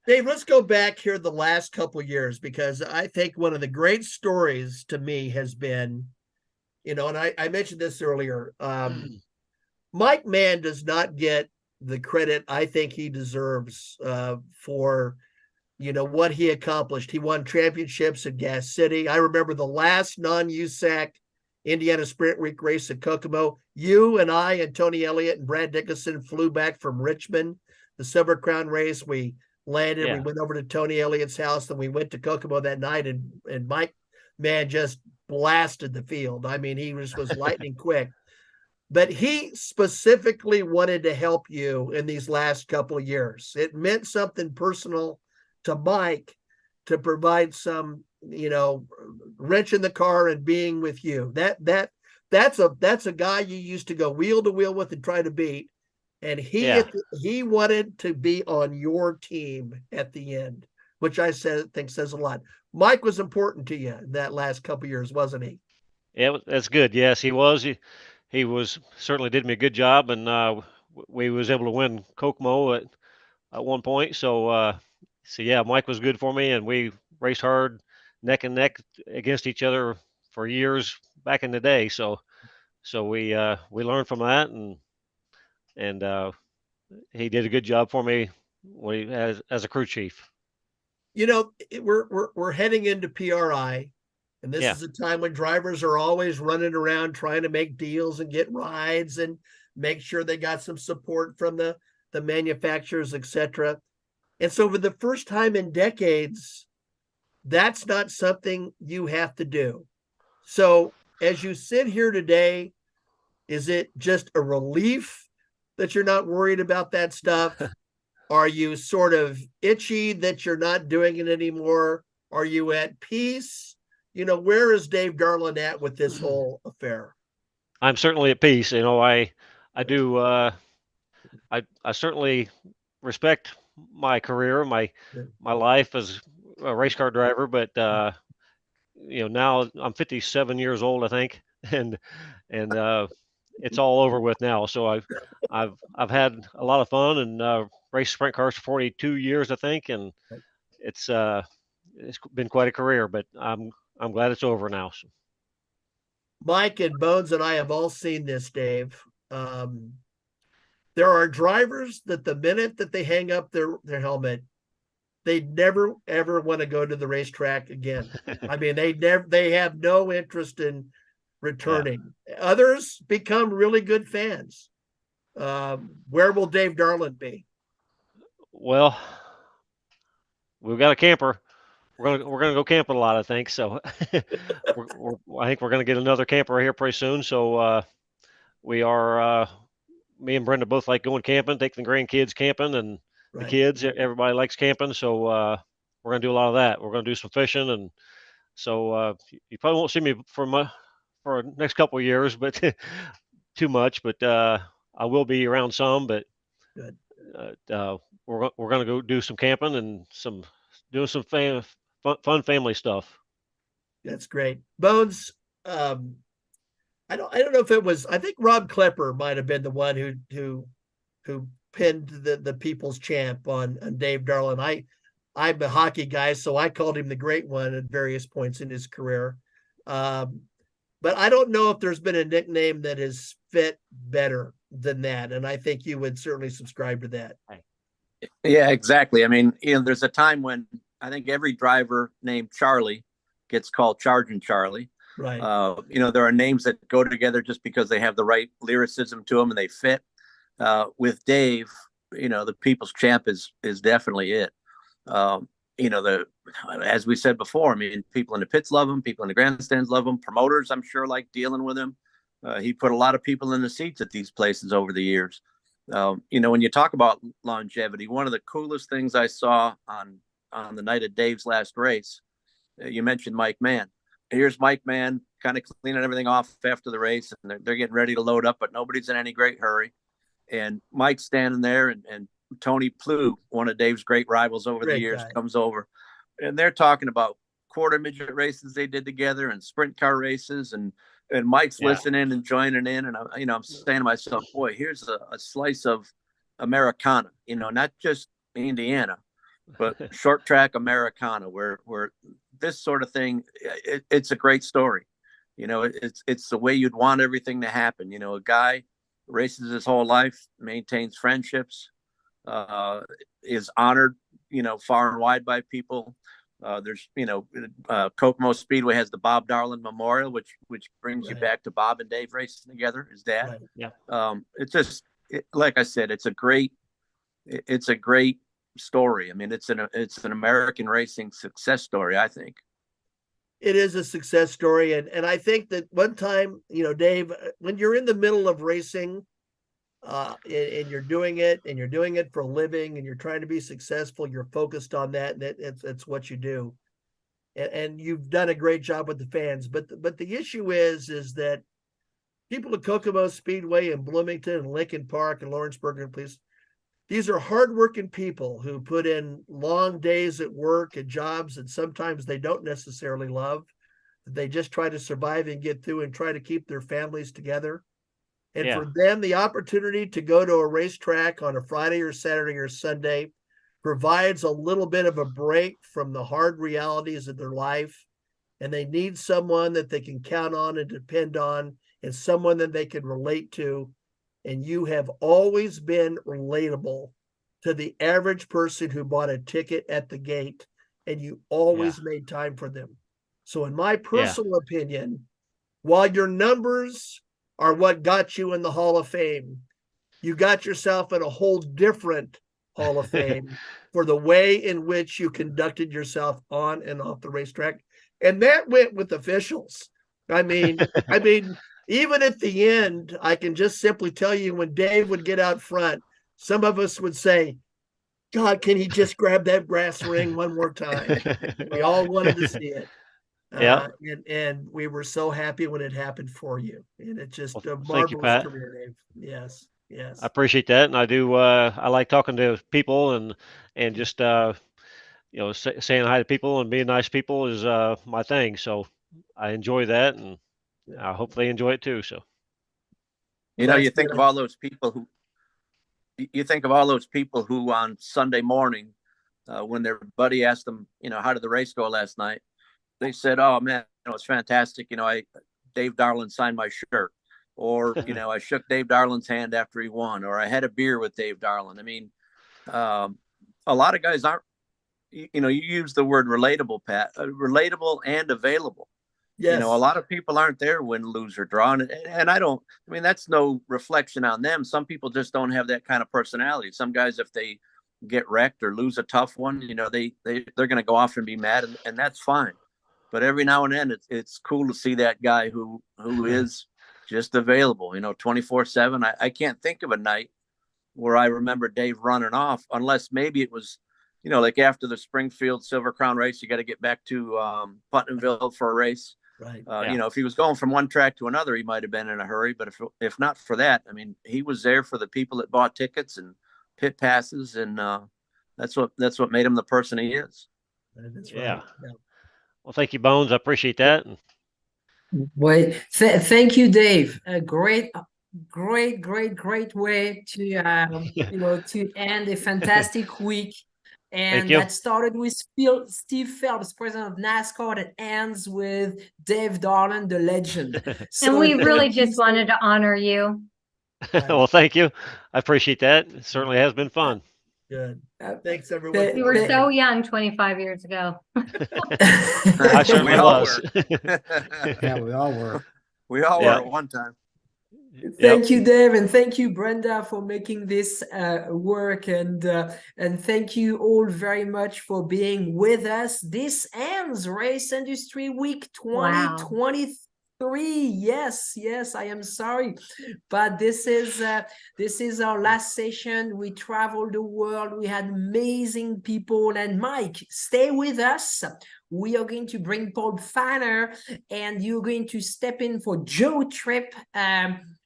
Dave, let's go back here the last couple of years, because I think one of the great stories to me has been, and I mentioned this earlier. Mike Mann does not get the credit I think he deserves for, what he accomplished. He won championships at Gas City. I remember the last non-USAC Indiana Sprint Week race at Kokomo. You and I and Tony Elliott and Brad Dickinson flew back from Richmond, the Silver Crown race. We landed, we went over to Tony Elliott's house, and we went to Kokomo that night, and Mike Mann just blasted the field. I mean, he was lightning quick. But he specifically wanted to help you in these last couple of years. It meant something personal to Mike to provide some, wrench in the car and being with you. That's a guy you used to go wheel to wheel with and try to beat. And he wanted to be on your team at the end, which I think says a lot. Mike was important to you in that last couple of years, wasn't he? Yeah, that's good. Yes, he was. He was certainly did me a good job, and we was able to win Kokomo at one point. So yeah, Mike was good for me, and we raced hard, neck and neck against each other for years back in the day. So we learned from that, and he did a good job for me when he as a crew chief. We're heading into PRI. And this is a time when drivers are always running around trying to make deals and get rides and make sure they got some support from the manufacturers, etc. And so for the first time in decades, that's not something you have to do. So as you sit here today, is it just a relief that you're not worried about that stuff? Are you sort of itchy that you're not doing it anymore? Are you at peace? Where is Dave Darland at with this whole affair? I'm certainly at peace. I do. I certainly respect my career, my life as a race car driver. But now I'm 57 years old, I think, and it's all over with now. So I've had a lot of fun and raced sprint cars for 42 years, I think, and it's been quite a career. But I'm glad it's over now. So. Mike and Bones and I have all seen this, Dave. There are drivers that the minute that they hang up their helmet, they never ever want to go to the racetrack again. I mean, they have no interest in returning. Yeah. Others become really good fans. Where will Dave Darland be? Well, we've got a camper. We're gonna go camping a lot, I think. So I think we're gonna get another camper here pretty soon. So we are. Me and Brenda both like going camping, taking the grandkids camping, and the kids. Everybody likes camping, so we're gonna do a lot of that. We're gonna do some fishing, and so you probably won't see me for the next couple of years, but too much. But I will be around some. But good. We're gonna go do some camping and doing some fun family stuff. That's great. Bones, I don't know if it was, I think Rob Klepper might have been the one who pinned the people's champ on Dave Darland. I'm a hockey guy, so I called him the great one at various points in his career. But I don't know if there's been a nickname that has fit better than that. And I think you would certainly subscribe to that. Yeah, exactly. I mean, there's a time when I think every driver named Charlie gets called Charging Charlie. Right. There are names that go together just because they have the right lyricism to them and they fit. With Dave, the people's champ is definitely it. As we said before, I mean, people in the pits love him, people in the grandstands love him, promoters, I'm sure, like dealing with him. He put a lot of people in the seats at these places over the years. When you talk about longevity, one of the coolest things I saw on the night of Dave's last race, you mentioned Mike Mann. Here's Mike Mann kind of cleaning everything off after the race, and they're getting ready to load up, but nobody's in any great hurry. And Mike's standing there, and Tony Plew, one of Dave's great rivals over the years, comes over, and they're talking about quarter midget races they did together and sprint car races, and Mike's listening and joining in, and I'm saying to myself, boy, here's a slice of Americana, not just Indiana, but short track Americana, where this sort of thing, it's a great story. It's the way you'd want everything to happen. A guy races his whole life, maintains friendships, is honored, far and wide by people. There's, Kokomo Speedway has the Bob Darland Memorial, which brings you back to Bob and Dave racing together, his dad. Right. Yeah. It's just, like I said, it's a great story. I mean, it's an American racing success story, I think. It is a success story. And I think that one time, Dave, when you're in the middle of racing, and you're doing it for a living, and you're trying to be successful, you're focused on that, and it's what you do. And you've done a great job with the fans. But the issue is that people at Kokomo Speedway and Bloomington and Lincoln Park and Lawrenceburg and police, these are hardworking people who put in long days at work and jobs that sometimes they don't necessarily love. They just try to survive and get through and try to keep their families together. And for them, the opportunity to go to a racetrack on a Friday or Saturday or Sunday provides a little bit of a break from the hard realities of their life. And they need someone that they can count on and depend on, and someone that they can relate to. And you have always been relatable to the average person who bought a ticket at the gate, and you always made time for them. So in my personal opinion, while your numbers are what got you in the Hall of Fame, you got yourself in a whole different Hall of Fame for the way in which you conducted yourself on and off the racetrack. And that went with officials. I mean, even at the end, I can just simply tell you, when Dave would get out front, some of us would say, God, can he just grab that brass ring one more time? We all wanted to see it. And we were so happy when it happened for you. And it's just a marvelous career, Dave. Yes. I appreciate that. And I do, I like talking to people and just, saying hi to people and being nice people is my thing. So I enjoy that, and I hope they enjoy it too. So, you think of all those people who on Sunday morning, when their buddy asked them, how did the race go last night? They said, oh man, it was fantastic. Dave Darland signed my shirt, or, I shook Dave Darland's hand after he won, or I had a beer with Dave Darland. I mean, a lot of guys aren't, you use the word relatable, Pat, relatable and available. Yes. A lot of people aren't there win, lose, or draw. And that's no reflection on them. Some people just don't have that kind of personality. Some guys, if they get wrecked or lose a tough one, they're going to go off and be mad, and that's fine. But every now and then it's cool to see that guy who is just available, 24/7. I can't think of a night where I remember Dave running off, unless maybe it was, like after the Springfield Silver Crown race, you got to get back to Putnamville for a race. Right. If he was going from one track to another, he might have been in a hurry. But if not for that, he was there for the people that bought tickets and pit passes, and that's what made him the person he is. That's right. Yeah. Well, thank you, Bones. I appreciate that. Well, thank you, Dave. A great way to to end a fantastic week. And that started with Steve Phelps, president of NASCAR, that ends with Dave Darland, the legend. And we really just wanted to honor you. Well, thank you. I appreciate that. It certainly has been fun. Good. Thanks, everyone. You were so young 25 years ago. I certainly was. Yeah, we all were. We all were at one time. Thank you, Dave, and thank you, Brenda, for making this work, and thank you all very much for being with us. This ends Race Industry Week 2023. Yes, I am sorry, but this is our last session. We traveled the world. We had amazing people, and Mike, stay with us. we are going to bring Paul Fanner, and you're going to step in for Joe Tripp,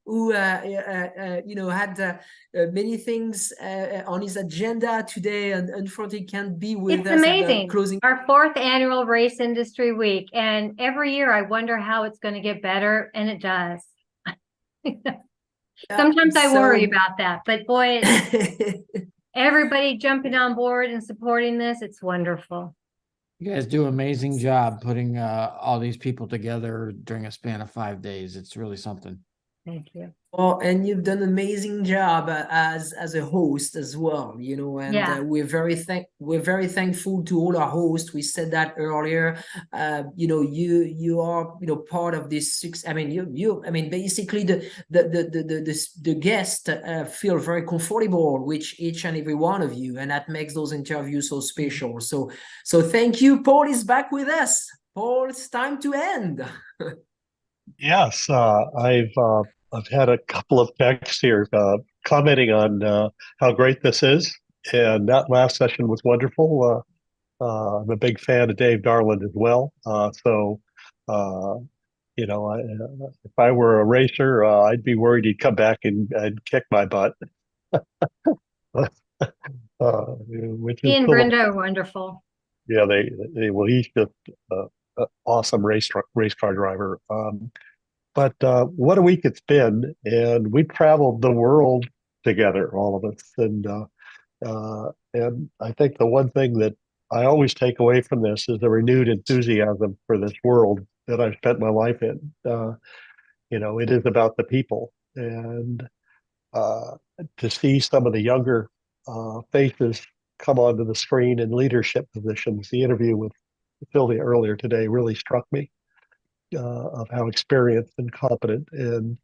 who had many things on his agenda today, and unfortunately can't be with It's us at the amazing. closing. Our 4th annual Race Industry Week, and every year I wonder how it's going to get better, and it does. Sometimes I worry about that, but boy, everybody jumping on board and supporting this, it's wonderful. You guys do an amazing job putting all these people together during a span of 5 days. It's really something. Thank you. Oh, and you've done an amazing job as a host as well, and Yeah. we're very thankful to all our hosts. We said that earlier. You are part of this six. I mean, basically the guests feel very comfortable with each and every one of you, and that makes those interviews so special. So thank you. Paul is back with us. Paul, it's time to end. Yes, I've had a couple of texts here commenting on how great this is, and that last session was wonderful. I'm a big fan of Dave Darland as well. If I were a racer, I'd be worried he'd come back and kick my butt. Which He is and Brenda are wonderful. yeah, well, he's just an awesome race car driver. But what a week it's been, and we've traveled the world together, all of us. And I think the one thing that I always take away from this is a renewed enthusiasm for this world that I've spent my life in. It is about the people, and to see some of the younger faces come onto the screen in leadership positions. The interview with Sylvia earlier today really struck me. Of how experienced and competent and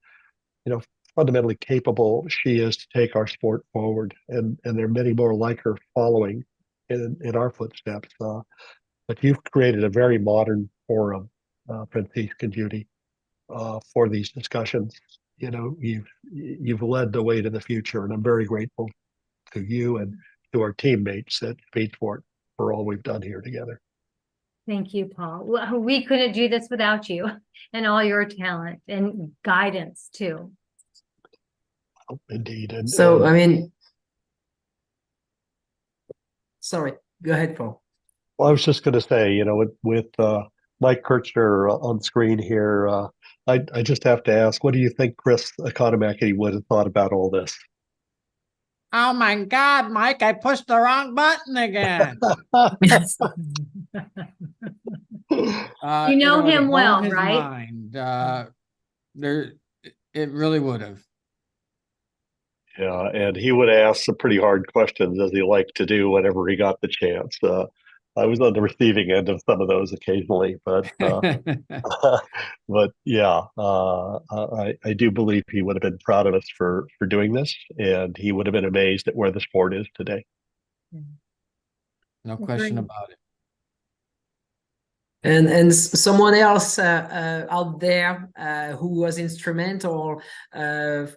fundamentally capable she is to take our sport forward, and there are many more like her following in our footsteps. But you've created a very modern forum, Francisque and Judy, for these discussions. You've led the way to the future, and I'm very grateful to you and to our teammates at Speedsport for all we've done here together. Thank you, Paul. We couldn't do this without you and all your talent and guidance too. Indeed. Sorry, go ahead, Paul. Well, I was just going to say, with Mike Kirchner on screen here, I just have to ask, what do you think Chris Economaki would have thought about all this? Oh my God, Mike, I pushed the wrong button again. You know him well, right? It really would have. Yeah, and he would ask some pretty hard questions, as he liked to do whenever he got the chance. I was on the receiving end of some of those occasionally, but yeah, I do believe he would have been proud of us for doing this, and he would have been amazed at where the sport is today. No question about it. And someone else out there who was instrumental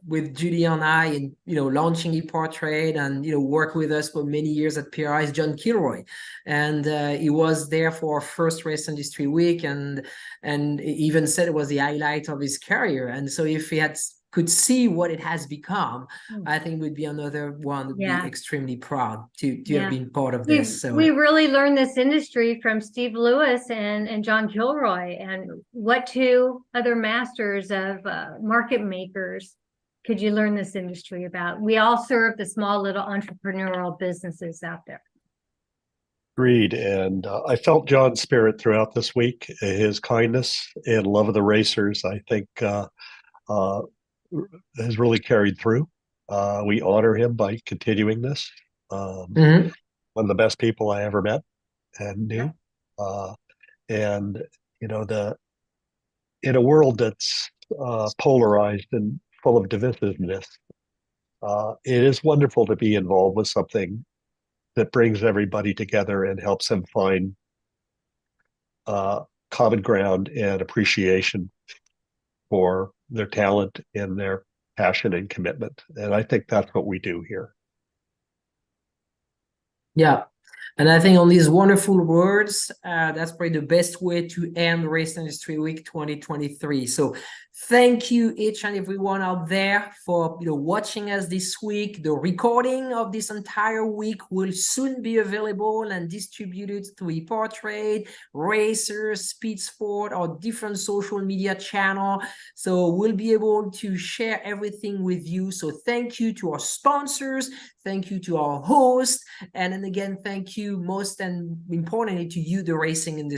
with Judy and I in launching Epartrade and work with us for many years at PRI is John Kilroy, and he was there for our first Race Industry Week, and even said it was the highlight of his career. And so if he could see what it has become, I think would be another one to be extremely proud to have been part of this. So we really learned this industry from Steve Lewis and John Kilroy, and what two other masters of market makers could you learn this industry about? We all serve the small little entrepreneurial businesses out there. Agreed. And I felt John's spirit throughout this week, his kindness and love of the racers, I think has really carried through. We honor him by continuing this. One of the best people I ever met and knew. And in a world that's polarized and full of divisiveness, it is wonderful to be involved with something that brings everybody together and helps them find common ground and appreciation for their talent and their passion and commitment. And I think that's what we do here. Yeah. And I think on these wonderful words, that's probably the best way to end Race Industry Week 2023. So thank you each and everyone out there for watching us this week. The recording of this entire week will soon be available and distributed through Epartrade, Racers, Speed Sport, or different social media channel. So we'll be able to share everything with you. So thank you to our sponsors, thank you to our host, and then again, thank you most and importantly to you, the racing industry.